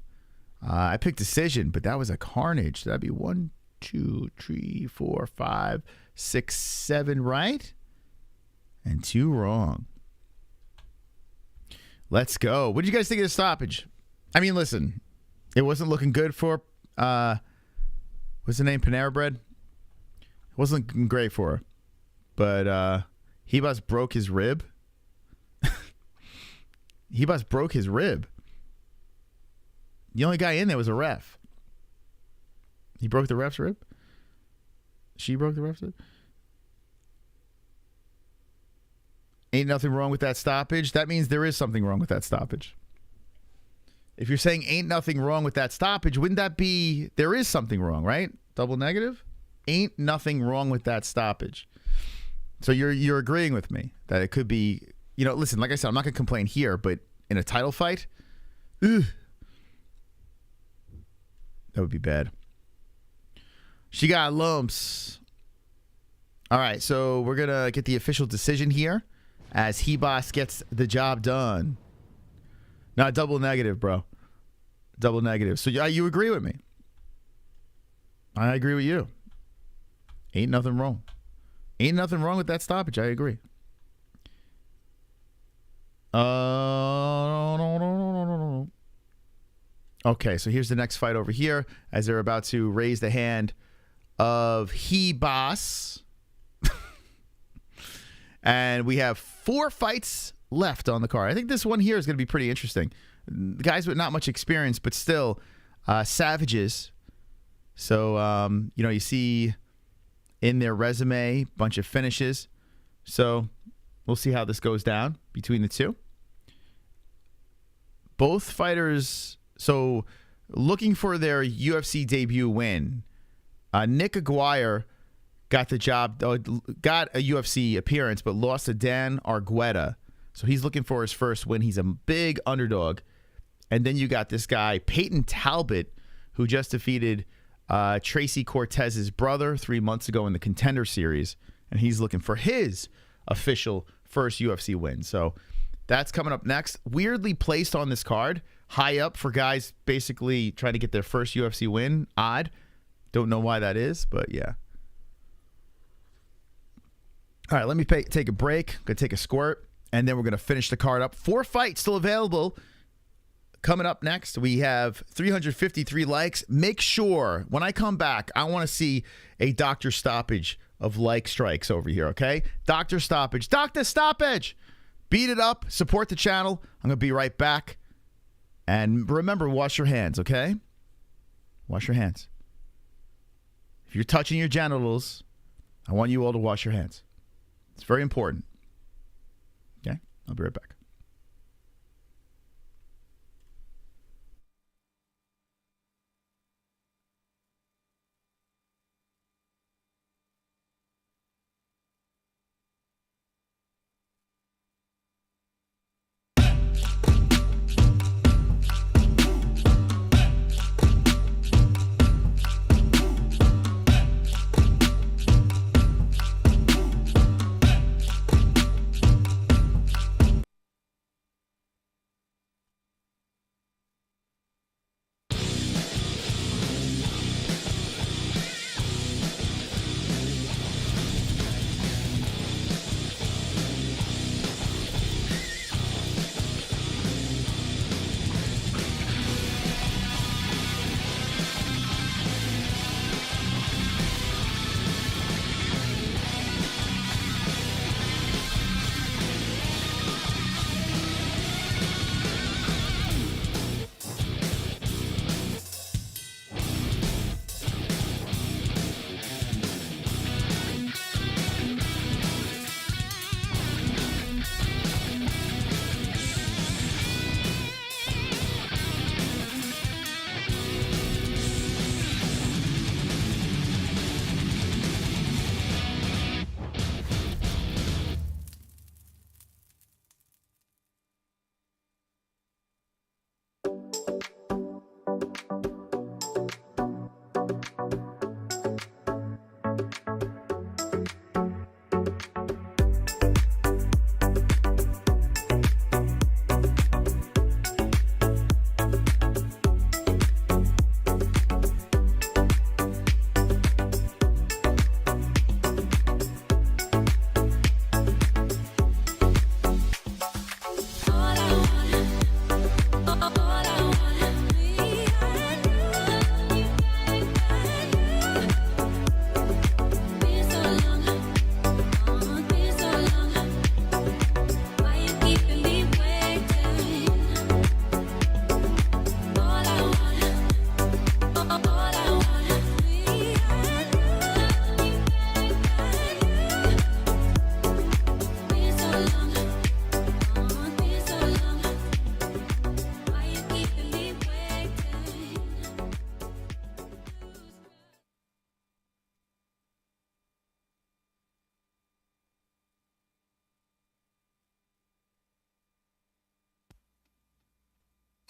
I picked decision, but that was a carnage. That'd be 1, 2, 3, 4, 5, 6, 7 right, and 2 wrong. Let's go. What did you guys think of the stoppage? I mean, listen, it wasn't looking good for what's the name? Panera Bread. It wasn't looking great for her, but Ribas broke his rib. Ribas broke his rib. The only guy in there was a ref. He broke the ref's rib? She broke the ref's rib? Ain't nothing wrong with that stoppage. That means there is something wrong with that stoppage. If you're saying ain't nothing wrong with that stoppage, wouldn't that be there is something wrong, right? Double negative? Ain't nothing wrong with that stoppage. So you're agreeing with me that it could be, listen, like I said, I'm not going to complain here, but in a title fight, that would be bad. She got lumps. All right, so we're going to get the official decision here as Ribas gets the job done. Not double negative, bro. Double negative. So you agree with me? I agree with you. Ain't nothing wrong. Ain't nothing wrong with that stoppage. I agree. Okay, so here's the next fight over here as they're about to raise the hand of Ribas. And we have 4 fights left on the card. I think this one here is going to be pretty interesting. Guys with not much experience, but still savages. So, you see in their resume, bunch of finishes. So we'll see how this goes down between the two. Both fighters, so looking for their UFC debut win. Nick Aguirre got the job, got a UFC appearance, but lost to Dan Argueta. So he's looking for his first win. He's a big underdog. And then you got this guy, Payton Talbott, who just defeated Tracy Cortez's brother 3 months ago in the Contender Series. And he's looking for his official first UFC win. So that's coming up next. Weirdly placed on this card, high up for guys basically trying to get their first UFC win. Odd. Don't know why that is, but yeah. All right, let me take a break. Going to take a squirt, and then we're going to finish the card up. 4 fights still available. Coming up next, we have 353 likes. Make sure, when I come back, I want to see a doctor stoppage of like strikes over here, okay? Doctor stoppage. Doctor stoppage! Beat it up. Support the channel. I'm going to be right back. And remember, wash your hands, okay? Wash your hands. If you're touching your genitals, I want you all to wash your hands. It's very important. Okay? I'll be right back.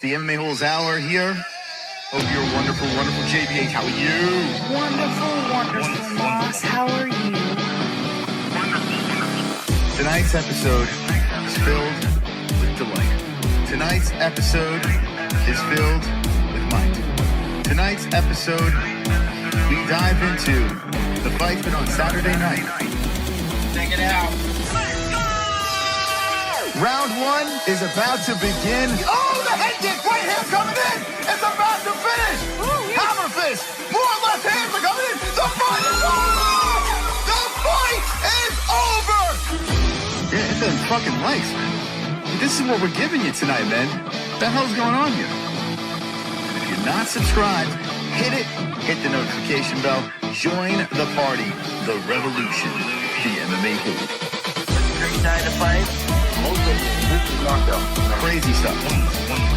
The MMA-Holes Hour here. Hope you're wonderful, wonderful. JBH, how are you? Wonderful, wonderful, Moss. How are you? Tonight's episode is filled with delight. Tonight's episode is filled with might. Tonight's episode, we dive into the fight that on Saturday night. Check it out. Round one is about to begin. Oh, the head kick, right hand coming in. It's about to finish. Hammer fist, more left hands are coming in. The fight is over. The fight is over. Yeah, hit them fucking likes, man. This is what we're giving you tonight, man. What the hell's going on here? If you're not subscribed, hit it, hit the notification bell, join the party, the revolution, the MMA-Holes. Great night to fight. Most of this is knockout. Crazy stuff.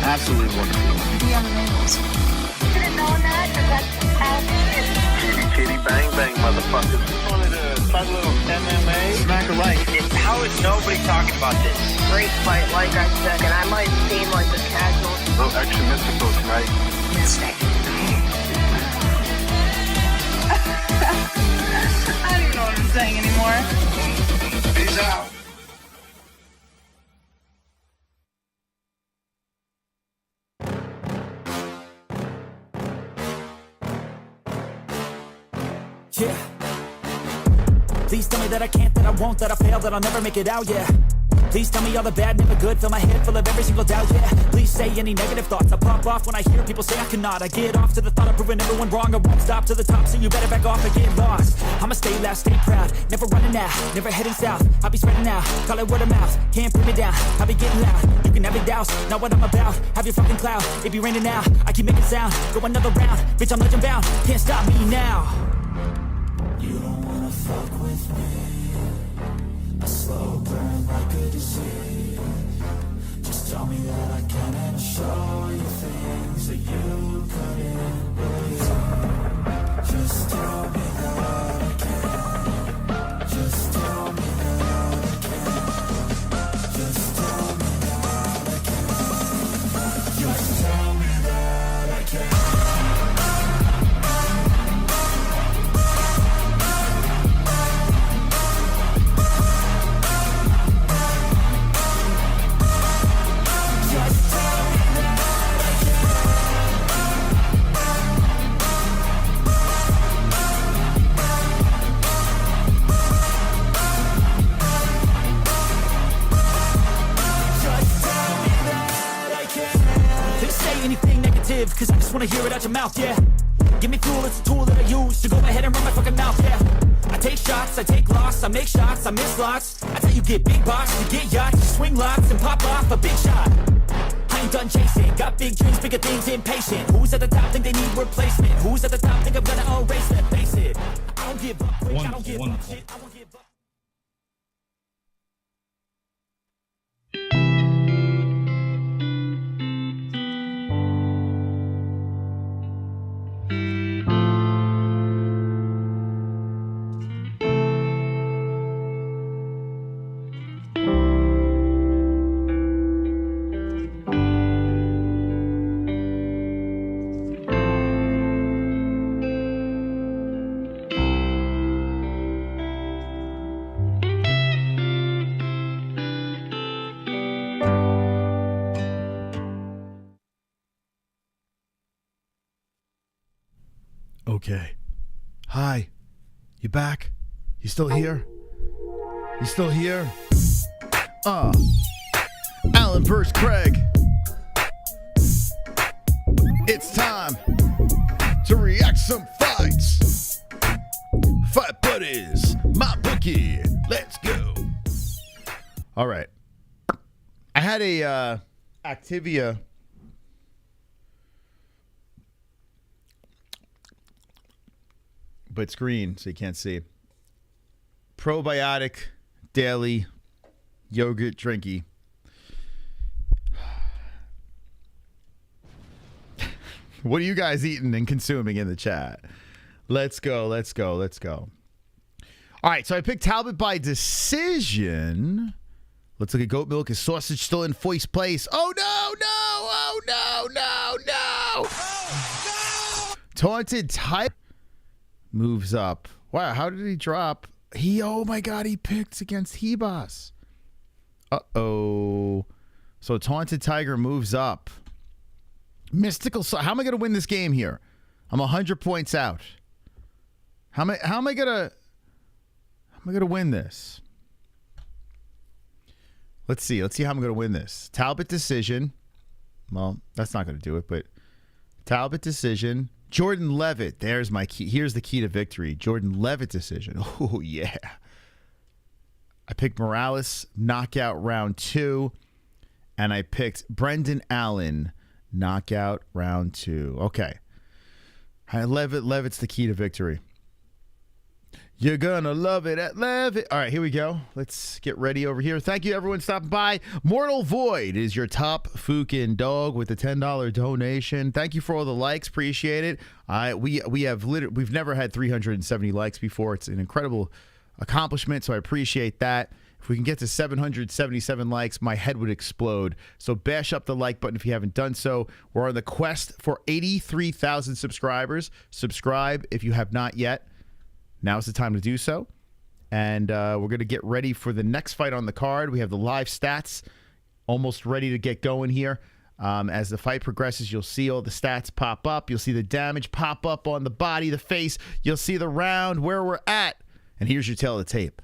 Absolutely wonderful. The MMA-Holes. Should have known that, because that's Kitty, kitty, bang, bang, motherfuckers. Wanted to talk a little MMA? Smack a like. How is nobody talking about this? great fight, like I said, and I might seem like a casual. A little extra mystical tonight. Mystic. I don't even know what I'm saying anymore. Peace out. Yeah. Please tell me that I can't, that I won't, that I fail, that I'll never make it out, yeah. Please tell me all the bad, never good, fill my head full of every single doubt, yeah. Please say any negative thoughts, I pop off when I hear people say I cannot. I get off to the thought of proving everyone wrong, I won't stop to the top, so you better back off and get lost. I'ma stay loud, stay proud, never running out, never heading south. I'll be spreading out, call it word of mouth, can't put me down, I'll be getting loud. You can have your doubts, not what I'm about, have your fucking cloud. It be raining now, I keep making sound, go another round, bitch I'm legend bound, can't stop me now. You don't wanna fuck with me, a slow burn like a disease. Just tell me that I can and I'll show you things that you couldn't believe. Just tell me that I can. Just tell me that I can. Just tell me that I can. Just tell me that I can. Cause I just wanna hear it out your mouth, yeah. Give me fuel, it's a tool that I use to go ahead and run my fucking mouth, yeah. I take shots, I take loss, I make shots, I miss lots. That's how you get big box, you get yachts, you swing lots and pop off a big shot. I ain't done chasing, got big dreams, bigger things, impatient. Who's at the top think they need replacement? Who's at the top think I'm gonna erase them? Face it, I don't give up, quick, I don't give up shit, I won't give up. Okay. Hi. You back? You still here? You still here? Ailin versus Craig. It's time to react some fights. Fight buddies. My bookie. Let's go. All right. I had a Activia but it's green, so you can't see. Probiotic daily yogurt drinky. What are you guys eating and consuming in the chat? Let's go, let's go, let's go. All right, so I picked Talbott by decision. Let's look at goat milk. Is sausage still in first place? Oh, no, no, oh, no, no, no. Oh, no. Taunted type moves up. Wow, how did he drop? Oh my God, he picked against Ribas. Uh-oh. So Taunted Tiger moves up. Mystical. How am I going to win this game here? I'm 100 points out. How am I going to win this? Let's see how I'm going to win this. Talbot decision. Well, that's not going to do it, but Talbot decision. Jordan Leavitt. There's my key. Here's the key to victory. Jordan Leavitt decision. Oh, yeah. I picked Morales, knockout round 2. And I picked Brendan Allen, knockout round 2. Okay. Leavitt's the key to victory. You're gonna love it at Leavitt. All right, here we go. Let's get ready over here. Thank you, everyone, stopping by. Mortal Void is your top fucking dog with a $10 donation. Thank you for all the likes. Appreciate it. We've never had 370 likes before. It's an incredible accomplishment, so I appreciate that. If we can get to 777 likes, my head would explode. So bash up the like button if you haven't done so. We're on the quest for 83,000 subscribers. Subscribe if you have not yet. Now's the time to do so. And we're going to get ready for the next fight on the card. We have the live stats almost ready to get going here. As the fight progresses, you'll see all the stats pop up. You'll see the damage pop up on the body, the face. You'll see the round, where we're at. And here's your tail of the tape.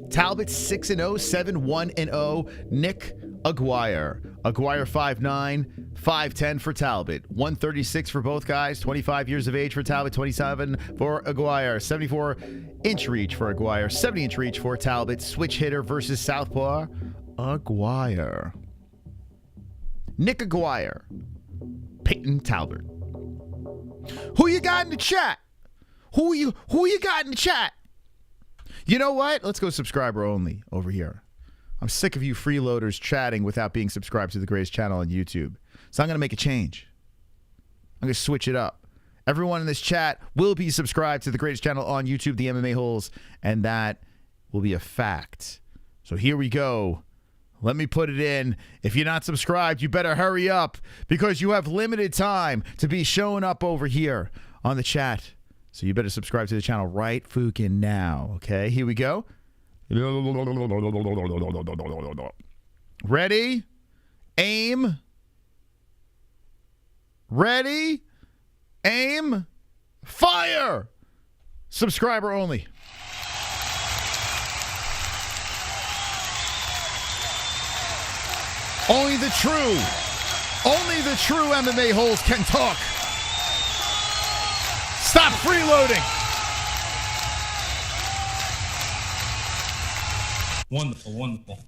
Talbot 6-0, 7-1-0. Nick Aguirre. Aguirre 5'9", 5'10" for Talbot. 136 for both guys. 25 years of age for Talbot. 27 for Aguirre. 74-inch reach for Aguirre. 70-inch reach for Talbot. Switch hitter versus southpaw Aguirre. Nick Aguirre. Payton Talbot. Who you got in the chat? Who you got in the chat? You know what? Let's go subscriber only over here. I'm sick of you freeloaders chatting without being subscribed to the greatest channel on YouTube. So I'm going to make a change. I'm going to switch it up. Everyone in this chat will be subscribed to the greatest channel on YouTube, the MMA-Holes, and that will be a fact. So here we go. Let me put it in. If you're not subscribed, you better hurry up because you have limited time to be showing up over here on the chat. So you better subscribe to the channel right fucking now. Okay, here we go. Ready? Aim. Ready? Aim. Fire! Subscriber only. Only the true MMA holes can talk. Stop freeloading. Wonderful, wonderful.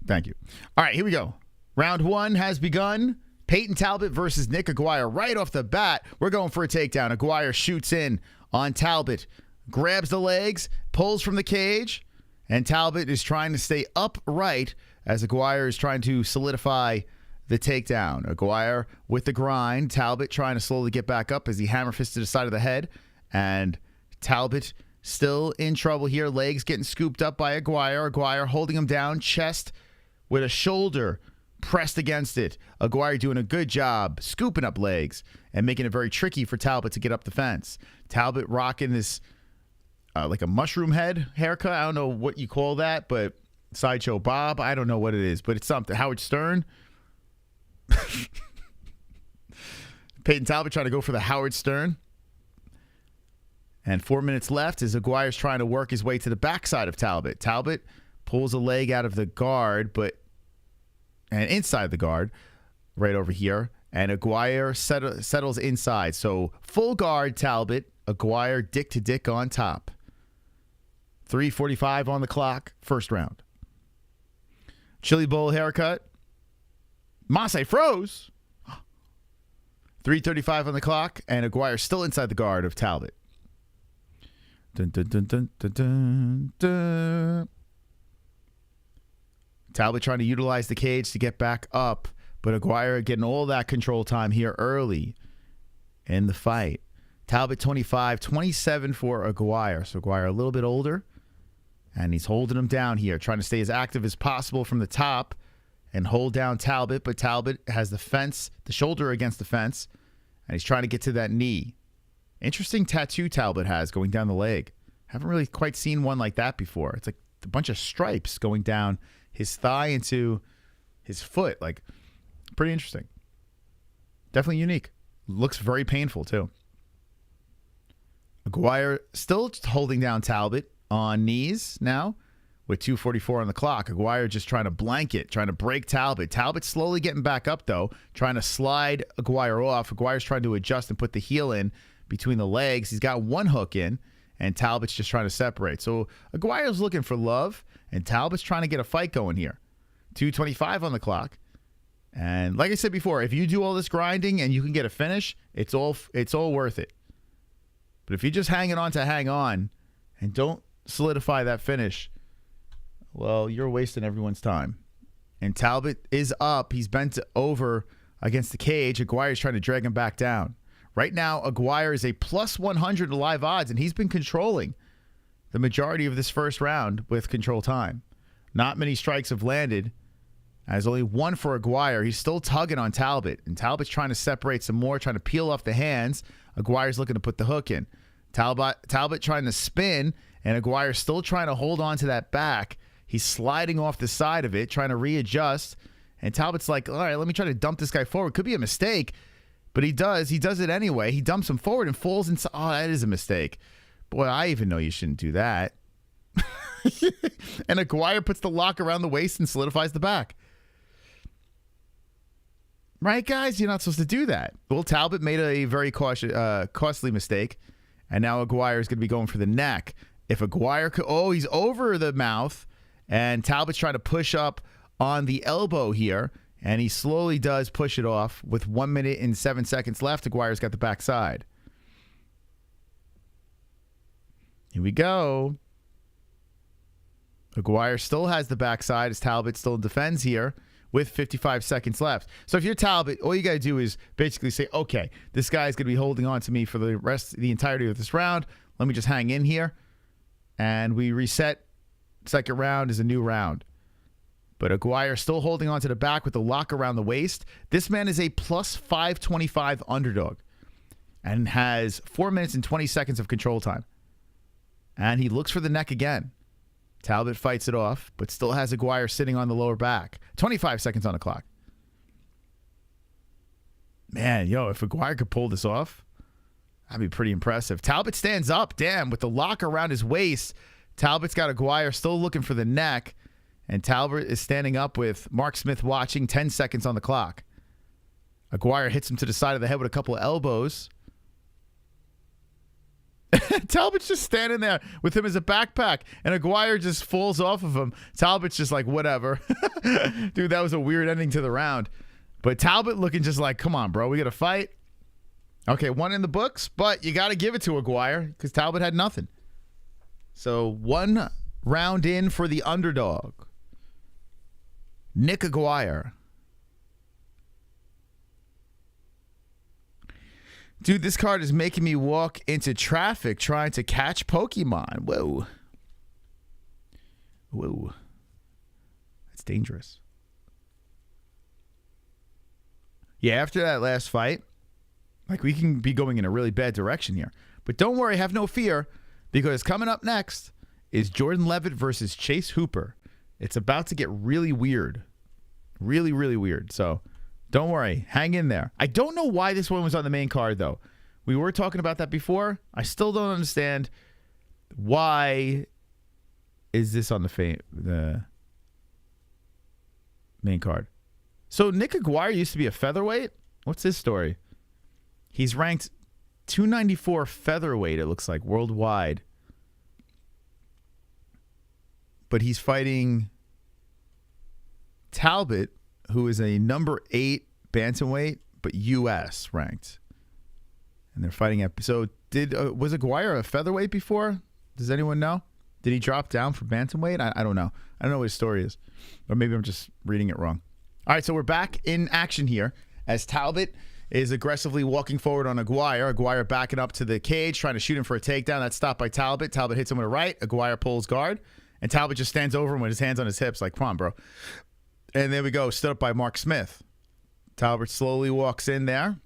Thank you. All right, here we go. Round 1 has begun. Payton Talbot versus Nick Aguirre. Right off the bat, we're going for a takedown. Aguirre shoots in on Talbot, grabs the legs, pulls from the cage, and Talbot is trying to stay upright as Aguirre is trying to solidify the takedown. Aguirre with the grind. Talbot trying to slowly get back up as he hammer fists to the side of the head. And Talbot still in trouble here. Legs getting scooped up by Aguirre. Aguirre holding him down. Chest with a shoulder pressed against it. Aguirre doing a good job scooping up legs and making it very tricky for Talbot to get up the fence. Talbot rocking this like a mushroom head haircut. I don't know what you call that, but Sideshow Bob. I don't know what it is, but it's something. Howard Stern. Payton Talbot trying to go for the Howard Stern. And 4 minutes left as Aguirre's trying to work his way to the backside of Talbot. Talbot pulls a leg out of the guard, and inside the guard, right over here. And Aguirre settles inside. So full guard Talbot, Aguirre dick to dick on top. 3:45 on the clock, first round. Chili bowl haircut. Masai froze. 3:35 on the clock, and Aguirre still inside the guard of Talbot. Dun, dun, dun, dun, dun, dun, dun. Talbot trying to utilize the cage to get back up, but Aguirre getting all that control time here early in the fight. Talbot 25, 27 for Aguirre. So Aguirre a little bit older, and he's holding him down here, trying to stay as active as possible from the top and hold down Talbot, but Talbot has the fence, the shoulder against the fence, and he's trying to get to that knee. Interesting tattoo Talbott has going down the leg. Haven't really quite seen one like that before. It's like a bunch of stripes going down his thigh into his foot. Like, pretty interesting. Definitely unique. Looks very painful, too. Aguirre still holding down Talbott on knees now with 2:44 on the clock. Aguirre just trying to blanket, trying to break Talbot. Talbot slowly getting back up, though, trying to slide Aguirre off. Aguirre's trying to adjust and put the heel in between the legs. He's got one hook in, and Talbot's just trying to separate. So Aguirre's looking for love, and Talbot's trying to get a fight going here. 2:25 on the clock. And like I said before, if you do all this grinding and you can get a finish, it's all worth it. But if you're just hanging on to hang on and don't solidify that finish, well, you're wasting everyone's time. And Talbot is up. He's bent over against the cage. Aguirre's trying to drag him back down. Right now, Aguirre is a plus 100 live odds, and he's been controlling the majority of this first round with control time. Not many strikes have landed. There's only one for Aguirre. He's still tugging on Talbot, and Talbot's trying to separate some more, trying to peel off the hands. Aguirre's looking to put the hook in. Talbot trying to spin, and Aguirre's still trying to hold on to that back. He's sliding off the side of it, trying to readjust, and Talbot's like, all right, let me try to dump this guy forward. Could be a mistake, but he does it anyway. He dumps him forward and falls inside. Oh, that is a mistake. Boy, I even know you shouldn't do that. And Aguirre puts the lock around the waist and solidifies the back. Right, guys? You're not supposed to do that. Well, Talbot made a very costly mistake, and now Aguirre is going to be going for the neck. If Aguirre could... Oh, he's over the mouth, and Talbot's trying to push up on the elbow here, and he slowly does push it off with 1 minute and 7 seconds left. Aguirre's got the backside. Here we go. Aguirre still has the backside as Talbot still defends here with 55 seconds left. So if you're Talbot, all you got to do is basically say, okay, this guy's going to be holding on to me for the entirety of this round. Let me just hang in here. And we reset. Second round is a new round. But Aguirre still holding on to the back with the lock around the waist. This man is a plus 525 underdog and has 4 minutes and 20 seconds of control time. And he looks for the neck again. Talbot fights it off, but still has Aguirre sitting on the lower back. 25 seconds on the clock. Man, if Aguirre could pull this off, that'd be pretty impressive. Talbot stands up, with the lock around his waist. Talbot's got Aguirre still looking for the neck, and Talbot is standing up with Mark Smith watching, 10 seconds on the clock. Aguirre hits him to the side of the head with a couple of elbows. Talbot's just standing there with him as a backpack, and Aguirre just falls off of him. Talbot's just like, whatever. Dude, that was a weird ending to the round. But Talbot looking just like, come on, bro, we got to fight. Okay, one in the books, but you got to give it to Aguirre because Talbot had nothing. So 1 round in for the underdog. Nick Aguirre. Dude, this card is making me walk into traffic trying to catch Pokemon. Whoa. That's dangerous. Yeah, after that last fight, we can be going in a really bad direction here. But don't worry, have no fear, because coming up next is Jordan Leavitt versus Chase Hooper. It's about to get really weird. Really, really weird. So... don't worry. Hang in there. I don't know why this one was on the main card, though. We were talking about that before. I still don't understand why is this on the main card. So Nick Aguirre used to be a featherweight? What's his story? He's ranked 294 featherweight, it looks like, worldwide. But he's fighting Talbot, who is a number 8 bantamweight, but U.S. ranked. And they're fighting at... So, was Aguirre a featherweight before? Does anyone know? Did he drop down from bantamweight? I don't know. I don't know what his story is. Or maybe I'm just reading it wrong. All right, so we're back in action here as Talbot is aggressively walking forward on Aguirre. Aguirre backing up to the cage, trying to shoot him for a takedown. That's stopped by Talbot. Talbot hits him with a right. Aguirre pulls guard. And Talbot just stands over him with his hands on his hips like, come on, bro. And there we go, stood up by Mark Smith. Talbot slowly walks in there.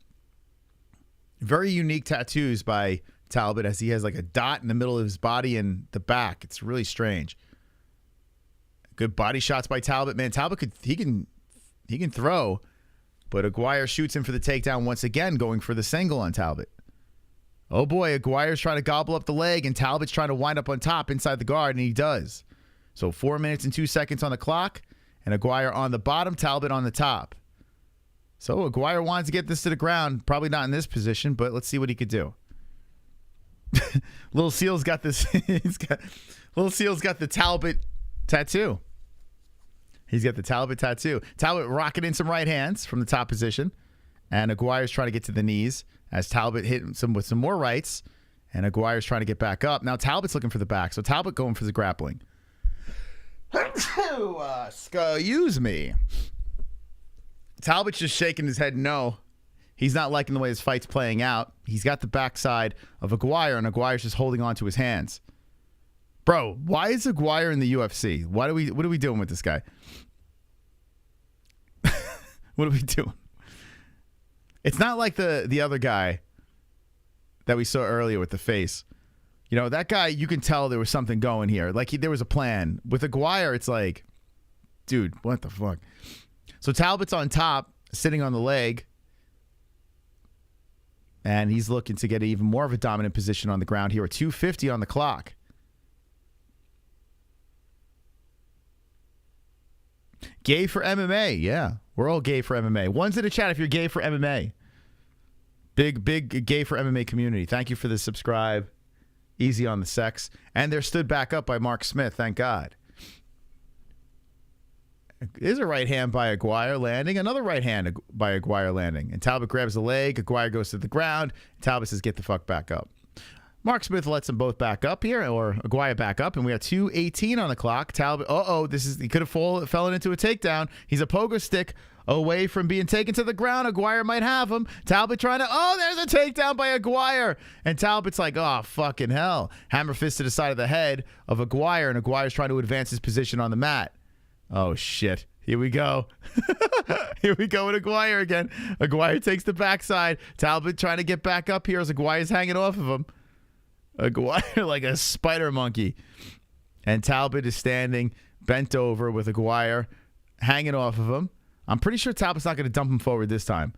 Very unique tattoos by Talbott, as he has like a dot in the middle of his body and the back. It's really strange. Good body shots by Talbott. Man, Talbott can throw, but Aguirre shoots him for the takedown once again, going for the single on Talbott. Oh boy, Aguirre's trying to gobble up the leg, and Talbott's trying to wind up on top inside the guard, and he does. So 4 minutes and 2 seconds on the clock, and Aguirre on the bottom, Talbott on the top. So Aguirre wants to get this to the ground. Probably not in this position, but let's see what he could do. Little Seal's got this. Little Seal's got the Talbott tattoo. He's got the Talbott tattoo. Talbott rocking in some right hands from the top position, and Aguirre's trying to get to the knees as Talbott hit him with some more rights, and Aguirre's trying to get back up. Now Talbott's looking for the back, so Talbott going for the grappling. Excuse me. Talbott's just shaking his head no. He's not liking the way his fight's playing out. He's got the backside of Aguirre, and Aguirre's just holding on to his hands. Bro, why is Aguirre in the UFC? What are we doing with this guy? What are we doing? It's not like the other guy that we saw earlier with the face. You know, that guy, you can tell there was something going here. Like, there was a plan. With Aguirre, it's like, dude, what the fuck? So Talbott's on top, sitting on the leg, and he's looking to get even more of a dominant position on the ground here. 2:50 on the clock. Gay for MMA. Yeah, we're all gay for MMA. One's in the chat if you're gay for MMA. Big gay for MMA community. Thank you for the subscribe. Easy on the sex. And they're stood back up by Mark Smith. Thank God. There's a right hand by Aguirre landing. Another right hand by Aguirre landing. And Talbott grabs the leg. Aguirre goes to the ground. Talbott says, get the fuck back up. Mark Smith lets them both back up here, or Aguirre back up, and we got 2:18 on the clock. Talbott, he could have fallen into a takedown. He's a pogo stick away from being taken to the ground. Aguirre might have him. Talbott trying to, there's a takedown by Aguirre. And Talbott's like, oh, fucking hell. Hammer fist to the side of the head of Aguirre, and Aguirre's trying to advance his position on the mat. Oh, shit. Here we go. Here we go with Aguirre again. Aguirre takes the backside. Talbott trying to get back up here as Aguirre's hanging off of him. Aguirre like a spider monkey. And Talbott is standing bent over with Aguirre hanging off of him. I'm pretty sure Talbott's not going to dump him forward this time,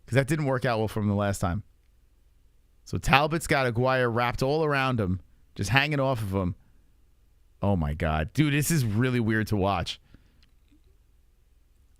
because that didn't work out well for him the last time. So Talbott's got Aguirre wrapped all around him, just hanging off of him. Oh my God. Dude, this is really weird to watch.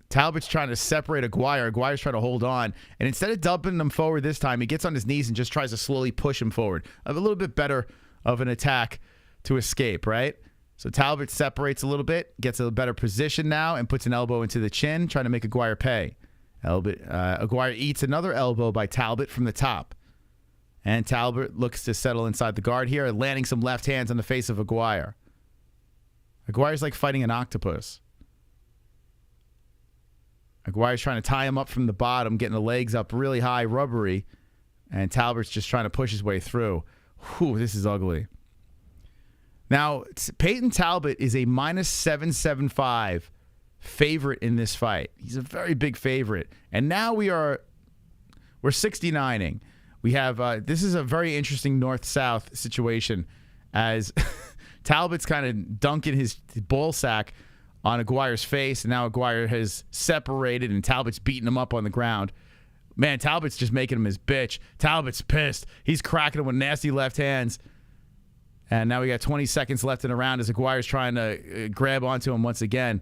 Talbott's trying to separate Aguirre. Aguirre's trying to hold on. And instead of dumping him forward this time, he gets on his knees and just tries to slowly push him forward. A little bit better of an attack to escape, right? So Talbott separates a little bit, gets a better position now, and puts an elbow into the chin, trying to make Aguirre pay. Aguirre eats another elbow by Talbott from the top. And Talbott looks to settle inside the guard here, landing some left hands on the face of Aguirre. Aguirre's like fighting an octopus. Aguirre's trying to tie him up from the bottom, getting the legs up really high, rubbery. And Talbott's just trying to push his way through. Whew, this is ugly. Now, Payton Talbott is a -775 favorite in this fight. He's a very big favorite. And now we're 69ing. We have, this is a very interesting north-south situation, as Talbott's kind of dunking his ball sack on Aguirre's face, and now Aguirre has separated, and Talbott's beating him up on the ground. Man, Talbott's just making him his bitch. Talbott's pissed. He's cracking him with nasty left hands. And now we got 20 seconds left in the round as Aguirre's trying to grab onto him once again.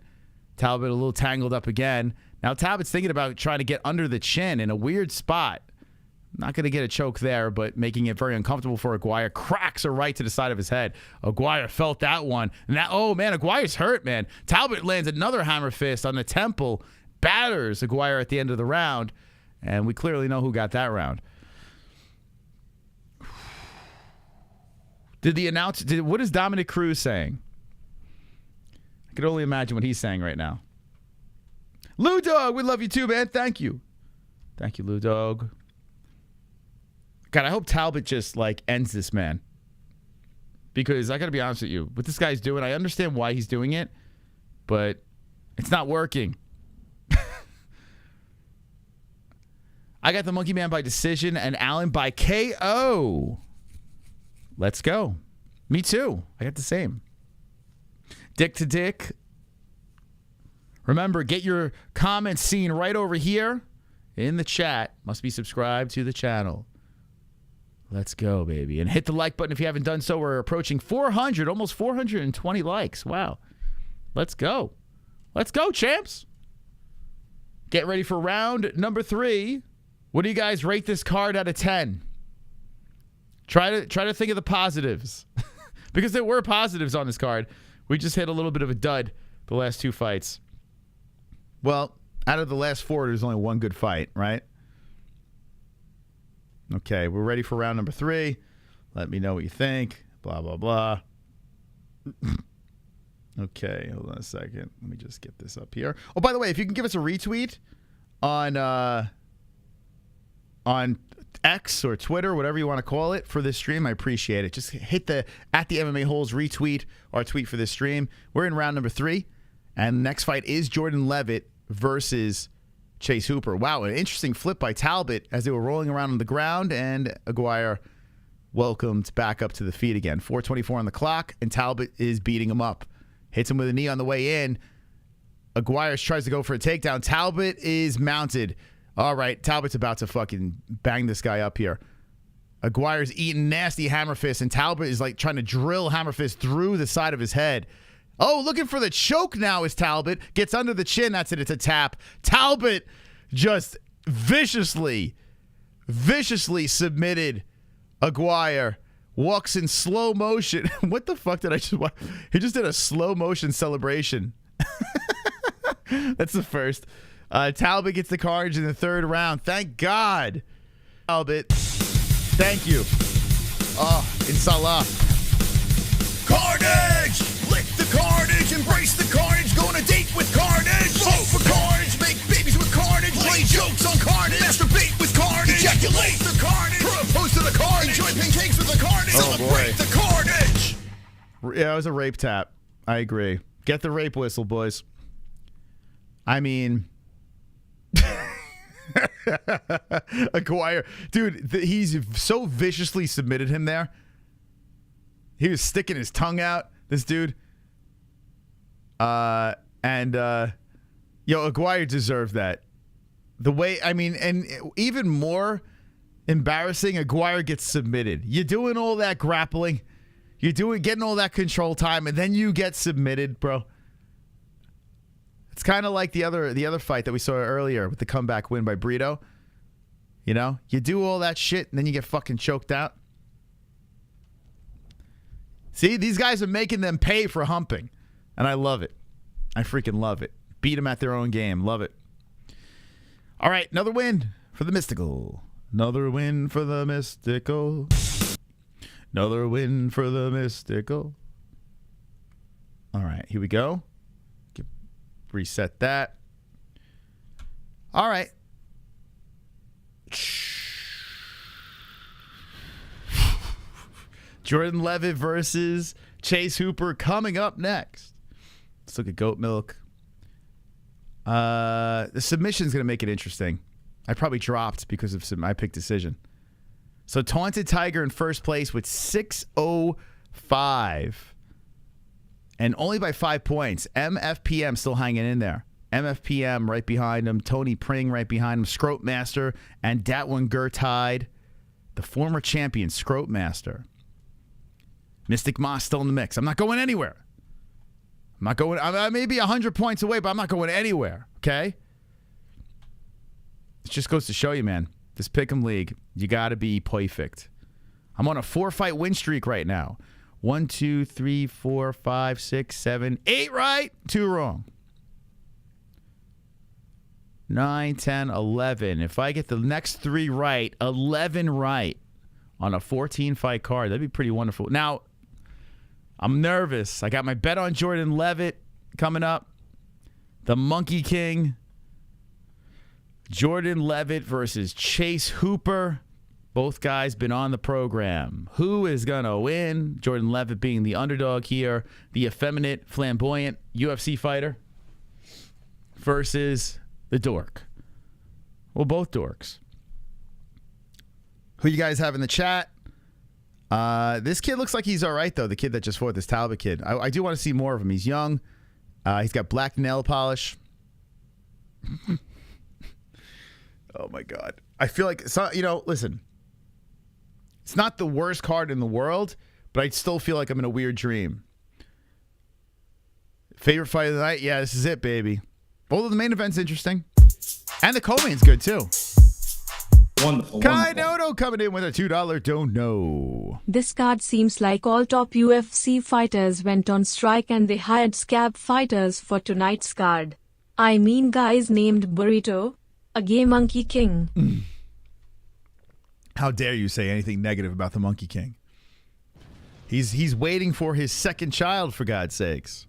Talbott a little tangled up again. Now Talbott's thinking about trying to get under the chin in a weird spot. Not going to get a choke there, but making it very uncomfortable for Aguirre. Cracks a right to the side of his head. Aguirre felt that one. And that, oh, man, Aguirre's hurt, man. Talbott lands another hammer fist on the temple. Batters Aguirre at the end of the round. And we clearly know who got that round. What is Dominic Cruz saying? I can only imagine what he's saying right now. Lou Dog, we love you too, man. Thank you. Thank you, Lou Dog. God, I hope Talbott just, ends this man. Because I got to be honest with you. What this guy's doing, I understand why he's doing it, but it's not working. I got the Monkey Man by decision and Ailin by KO. Let's go. Me too. I got the same. Dick to Dick. Remember, get your comments seen right over here in the chat. Must be subscribed to the channel. Let's go, baby. And hit the like button if you haven't done so. We're approaching 400, almost 420 likes. Wow. Let's go. Let's go, champs. Get ready for round number 3. What do you guys rate this card out of 10? Try to think of the positives. Because there were positives on this card. We just hit a little bit of a dud the last 2 fights. Well, out of the last 4, there's only one good fight, right? Okay, we're ready for round number 3. Let me know what you think. Blah, blah, blah. Okay, hold on a second. Let me just get this up here. Oh, by the way, if you can give us a retweet on X or Twitter, whatever you want to call it, for this stream, I appreciate it. Just hit the @MMA-Holes retweet our tweet for this stream. We're in round number 3, and the next fight is Jordan Leavitt versus Chase Hooper. Wow, an interesting flip by Talbott as they were rolling around on the ground, and Aguirre welcomed back up to the feet again. 4:24 on the clock, and Talbott is beating him up. Hits him with a knee on the way in. Aguirre tries to go for a takedown. Talbott is mounted. All right, Talbott's about to fucking bang this guy up here. Aguirre's eating nasty hammer fists, and Talbott is like trying to drill hammer fist through the side of his head. Oh, looking for the choke now is Talbott. Gets under the chin. That's it. It's a tap. Talbott just viciously submitted Aguirre. Walks in slow motion. What the fuck did I just watch? He just did a slow motion celebration. That's the first. Talbott gets the carnage in the 3rd round. Thank God. Talbott. Thank you. Oh, inshallah. Carnage! Lick the carnage, embrace the carnage, go on a date with carnage. Vote for carnage, make babies with carnage, play jokes on carnage, masturbate with carnage, ejaculate the carnage, propose to the carnage, enjoy pancakes with the carnage, celebrate the carnage. Yeah, it was a rape tap. I agree. Get the rape whistle, boys. I mean, Aguirre, dude, he's so viciously submitted him there. He was sticking his tongue out, this dude. Aguirre deserved that. The way, I mean, and even more embarrassing, Aguirre gets submitted. You're doing all that grappling. You're getting all that control time, and then you get submitted, bro. It's kind of like the other fight that we saw earlier with the comeback win by Brito. You know? You do all that shit, and then you get fucking choked out. See, these guys are making them pay for humping. And I love it. I freaking love it. Beat them at their own game. Love it. All right, another win for the Mystical. Another win for the Mystical. Another win for the Mystical. All right, here we go. Reset that. All right. Jordan Leavitt versus Chase Hooper coming up next. Let's look at Goat Milk. The submission's going to make it interesting. I probably dropped because of my pick decision. So Taunted Tiger in first place with 605. And only by 5 points. MFPM still hanging in there. MFPM right behind him. Tony Pring right behind him. Scrope Master and Datwin Gertide. The former champion, Scrope Master. Mystic Moss still in the mix. I'm not going anywhere. I may be 100 points away, but I'm not going anywhere. Okay? It just goes to show you, man. This Pick'em League, you got to be perfect. I'm on a 4-fight win streak right now. 1, 2, 3, 4, 5, 6, 7, 8 right, 2 wrong. 9, 10, 11. If I get the next 3 right, 11 right on a 14-fight card, that'd be pretty wonderful. Now, I'm nervous. I got my bet on Jordan Leavitt coming up. The Monkey King. Jordan Leavitt versus Chase Hooper. Both guys been on the program. Who is going to win? Jordan Leavitt being the underdog here. The effeminate, flamboyant UFC fighter. Versus the dork. Well, both dorks. Who you guys have in the chat? This kid looks like he's all right, though. The kid that just fought, this Talbott kid. I do want to see more of him. He's young. He's got black nail polish. Oh, my God. I feel like, listen. It's not the worst card in the world, but I still feel like I'm in a weird dream. Favorite fight of the night? Yeah, this is it, baby. Both of the main events interesting. And the co-main's good, too. Wonderful. Caio coming in with a $2 don't know. This card seems like all top UFC fighters went on strike and they hired scab fighters for tonight's card. I mean guys named Brito, a gay Monkey King. How dare you say anything negative about the Monkey King? He's waiting for his second child, for God's sakes.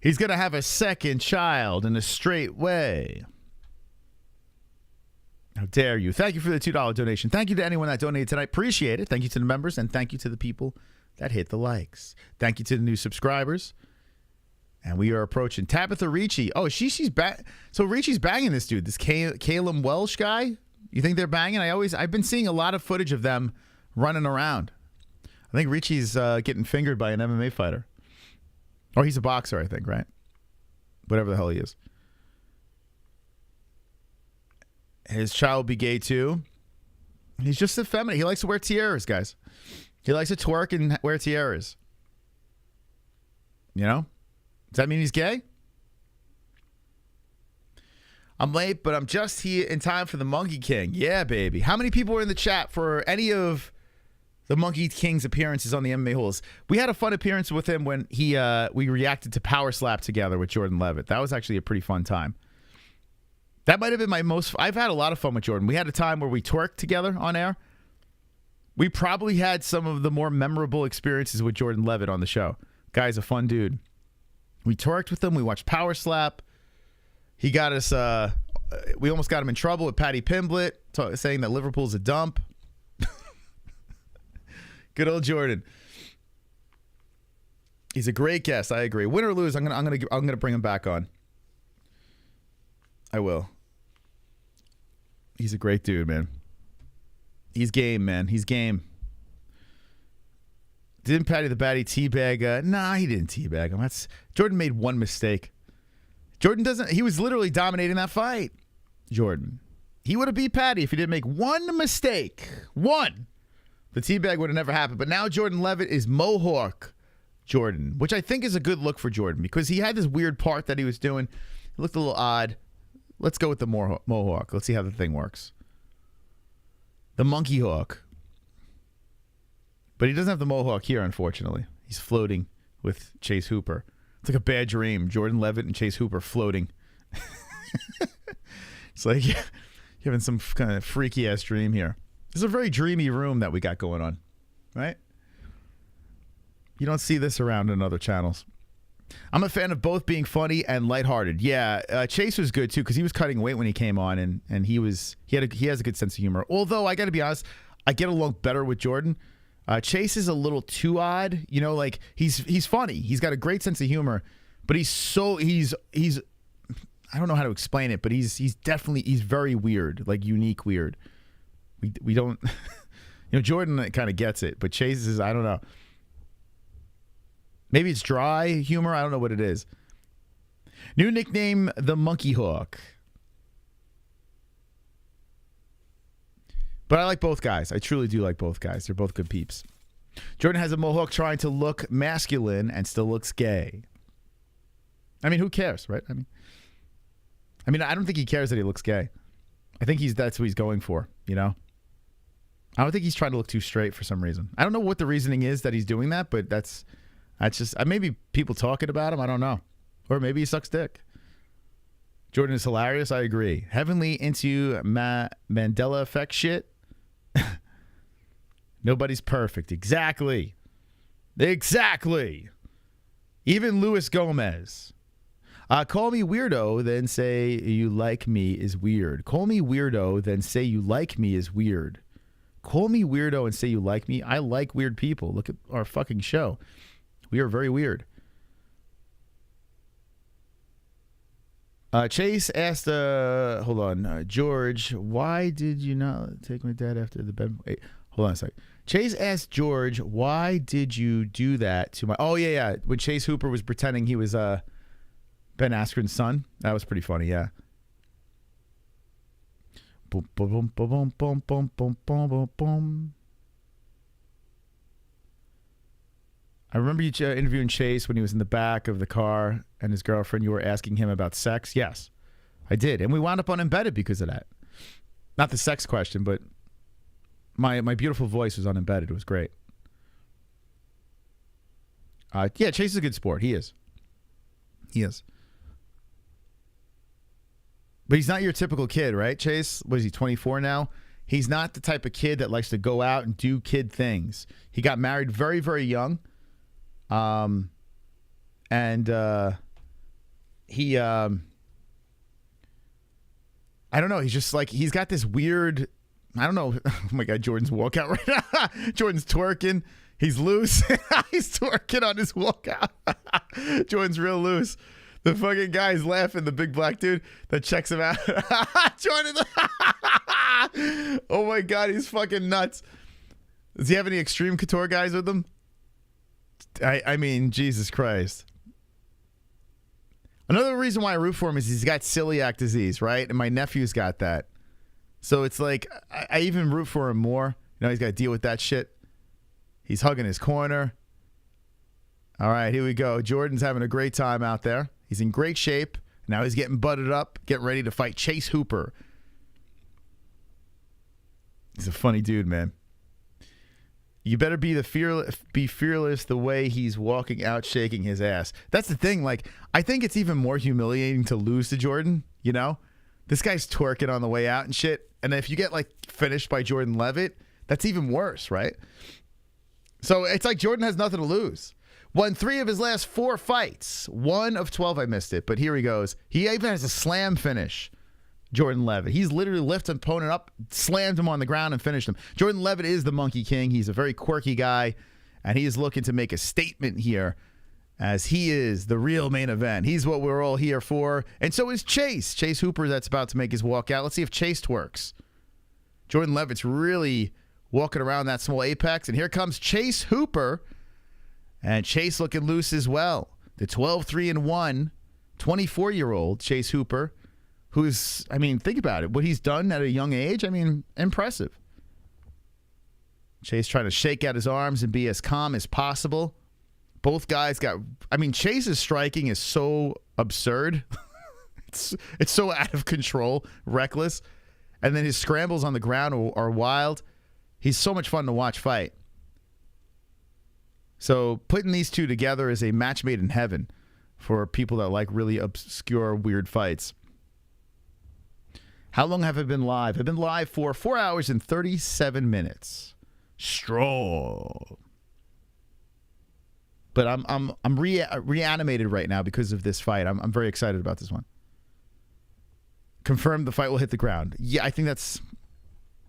He's going to have a second child in a straight way. How dare you? Thank you for the $2 donation. Thank you to anyone that donated tonight. Appreciate it. Thank you to the members, and thank you to the people that hit the likes. Thank you to the new subscribers. And we are approaching Tabitha Ricci. Oh, she's back. So Ricci's banging this dude, this Caleb Welsh guy. You think they're banging? I've been seeing a lot of footage of them running around. I think Ricci's getting fingered by an MMA fighter. Or he's a boxer, I think, right? Whatever the hell he is. His child will be gay, too. He's just effeminate. He likes to wear tiaras, guys. He likes to twerk and wear tiaras. You know? Does that mean he's gay? I'm late, but I'm just here in time for the Monkey King. Yeah, baby. How many people were in the chat for any of the Monkey King's appearances on the MMA-Holes? We had a fun appearance with him when we reacted to Power Slap together with Jordan Leavitt. That was actually a pretty fun time. That might have been my most... I've had a lot of fun with Jordan. We had a time where we twerked together on air. We probably had some of the more memorable experiences with Jordan Leavitt on the show. Guy's a fun dude. We twerked with him. We watched Power Slap. He got us... we almost got him in trouble with Paddy Pimblett, saying that Liverpool's a dump. Good old Jordan. He's a great guest. I agree. Win or lose, I'm gonna bring him back on. I will. He's a great dude, man. He's game, man. He's game. Didn't Paddy the Batty teabag? Nah, he didn't teabag him. Jordan made one mistake. Jordan doesn't... He was literally dominating that fight. Jordan. He would have beat Paddy if he didn't make one mistake. One. The teabag would have never happened. But now Jordan Leavitt is Mohawk Jordan, which I think is a good look for Jordan because he had this weird part that he was doing. It looked a little odd. Let's go with the Mohawk. Let's see how the thing works. The Monkey Hawk. But he doesn't have the Mohawk here, unfortunately. He's floating with Chase Hooper. It's like a bad dream. Jordan Leavitt and Chase Hooper floating. It's like you're having some kind of freaky-ass dream here. This is a very dreamy room that we got going on, right? You don't see this around in other channels. I'm a fan of both being funny and lighthearted. Yeah, Chase was good too because he was cutting weight when he came on, and he has a good sense of humor. Although I got to be honest, I get along better with Jordan. Chase is a little too odd, you know. Like he's funny. He's got a great sense of humor, but he's I don't know how to explain it, but he's very weird, like unique weird. We don't, Jordan kind of gets it, but Chase is, I don't know. Maybe it's dry humor. I don't know what it is. New nickname, the Monkey Hawk. But I like both guys. I truly do like both guys. They're both good peeps. Jordan has a mohawk trying to look masculine and still looks gay. I mean, who cares, right? I mean, I don't think he cares that he looks gay. I think that's what he's going for, you know? I don't think he's trying to look too straight for some reason. I don't know what the reasoning is that he's doing that, but that's just... maybe people talking about him, I don't know. Or maybe he sucks dick. Jordan is hilarious, I agree. Heavenly into Mandela effect shit. Nobody's perfect. Exactly. Even Luis Gomez. Call me weirdo, then say you like me is weird. Call me weirdo, then say you like me is weird. Call me weirdo and say you like me. I like weird people. Look at our fucking show. We are very weird. Chase asked, hold on, George, why did you not take my dad after the bed? Wait, hold on a sec. Chase asked George, why did you do that to my... Oh, yeah. When Chase Hooper was pretending he was Ben Askren's son. That was pretty funny, yeah. Boom, boom, boom, boom, boom, boom, boom, boom, boom. I remember you interviewing Chase when he was in the back of the car and his girlfriend. You were asking him about sex. Yes, I did. And we wound up on Embedded because of that. Not the sex question, but my beautiful voice was on Embedded. It was great. Yeah, Chase is a good sport. He is. But he's not your typical kid, right, Chase? What is he, 24 now? He's not the type of kid that likes to go out and do kid things. He got married very, very young. He I don't know, he's just like, he's got this weird, I don't know. Oh my God, Jordan's walkout right now. Jordan's twerking. He's loose. He's twerking on his walkout. Jordan's real loose. The fucking guy's laughing, the big black dude that checks him out. Jordan. Oh my God, he's fucking nuts. Does he have any Extreme Couture guys with him? I mean, Jesus Christ. Another reason why I root for him is he's got celiac disease, right? And my nephew's got that. So it's like, I even root for him more. You know, he's got to deal with that shit. He's hugging his corner. All right, here we go. Jordan's having a great time out there. He's in great shape. Now he's getting butted up, getting ready to fight Chase Hooper. He's a funny dude, man. You better be fearless the way he's walking out shaking his ass. That's the thing. Like, I think it's even more humiliating to lose to Jordan, you know? This guy's twerking on the way out and shit. And if you get, like, finished by Jordan Leavitt, that's even worse, right? So it's like Jordan has nothing to lose. Won 3 of his last 4 fights. 1 of 12, I missed it. But here he goes. He even has a slam finish. Jordan Leavitt. He's literally lifted an opponent up, slammed him on the ground, and finished him. Jordan Leavitt is the Monkey King. He's a very quirky guy, and he is looking to make a statement here as he is the real main event. He's what we're all here for, and so is Chase. Chase Hooper that's about to make his walkout. Let's see if Chase twerks. Jordan Leavitt's really walking around that small apex, and here comes Chase Hooper, and Chase looking loose as well. The 12-3-1, 24-year-old Chase Hooper, who's, I mean, think about it. What he's done at a young age, I mean, impressive. Chase trying to shake out his arms and be as calm as possible. Both guys got, I mean, Chase's striking is so absurd. It's so out of control, reckless. And then his scrambles on the ground are wild. He's so much fun to watch fight. So putting these two together is a match made in heaven for people that like really obscure, weird fights. How long have I been live? I've been live for 4 hours and 37 minutes. Strong. But I'm reanimated right now because of this fight. I'm very excited about this one. Confirmed the fight will hit the ground. Yeah, I think that's,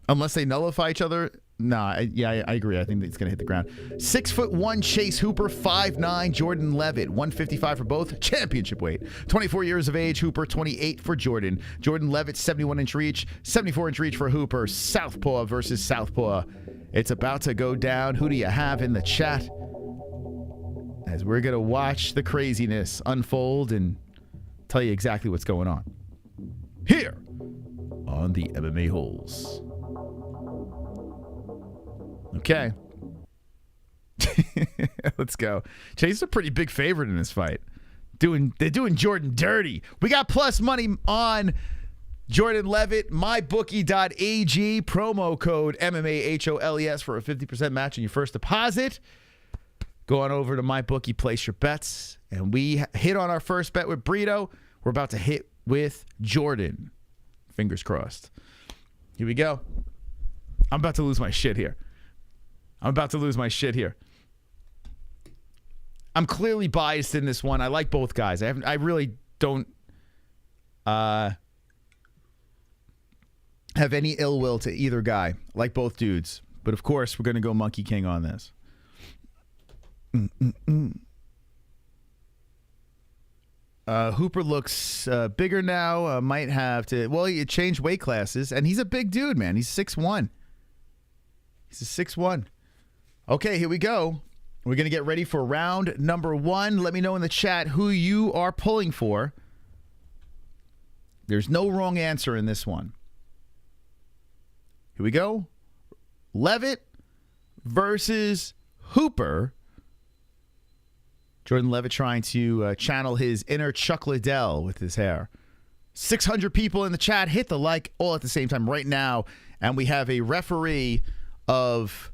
unless they nullify each other. I agree. I think it's going to hit the ground. 6'1" Chase Hooper, 5'9" Jordan Leavitt, 155 for both, championship weight. 24 years of age, Hooper, 28 for Jordan. Jordan Leavitt, 71-inch reach, 74-inch reach for Hooper. Southpaw versus Southpaw. It's about to go down. Who do you have in the chat? As we're going to watch the craziness unfold and tell you exactly what's going on. Here on the MMA-Holes. Okay. Let's go. Chase is a pretty big favorite in this fight. They're doing Jordan dirty. We got plus money on Jordan Leavitt, mybookie.ag, promo code MMA-HOLES for a 50% match on your first deposit. Go on over to MyBookie, place your bets. And we hit on our first bet with Brito. We're about to hit with Jordan. Fingers crossed. Here we go. I'm about to lose my shit here. I'm clearly biased in this one. I like both guys. I really don't have any ill will to either guy. I like both dudes. But of course, we're going to go Monkey King on this. Hooper looks bigger now. Might have to. Well, he changed weight classes, and he's a big dude, man. He's 6'1". He's a 6'1". Okay, here we go. We're going to get ready for round number 1. Let me know in the chat who you are pulling for. There's no wrong answer in this one. Here we go. Leavitt versus Hooper. Jordan Leavitt trying to channel his inner Chuck Liddell with his hair. 600 people in the chat. Hit the like all at the same time right now. And we have a referee of...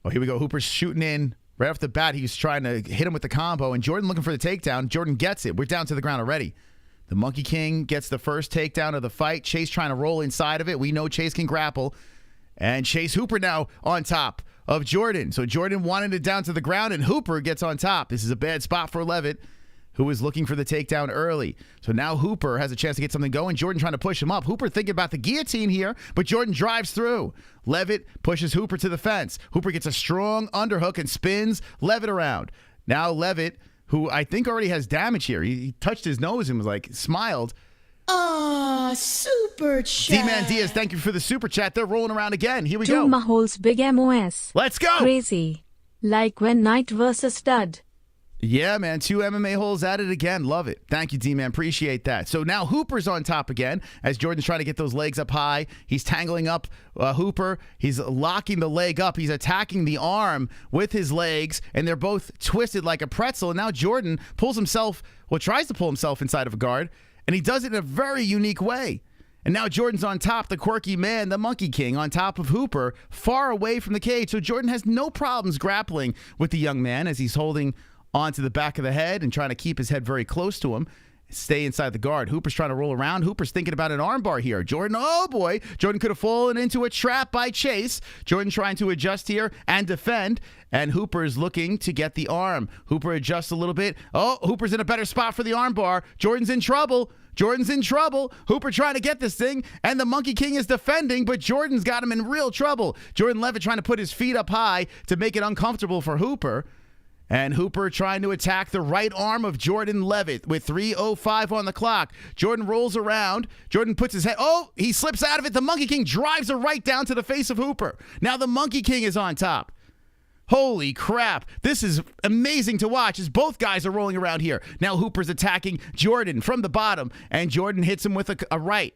Oh, here we go. Hooper's shooting in. Right off the bat, he's trying to hit him with the combo, and Jordan looking for the takedown. Jordan gets it. We're down to the ground already. The Monkey King gets the first takedown of the fight. Chase trying to roll inside of it. We know Chase can grapple. And Chase Hooper now on top of Jordan. So Jordan wanted it down to the ground, and Hooper gets on top. This is a bad spot for Leavitt, who was looking for the takedown early. So now Hooper has a chance to get something going. Jordan trying to push him up. Hooper thinking about the guillotine here, but Jordan drives through. Leavitt pushes Hooper to the fence. Hooper gets a strong underhook and spins Leavitt around. Now Leavitt, who I think already has damage here. He touched his nose and was like, smiled. Super chat. D-Man Diaz, thank you for the super chat. They're rolling around again. Here we go. Holes big MOS. Let's go. Crazy. Like when Knight versus Stud. Yeah, man. 2 MMA holes at it again. Love it. Thank you, D-Man. Appreciate that. So now Hooper's on top again as Jordan's trying to get those legs up high. He's tangling up Hooper. He's locking the leg up. He's attacking the arm with his legs, and they're both twisted like a pretzel. And now Jordan tries to pull himself inside of a guard, and he does it in a very unique way. And now Jordan's on top, the quirky man, the Monkey King, on top of Hooper, far away from the cage. So Jordan has no problems grappling with the young man as he's holding onto the back of the head and trying to keep his head very close to him. Stay inside the guard. Hooper's trying to roll around. Hooper's thinking about an armbar here. Jordan, oh boy. Jordan could have fallen into a trap by Chase. Jordan trying to adjust here and defend. And Hooper's looking to get the arm. Hooper adjusts a little bit. Oh, Hooper's in a better spot for the armbar. Jordan's in trouble. Jordan's in trouble. Hooper trying to get this thing, and the Monkey King is defending, but Jordan's got him in real trouble. Jordan Leavitt trying to put his feet up high to make it uncomfortable for Hooper. And Hooper trying to attack the right arm of Jordan Leavitt with 3:05 on the clock. Jordan rolls around. Jordan puts his head. Oh, he slips out of it. The Monkey King drives a right down to the face of Hooper. Now the Monkey King is on top. Holy crap. This is amazing to watch as both guys are rolling around here. Now Hooper's attacking Jordan from the bottom, and Jordan hits him with a right.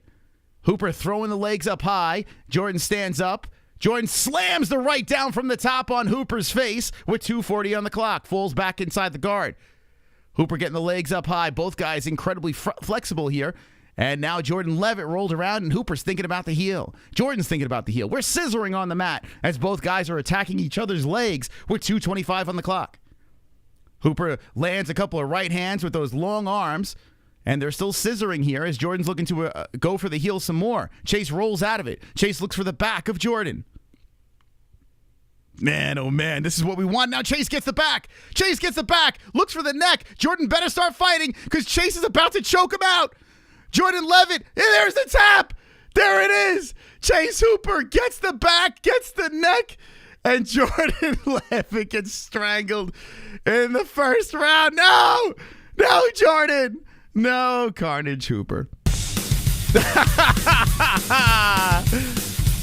Hooper throwing the legs up high. Jordan stands up. Jordan slams the right down from the top on Hooper's face with 2:40 on the clock. Falls back inside the guard. Hooper getting the legs up high. Both guys incredibly flexible here. And now Jordan Leavitt rolled around, and Hooper's thinking about the heel. Jordan's thinking about the heel. We're scissoring on the mat as both guys are attacking each other's legs with 2:25 on the clock. Hooper lands a couple of right hands with those long arms, and they're still scissoring here as Jordan's looking to go for the heel some more. Chase rolls out of it. Chase looks for the back of Jordan. Man, oh man, this is what we want. Now Chase gets the back. Chase gets the back. Looks for the neck. Jordan better start fighting because Chase is about to choke him out. Jordan Leavitt, and there's the tap. There it is. Chase Hooper gets the back, gets the neck, and Jordan Leavitt gets strangled in the first round. No, Jordan. No, Carnage Hooper.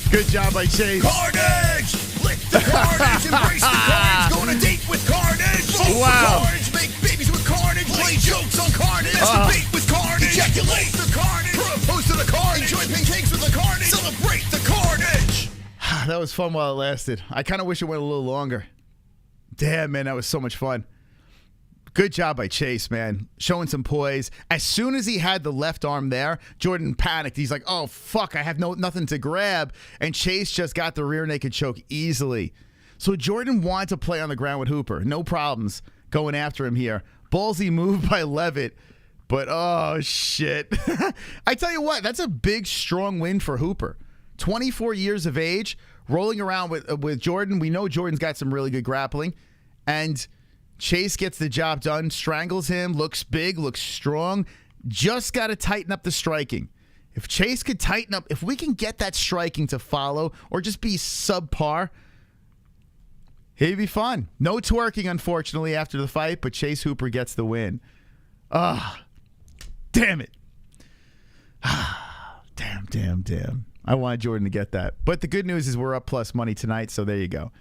Good job by Chase. Carnage! Lick the carnage, embrace the carnage, go on a date with carnage. Vote Wow. for carnage, make babies with carnage, play jokes on carnage, masturbate with carnage, ejaculate the carnage, propose to the carnage, enjoy pancakes with the carnage, celebrate the carnage. That was fun while it lasted. I kind of wish it went a little longer. Damn, man, that was so much fun. Good job by Chase, man. Showing some poise. As soon as he had the left arm there, Jordan panicked. He's like, oh, fuck, I have nothing to grab. And Chase just got the rear naked choke easily. So Jordan wanted to play on the ground with Hooper. No problems going after him here. Ballsy move by Leavitt. But, oh, shit. I tell you what, that's a big, strong win for Hooper. 24 years of age, rolling around with Jordan. We know Jordan's got some really good grappling. And Chase gets the job done, strangles him, looks big, looks strong. Just got to tighten up the striking. If Chase could tighten up, if we can get that striking to follow or just be subpar, it'd be fun. No twerking, unfortunately, after the fight, but Chase Hooper gets the win. Damn it. Damn. I wanted Jordan to get that. But the good news is we're up plus money tonight, so there you go.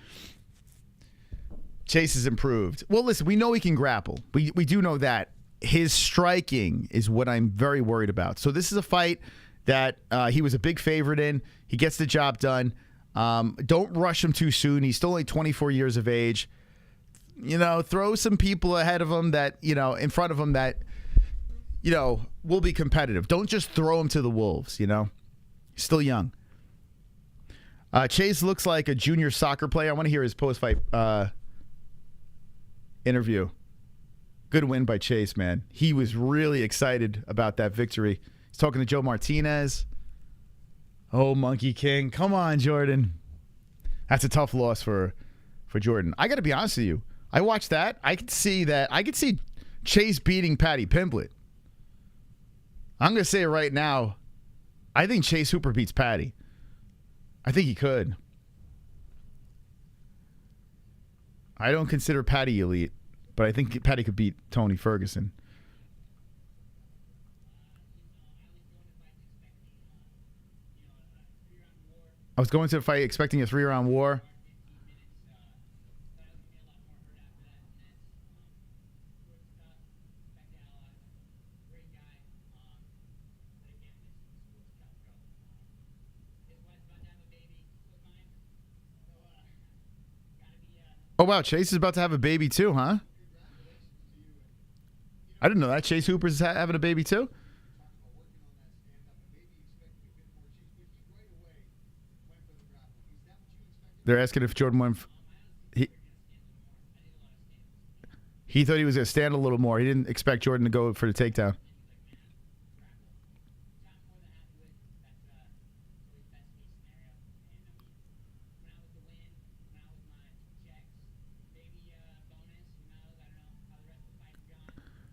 Chase has improved. Well, listen, we know he can grapple. We do know that. His striking is what I'm very worried about. So this is a fight that he was a big favorite in. He gets the job done. Don't rush him too soon. He's still only 24 years of age. Throw some people ahead of him that, in front of him that, will be competitive. Don't just throw him to the wolves, He's still young. Chase looks like a junior soccer player. I want to hear his post-fight interview. Good win by Chase, man. He was really excited about that victory. He's talking to Joe Martinez. Oh, Monkey King. Come on, Jordan. That's a tough loss for Jordan. I got to be honest with you. I watched that. I could see Chase beating Patty Pimblett. I'm going to say it right now. I think Chase Hooper beats Patty. I think he could. I don't consider Patty elite, but I think Patty could beat Tony Ferguson. I was going to the fight expecting a 3-round war. Oh, wow. Chase is about to have a baby too, huh? I didn't know that. Chase Hooper's having a baby too? They're asking if Jordan went. He thought he was going to stand a little more. He didn't expect Jordan to go for the takedown.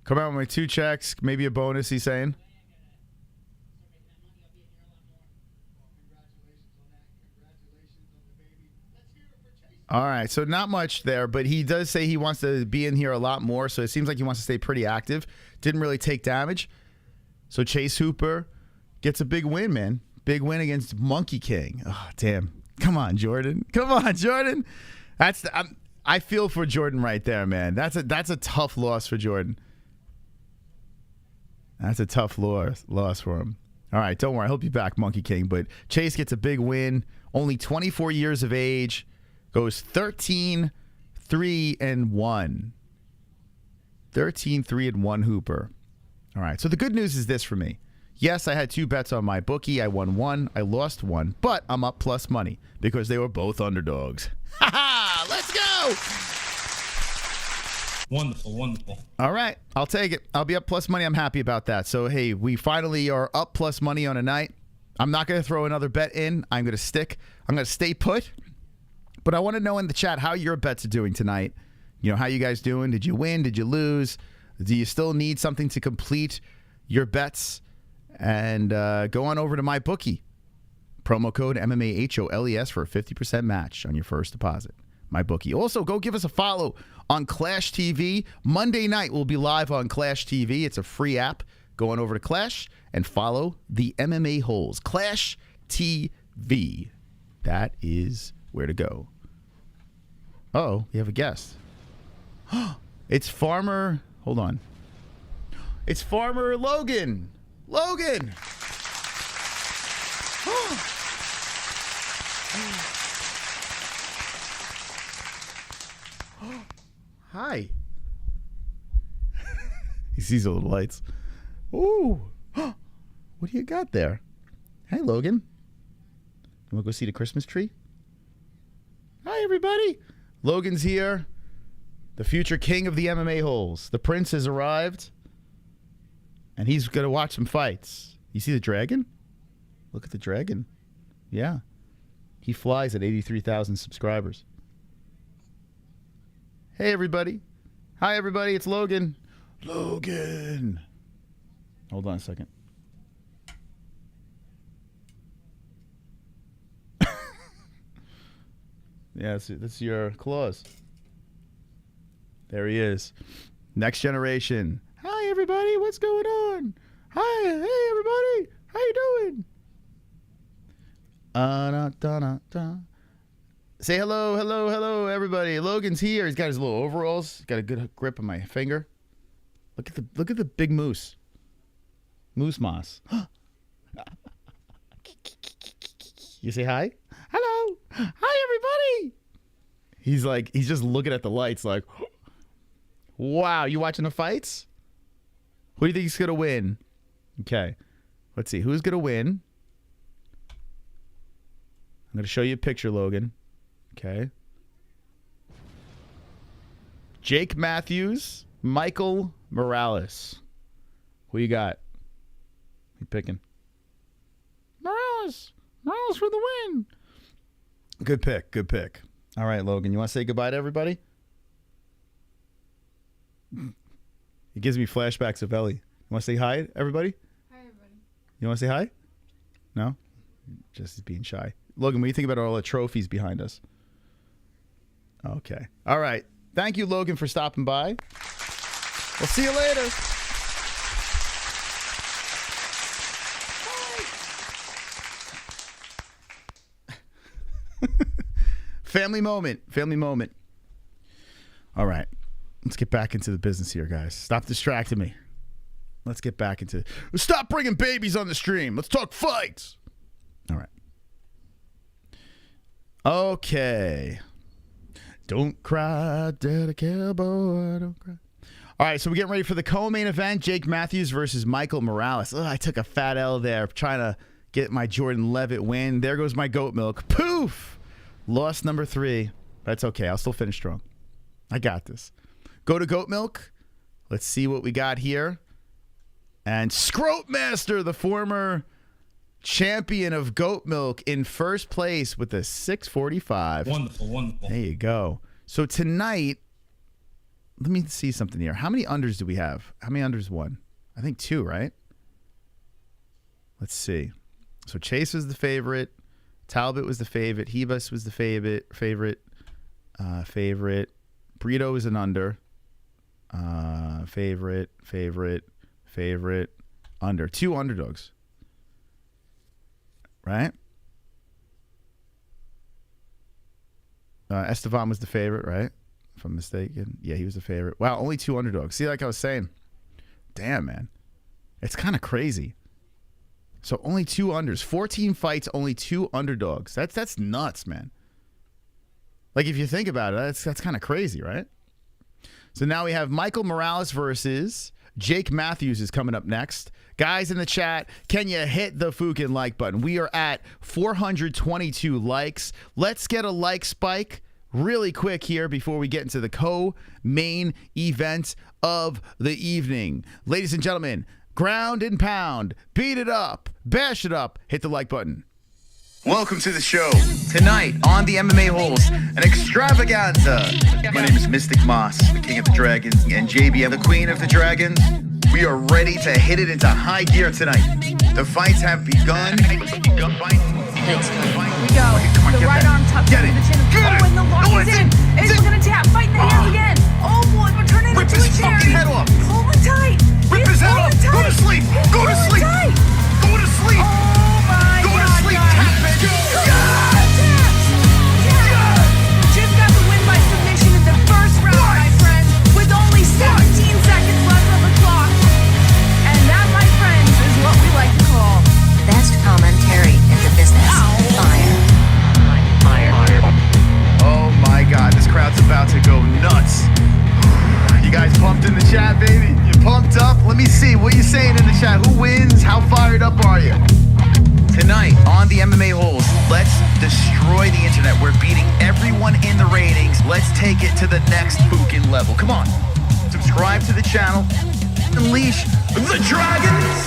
Come out with my 2 checks, maybe a bonus, he's saying. All right, so not much there, but he does say he wants to be in here a lot more, so it seems like he wants to stay pretty active. Didn't really take damage. So Chase Hooper gets a big win, man. Big win against Monkey King. Oh, damn. Come on, Jordan. I feel for Jordan right there, man. That's a tough loss for Jordan. That's a tough loss for him. All right, don't worry. He'll be back, Monkey King. But Chase gets a big win. Only 24 years of age. Goes 13-3-1. 13-3-1 Hooper. All right, so the good news is this for me. Yes, I had 2 bets on my bookie. I won 1. I lost 1. But I'm up plus money because they were both underdogs. Ha ha! Let's go! Wonderful. All right, I'll take it. I'll be up plus money. I'm happy about that. So, hey, we finally are up plus money on a night. I'm not going to throw another bet in. I'm going to stay put. But I want to know in the chat how your bets are doing tonight. How you guys doing? Did you win? Did you lose? Do you still need something to complete your bets? And go on over to my bookie. Promo code MMA-HOLES for a 50% match on your first deposit. My bookie. Also, go give us a follow on Clash TV. Monday night we'll be live on Clash TV. It's a free app. Go on over to Clash and follow the MMA-Holes. Clash TV. That is where to go. Oh, we have a guest. It's Farmer. Hold on. It's Farmer Logan. Logan. Hi. He sees the little lights. Ooh. What do you got there? Hey, Logan. You want to go see the Christmas tree? Hi, everybody. Logan's here. The future king of the MMA-Holes. The prince has arrived. And he's going to watch some fights. You see the dragon? Look at the dragon. Yeah. He flies at 83,000 subscribers. Hey, everybody. Hi, everybody. It's Logan. Logan. Hold on a second. Yeah, that's your claws. There he is. Next generation. Hi, everybody. What's going on? Hi, hey everybody. How you doing? Say hello, everybody. Logan's here. He's got his little overalls. He's got a good grip on my finger. Look at the big moose. Moose moss. You say hi? Hello. Hi, everybody. He's just looking at the lights like, wow, you watching the fights? Who do you think is going to win? Okay. Let's see. Who's going to win? I'm going to show you a picture, Logan. Okay. Jake Matthews, Michael Morales. Who you got? Who you picking? Morales for the win. Good pick. All right, Logan, you want to say goodbye to everybody? It gives me flashbacks of Ellie. You want to say hi, everybody? Hi, everybody. You want to say hi? No? Just being shy. Logan, what do you think about all the trophies behind us? Okay. All right. Thank you, Logan, for stopping by. We'll see you later. Family moment. All right. Let's get back into the business here, guys. Stop distracting me. Let's get back into it. Stop bringing babies on the stream. Let's talk fights. All right. Okay. Don't cry, daddy cowboy, don't cry. All right, so we're getting ready for the co-main event. Jake Matthews versus Michael Morales. I took a fat L there trying to get my Jordan Leavitt win. There goes my goat milk. Poof! Loss number 3. That's okay. I'll still finish strong. I got this. Go to goat milk. Let's see what we got here. And Scroat Master, the former champion of goat milk, in first place with a 645. Wonderful. There you go. So tonight, let me see something here. How many unders do we have? How many unders won? I think 2, right? Let's see. So Chase was the favorite. Talbott was the favorite. Ribas was the favorite. Brito was an under. Favorite. Under. 2 underdogs. Right? Estevan was the favorite, right? If I'm mistaken. Yeah, he was the favorite. Wow, only 2 underdogs. See, like I was saying. Damn, man. It's kind of crazy. So only 2 unders. 14 fights, only 2 underdogs. That's nuts, man. Like, if you think about it, that's kind of crazy, right? So now we have Michael Morales versus Jake Matthews is coming up next. Guys in the chat, can you hit the fucking like button? We are at 422 likes. Let's get a like spike really quick here before we get into the co-main event of the evening. Ladies and gentlemen, ground and pound, beat it up, bash it up, hit the like button. Welcome to the show. Tonight on the MMA-Holes, an extravaganza. My name is Mystic Moss, the king of the dragons, and JBM, the queen of the dragons. We are ready to hit it into high gear tonight. The fights have begun. Thanks, Here we go. The right arm tucked Get into it. the chin. Get it. And the lock is in. And we're going to tap. Fight in the hands again. Oh, boy. We're turning Rip into his a cherry. fucking head off. Hold it tight. Rip his head off. Go to sleep. Go to sleep. Go to sleep. Oh, my Go to God, sleep. guys. Tap it. Jim got the win by submission in the first round, my friends, with only 17 seconds left on the clock. And that, my friends, is what we like to call Best commentary in the business. Fire. Oh my God, this crowd's about to go nuts. You guys pumped in the chat, baby? You pumped up? Let me see. What are you saying in the chat? Who wins? How fired up are you? Tonight on the MMA-Holes, let's destroy the internet. We're beating everyone in the ratings. Let's take it to the next fucking level. Come on. Subscribe to the channel. Unleash the dragons.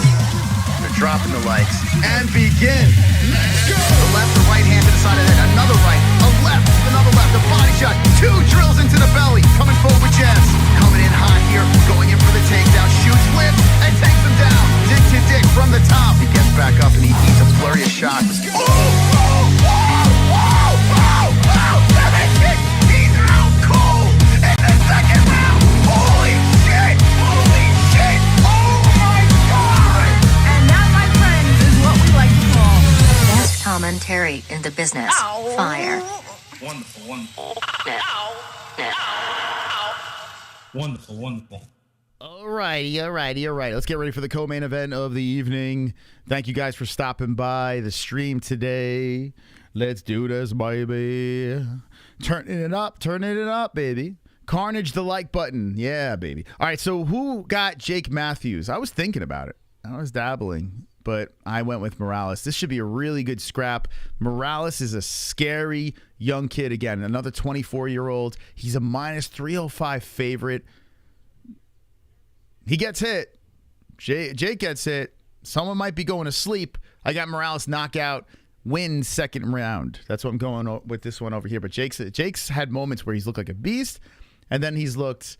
They're dropping the likes. And begin. Let's go. The left, the right hand to the side of the head. Another right. A left. Another left. A body shot. 2 drills into the belly. Coming forward with jabs. Coming in hot here. Going in for the takedown. Shoots, flips, and takes him down. Dick to dick from the top. He gets back up and he eats a flurry of shots. Oh, oh, oh, oh, oh, oh. He's out cold in the second round. Holy shit. Holy shit. Oh my God. business. Fire. Wonderful, wonderful. Wonderful. All righty. Let's get ready for the co-main event of the evening. Thank you guys for stopping by the stream today. Let's do this, baby. Turning it up, baby. Carnage the like button. Yeah, baby. All right, so who got Jake Matthews? I was thinking about it. I was dabbling, but I went with Morales. This should be a really good scrap. Morales is a scary young kid again. Another 24-year-old. He's a minus 305 favorite. He gets hit. Jake gets hit. Someone might be going to sleep. I got Morales knockout, wins second round. That's what I'm going with this one over here. But Jake's had moments where he's looked like a beast, and then he's looked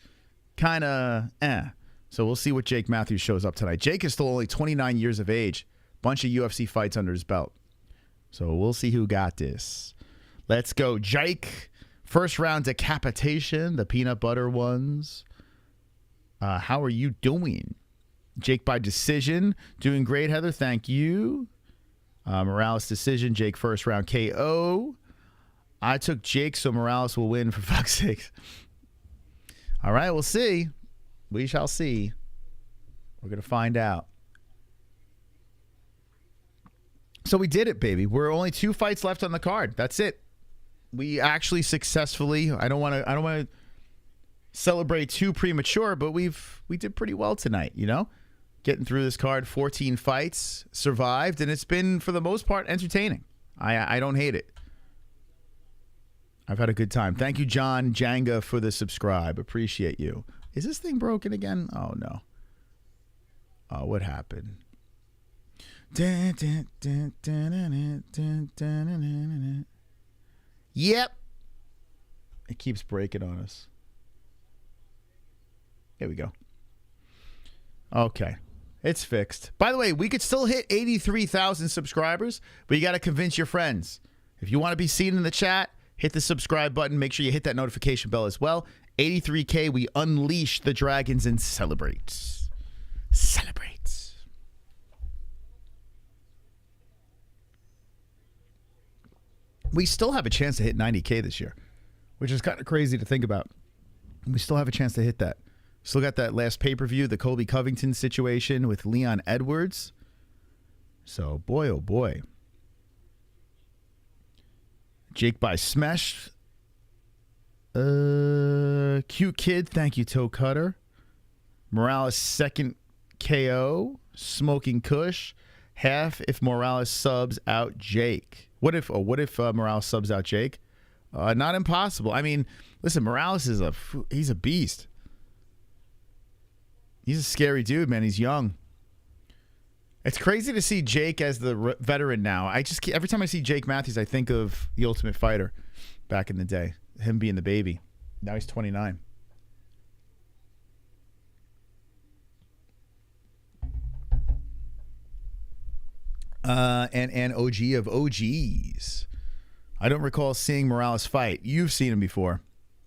kind of So we'll see what Jake Matthews shows up tonight. Jake is still only 29 years of age. Bunch of UFC fights under his belt. So we'll see who got this. Let's go, Jake. First round decapitation, the peanut butter ones. How are you doing? Jake by decision. Doing great, Heather. Thank you. Morales decision. Jake first round KO. I took Jake, so Morales will win for fuck's sake. All right, we'll see. We shall see. We're going to find out. So we did it, baby. We're only 2 fights left on the card. That's it. We actually successfully, I don't want to celebrate too premature, but we did pretty well tonight, you know? Getting through this card, 14 fights, survived, and it's been, for the most part, entertaining. I don't hate it. I've had a good time. Thank you, John Janga, for the subscribe. Appreciate you. Is this thing broken again? Oh, no. Oh, what happened? Yep. It keeps breaking on us. Here we go. Okay. It's fixed. By the way, we could still hit 83,000 subscribers, but you got to convince your friends. If you want to be seen in the chat, hit the subscribe button. Make sure you hit that notification bell as well. 83K, we unleash the dragons and celebrate. Celebrate. We still have a chance to hit 90K this year, which is kind of crazy to think about. We still have a chance to hit that. Still got that last pay-per-view, the Colby Covington situation with Leon Edwards. So, boy, oh boy. Jake by Smash. Cute kid. Thank you, Toe Cutter. Morales second KO. Smoking Kush. Half if Morales subs out Jake. What if Morales subs out Jake? Not impossible. I mean, listen, Morales he's a beast. He's a scary dude, man. He's young. It's crazy to see Jake as the veteran now. Every time I see Jake Matthews, I think of The Ultimate Fighter back in the day. Him being the baby. Now he's 29. And OG of OGs. I don't recall seeing Morales fight. You've seen him before.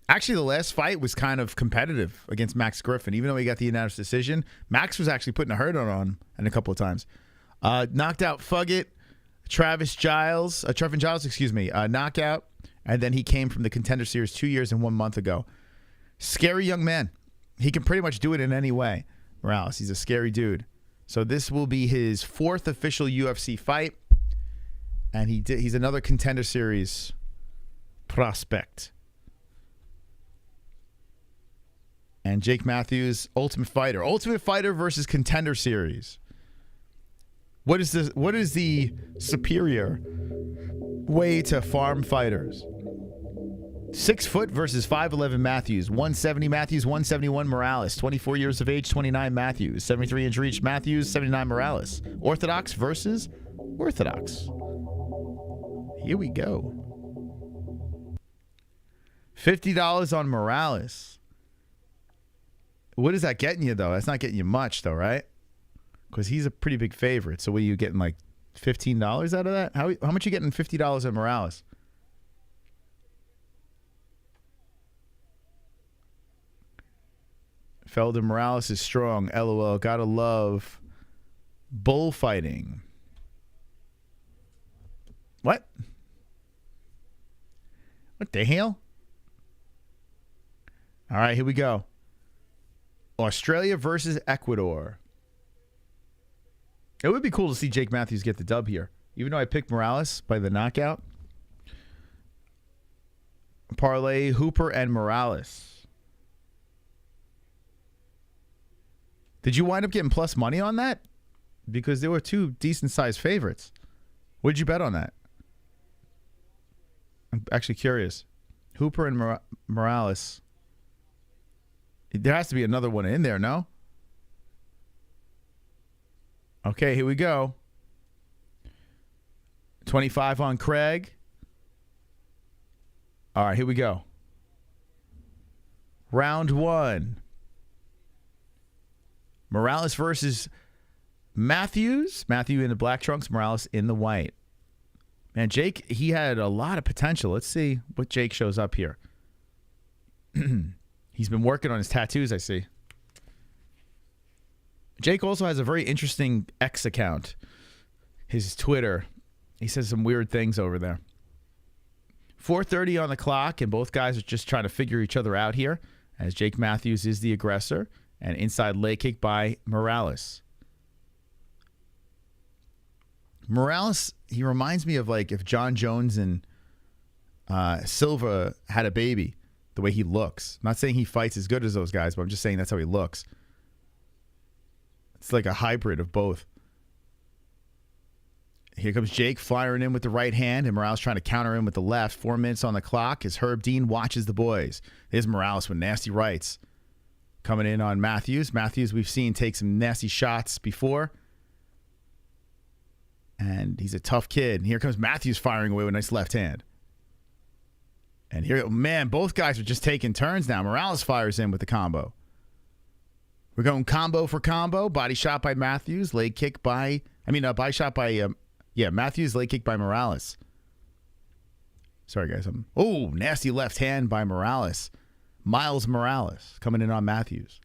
Actually, the last fight was kind of competitive against Max Griffin. Even though he got the unanimous decision, Max was actually putting a hurt on him a couple of times. Knocked out Fugget, Trevin Giles, knockout. And then he came from the Contender Series 2 years and 1 month ago. Scary young man. He can pretty much do it in any way. Morales, he's a scary dude. So this will be his 4th official UFC fight. And he's another Contender Series prospect. And Jake Matthews, Ultimate Fighter. Ultimate Fighter versus Contender Series. What is the superior way to farm fighters? 6 foot versus 5'11 Matthews. 170 Matthews, 171 Morales. 24 years of age, 29 Matthews. 73 inch reach Matthews, 79 Morales. Orthodox versus Orthodox. Here we go. $50 on Morales. What is that getting you, though? That's not getting you much, though, right? Because he's a pretty big favorite. So what are you getting, like $15 out of that? How much are you getting $50 on Morales? Felder Morales is strong. LOL. Gotta love bullfighting. What? What the hell? All right, here we go. Australia versus Ecuador. It would be cool to see Jake Matthews get the dub here. Even though I picked Morales by the knockout. Parlay, Hooper, and Morales. Did you wind up getting plus money on that? Because there were two decent-sized favorites. What did you bet on that? I'm actually curious. Hooper and Morales. There has to be another one in there, no? Okay, here we go. 25 on Craig. All right, here we go. Round 1. Morales versus Matthews. Matthew in the black trunks, Morales in the white. Man, Jake, he had a lot of potential. Let's see what Jake shows up here. He's been working on his tattoos, I see. Jake also has a very interesting X account. His Twitter. He says some weird things over there. 4:30 on the clock, and both guys are just trying to figure each other out here, as Jake Matthews is the aggressor, and inside leg kick by Morales. Morales, he reminds me of like if John Jones and Silva had a baby, the way he looks. I'm not saying he fights as good as those guys, but I'm just saying that's how he looks. It's like a hybrid of both. Here comes Jake firing in with the right hand, and Morales trying to counter in with the left. 4 minutes on the clock as Herb Dean watches the boys. There's Morales with nasty rights. Coming in on Matthews. Matthews, we've seen take some nasty shots before. And he's a tough kid. And here comes Matthews firing away with a nice left hand. And here, man, both guys are just taking turns now. Morales fires in with the combo. We're going combo for combo. Body shot by Matthews. Leg kick by, body shot by, Matthews. Leg kick by Morales. Sorry, guys. Nasty left hand by Morales. Miles Morales coming in on Matthews.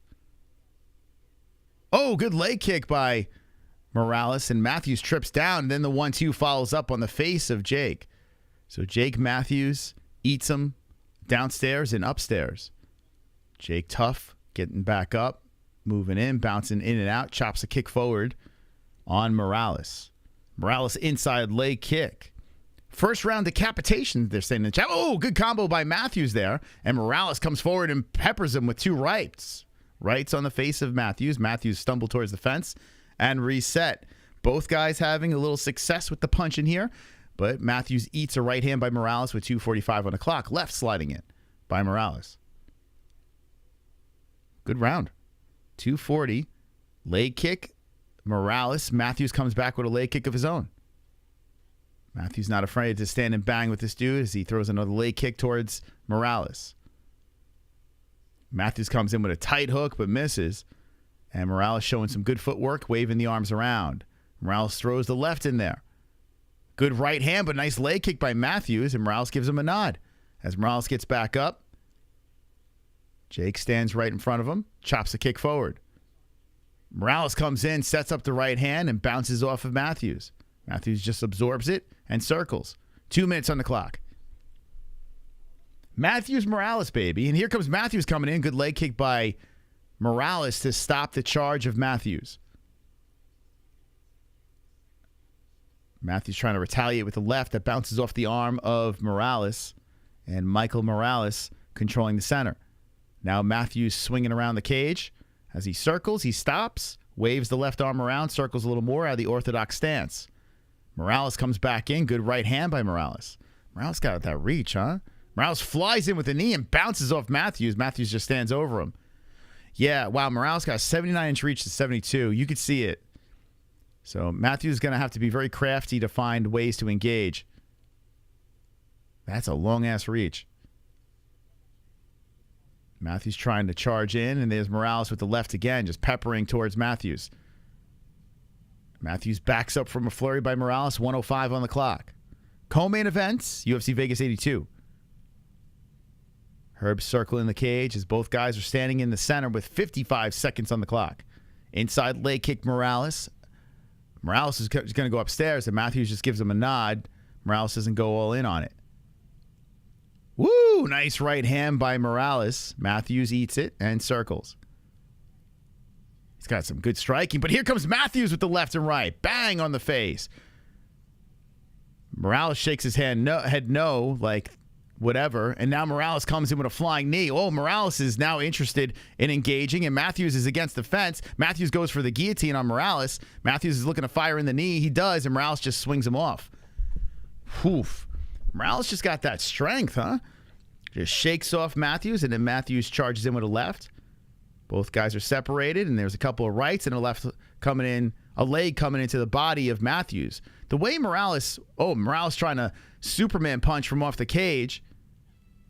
Oh, good leg kick by Morales. And Matthews trips down. And then the 1-2 follows up on the face of Jake. So Jake Matthews eats him downstairs and upstairs. Jake tough, getting back up, moving in, bouncing in and out, chops a kick forward on Morales. Morales inside leg kick. First round decapitation, they're saying in the chat. Oh, good combo by Matthews there. And Morales comes forward and peppers him with 2 rights. Rights on the face of Matthews. Matthews stumbled towards the fence and reset. Both guys having a little success with the punch in here. But Matthews eats a right hand by Morales with 2:45 on the clock. Left sliding in by Morales. Good round. 240. Leg kick. Morales. Matthews comes back with a leg kick of his own. Matthews not afraid to stand and bang with this dude as he throws another leg kick towards Morales. Matthews comes in with a tight hook but misses. And Morales showing some good footwork, waving the arms around. Morales throws the left in there. Good right hand, but nice leg kick by Matthews, and Morales gives him a nod. As Morales gets back up, Jake stands right in front of him, chops a kick forward. Morales comes in, sets up the right hand, and bounces off of Matthews. Matthews just absorbs it and circles. 2 minutes on the clock. Matthews Morales, baby. And here comes Matthews coming in. Good leg kick by Morales to stop the charge of Matthews. Matthews trying to retaliate with the left that bounces off the arm of Morales. And Michael Morales controlling the center. Now Matthews swinging around the cage. As he circles, he stops, waves the left arm around, circles a little more out of the orthodox stance. Morales comes back in. Good right hand by Morales. Morales got that reach, huh? Morales flies in with the knee and bounces off Matthews. Matthews just stands over him. Yeah, wow, Morales got a 79-inch reach to 72. You could see it. So Matthews is going to have to be very crafty to find ways to engage. That's a long-ass reach. Matthews trying to charge in, and there's Morales with the left again, just peppering towards Matthews. Matthews backs up from a flurry by Morales, 1:05 on the clock. Co-main events, UFC Vegas 82. Herb circling the cage as both guys are standing in the center with 55 seconds on the clock. Inside leg kick Morales. Morales is going to go upstairs, and Matthews just gives him a nod. Morales doesn't go all in on it. Woo! Nice right hand by Morales. Matthews eats it and circles. He's got some good striking, but here comes Matthews with the left and right. Bang on the face. Morales shakes his head no, like whatever, and now Morales comes in with a flying knee. Oh, Morales is now interested in engaging, and Matthews is against the fence. Matthews goes for the guillotine on Morales. Matthews is looking to fire in the knee. He does, and Morales just swings him off. Oof. Morales just got that strength, huh? Just shakes off Matthews, and then Matthews charges in with a left. Both guys are separated, and there's a couple of rights and a left coming in, a leg coming into the body of Matthews. The way Morales trying to Superman punch from off the cage,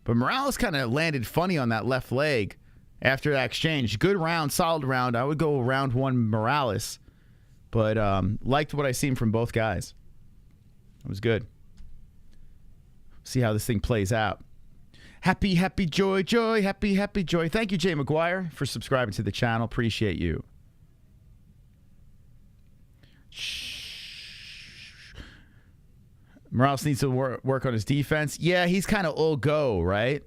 but Morales kind of landed funny on that left leg after that exchange. Good round, solid round. I would go round one Morales, but liked what I seen from both guys. It was good. See how this thing plays out. Happy, happy, joy, joy, happy, happy, joy. Thank you, Jay McGuire, for subscribing to the channel. Appreciate you. Morales needs to work on his defense. Yeah, he's kind of all go, right?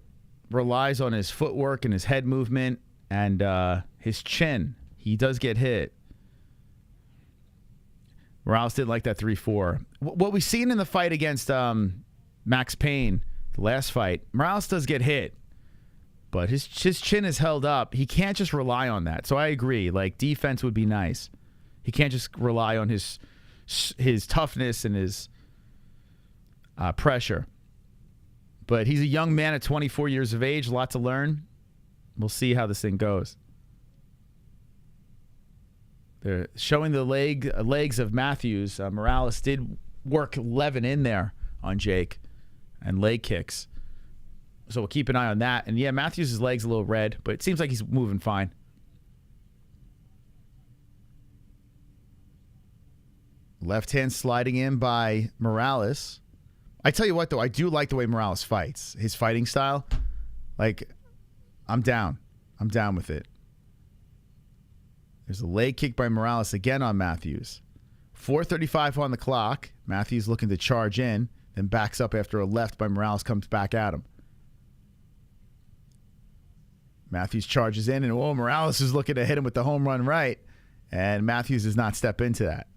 Relies on his footwork and his head movement and his chin. He does get hit. Morales didn't like that 3-4. What we've seen in the fight against Max Payne, the last fight, Morales does get hit, but his chin is held up. He can't just rely on that. So I agree. Like, defense would be nice. He can't just rely on his toughness and his pressure. But he's a young man at 24 years of age, a lot to learn. We'll see how this thing goes. They're showing the legs of Matthews. Morales did work 11 in there on Jake and leg kicks. So we'll keep an eye on that. And yeah, Matthews' leg's a little red, but it seems like he's moving fine. Left hand sliding in by Morales. I tell you what, though, I do like the way Morales fights. His fighting style, like, I'm down. I'm down with it. There's a leg kick by Morales again on Matthews. 4:35 on the clock. Matthews looking to charge in, then backs up after a left by Morales, comes back at him. Matthews charges in, and Morales is looking to hit him with the home run right, and Matthews does not step into that.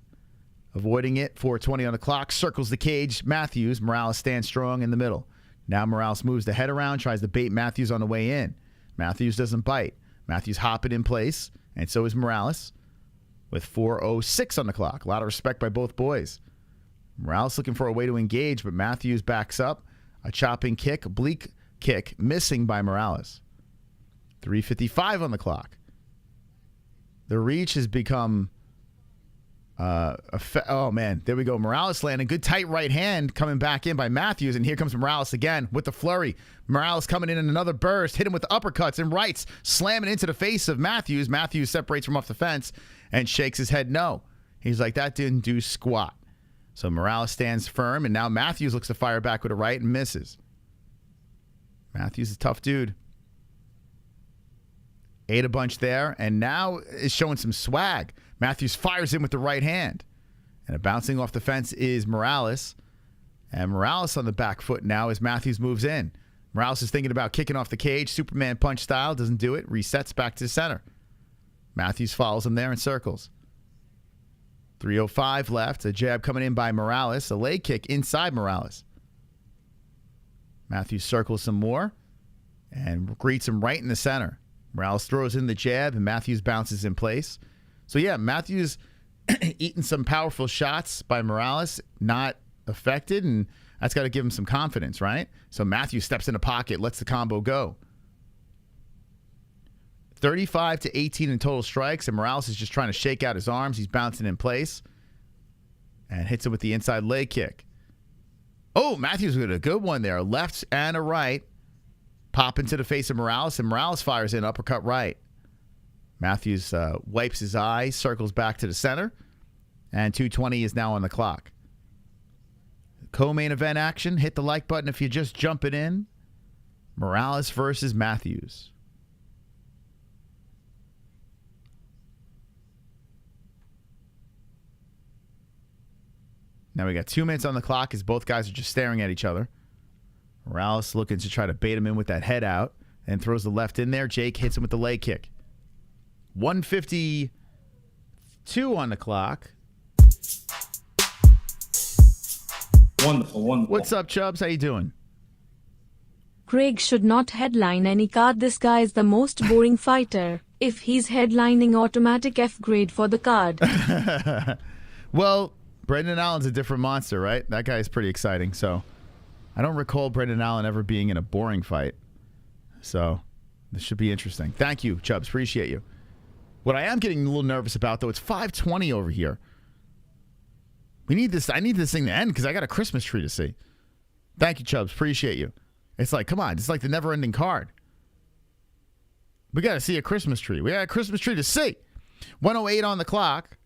Avoiding it, 4:20 on the clock, circles the cage. Matthews, Morales stands strong in the middle. Now Morales moves the head around, tries to bait Matthews on the way in. Matthews doesn't bite. Matthews hopping in place, and so is Morales with 4:06 on the clock. A lot of respect by both boys. Morales looking for a way to engage, but Matthews backs up. A chopping kick, oblique kick, missing by Morales. 3:55 on the clock. The reach has become... oh, man. There we go. Morales landing. Good tight right hand coming back in by Matthews. And here comes Morales again with the flurry. Morales coming in another burst. Hit him with the uppercuts and rights. Slamming into the face of Matthews. Matthews separates from off the fence and shakes his head no. He's like, that didn't do squat. So Morales stands firm. And now Matthews looks to fire back with a right and misses. Matthews is a tough dude. Ate a bunch there. And now is showing some swag. Matthews fires in with the right hand. And bouncing off the fence is Morales. And Morales on the back foot now as Matthews moves in. Morales is thinking about kicking off the cage. Superman punch style. Doesn't do it. Resets back to the center. Matthews follows him there in circles. 3:05 left. A jab coming in by Morales. A leg kick inside Morales. Matthews circles some more. And greets him right in the center. Morales throws in the jab. And Matthews bounces in place. So, yeah, Matthews eating some powerful shots by Morales, not affected, and that's got to give him some confidence, right? So Matthews steps in the pocket, lets the combo go. 35-18 in total strikes, and Morales is just trying to shake out his arms. He's bouncing in place and hits him with the inside leg kick. Oh, Matthews with a good one there. A left and a right. Pop into the face of Morales, and Morales fires in uppercut right. Matthews wipes his eye, circles back to the center, and 2:20 is now on the clock. Co-main event action. Hit the like button if you're just jumping in. Morales versus Matthews. Now we got 2 minutes on the clock as both guys are just staring at each other. Morales looking to try to bait him in with that head out and throws the left in there. Jake hits him with the leg kick. 152 on the clock. Wonderful, wonderful. What's up, Chubbs? How you doing? Craig should not headline any card. This guy is the most boring fighter. If he's headlining, automatic F grade for the card. Well, Brendan Allen's a different monster, right? That guy is pretty exciting. So I don't recall Brendan Allen ever being in a boring fight. So this should be interesting. Thank you, Chubbs. Appreciate you. What I am getting a little nervous about, though, it's 5:20 over here. We need this. I need this thing to end because I got a Christmas tree to see. Thank you, Chubbs. Appreciate you. It's like, come on. It's like the never-ending card. We got to see a Christmas tree. We got a Christmas tree to see. 1:08 on the clock.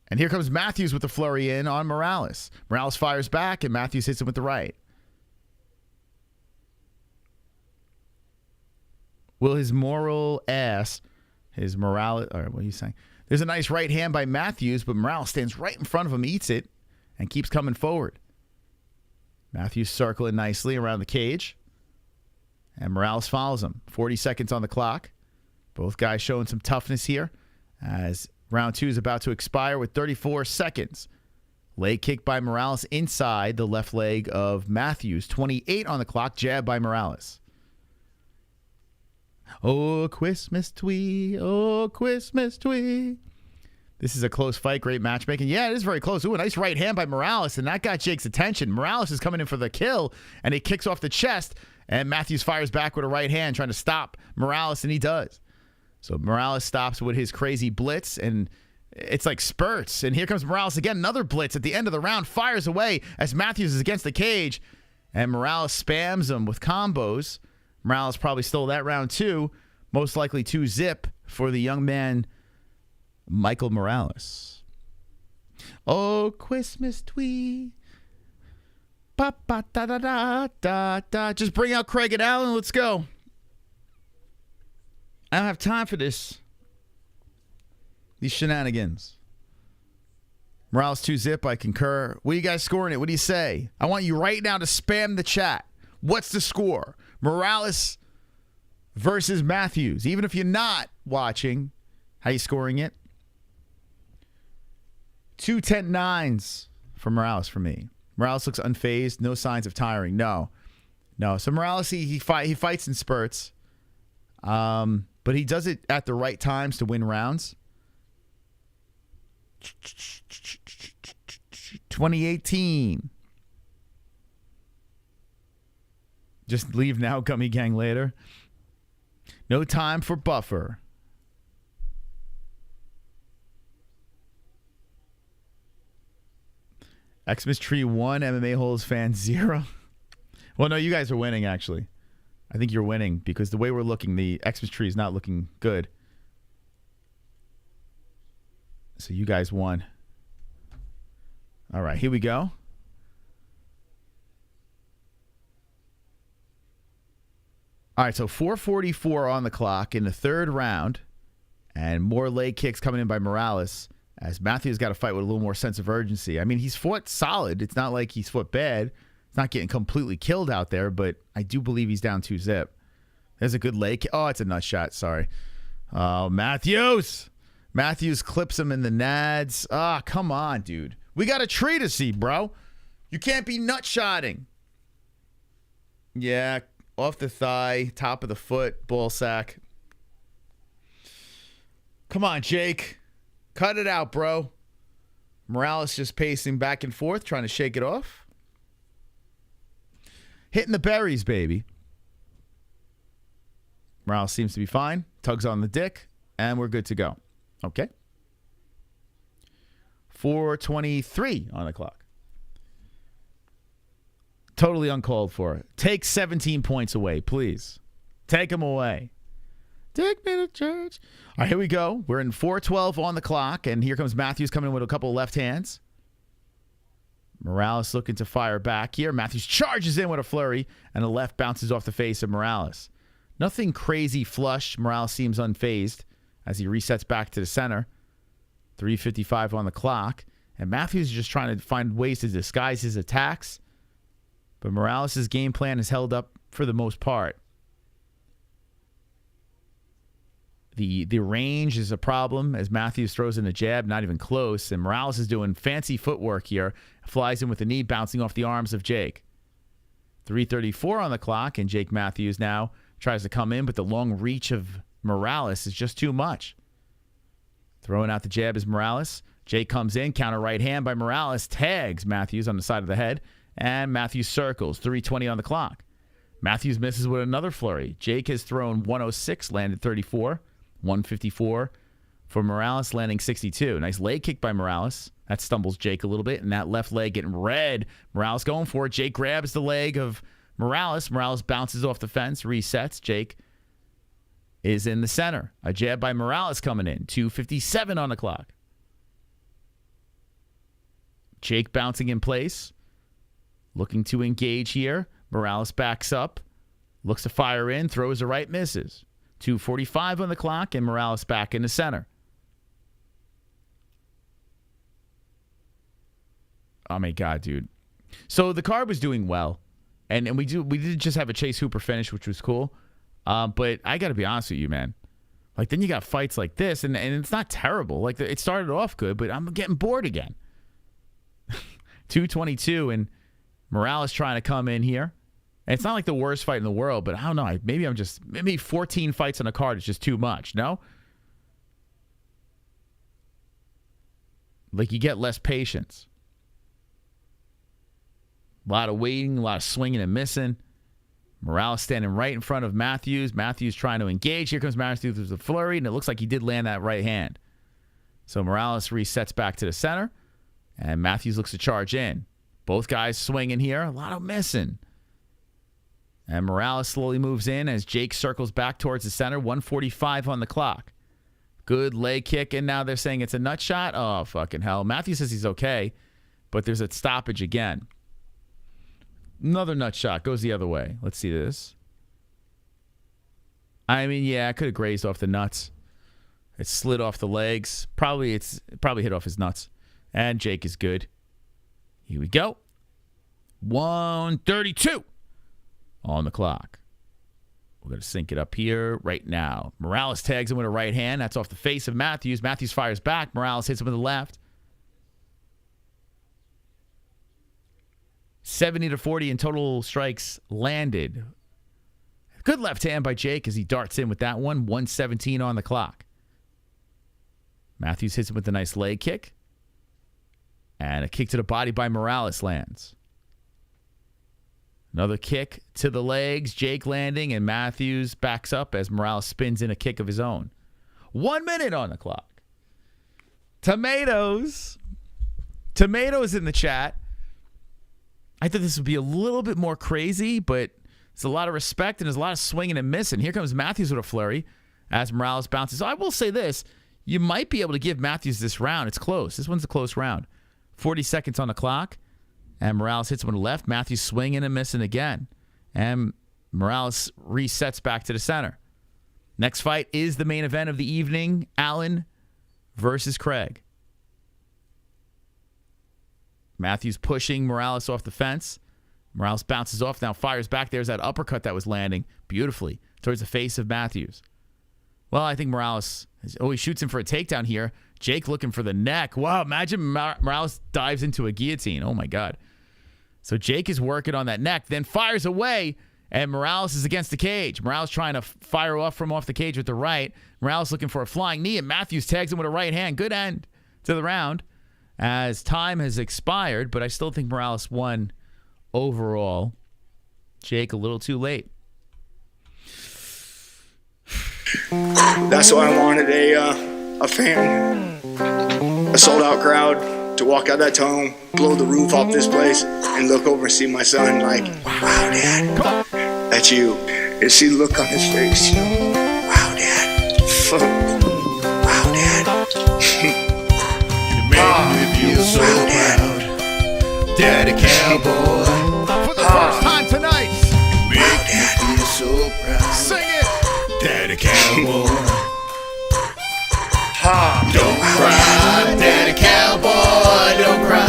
And here comes Matthews with the flurry in on Morales. Morales fires back, and Matthews hits him with the right. Will his moral ass, his Morales, all right, what are you saying? There's a nice right hand by Matthews, but Morales stands right in front of him, eats it, and keeps coming forward. Matthews circling nicely around the cage, and Morales follows him. 40 seconds on the clock. Both guys showing some toughness here as round 2 is about to expire with 34 seconds. Leg kick by Morales inside the left leg of Matthews. 28 on the clock. Jab by Morales. Oh, Christmas tree. Oh, Christmas tree. This is a close fight. Great matchmaking. Yeah, it is very close. Ooh, a nice right hand by Morales, and that got Jake's attention. Morales is coming in for the kill, and he kicks off the chest, and Matthews fires back with a right hand trying to stop Morales, and he does. So Morales stops with his crazy blitz, and it's like spurts. And here comes Morales again, another blitz at the end of the round, fires away as Matthews is against the cage, and Morales spams him with combos. Morales probably stole that round too, most likely 2-zip for the young man, Michael Morales. Oh, Christmas tree. Ba-ba-da-da-da-da-da. Just bring out Craig and Ailin. Let's go. I don't have time for this. These shenanigans. Morales 2-zip. I concur. What are you guys scoring it? What do you say? I want you right now to spam the chat. What's the score? Morales versus Matthews. Even if you're not watching, how you scoring it? 2 10-9s for Morales for me. Morales looks unfazed. No signs of tiring. No. So Morales, he fights in spurts. But he does it at the right times to win rounds. 2018. Just leave now, gummy gang later. No time for buffer. Xmas Tree 1, MMA-Holes fan 0. Well, no, you guys are winning, actually. I think you're winning because the way we're looking, the Xmas Tree is not looking good. So you guys won. All right, here we go. All right, so 4:44 on the clock in the third round, and more leg kicks coming in by Morales as Matthews got to fight with a little more sense of urgency. I mean, he's fought solid. It's not like he's fought bad. He's not getting completely killed out there, but I do believe he's down 2-zip. There's a good leg kick. Oh, it's a nut shot. Sorry. Oh, Matthews. Matthews clips him in the nads. Ah, come on, dude. We got a tree to see, bro. You can't be nut shotting. Yeah, off the thigh, top of the foot, ball sack. Come on, Jake. Cut it out, bro. Morales just pacing back and forth, trying to shake it off. Hitting the berries, baby. Morales seems to be fine. Tugs on the dick, and we're good to go. Okay. 4:23 on the clock. Totally uncalled for. Take 17 points away, please. Take them away. Take me to church. All right, here we go. We're in 4:12 on the clock, and here comes Matthews coming in with a couple of left hands. Morales looking to fire back here. Matthews charges in with a flurry, and the left bounces off the face of Morales. Nothing crazy flush. Morales seems unfazed as he resets back to the center. 3:55 on the clock, and Matthews is just trying to find ways to disguise his attacks. But Morales' game plan has held up for the most part. The range is a problem as Matthews throws in a jab, not even close. And Morales is doing fancy footwork here. Flies in with the knee, bouncing off the arms of Jake. 3:34 on the clock, and Jake Matthews now tries to come in, but the long reach of Morales is just too much. Throwing out the jab is Morales. Jake comes in, counter right hand by Morales, tags Matthews on the side of the head, and Matthews circles. 3:20 on the clock. Matthews misses with another flurry. Jake has thrown 106, landed 34. 154 for Morales, landing 62. Nice leg kick by Morales. That stumbles Jake a little bit, and that left leg getting red. Morales going for it. Jake grabs the leg of Morales. Morales bounces off the fence, resets. Jake is in the center. A jab by Morales coming in. 2:57 on the clock. Jake bouncing in place. Looking to engage here. Morales backs up. Looks to fire in. Throws a right, misses. 2:45 on the clock, and Morales back in the center. Oh, my God, dude. So the card was doing well, and we did just have a Chase Hooper finish, which was cool. But I got to be honest with you, man. Like, then you got fights like this, and it's not terrible. Like, it started off good, but I'm getting bored again. 2:22, and Morales trying to come in here. And it's not like the worst fight in the world, but I don't know. Maybe 14 fights on a card is just too much, no? Like, you get less patience. A lot of waiting, a lot of swinging and missing. Morales standing right in front of Matthews. Matthews trying to engage. Here comes Matthews with a flurry, and it looks like he did land that right hand. So Morales resets back to the center, and Matthews looks to charge in. Both guys swinging here. A lot of missing. And Morales slowly moves in as Jake circles back towards the center. 1:45 on the clock. Good leg kick, and now they're saying it's a nut shot. Oh, fucking hell. Matthews says he's okay, but there's a stoppage again. Another nut shot. Goes the other way. Let's see this. I mean, yeah, I could have grazed off the nuts. It slid off the legs. Probably hit off his nuts. And Jake is good. Here we go. 1:32. On the clock. We're going to sync it up here right now. Morales tags him with a right hand. That's off the face of Matthews. Matthews fires back. Morales hits him with the left. 70-40 in total strikes landed. Good left hand by Jake as he darts in with that one. 1:17 on the clock. Matthews hits him with a nice leg kick. And a kick to the body by Morales lands. Another kick to the legs. Jake landing, and Matthews backs up as Morales spins in a kick of his own. 1 minute on the clock. Tomatoes in the chat. I thought this would be a little bit more crazy, but there's a lot of respect and there's a lot of swinging and missing. Here comes Matthews with a flurry as Morales bounces. So I will say this. You might be able to give Matthews this round. It's close. This one's a close round. 40 seconds on the clock. And Morales hits him on the left. Matthews swinging and missing again. And Morales resets back to the center. Next fight is the main event of the evening. Ailin versus Craig. Matthews pushing Morales off the fence. Morales bounces off, now fires back. There's that uppercut that was landing beautifully towards the face of Matthews. Well, I think Morales, he shoots him for a takedown here. Jake looking for the neck. Wow, imagine Morales dives into a guillotine. Oh, my God. So Jake is working on that neck, then fires away, and Morales is against the cage. Morales trying to fire off the cage with the right. Morales looking for a flying knee, and Matthews tags him with a right hand. Good end to the round as time has expired, but I still think Morales won overall. Jake a little too late. That's why I wanted a fan, a sold-out crowd to walk out that tunnel, blow the roof off this place, and look over and see my son like, wow, Dad, that's you. And see the look on his face, you know, wow, Dad. Wow, Dad. You made me feel so proud, Daddy Cowboy. For the first time tonight, Make me feel so proud, sing it, Daddy Cowboy. Don't cry, Daddy Cowboy, don't cry.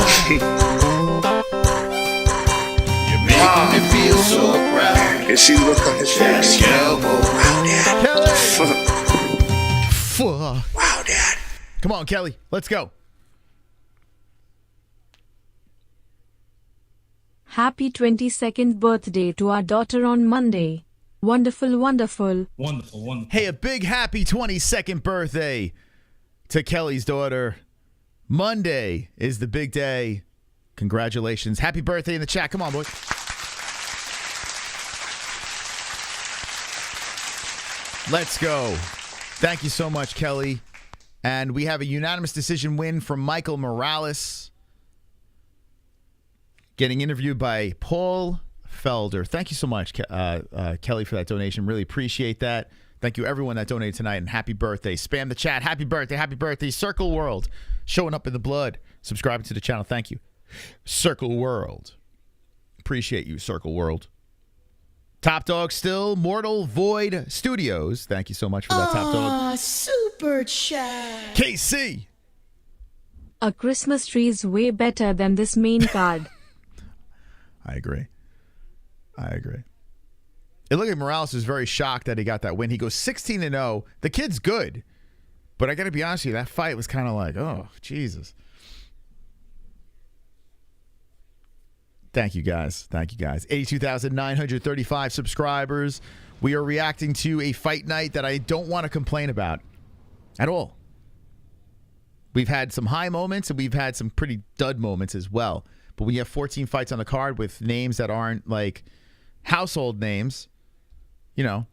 You're making so proud. You see the look on his face. Cowboy. Wow, Dad. Come on, Kelly. Let's go. Happy 22nd birthday to our daughter on Monday. Wonderful, wonderful. Wonderful, wonderful. Hey, a big happy 22nd birthday to Kelly's daughter. Monday is the big day. Congratulations. Happy birthday in the chat. Come on, boys. Let's go. Thank you so much, Kelly. And we have a unanimous decision win from Michael Morales. Getting interviewed by Paul Felder. Thank you so much, Kelly, for that donation. Really appreciate that. Thank you, everyone that donated tonight, and happy birthday. Spam the chat. Happy birthday, happy birthday. Circle World, showing up in the blood. Subscribing to the channel. Thank you. Circle World. Appreciate you, Circle World. Top Dog still. Mortal Void Studios. Thank you so much for that, Top Dog. Super chat. KC. A Christmas tree is way better than this main card. I agree. It looked like Morales was very shocked that he got that win. He goes 16-0. The kid's good. But I got to be honest with you, that fight was kind of like, oh, Jesus. Thank you, guys. 82,935 subscribers. We are reacting to a fight night that I don't want to complain about at all. We've had some high moments, and we've had some pretty dud moments as well. But when you have 14 fights on the card with names that aren't like household names, you know,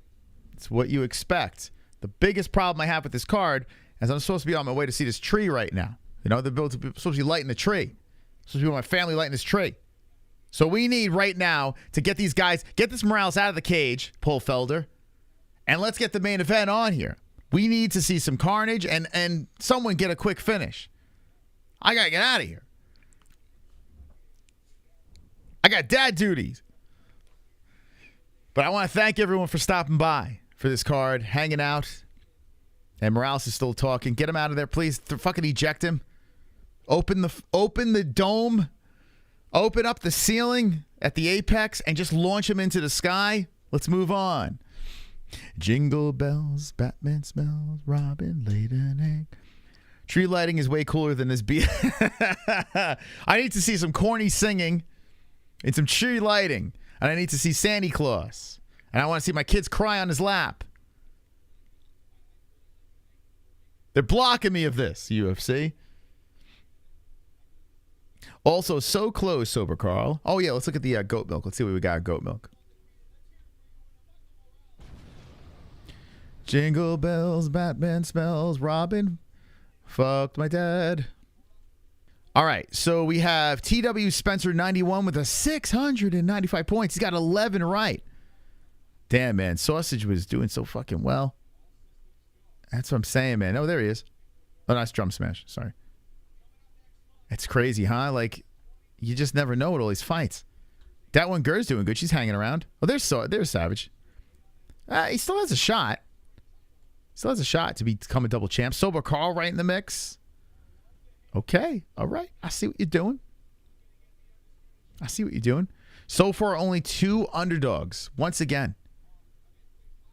it's what you expect. The biggest problem I have with this card is I'm supposed to be on my way to see this tree right now. You know, they're supposed to be lighting the tree. Supposed to be with my family lighting this tree. So we need right now to get these guys, get this Morales out of the cage, Paul Felder, and let's get the main event on here. We need to see some carnage and someone get a quick finish. I got to get out of here. I got dad duties. But I want to thank everyone for stopping by for this card, hanging out. And Morales is still talking. Get him out of there, please. Fucking eject him. Open the dome. Open up the ceiling at the apex and just launch him into the sky. Let's move on. Jingle bells, Batman smells, Robin laid an egg. Tree lighting is way cooler than this beat. I need to see some corny singing. And some tree lighting. And I need to see Santa Claus. And I want to see my kids cry on his lap. They're blocking me of this, UFC. Also, so close, Sober Carl. Oh, yeah, let's look at the goat milk. Let's see what we got, goat milk. Jingle bells, Batman smells, Robin fucked my dad. All right, so we have TW Spencer 91 with a 695 points. He's got 11 right. Damn, man. Sausage was doing so fucking well. That's what I'm saying, man. Oh, there he is. Oh, that's Drum Smash. Sorry. It's crazy, huh? Like, you just never know with all these fights. That one girl's doing good. She's hanging around. Oh, there's Savage. He still has a shot. Still has a shot to become a double champ. Sober Carl right in the mix. Okay. All right. I see what you're doing. So far, only 2 underdogs. Once again.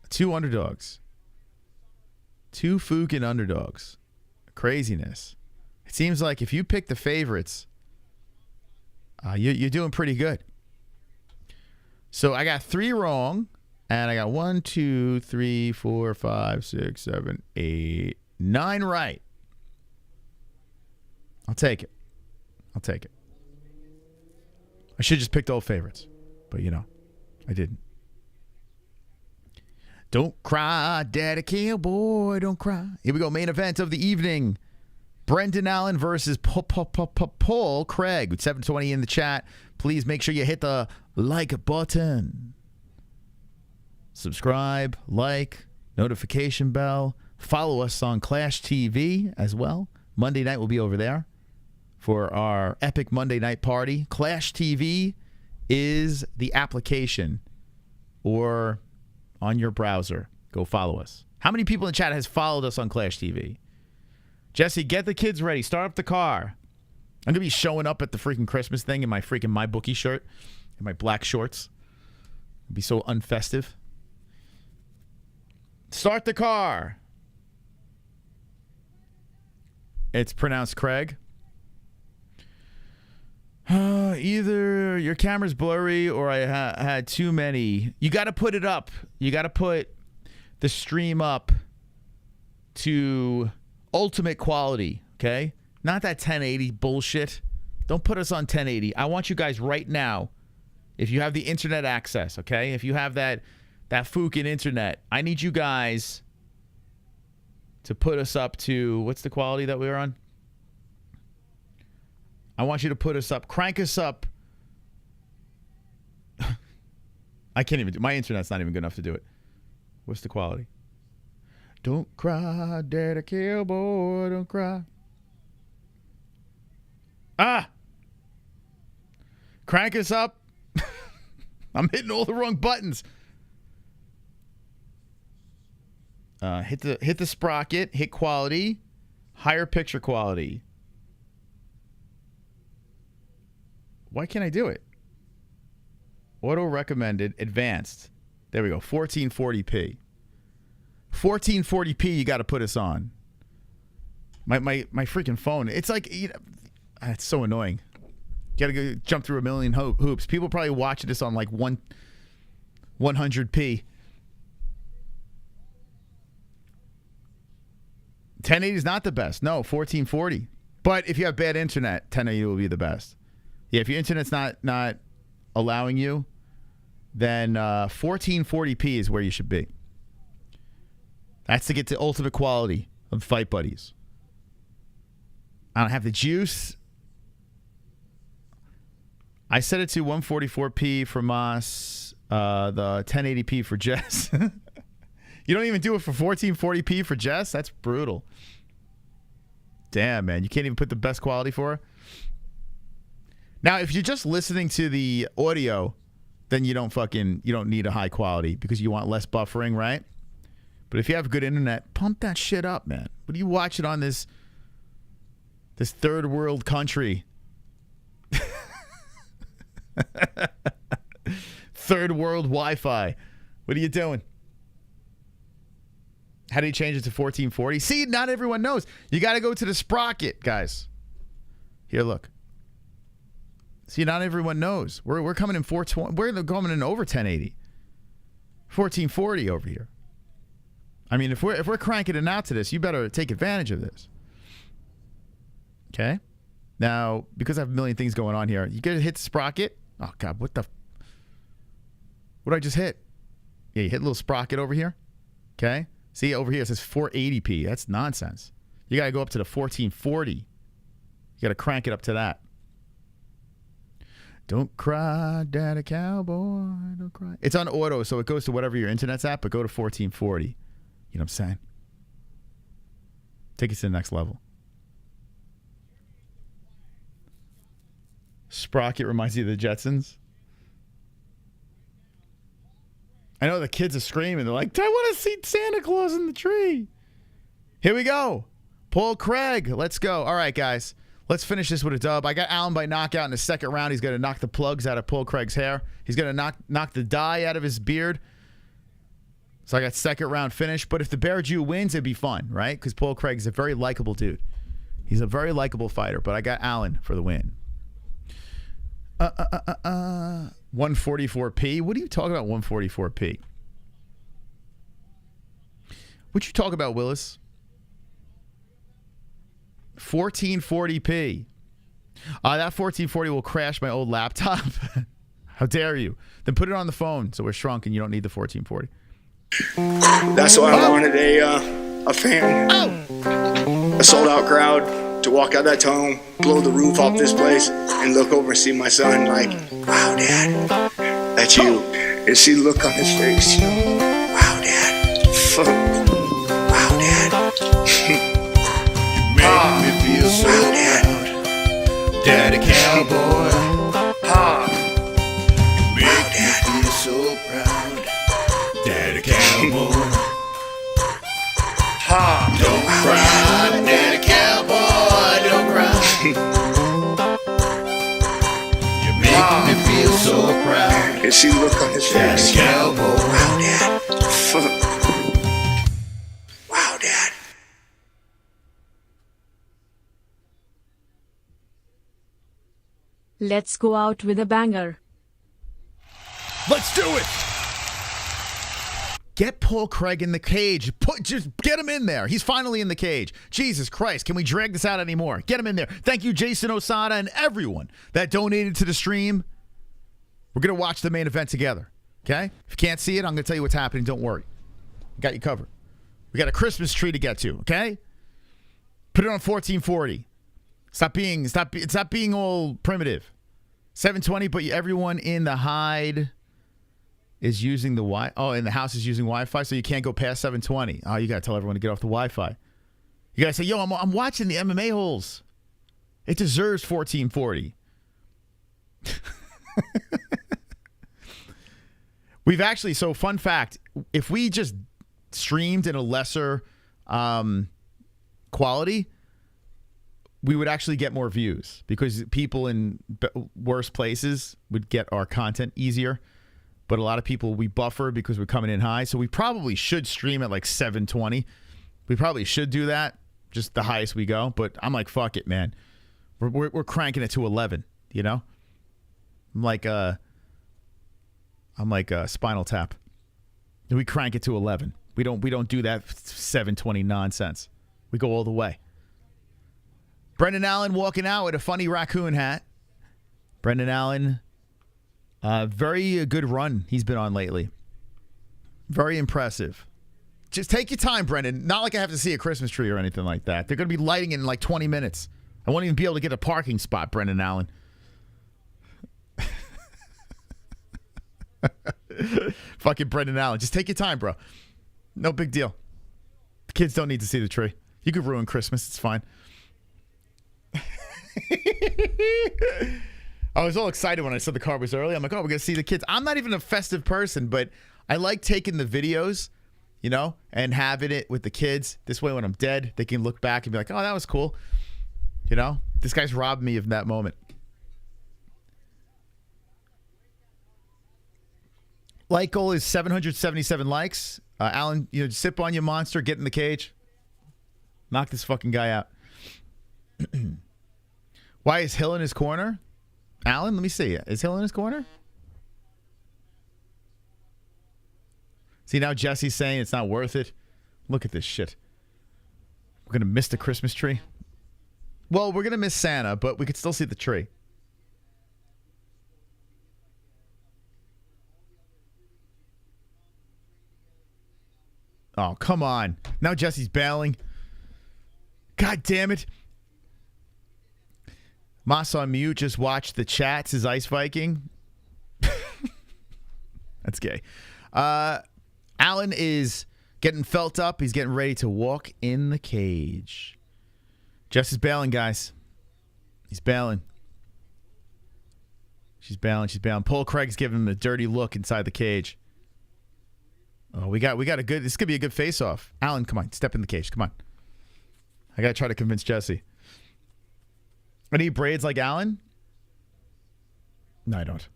2 underdogs. 2 fucking underdogs. Craziness. It seems like if you pick the favorites, you're doing pretty good. So I got 3 wrong, and I got 1, 2, 3, 4, 5, 6, 7, 8, 9 right. I'll take it. I should have just picked all favorites, but you know, I didn't. Don't cry, Daddy Cowboy, don't cry. Here we go, main event of the evening. Brendan Allen versus Paul Craig with 720 in the chat. Please make sure you hit the like button. Subscribe, like, notification bell. Follow us on Clash TV as well. Monday night we'll be over there for our epic Monday night party. Clash TV is the application or on your browser. Go follow us. How many people in the chat has followed us on Clash TV? Jesse, get the kids ready. Start up the car. I'm going to be showing up at the freaking Christmas thing in my freaking MyBookie shirt and my black shorts. Be so unfestive. Start the car. It's pronounced Craig. Either your camera's blurry or I had too many. You got to put it up. You got to put the stream up to ultimate quality, okay? Not that 1080 bullshit. Don't put us on 1080. I want you guys right now, if you have the internet access, okay? If you have that fucking internet, I need you guys to put us up to, what's the quality that we were on? I want you to put us up, crank us up. I can't even do, my internet's not even good enough to do it. What's the quality? Don't cry, daddy cowboy, don't cry. Crank us up. I'm hitting all the wrong buttons. Hit the sprocket, hit quality, higher picture quality. Why can't I do it? Auto recommended, advanced. There we go, 1440p. 1440p you got to put us on. My freaking phone. It's like, it's so annoying. You got to go jump through a million hoops. People probably watch this on like 100p. 1080 is not the best. No, 1440. But if you have bad internet, 1080 will be the best. Yeah, if your internet's not allowing you, then 1440p is where you should be. That's to get to ultimate quality of Fight Buddies. I don't have the juice. I set it to 144p for Moss, the 1080p for Jess. You don't even do it for 1440p for Jess? That's brutal. Damn, man. You can't even put the best quality for her? Now, if you're just listening to the audio, then you don't need a high quality because you want less buffering, right? But if you have good internet, pump that shit up, man. What do you watch it on this third world country? Third world Wi-Fi. What are you doing? How do you change it to 1440? See, not everyone knows. You got to go to the sprocket, guys. Here, look. See, not everyone knows. We're coming in 420. We're coming in over 1080. 1440 over here. I mean, if we're cranking it out to this, you better take advantage of this. Okay? Now, because I have a million things going on here, you gotta hit the sprocket. Oh God, what did I just hit? Yeah, you hit a little sprocket over here. Okay? See, over here it says 480p. That's nonsense. You gotta go up to the 1440. You gotta crank it up to that. Don't cry, daddy cowboy, don't cry. It's on auto, so it goes to whatever your internet's at, but go to 1440. You know what I'm saying? Take it to the next level. Sprocket reminds you of the Jetsons. I know the kids are screaming. They're like, I want to see Santa Claus in the tree. Here we go. Paul Craig. Let's go. All right, guys. Let's finish this with a dub. I got Ailin by knockout in the second round. He's going to knock the plugs out of Paul Craig's hair. He's going to knock the dye out of his beard. So I got second round finish. But if the Bear Jew wins, it'd be fun, right? Because Paul Craig is a very likable dude. He's a very likable fighter. But I got Ailin for the win. 144p. What are you talking about, 144p? What you talk about, Willis? 1440p. That 1440 will crash my old laptop. How dare you? Then put it on the phone so we're shrunk and you don't need the 1440. That's why I wanted a fan, a sold-out crowd to walk out that tunnel, blow the roof off this place, and look over and see my son like, wow, Dad, that's you. And see the look on his face, you know, wow, Dad. Wow, Dad. Make me feel so proud, Daddy Cowboy. Make me feel so proud, Daddy Cowboy. Don't cry, Daddy Cowboy, don't cry. You make me feel so proud, and see the look on his face. Wow, Dad. Wow, Dad. Let's go out with a banger. Let's do it. Get Paul Craig in the cage. Just get him in there. He's finally in the cage. Jesus Christ, can we drag this out anymore? Get him in there. Thank you, Jason Osada and everyone that donated to the stream. We're going to watch the main event together, okay? If you can't see it, I'm going to tell you what's happening. Don't worry. We got you covered. We got a Christmas tree to get to, okay? Put it on 1440. Stop being all primitive. 720, but everyone in the hide is using the in the house is using Wi-Fi, so you can't go past 720. Oh, you got to tell everyone to get off the Wi-Fi. You got to say, yo, I'm watching the MMA-Holes. It deserves 1440. We've actually, so fun fact, if we just streamed in a lesser quality, we would actually get more views because people in worse places would get our content easier. But a lot of people, we buffer because we're coming in high. So we probably should stream at like 720. We probably should do that, just the highest we go. But I'm like, fuck it, man. We're cranking it to 11, you know? I'm like Spinal Tap. We crank it to 11. We don't do that 720 nonsense. We go all the way. Brendan Allen walking out with a funny raccoon hat. Brendan Allen, very good run he's been on lately. Very impressive. Just take your time, Brendan. Not like I have to see a Christmas tree or anything like that. They're going to be lighting it in like 20 minutes. I won't even be able to get a parking spot, Brendan Allen. Fucking Brendan Allen. Just take your time, bro. No big deal. The kids don't need to see the tree. You could ruin Christmas. It's fine. I was all excited when I saw the car was early. I'm like, oh, we're going to see the kids. I'm not even a festive person, but I like taking the videos, you know, and having it with the kids. This way, when I'm dead, they can look back and be like, oh, that was cool. You know, this guy's robbed me of that moment. Like goal is 777 likes. Alan, you know, sip on your monster, get in the cage. Knock this fucking guy out. Why is Hill in his corner? Alan, let me see. Is Hill in his corner? See, now Jesse's saying it's not worth it. Look at this shit. We're going to miss the Christmas tree. Well, we're going to miss Santa, but we could still see the tree. Oh, come on. Now Jesse's bailing. God damn it. Moss on mute, just watch the chats, his Ice Viking. That's gay. Alan is getting felt up. He's getting ready to walk in the cage. Jess is bailing, guys. He's bailing. She's bailing. Paul Craig's giving him a dirty look inside the cage. Oh, we got a good, this could be a good face-off. Alan, come on, step in the cage. Come on. I got to try to convince Jesse. I need braids like Alan? No, I don't.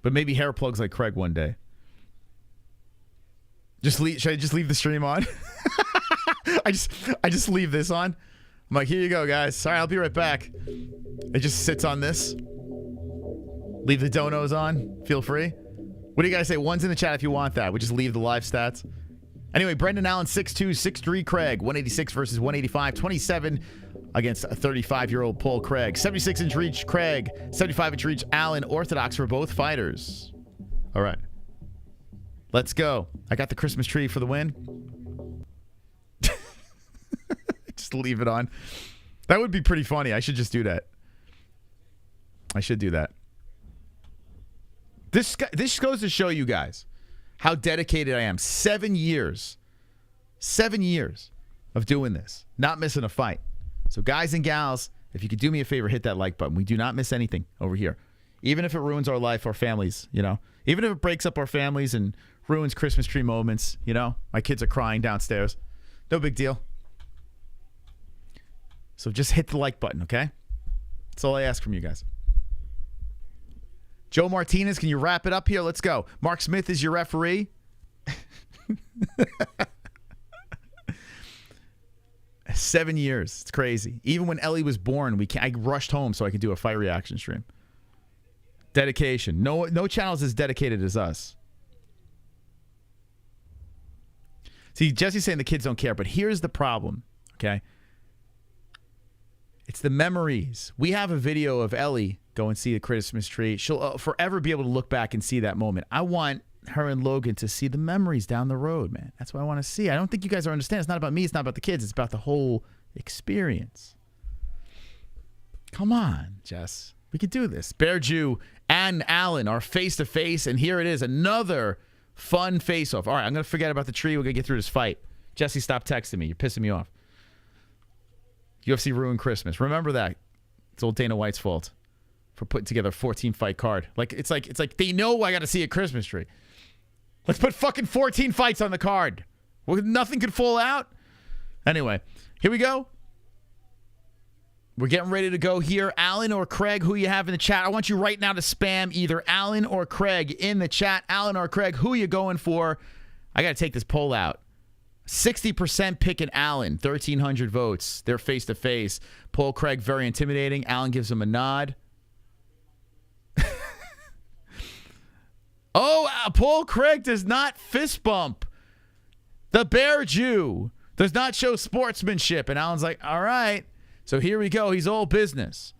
But maybe hair plugs like Craig one day. Should I just leave the stream on? I just leave this on. I'm like, here you go, guys. Sorry, I'll be right back. It just sits on this. Leave the donos on. Feel free. What do you guys say? One's in the chat if you want that. We just leave the live stats. Anyway, Brendan Allen, 6'2", 6'3", Craig, 186 versus 185, 27 against a 35-year-old Paul Craig. 76-inch reach, Craig. 75-inch reach, Allen. Orthodox for both fighters. All right. Let's go. I got the Christmas tree for the win. Just leave it on. That would be pretty funny. I should just do that. I should do that. This goes to show you guys how dedicated I am. 7 years. 7 years of doing this. Not missing a fight. So guys and gals, if you could do me a favor, hit that like button. We do not miss anything over here. Even if it ruins our life, our families, you know. Even if it breaks up our families and ruins Christmas tree moments, you know. My kids are crying downstairs. No big deal. So just hit the like button, okay? That's all I ask from you guys. Joe Martinez, can you wrap it up here? Let's go. Mark Smith is your referee. 7 years. It's crazy. Even when Ellie was born, I rushed home so I could do a fight reaction stream. Dedication. No channels as dedicated as us. See, Jesse's saying the kids don't care, but here's the problem, okay? It's the memories. We have a video of Ellie go and see the Christmas tree. She'll forever be able to look back and see that moment. I want her and Logan to see the memories down the road, man. That's what I want to see. I don't think you guys understand. It's not about me. It's not about the kids. It's about the whole experience. Come on, Jess. We could do this. Bear Jew and Ailin are face-to-face, and here it is, another fun face-off. All right, I'm going to forget about the tree. We're going to get through this fight. Jesse, stop texting me. You're pissing me off. UFC ruined Christmas. Remember that. It's old Dana White's fault for putting together a 14-fight card. It's like they know I got to see a Christmas tree. Let's put fucking 14 fights on the card. Well, nothing could fall out. Anyway, here we go. We're getting ready to go here. Ailin or Craig, who you have in the chat? I want you right now to spam either Ailin or Craig in the chat. Ailin or Craig, who you going for? I got to take this poll out. 60% picking Ailin, 1,300 votes. They're face-to-face. Paul Craig, very intimidating. Ailin gives him a nod. Oh, Paul Craig does not fist bump. The Bear Jew does not show sportsmanship. And Alan's like, all right. So here we go. He's all business.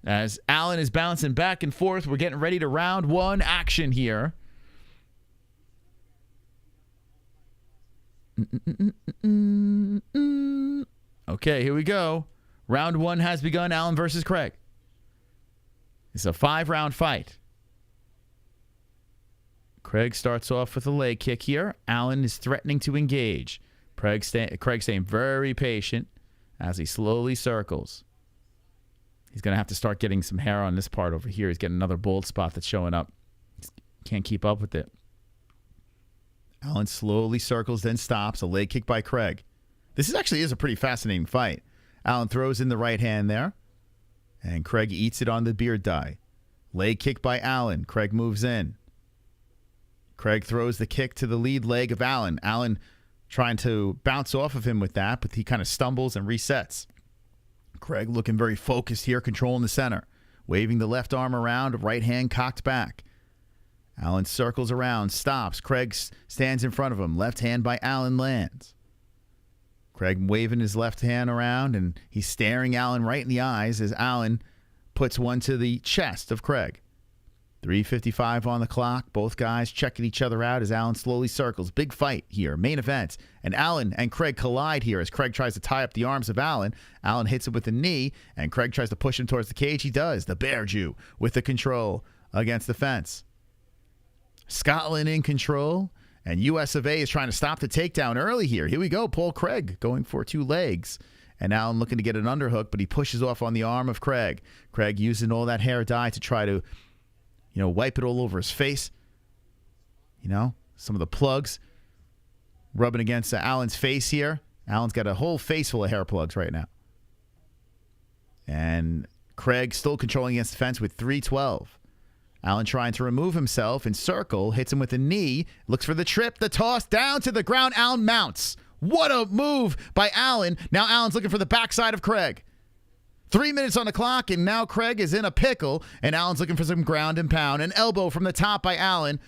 As Ailin is bouncing back and forth, we're getting ready to round one action here. Okay, here we go. Round one has begun. Ailin versus Craig. It's a 5-round fight. Craig starts off with a leg kick here. Ailin is threatening to engage. Craig staying very patient as he slowly circles. He's going to have to start getting some hair on this part over here. He's getting another bald spot that's showing up. Can't keep up with it. Ailin slowly circles, then stops. A leg kick by Craig. This actually is a pretty fascinating fight. Ailin throws in the right hand there, and Craig eats it on the beard dye. Leg kick by Ailin. Craig moves in. Craig throws the kick to the lead leg of Ailin. Ailin trying to bounce off of him with that, but he kind of stumbles and resets. Craig looking very focused here, controlling the center. Waving the left arm around, right hand cocked back. Ailin circles around, stops. Craig stands in front of him. Left hand by Ailin lands. Craig waving his left hand around, and he's staring Ailin right in the eyes as Ailin puts one to the chest of Craig. 3:55 on the clock. Both guys checking each other out as Ailin slowly circles. Big fight here. Main event. And Ailin and Craig collide here as Craig tries to tie up the arms of Ailin. Ailin hits him with a knee, and Craig tries to push him towards the cage. He does. The Bear Jew with the control against the fence. Scotland in control, and US of A is trying to stop the takedown early here. Here we go. Paul Craig going for 2 legs. And Ailin looking to get an underhook, but he pushes off on the arm of Craig. Craig using all that hair dye to try to wipe it all over his face. Some of the plugs rubbing against Ailin's face here. Ailin's got a whole face full of hair plugs right now. And Craig still controlling against the fence with 3:12. Ailin trying to remove himself in circle, hits him with a knee, looks for the trip, the toss, down to the ground. Ailin mounts. What a move by Ailin. Now Ailin's looking for the backside of Craig. 3 minutes on the clock, and now Craig is in a pickle, and Ailin's looking for some ground and pound. An elbow from the top by Ailin.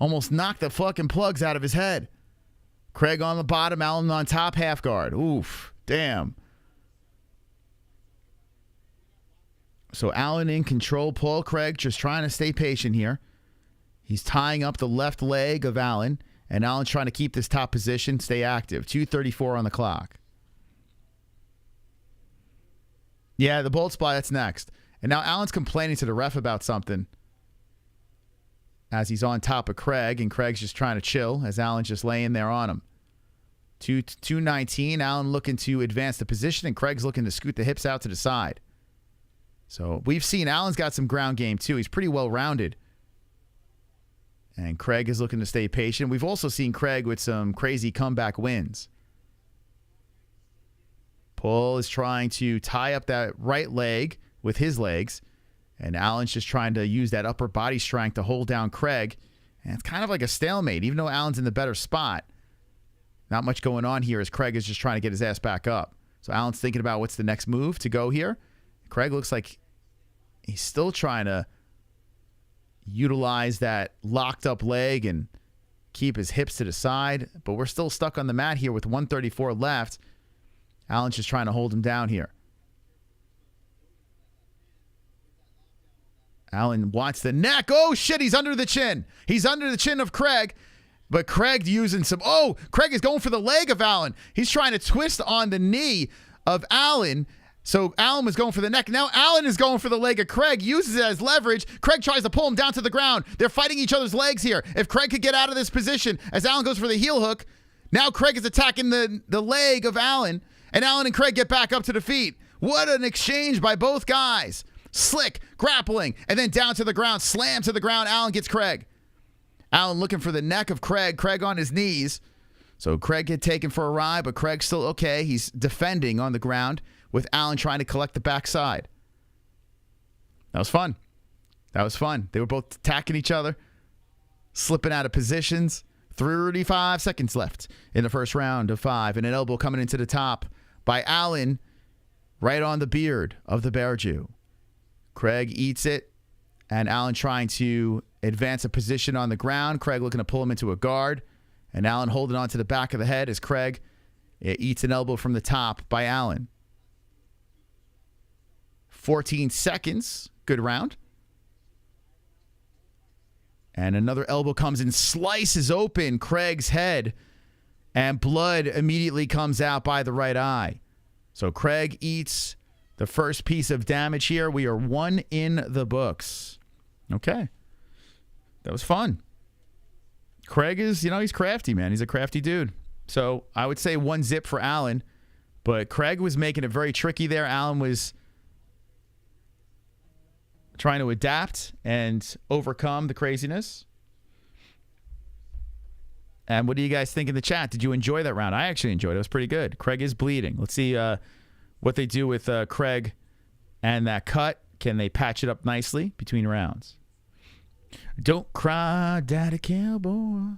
Almost knocked the fucking plugs out of his head. Craig on the bottom, Ailin on top, half guard. Oof, damn. So Ailin in control. Paul Craig just trying to stay patient here. He's tying up the left leg of Ailin, and Ailin's trying to keep this top position, stay active. 2:34 on the clock. Yeah, the bolt spot, that's next. And now Ailin's complaining to the ref about something as he's on top of Craig, and Craig's just trying to chill as Ailin's just laying there on him. 2:19, Ailin looking to advance the position, and Craig's looking to scoot the hips out to the side. So we've seen Ailin's got some ground game too. He's pretty well-rounded. And Craig is looking to stay patient. We've also seen Craig with some crazy comeback wins. Paul is trying to tie up that right leg with his legs, And Aillin's just trying to use that upper body strength to hold down Craig. And it's kind of like a stalemate, even though Aillin's in the better spot. Not much going on here as Craig is just trying to get his ass back up. So Aillin's thinking about what's the next move to go here. Craig looks like he's still trying to utilize that locked up leg and keep his hips to the side. But we're still stuck on the mat here with 134 left. Aillin's just trying to hold him down here. Ailin wants the neck. Oh, shit, he's under the chin. He's under the chin of Craig. But Craig using some... Oh, Craig is going for the leg of Ailin. He's trying to twist on the knee of Ailin. So Ailin was going for the neck. Now Ailin is going for the leg of Craig. Uses it as leverage. Craig tries to pull him down to the ground. They're fighting each other's legs here. If Craig could get out of this position as Ailin goes for the heel hook, now Craig is attacking the leg of Ailin. And Ailin and Craig get back up to the feet. What an exchange by both guys. Slick, grappling, and then down to the ground. Slam to the ground. Ailin gets Craig. Ailin looking for the neck of Craig. Craig on his knees. So Craig get taken for a ride, but Craig's still okay. He's defending on the ground with Ailin trying to collect the backside. That was fun. That was fun. They were both attacking each other, slipping out of positions. 35 seconds left in the first round of 5. And an elbow coming into the top by Ailin right on the beard of the Bear Jew. Craig eats it, and Ailin trying to advance a position on the ground. Craig looking to pull him into a guard, and Ailin holding on to the back of the head as Craig eats an elbow from the top by Ailin. 14 seconds. Good round. And another elbow comes and slices open Craig's head, and blood immediately comes out by the right eye. So Craig eats the first piece of damage here. We are 1 in the books. Okay. That was fun. Craig is, he's crafty, man. He's a crafty dude. So I would say 1-0 for Ailin. But Craig was making it very tricky there. Ailin was trying to adapt and overcome the craziness. And what do you guys think in the chat? Did you enjoy that round? I actually enjoyed it. It was pretty good. Craig is bleeding. Let's see what they do with Craig and that cut. Can they patch it up nicely between rounds? Don't cry, Daddy Cowboy.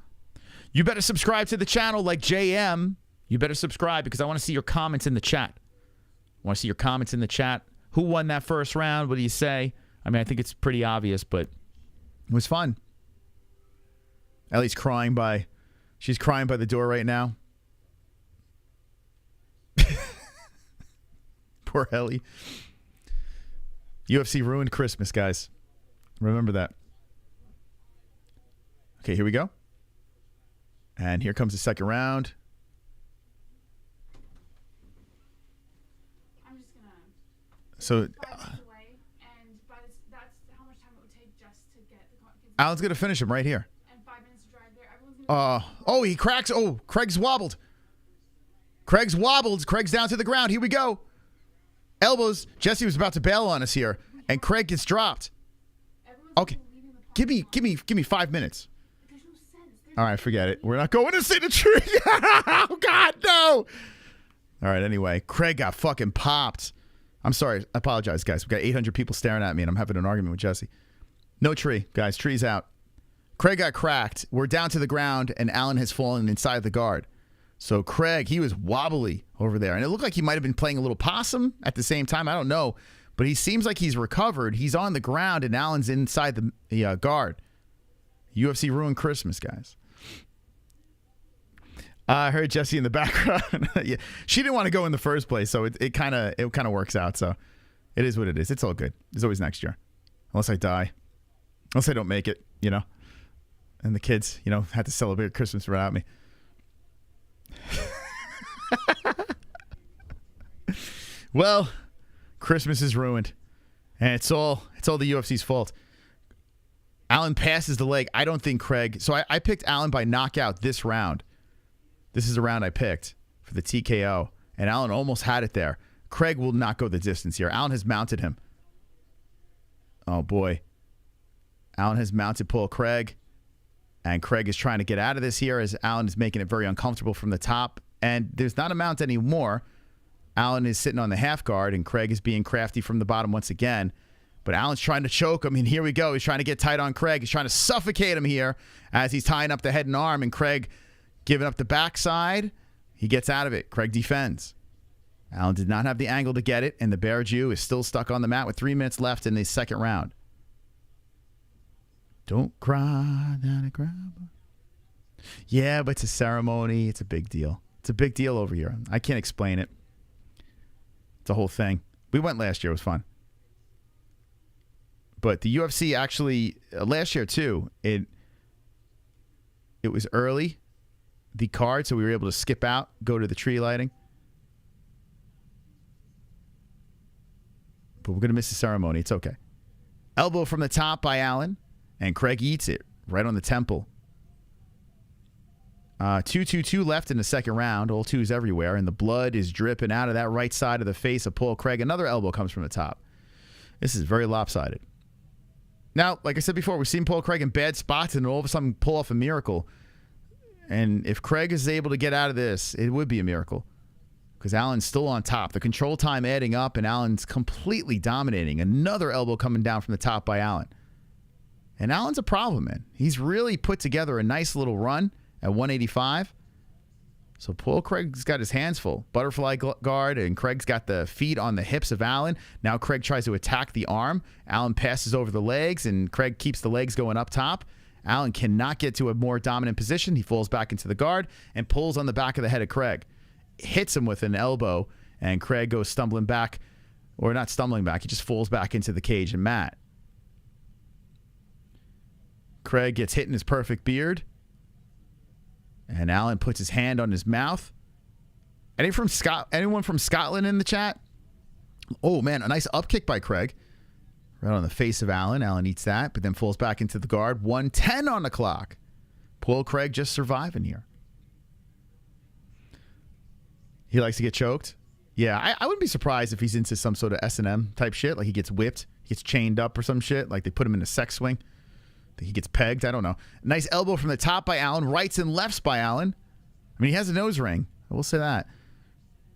You better subscribe to the channel like JM. You better subscribe because I want to see your comments in the chat. I want to see your comments in the chat. Who won that first round? What do you say? I mean, I think it's pretty obvious, but it was fun. Ellie's crying by... She's crying by the door right now. Poor Ellie. UFC ruined Christmas, guys. Remember that. Okay, here we go. And here comes the second round. I'm just gonna. So, Alan's gonna finish him right here. And 5 minutes to drive there. Everyone's gonna. He cracks. Oh, Craig's wobbled. Craig's wobbled. Craig's down to the ground. Here we go. Elbows. Jesse was about to bail on us here, and Craig gets dropped. Okay, give me 5 minutes. All right, forget it. We're not going to see the tree. Oh God, no! All right, anyway, Craig got fucking popped. I'm sorry. I apologize, guys. We've got 800 people staring at me, and I'm having an argument with Jesse. No tree, guys. Tree's out. Craig got cracked. We're down to the ground, and Ailin has fallen inside the guard. So Craig, he was wobbly over there, and it looked like he might have been playing a little possum at the same time. I don't know, but he seems like he's recovered. He's on the ground, and Ailin's inside the guard. UFC ruined Christmas, guys. I heard Jesse in the background. Yeah, she didn't want to go in the first place, so it kind of works out. So it is what it is. It's all good. It's always next year, unless I die, unless I don't make it, and the kids, had to celebrate Christmas without me. Well, Christmas is ruined, and it's all the UFC's fault. Ailin passes the leg. I don't think Craig. So I picked Ailin by knockout this round. This is a round I picked for the TKO, and Ailin almost had it there. Craig will not go the distance here. Ailin has mounted him. Oh boy, Ailin has mounted Paul Craig, and Craig is trying to get out of this here as Ailin is making it very uncomfortable from the top. And there's not a mount anymore. Ailin is sitting on the half guard, and Craig is being crafty from the bottom once again. But Aillin's trying to choke him, and here we go. He's trying to get tight on Craig. He's trying to suffocate him here as he's tying up the head and arm, and Craig giving up the backside. He gets out of it. Craig defends. Ailin did not have the angle to get it, and the Bear Jew is still stuck on the mat with 3 minutes left in the second round. Don't cry, Danny Grab. Yeah, but it's a ceremony. It's a big deal. It's a big deal over here. I can't explain it. It's a whole thing. We went last year. It was fun. But the UFC actually, last year too, it was early, the card, so we were able to skip out, go to the tree lighting. But we're going to miss the ceremony. It's okay. Elbow from the top by Ailin, and Craig eats it right on the temple. 2-2-2 left in the second round. All twos everywhere, and the blood is dripping out of that right side of the face of Paul Craig. Another elbow comes from the top. This is very lopsided. Now, like I said before, we've seen Paul Craig in bad spots and all of a sudden pull off a miracle. And if Craig is able to get out of this, it would be a miracle. Because Aillin's still on top. The control time adding up, and Aillin's completely dominating. Another elbow coming down from the top by Ailin. And Allen's a problem, man. He's really put together a nice little run at 185. So Paul Craig's got his hands full. Butterfly guard, and Craig's got the feet on the hips of Ailin. Now Craig tries to attack the arm. Ailin passes over the legs, and Craig keeps the legs going up top. Ailin cannot get to a more dominant position. He falls back into the guard and pulls on the back of the head of Craig. Hits him with an elbow, and Craig goes stumbling back. Or not stumbling back. He just falls back into the cage and mat. Craig gets hit in his perfect beard. And Ailin puts his hand on his mouth. Anyone from Scotland in the chat? Oh, man, a nice up kick by Craig. Right on the face of Ailin. Ailin eats that, but then falls back into the guard. 1:10 on the clock. Paul Craig just surviving here. He likes to get choked. Yeah, I wouldn't be surprised if he's into some sort of S&M type shit. Like he gets whipped, he gets chained up or some shit. Like they put him in a sex swing. He gets pegged. I don't know. Nice elbow from the top by Ailin. Rights and lefts by Ailin. I mean, he has a nose ring. I will say that.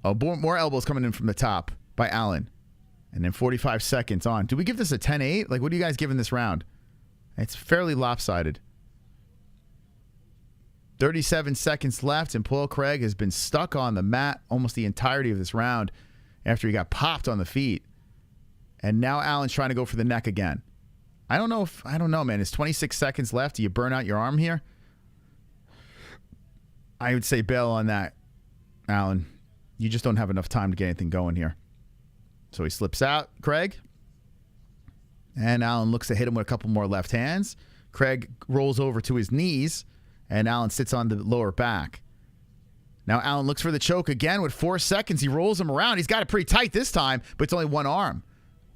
Oh, more elbows coming in from the top by Ailin. And then 45 seconds on. Do we give this a 10-8? Like, what are you guys giving this round? It's fairly lopsided. 37 seconds left, and Paul Craig has been stuck on the mat almost the entirety of this round after he got popped on the feet. And now Ailin's trying to go for the neck again. I don't know, man. It's 26 seconds left. Do you burn out your arm here? I would say bail on that, Ailin. You just don't have enough time to get anything going here. So he slips out, Craig. And Ailin looks to hit him with a couple more left hands. Craig rolls over to his knees, and Ailin sits on the lower back. Now Ailin looks for the choke again with 4 seconds. He rolls him around. He's got it pretty tight this time, but it's only one arm.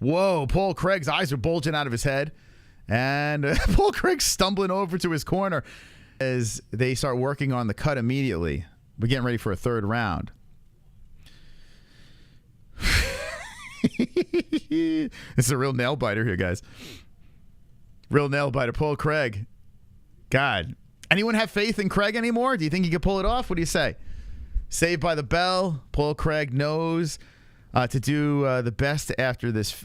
Whoa, Paul Craig's eyes are bulging out of his head. And Paul Craig's stumbling over to his corner as they start working on the cut immediately. We're getting ready for a third round. This is a real nail biter here, guys. Real nail biter. Paul Craig. God. Anyone have faith in Craig anymore? Do you think he could pull it off? What do you say? Saved by the bell. Paul Craig knows to do the best after this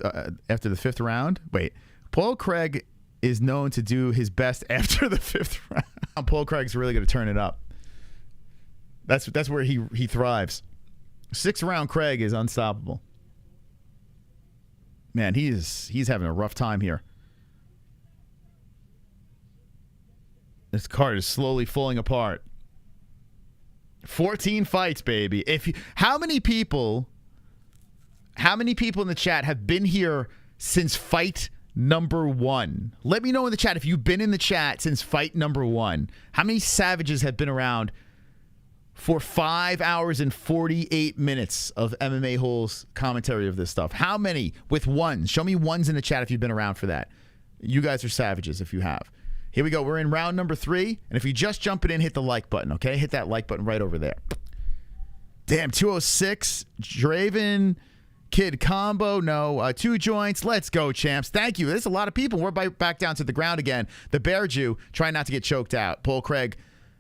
after the fifth round. Wait, Paul Craig is known to do his best after the fifth round. Paul Craig's really going to turn it up. That's where he thrives. 6th round Craig is unstoppable. Man, he's having a rough time here. This card is slowly falling apart. 14 fights, baby. How many people in the chat have been here since fight number 1? Let me know in the chat if you've been in the chat since fight number 1. How many savages have been around for 5 hours and 48 minutes of MMA-Holes commentary of this stuff? How many with ones? Show me ones in the chat if you've been around for that. You guys are savages if you have. Here we go. We're in round number 3. And if you just jump it in, hit the like button, okay? Hit that like button right over there. Damn, 206. Draven, Kid Combo. No, 2 joints. Let's go, champs. Thank you. There's a lot of people. We're back down to the ground again. The Bear Jew trying not to get choked out. Paul Craig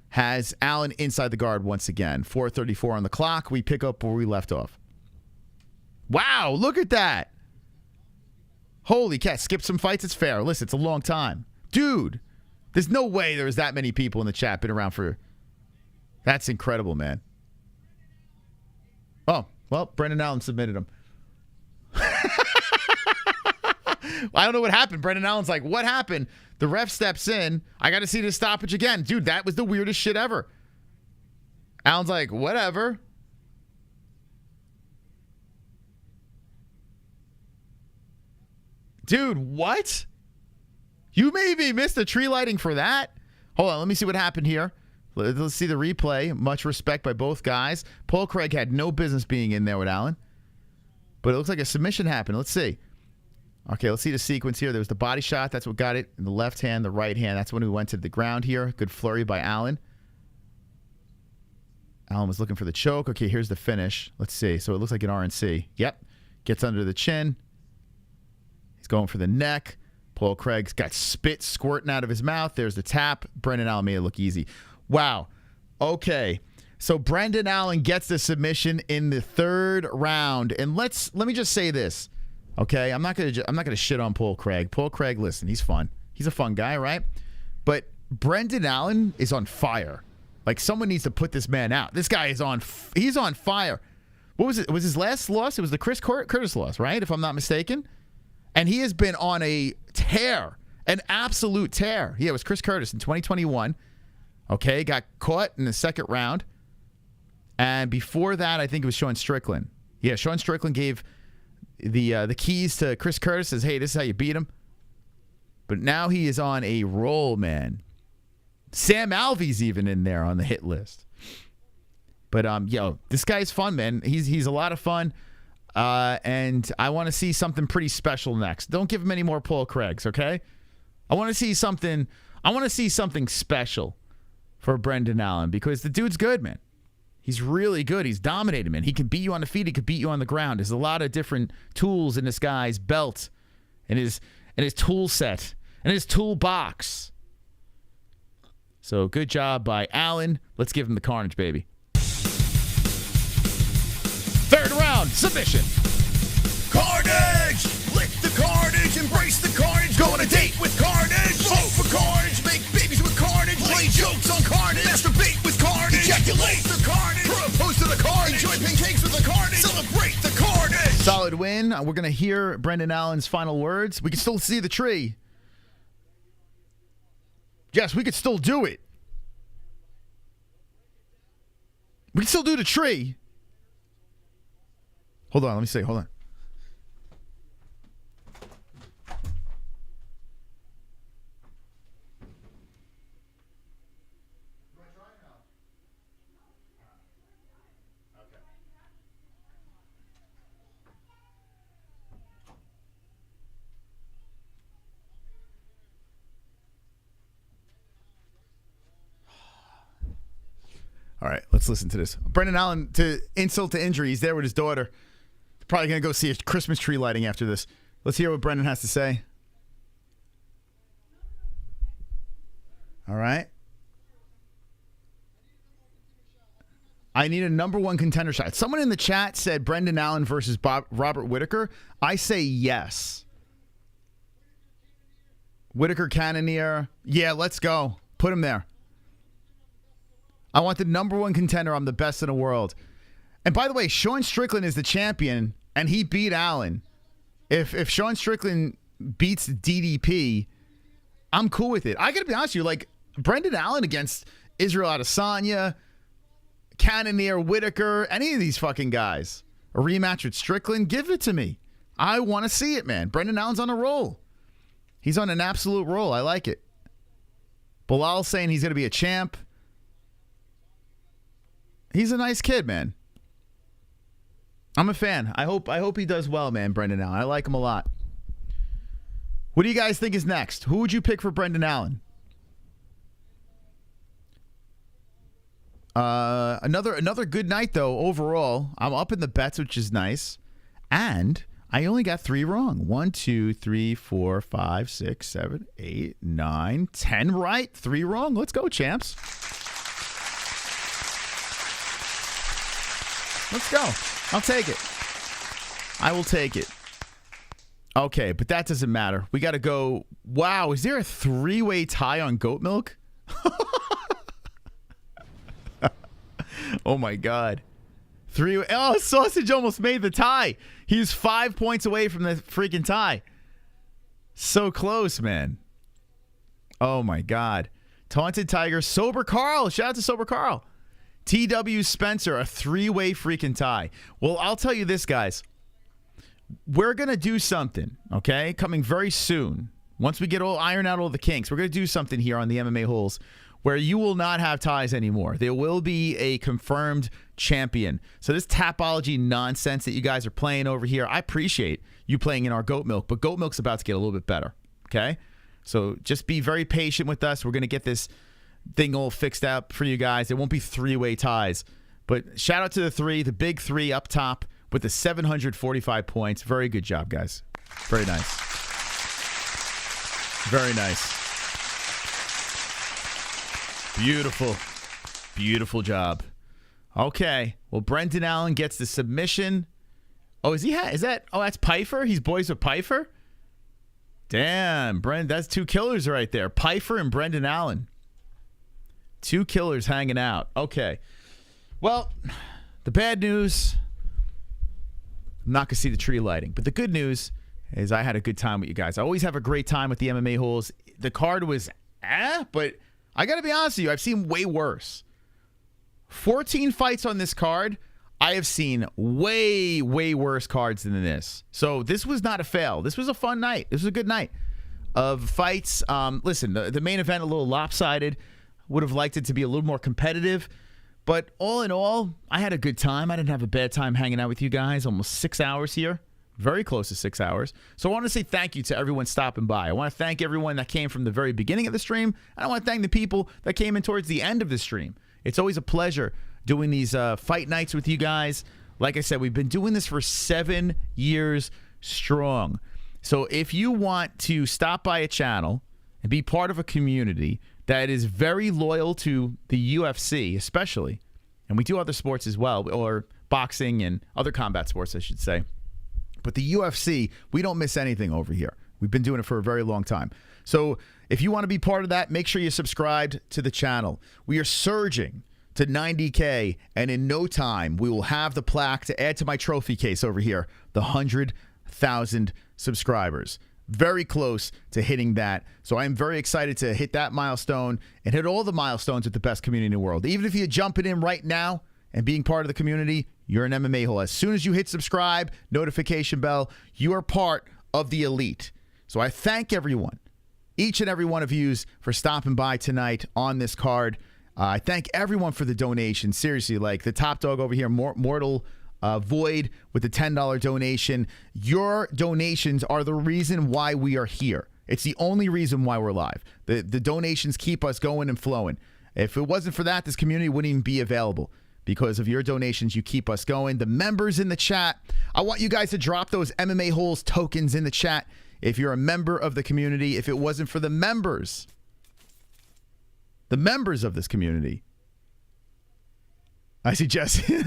has Ailin inside the guard once again. 4:34 on the clock. We pick up where we left off. Wow, look at that. Holy cat, skip some fights, it's fair. Listen, it's a long time. Dude, there's no way there was that many people in the chat been around for... That's incredible, man. Oh, well, Brendan Allen submitted him. I don't know what happened. Brendan Allen's like, what happened? The ref steps in. I got to see this stoppage again. Dude, that was the weirdest shit ever. Allen's like, whatever. Dude, what? You maybe missed the tree lighting for that? Hold on, let me see what happened here. Let's see the replay. Much respect by both guys. Paul Craig had no business being in there with Allen. But it looks like a submission happened. Let's see. Okay, let's see the sequence here. There was the body shot. That's what got it. In the left hand, the right hand. That's when we went to the ground here. Good flurry by Allen. Allen was looking for the choke. Okay, here's the finish. Let's see. So it looks like an RNC. Yep. Gets under the chin. He's going for the neck. Paul Craig's got spit squirting out of his mouth. There's the tap. Brendan Allen made it look easy. Wow. Okay. So Brendan Allen gets the submission in the third round. And let me just say this. Okay? I'm not gonna shit on Paul Craig. Paul Craig, listen, he's fun. He's a fun guy, right? But Brendan Allen is on fire. Like, someone needs to put this man out. This guy is he's on fire. What was it? Was his last loss? It was the Chris Curtis loss, right? If I'm not mistaken. And he has been on a tear, an absolute tear. Yeah, it was Chris Curtis in 2021. Okay, got caught in the second round. And before that, I think it was Sean Strickland. Yeah, Sean Strickland gave the keys to Chris Curtis, says, hey, this is how you beat him. But now he is on a roll, man. Sam Alvey's even in there on the hit list. But, yo, this guy's fun, man. He's a lot of fun. And I want to see something pretty special next. Don't give him any more Paul Craigs, okay? I want to see something special for Brendan Allen because the dude's good, man. He's really good. He's dominated, man. He can beat you on the feet. He can beat you on the ground. There's a lot of different tools in this guy's belt and his tool set and his toolbox. So good job by Allen. Let's give him the carnage, baby. Third round, submission. Carnage! Lick the carnage, embrace the carnage, go on a date with carnage. Vote for carnage, make babies with carnage, play jokes on carnage, masturbate with carnage, ejaculate the carnage, propose to the carnage, enjoy pancakes with the carnage, celebrate the carnage. Solid win. We're going to hear Brendan Allen's final words. We can still see the tree. Yes, we could still do it. We can still do the tree. Hold on, let me see. Hold on. All right, let's listen to this. Brendan Allen, to insult to injury, he's there with his daughter. Probably going to go see a Christmas tree lighting after this. Let's hear what Brendan has to say. All right. I need a number one contender shot. Someone in the chat said Brendan Allen versus Robert Whittaker. I say yes. Whittaker, Cannonier. Yeah, let's go. Put him there. I want the number one contender. I'm the best in the world. And by the way, Sean Strickland is the champion, and he beat Allen. If Sean Strickland beats DDP, I'm cool with it. I got to be honest with you, like, Brendan Allen against Israel Adesanya, Cannonier, Whittaker, any of these fucking guys. A rematch with Strickland, give it to me. I want to see it, man. Brendan Allen's on a roll. He's on an absolute roll. I like it. Bilal's saying he's going to be a champ. He's a nice kid, man. I'm a fan. I hope he does well, man, Brendan Allen. I like him a lot. What do you guys think is next? Who would you pick for Brendan Allen? Another good night, though, overall. I'm up in the bets, which is nice. And I only got 3 wrong. 1, 2, 3, 4, 5, 6, 7, 8, 9, 10 right. 3 wrong. Let's go, champs. Let's go. I'll take it. I will take it. Okay, but that doesn't matter. We got to go. Wow, is there a 3-way tie on goat milk? Oh, my God. 3-way. Oh, Sausage almost made the tie. He's 5 points away from the freaking tie. So close, man. Oh, my God. Taunted Tiger. Sober Carl. Shout out to Sober Carl. TW Spencer, a 3-way freaking tie. Well, I'll tell you this, guys. We're going to do something, okay? Coming very soon. Once we iron out all the kinks, we're going to do something here on the MMA Holes where you will not have ties anymore. There will be a confirmed champion. So this tapology nonsense that you guys are playing over here, I appreciate you playing in our goat milk, but goat milk's about to get a little bit better, okay? So just be very patient with us. We're going to get this thing all fixed up for you guys. There won't be 3-way ties. But shout out to the big 3 up top with the 745 points. Very good job, guys. Very nice. Very nice. Beautiful. Beautiful job. Okay. Well, Brendan Allen gets the submission. Oh, is that? Oh, that's Pfeiffer? He's boys with Pfeiffer? Damn, that's 2 killers right there. Pfeiffer and Brendan Allen. 2 killers hanging out. Okay. Well, the bad news, I'm not going to see the tree lighting. But the good news is I had a good time with you guys. I always have a great time with the MMA Holes. The card was but I got to be honest with you, I've seen way worse. 14 fights on this card. I have seen way, way worse cards than this. So this was not a fail. This was a fun night. This was a good night of fights. Listen, the main event a little lopsided. Would have liked it to be a little more competitive. But all in all, I had a good time. I didn't have a bad time hanging out with you guys. Almost 6 hours here. Very close to 6 hours. So I want to say thank you to everyone stopping by. I want to thank everyone that came from the very beginning of the stream. And I want to thank the people that came in towards the end of the stream. It's always a pleasure doing these fight nights with you guys. Like I said, we've been doing this for 7 years strong. So if you want to stop by a channel and be part of a community that is very loyal to the UFC, especially, and we do other sports as well, or boxing and other combat sports, I should say. But the UFC, we don't miss anything over here. We've been doing it for a very long time. So if you want to be part of that, make sure you're subscribed to the channel. We are surging to 90K, and in no time, we will have the plaque to add to my trophy case over here, the 100,000 subscribers. Very close to hitting that. So I'm very excited to hit that milestone and hit all the milestones with the best community in the world. Even if you're jumping in right now and being part of the community, you're an MMA hole. As soon as you hit subscribe, notification bell, you are part of the elite. So I thank everyone, each and every one of you, for stopping by tonight on this card. I thank everyone for the donation. Seriously, like the top dog over here, Mortal Void with the $10 donation. Your donations are the reason why we are here. It's the only reason why we're live. The donations keep us going and flowing. If it wasn't for that, this community wouldn't even be available. Because of your donations, you keep us going. The members in the chat, I want you guys to drop those MMA Holes tokens in the chat if you're a member of the community. If it wasn't for the members of this community. I see Jesse.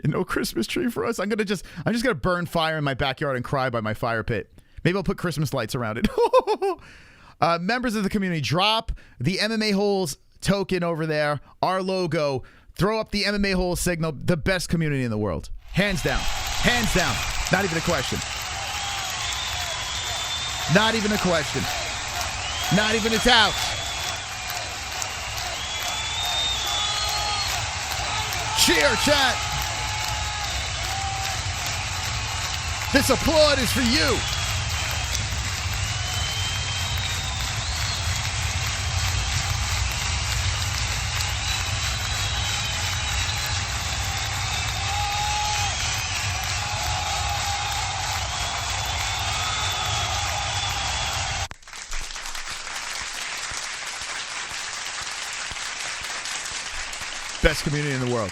No Christmas tree for us. I'm just gonna burn fire in my backyard and cry by my fire pit. Maybe I'll put Christmas lights around it. Members of the community, drop the MMA Holes token over there. Our logo. Throw up the MMA Holes signal. The best community in the world. Hands down. Hands down. Not even a question. Not even a question. Not even a doubt. Cheer, chat. This applaud is for you. Best community in the world.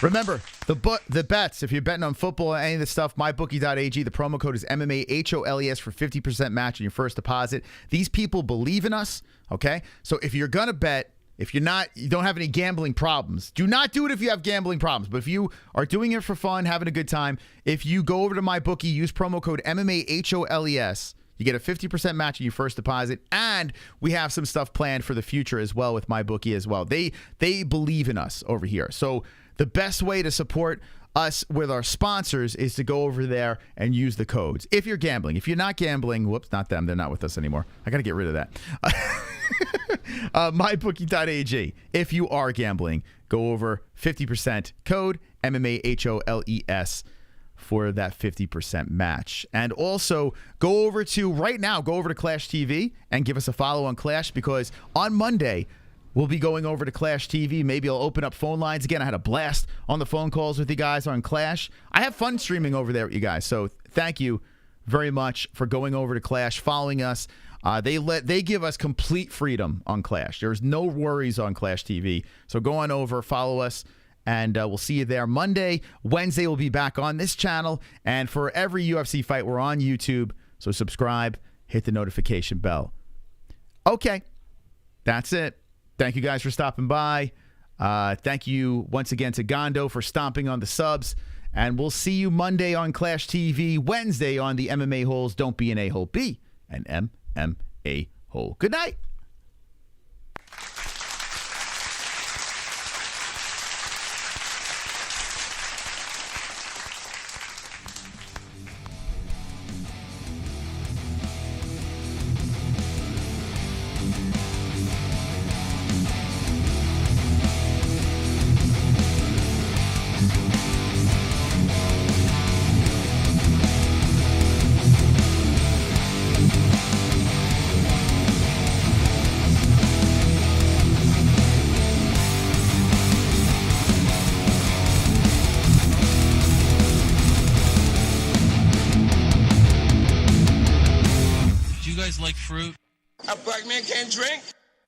Remember, the bets, if you're betting on football or any of this stuff, mybookie.ag, the promo code is MMA-HOLES for 50% match on your first deposit. These people believe in us, okay? So if you're going to bet, If you don't have any gambling problems, do not do it if you have gambling problems. But if you are doing it for fun, having a good time, if you go over to MyBookie, use promo code MMA-HOLES, you get a 50% match in your first deposit, and we have some stuff planned for the future as well with MyBookie as well. They believe in us over here. So the best way to support us with our sponsors is to go over there and use the codes. If you're gambling. If you're not gambling, whoops, not them. They're not with us anymore. I got to get rid of that. MyBookie.ag. If you are gambling, go over 50% code MMA-HOLES for that 50% match. And also go over to Clash TV and give us a follow on Clash, because on Monday we'll be going over to Clash TV. Maybe I'll open up phone lines again. I had a blast on the phone calls with you guys on Clash. I have fun streaming over there with you guys. So thank you very much for going over to Clash, following us. They give us complete freedom on Clash. There's no worries on Clash TV. So go on over, follow us, and we'll see you there Monday. Wednesday we'll be back on this channel. And for every UFC fight, we're on YouTube. So subscribe, hit the notification bell. Okay, that's it. Thank you guys for stopping by. Thank you once again to Gondo for stomping on the subs. And we'll see you Monday on Clash TV, Wednesday on the MMA Holes. Don't be an a-hole, be an MMA hole. Good night. Like fruit. A black man can't drink?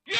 Yeah!